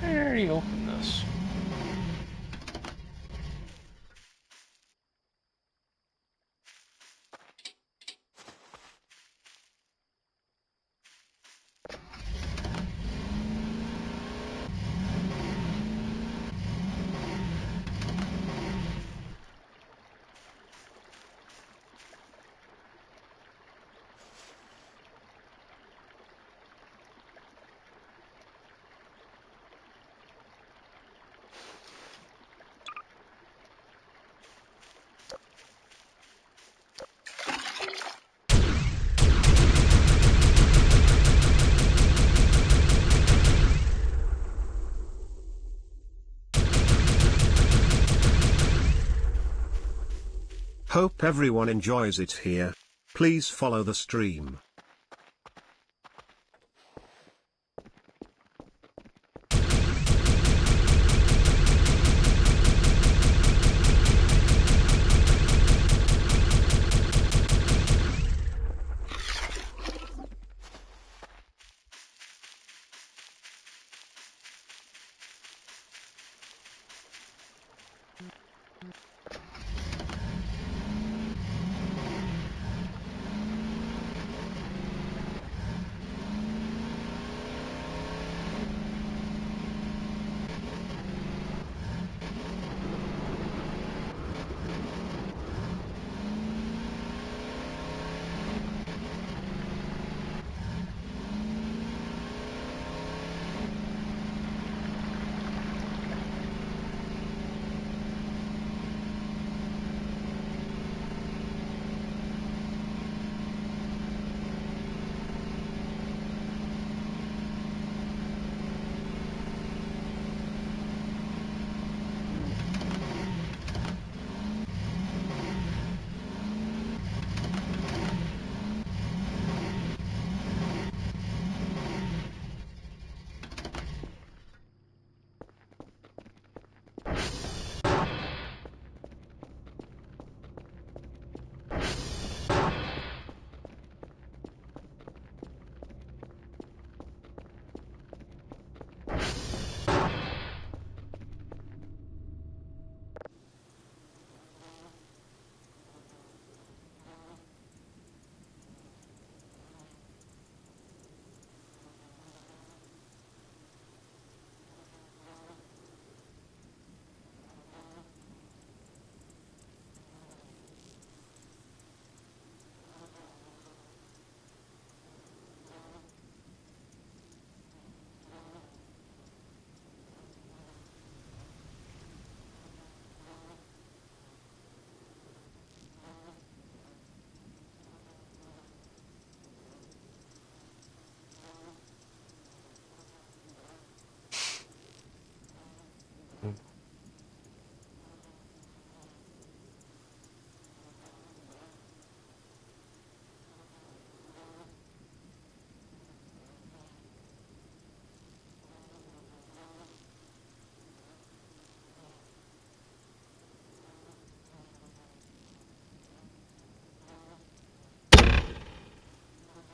I already opened this. Hope everyone enjoys it here. Please follow the stream.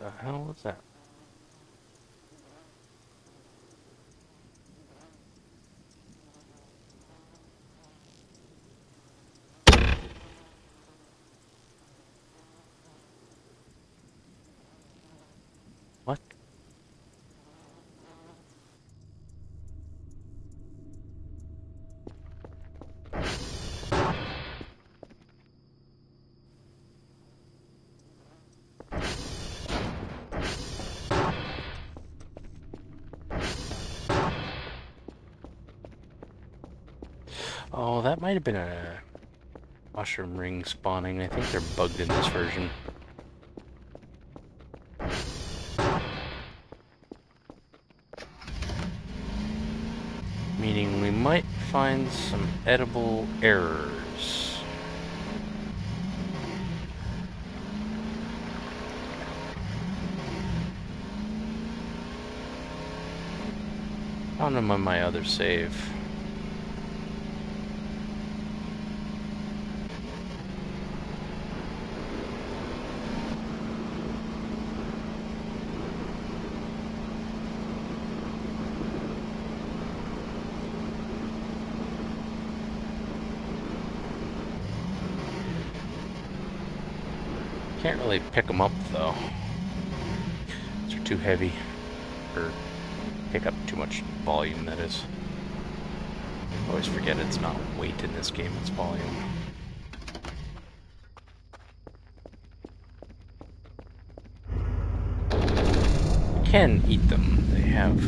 The hell was that? What? Oh, that might have been a mushroom ring spawning. I think they're bugged in this version. Meaning we might find some edible errors. Found him on my other save. Can't really pick them up though. They're too heavy, or pick up too much volume, that is. I always forget it's not weight in this game, it's volume. You can eat them. They have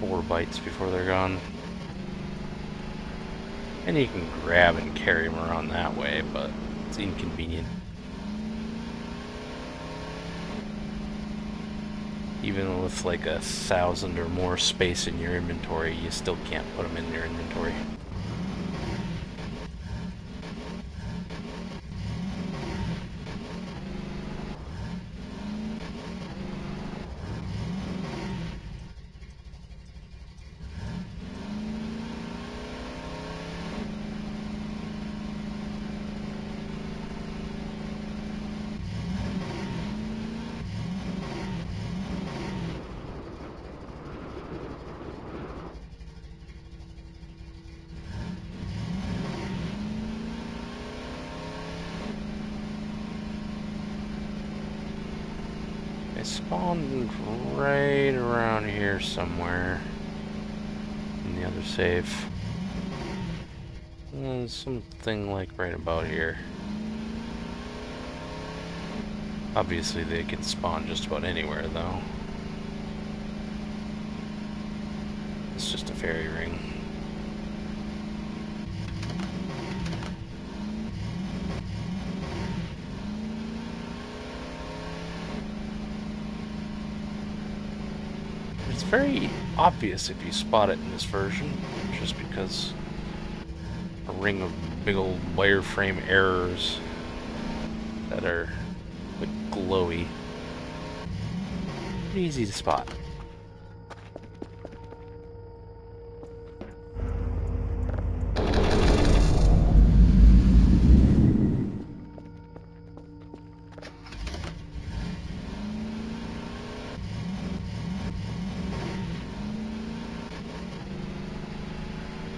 4 bites before they're gone. And you can grab and carry them around that way, but it's inconvenient. Even with like 1,000 or more space in your inventory, you still can't put them in your inventory. It spawned right around here somewhere in the other save. Something like right about here. Obviously they can spawn just about anywhere though. It's just a fairy ring. It's very obvious if you spot it in this version, just because a ring of big old wireframe errors that are like glowy. Pretty easy to spot.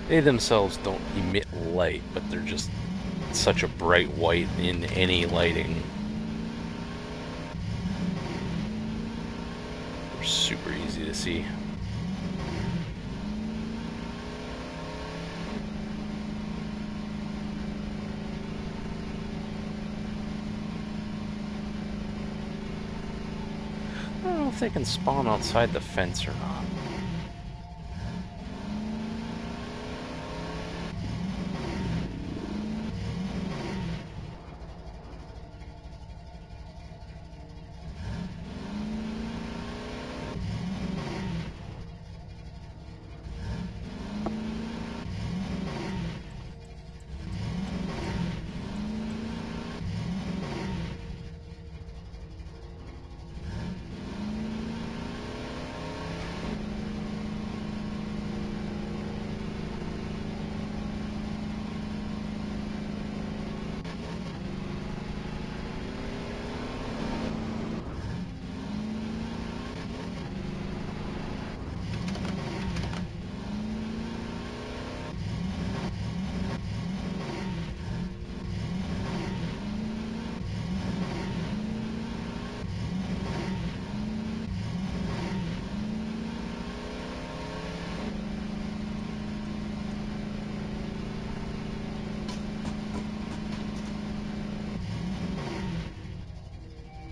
They themselves don't emit light, but they're just such a bright white in any lighting. They're super easy to see. I don't know if they can spawn outside the fence or not.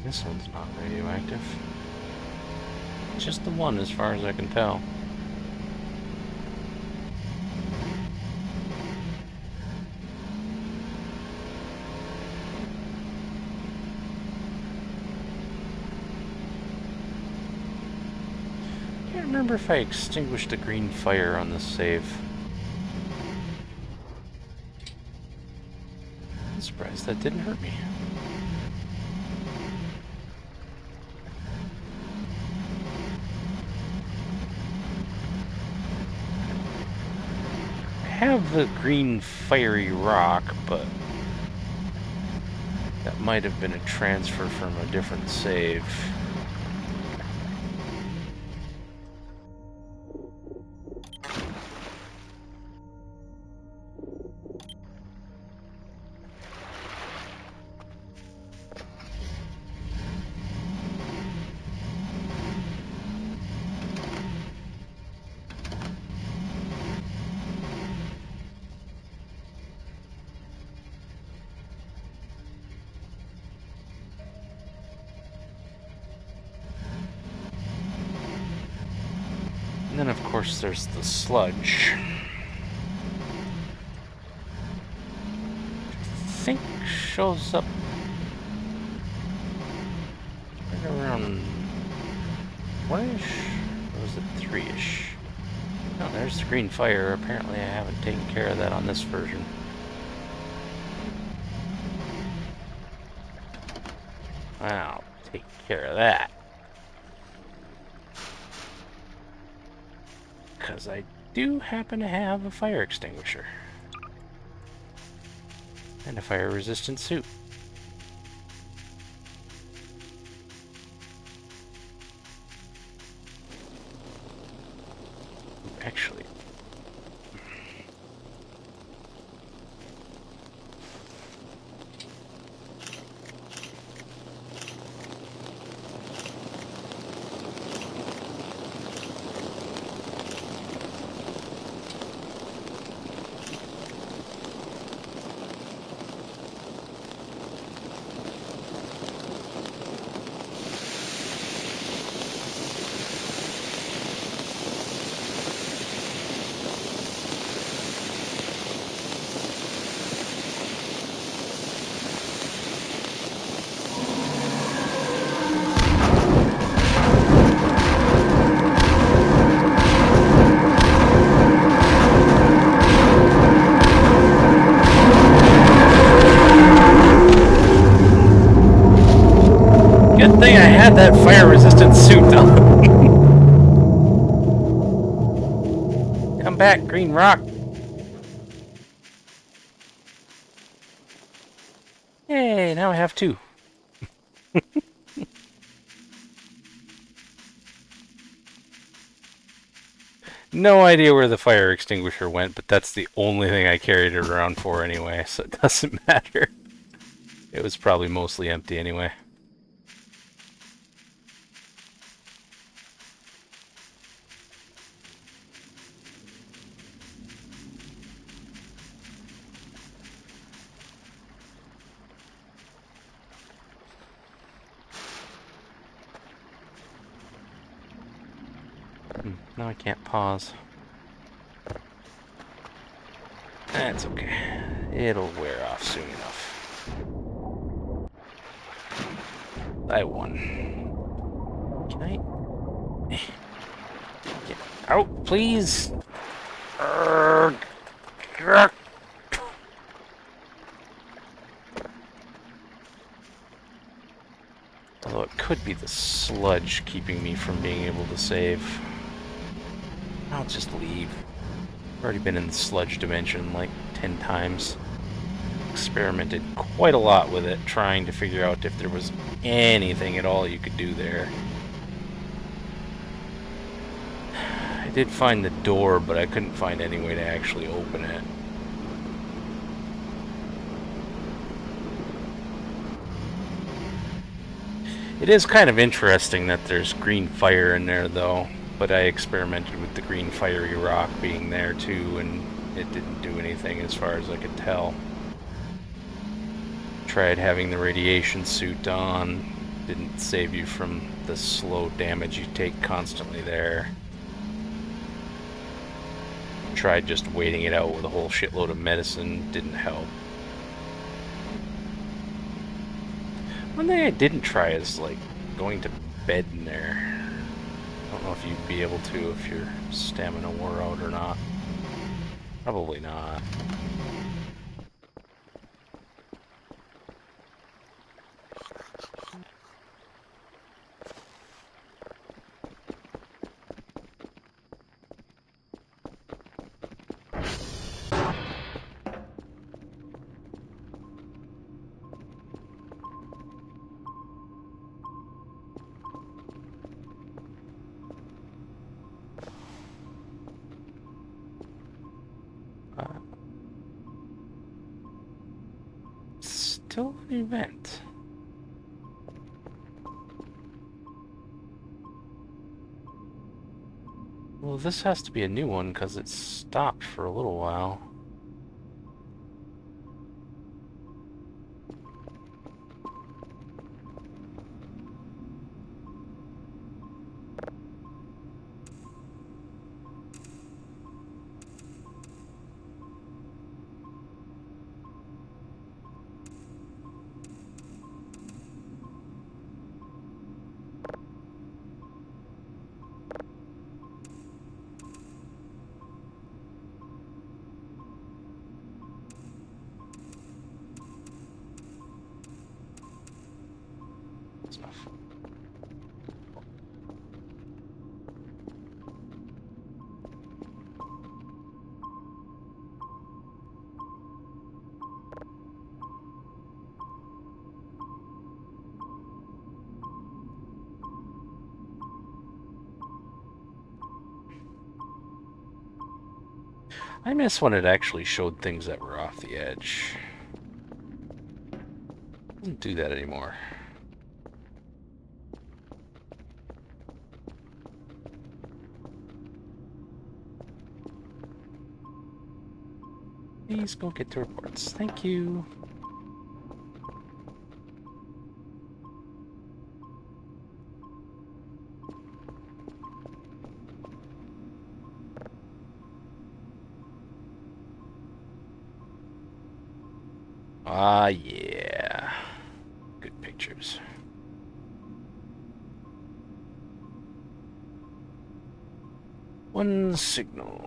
This one's not radioactive. Just the one, as far as I can tell. Can't remember if I extinguished the green fire on this save. I'm surprised that didn't hurt me. have the green fiery rock, but that might have been a transfer from a different save. And then, of course, there's the sludge. I think shows up right around 1-ish? Or was it 3-ish? No, there's the green fire. Apparently I haven't taken care of that on this version. I'll take care of that. Because I do happen to have a fire extinguisher. And a fire-resistant suit. Actually, good thing I had that fire-resistant suit on. Come back, green rock. Yay, now I have 2. No idea where the fire extinguisher went, but that's the only thing I carried it around for anyway, so it doesn't matter. It was probably mostly empty anyway. Now I can't pause. That's okay. It'll wear off soon enough. I won. Can I... Get out, please? Although it could be the sludge keeping me from being able to save. I'll just leave. I've already been in the sludge dimension like 10 times. Experimented quite a lot with it, trying to figure out if there was anything at all you could do there. I did find the door, but I couldn't find any way to actually open it. It is kind of interesting that there's green fire in there, though, but I experimented with the green fiery rock being there, too, and it didn't do anything as far as I could tell. Tried having the radiation suit on, didn't save you from the slow damage you take constantly there. Tried just waiting it out with a whole shitload of medicine, didn't help. One thing I didn't try is, like, going to bed in there. I don't know if you'd be able to if your stamina wore out or not. Probably not. still an event. Well, this has to be a new one because it stopped for a little while. That's enough. I miss when it actually showed things that were off the edge. It doesn't do that anymore. Please go get the reports. Thank you. Ah, yeah. Good pictures. One signal.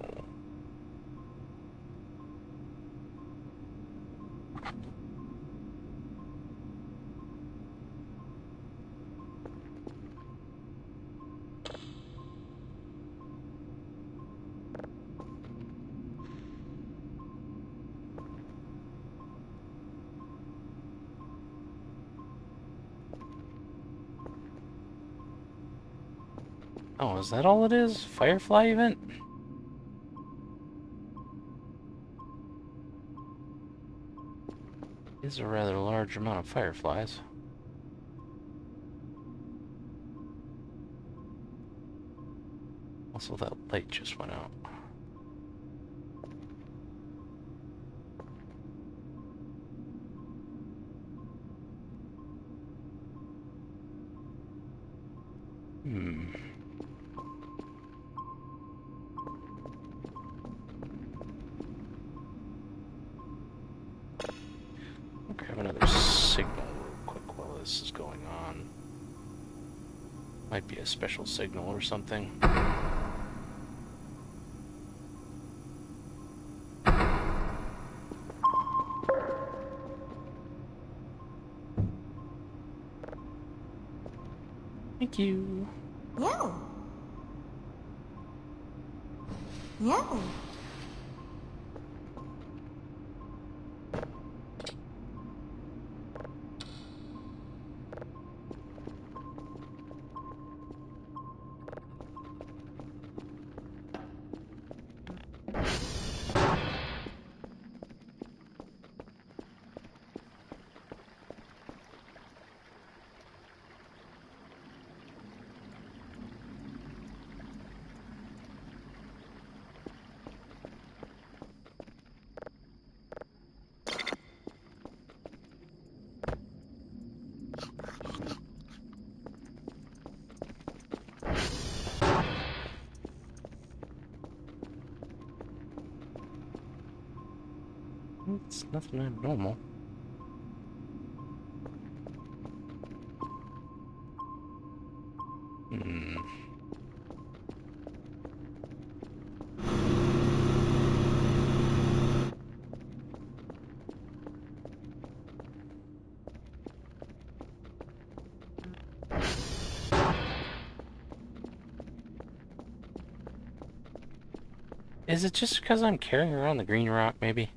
Oh, is that all it is? Firefly event? Is a rather large amount of fireflies. Also, that light just went out. I'll grab another signal real quick while this is going on. Might be a special signal or something. Thank you. No. No. It's nothing abnormal. Is it just because I'm carrying around the green rock, maybe?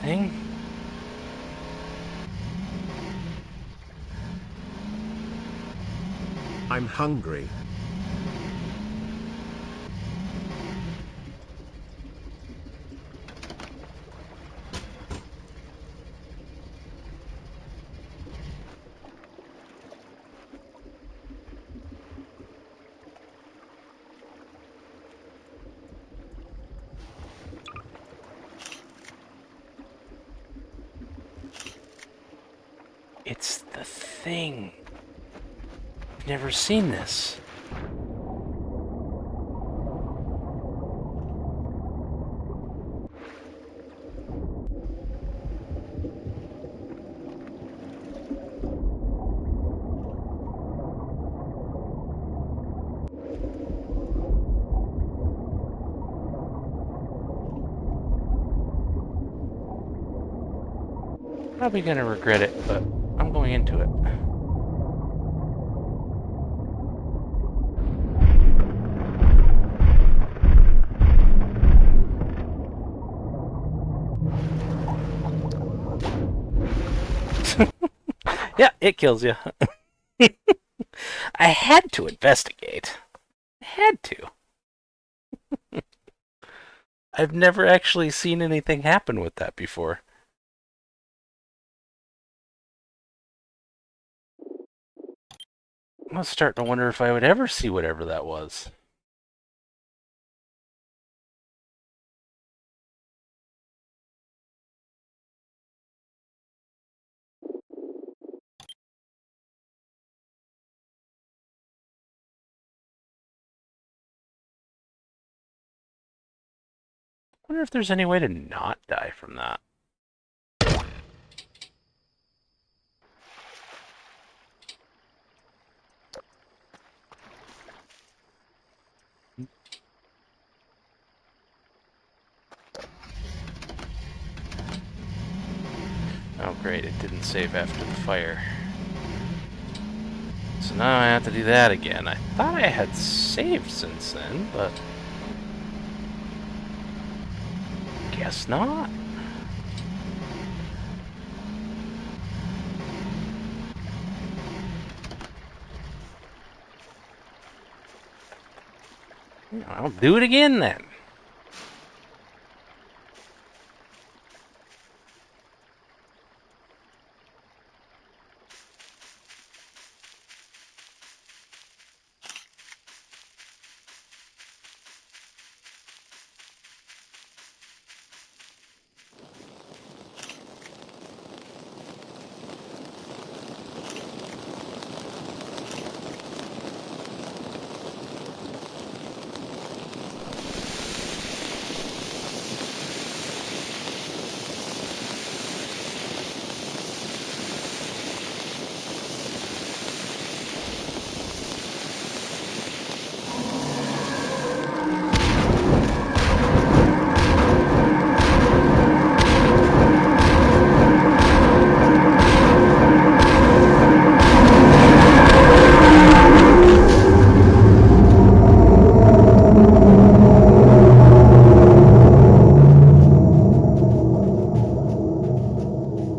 anything. I'm hungry. It's the thing. I've never seen this. Probably gonna regret it, but I'm going into it. Yeah, it kills you. I had to investigate. I had to. I've never actually seen anything happen with that before. I was starting to wonder if I would ever see whatever that was. I wonder if there's any way to not die from that. Oh great, it didn't save after the fire. So now I have to do that again. I thought I had saved since then, but... guess not. I'll do it again then.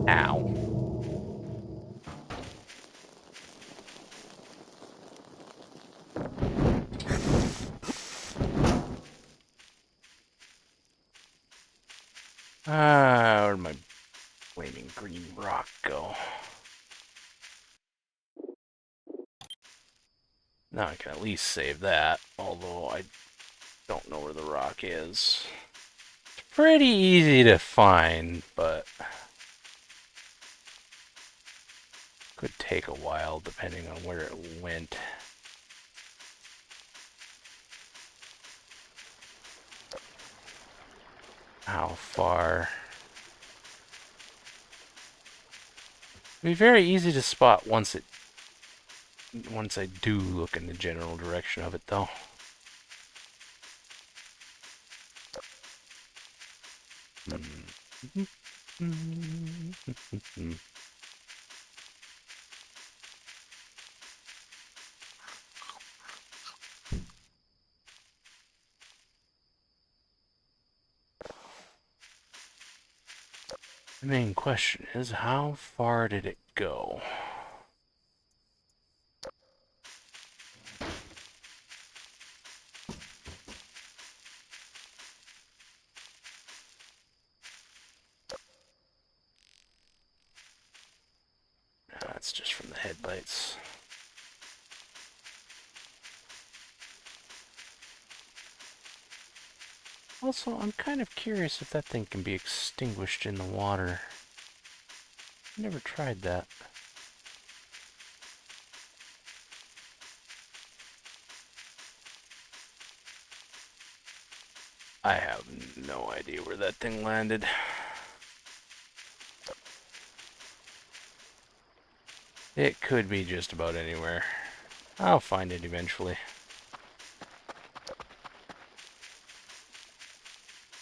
Ow. Where'd my flaming green rock go? Now I can at least save that, although I don't know where the rock is. It's pretty easy to find, but could take a while depending on where it went. How far? It'd be very easy to spot once I do look in the general direction of it, though. The main question is, how far did it go? That's just from the headlights. Also, I'm kind of curious if that thing can be extinguished in the water. Never tried that. I have no idea where that thing landed. It could be just about anywhere. I'll find it eventually.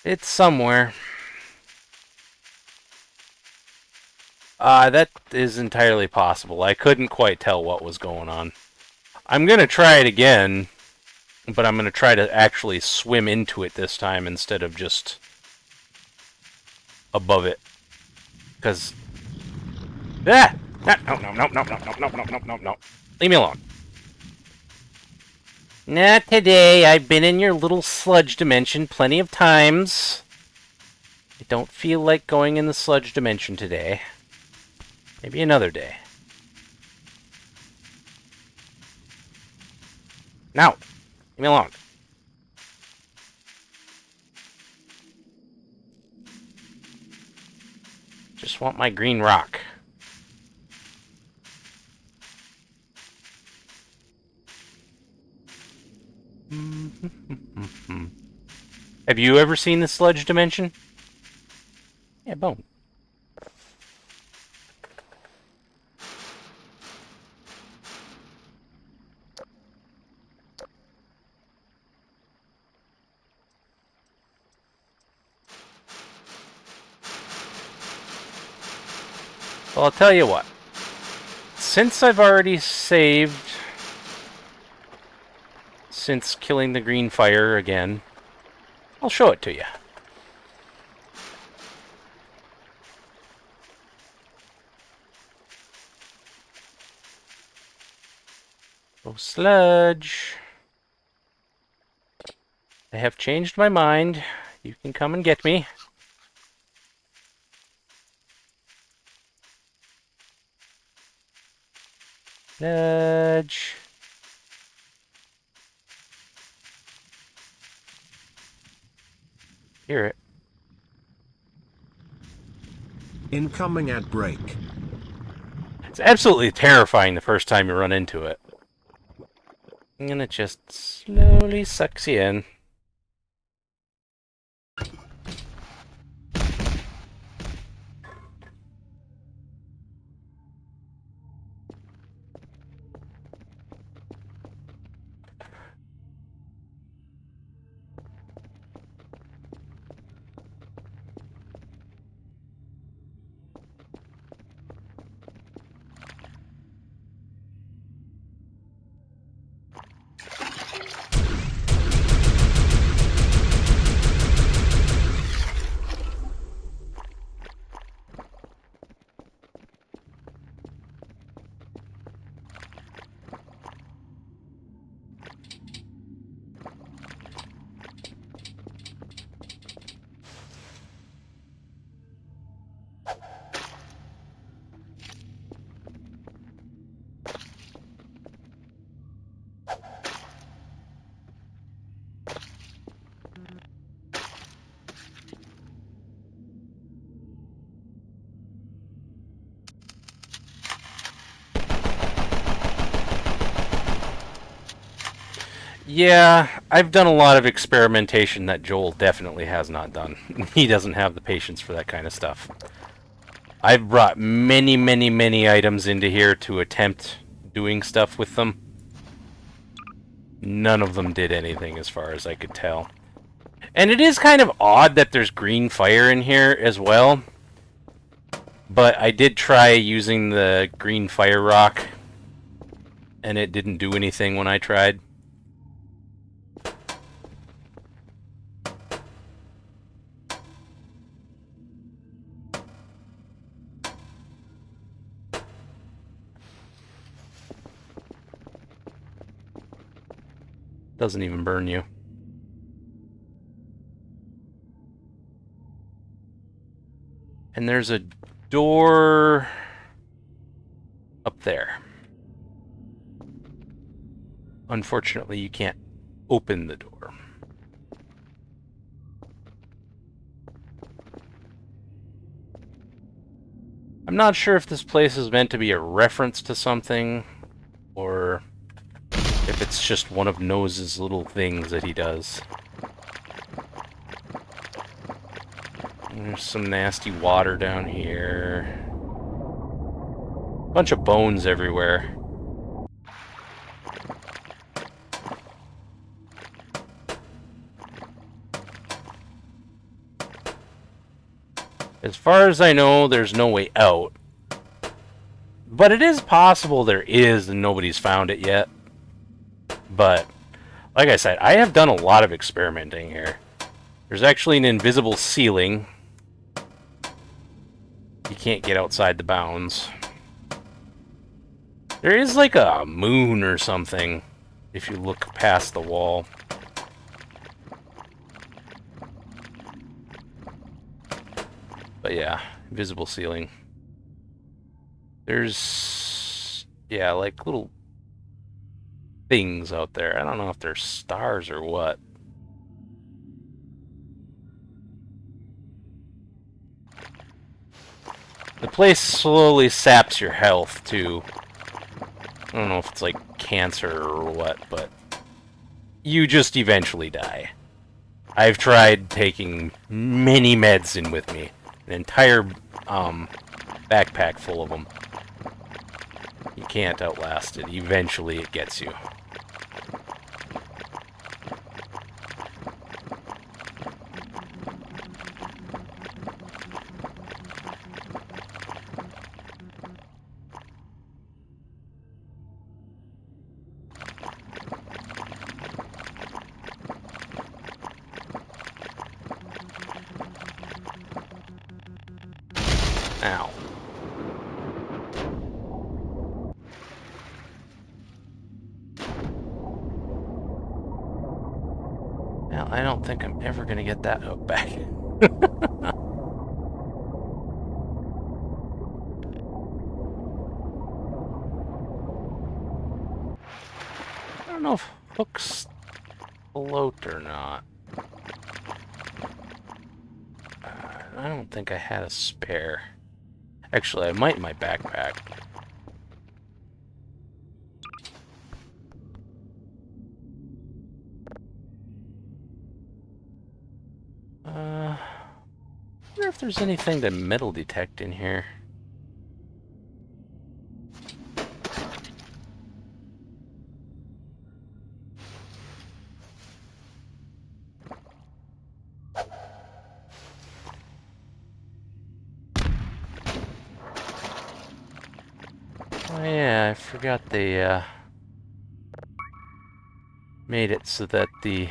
It's somewhere. That is entirely possible. I couldn't quite tell what was going on. I'm gonna try it again, but I'm gonna try to actually swim into it this time instead of just above it. Because... Ah! No, no, no, no, no, no, no, no, no, no, no. Leave me alone. Not today. I've been in your little sludge dimension plenty of times. I don't feel like going in the sludge dimension today. Maybe another day. Now, leave me alone. Just want my green rock. Have you ever seen the sludge dimension? Yeah, bone. Well, I'll tell you what. Since I've already saved... Since killing the green fire again, I'll show it to you. Oh, sludge. I have changed my mind. You can come and get me. Sludge. Hear it. Incoming ad break. It's absolutely terrifying the first time you run into it. And it just slowly sucks you in. Yeah, I've done a lot of experimentation that Joel definitely has not done. He doesn't have the patience for that kind of stuff. I've brought many, many, many items into here to attempt doing stuff with them. None of them did anything as far as I could tell. And it is kind of odd that there's green fire in here as well. But I did try using the green fire rock, and it didn't do anything when I tried. Doesn't even burn you. And there's a door up there. Unfortunately, you can't open the door. I'm not sure if this place is meant to be a reference to something, or if it's just one of Nose's little things that he does. There's some nasty water down here. Bunch of bones everywhere. As far as I know, there's no way out. But it is possible there is and nobody's found it yet. But, like I said, I have done a lot of experimenting here. There's actually an invisible ceiling. You can't get outside the bounds. There is like a moon or something if you look past the wall. But yeah, invisible ceiling. There's, yeah, like little things out there. I don't know if they're stars or what. The place slowly saps your health, too. I don't know if it's like cancer or what, but you just eventually die. I've tried taking many meds in with me. An entire backpack full of them. You can't outlast it. Eventually it gets you. Ow. Well, I don't think I'm ever going to get that hook back. I don't know if hooks float or not. I don't think I had a spare. Actually, I might in my backpack. I wonder if there's anything to metal detect in here. Oh yeah, I forgot they made it so that the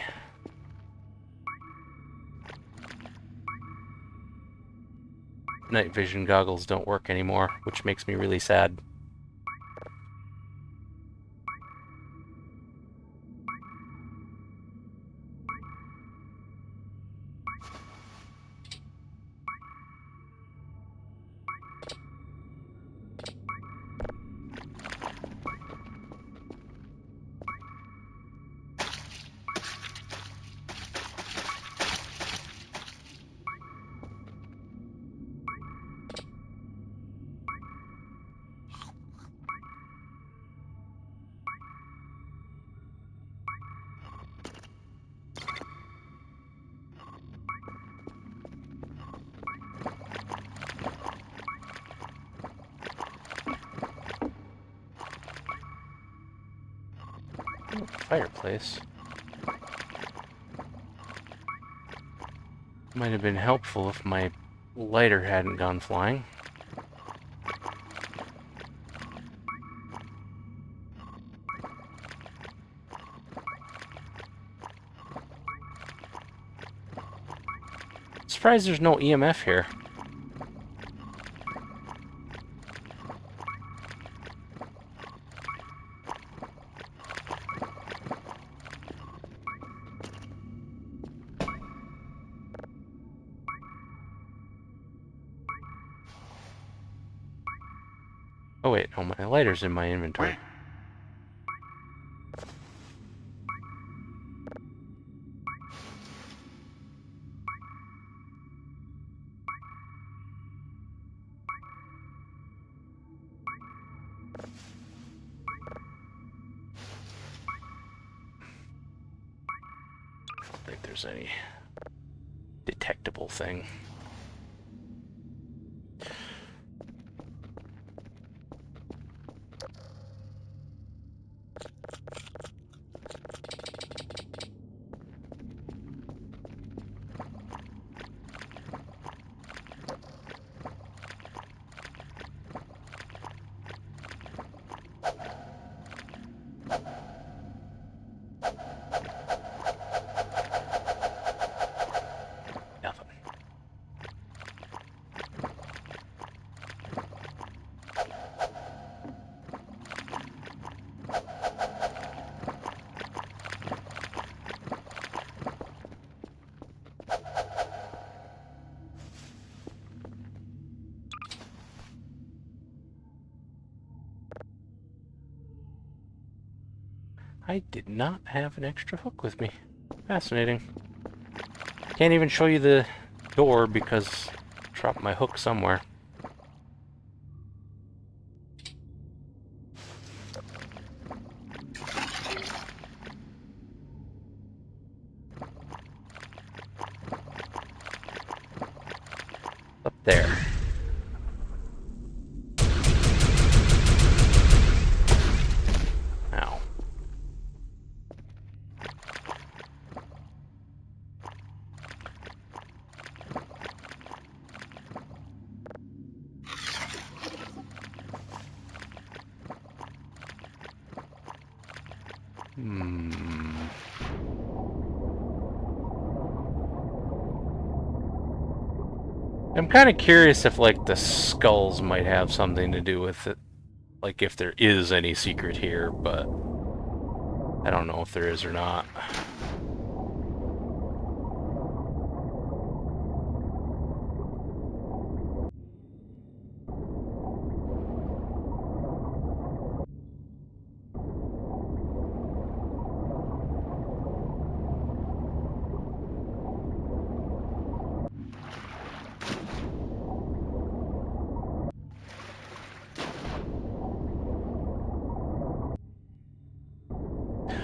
night vision goggles don't work anymore, which makes me really sad. Fireplace. Might have been helpful if my lighter hadn't gone flying. Surprised there's no EMF here. Oh wait, no, my lighter's in my inventory. I don't think there's any detectable thing. Nothing. I did not have an extra hook with me. Fascinating. Can't even show you the door because I dropped my hook somewhere. Up there. Ow. I'm kind of curious if, like, the skulls might have something to do with it. Like, if there is any secret here, but I don't know if there is or not.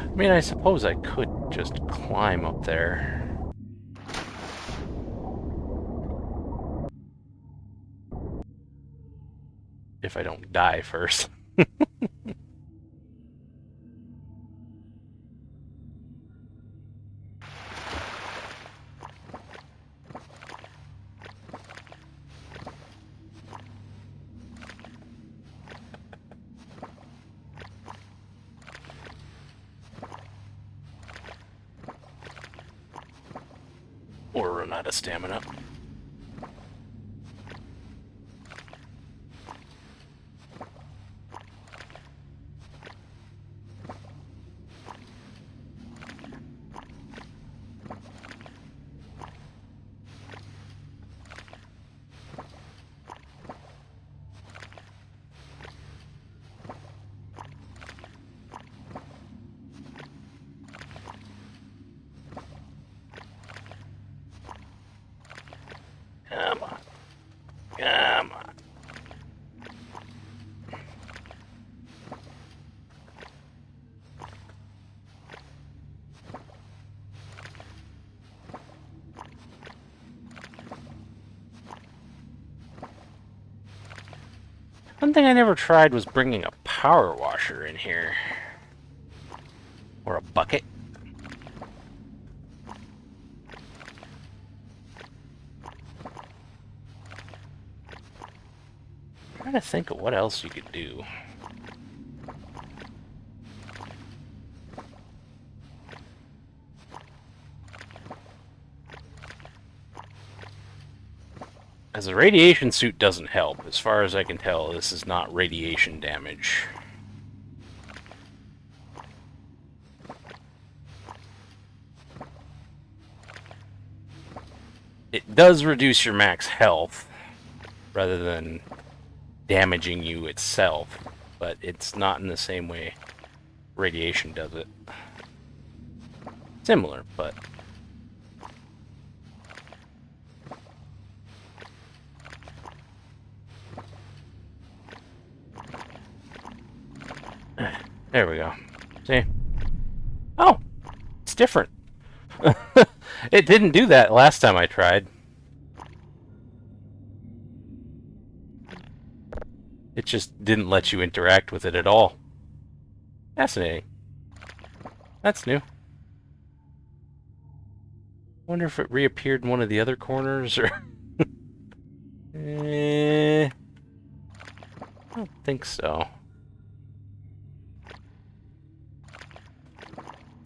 I mean, I suppose I could just climb up there. If I don't die first. Or run out of stamina. Come on. Come on. One thing I never tried was bringing a power washer in here. Or a bucket. I'm trying to think of what else you could do. As a radiation suit doesn't help. As far as I can tell, this is not radiation damage. It does reduce your max health, rather than damaging you itself, but it's not in the same way radiation does it. Similar, but... There we go. See? Oh! It's different. It didn't do that last time I tried. It just didn't let you interact with it at all. Fascinating. That's new. Wonder if it reappeared in one of the other corners, or... I don't think so.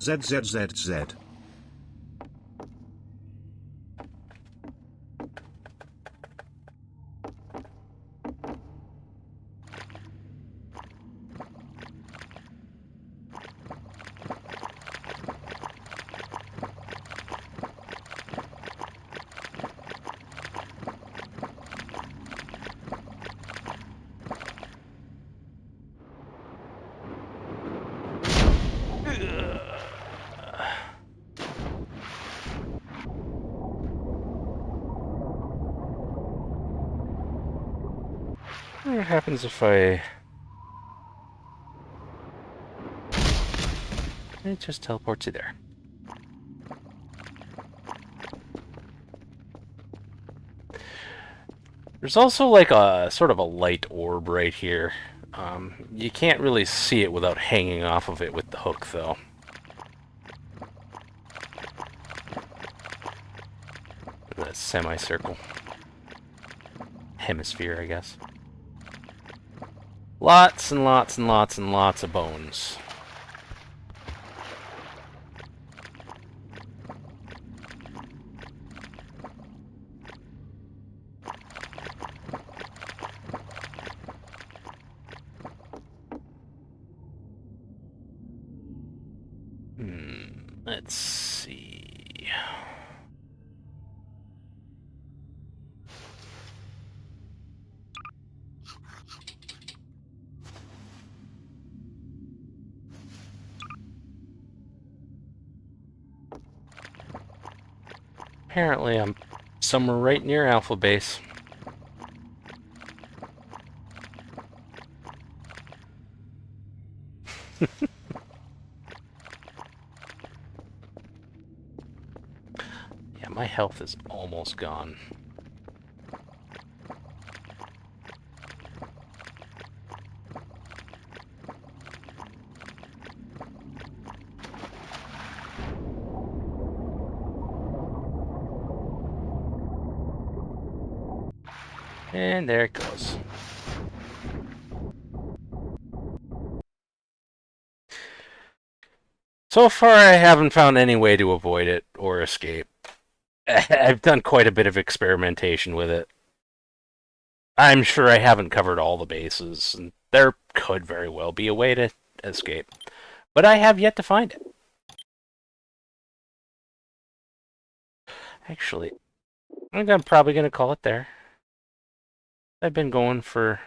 ZZZZ. What happens if I... It just teleports you there. There's also like a sort of a light orb right here. You can't really see it without hanging off of it with the hook, though. That semicircle. Hemisphere, I guess. Lots and lots and lots and lots of bones. Let's see. Apparently I'm somewhere right near Alpha Base. Yeah, my health is almost gone. And there it goes. So far, I haven't found any way to avoid it or escape. I've done quite a bit of experimentation with it. I'm sure I haven't covered all the bases, and there could very well be a way to escape. But I have yet to find it. Actually, I'm probably going to call it there. I've been going for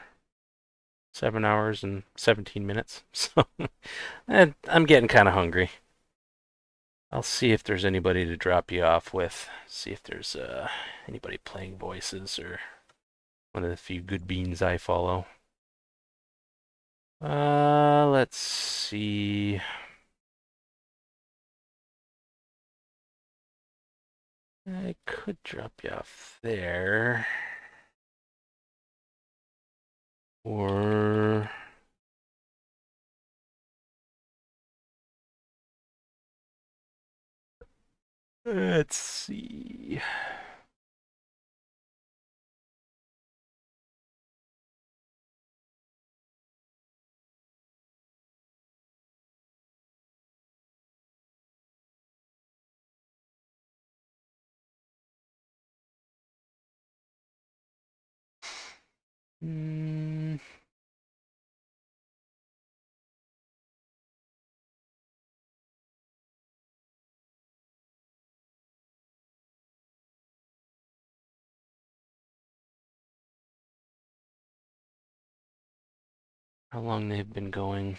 7 hours and 17 minutes, so I'm getting kind of hungry. I'll see if there's anybody to drop you off with. See if there's anybody playing voices or one of the few good beans I follow. Let's see. I could drop you off there. Or... Let's see. Hmm. how long they've been going.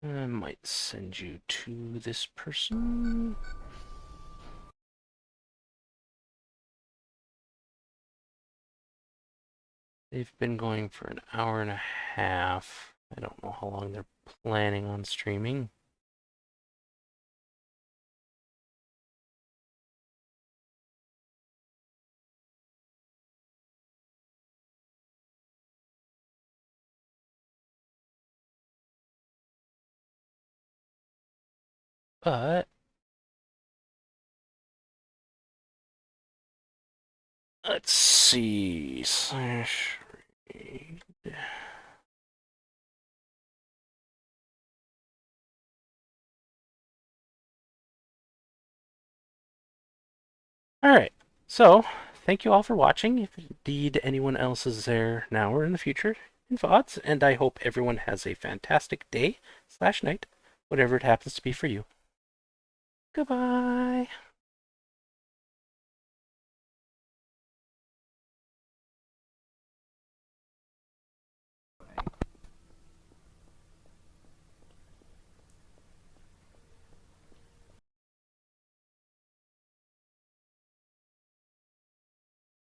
I might send you to this person. They've been going for an hour and a half. I don't know how long they're planning on streaming. But let's see. Slash read. Alright, so thank you all for watching. If indeed anyone else is there now or in the future in VODs, and I hope everyone has a fantastic day/night, whatever it happens to be for you. Goodbye.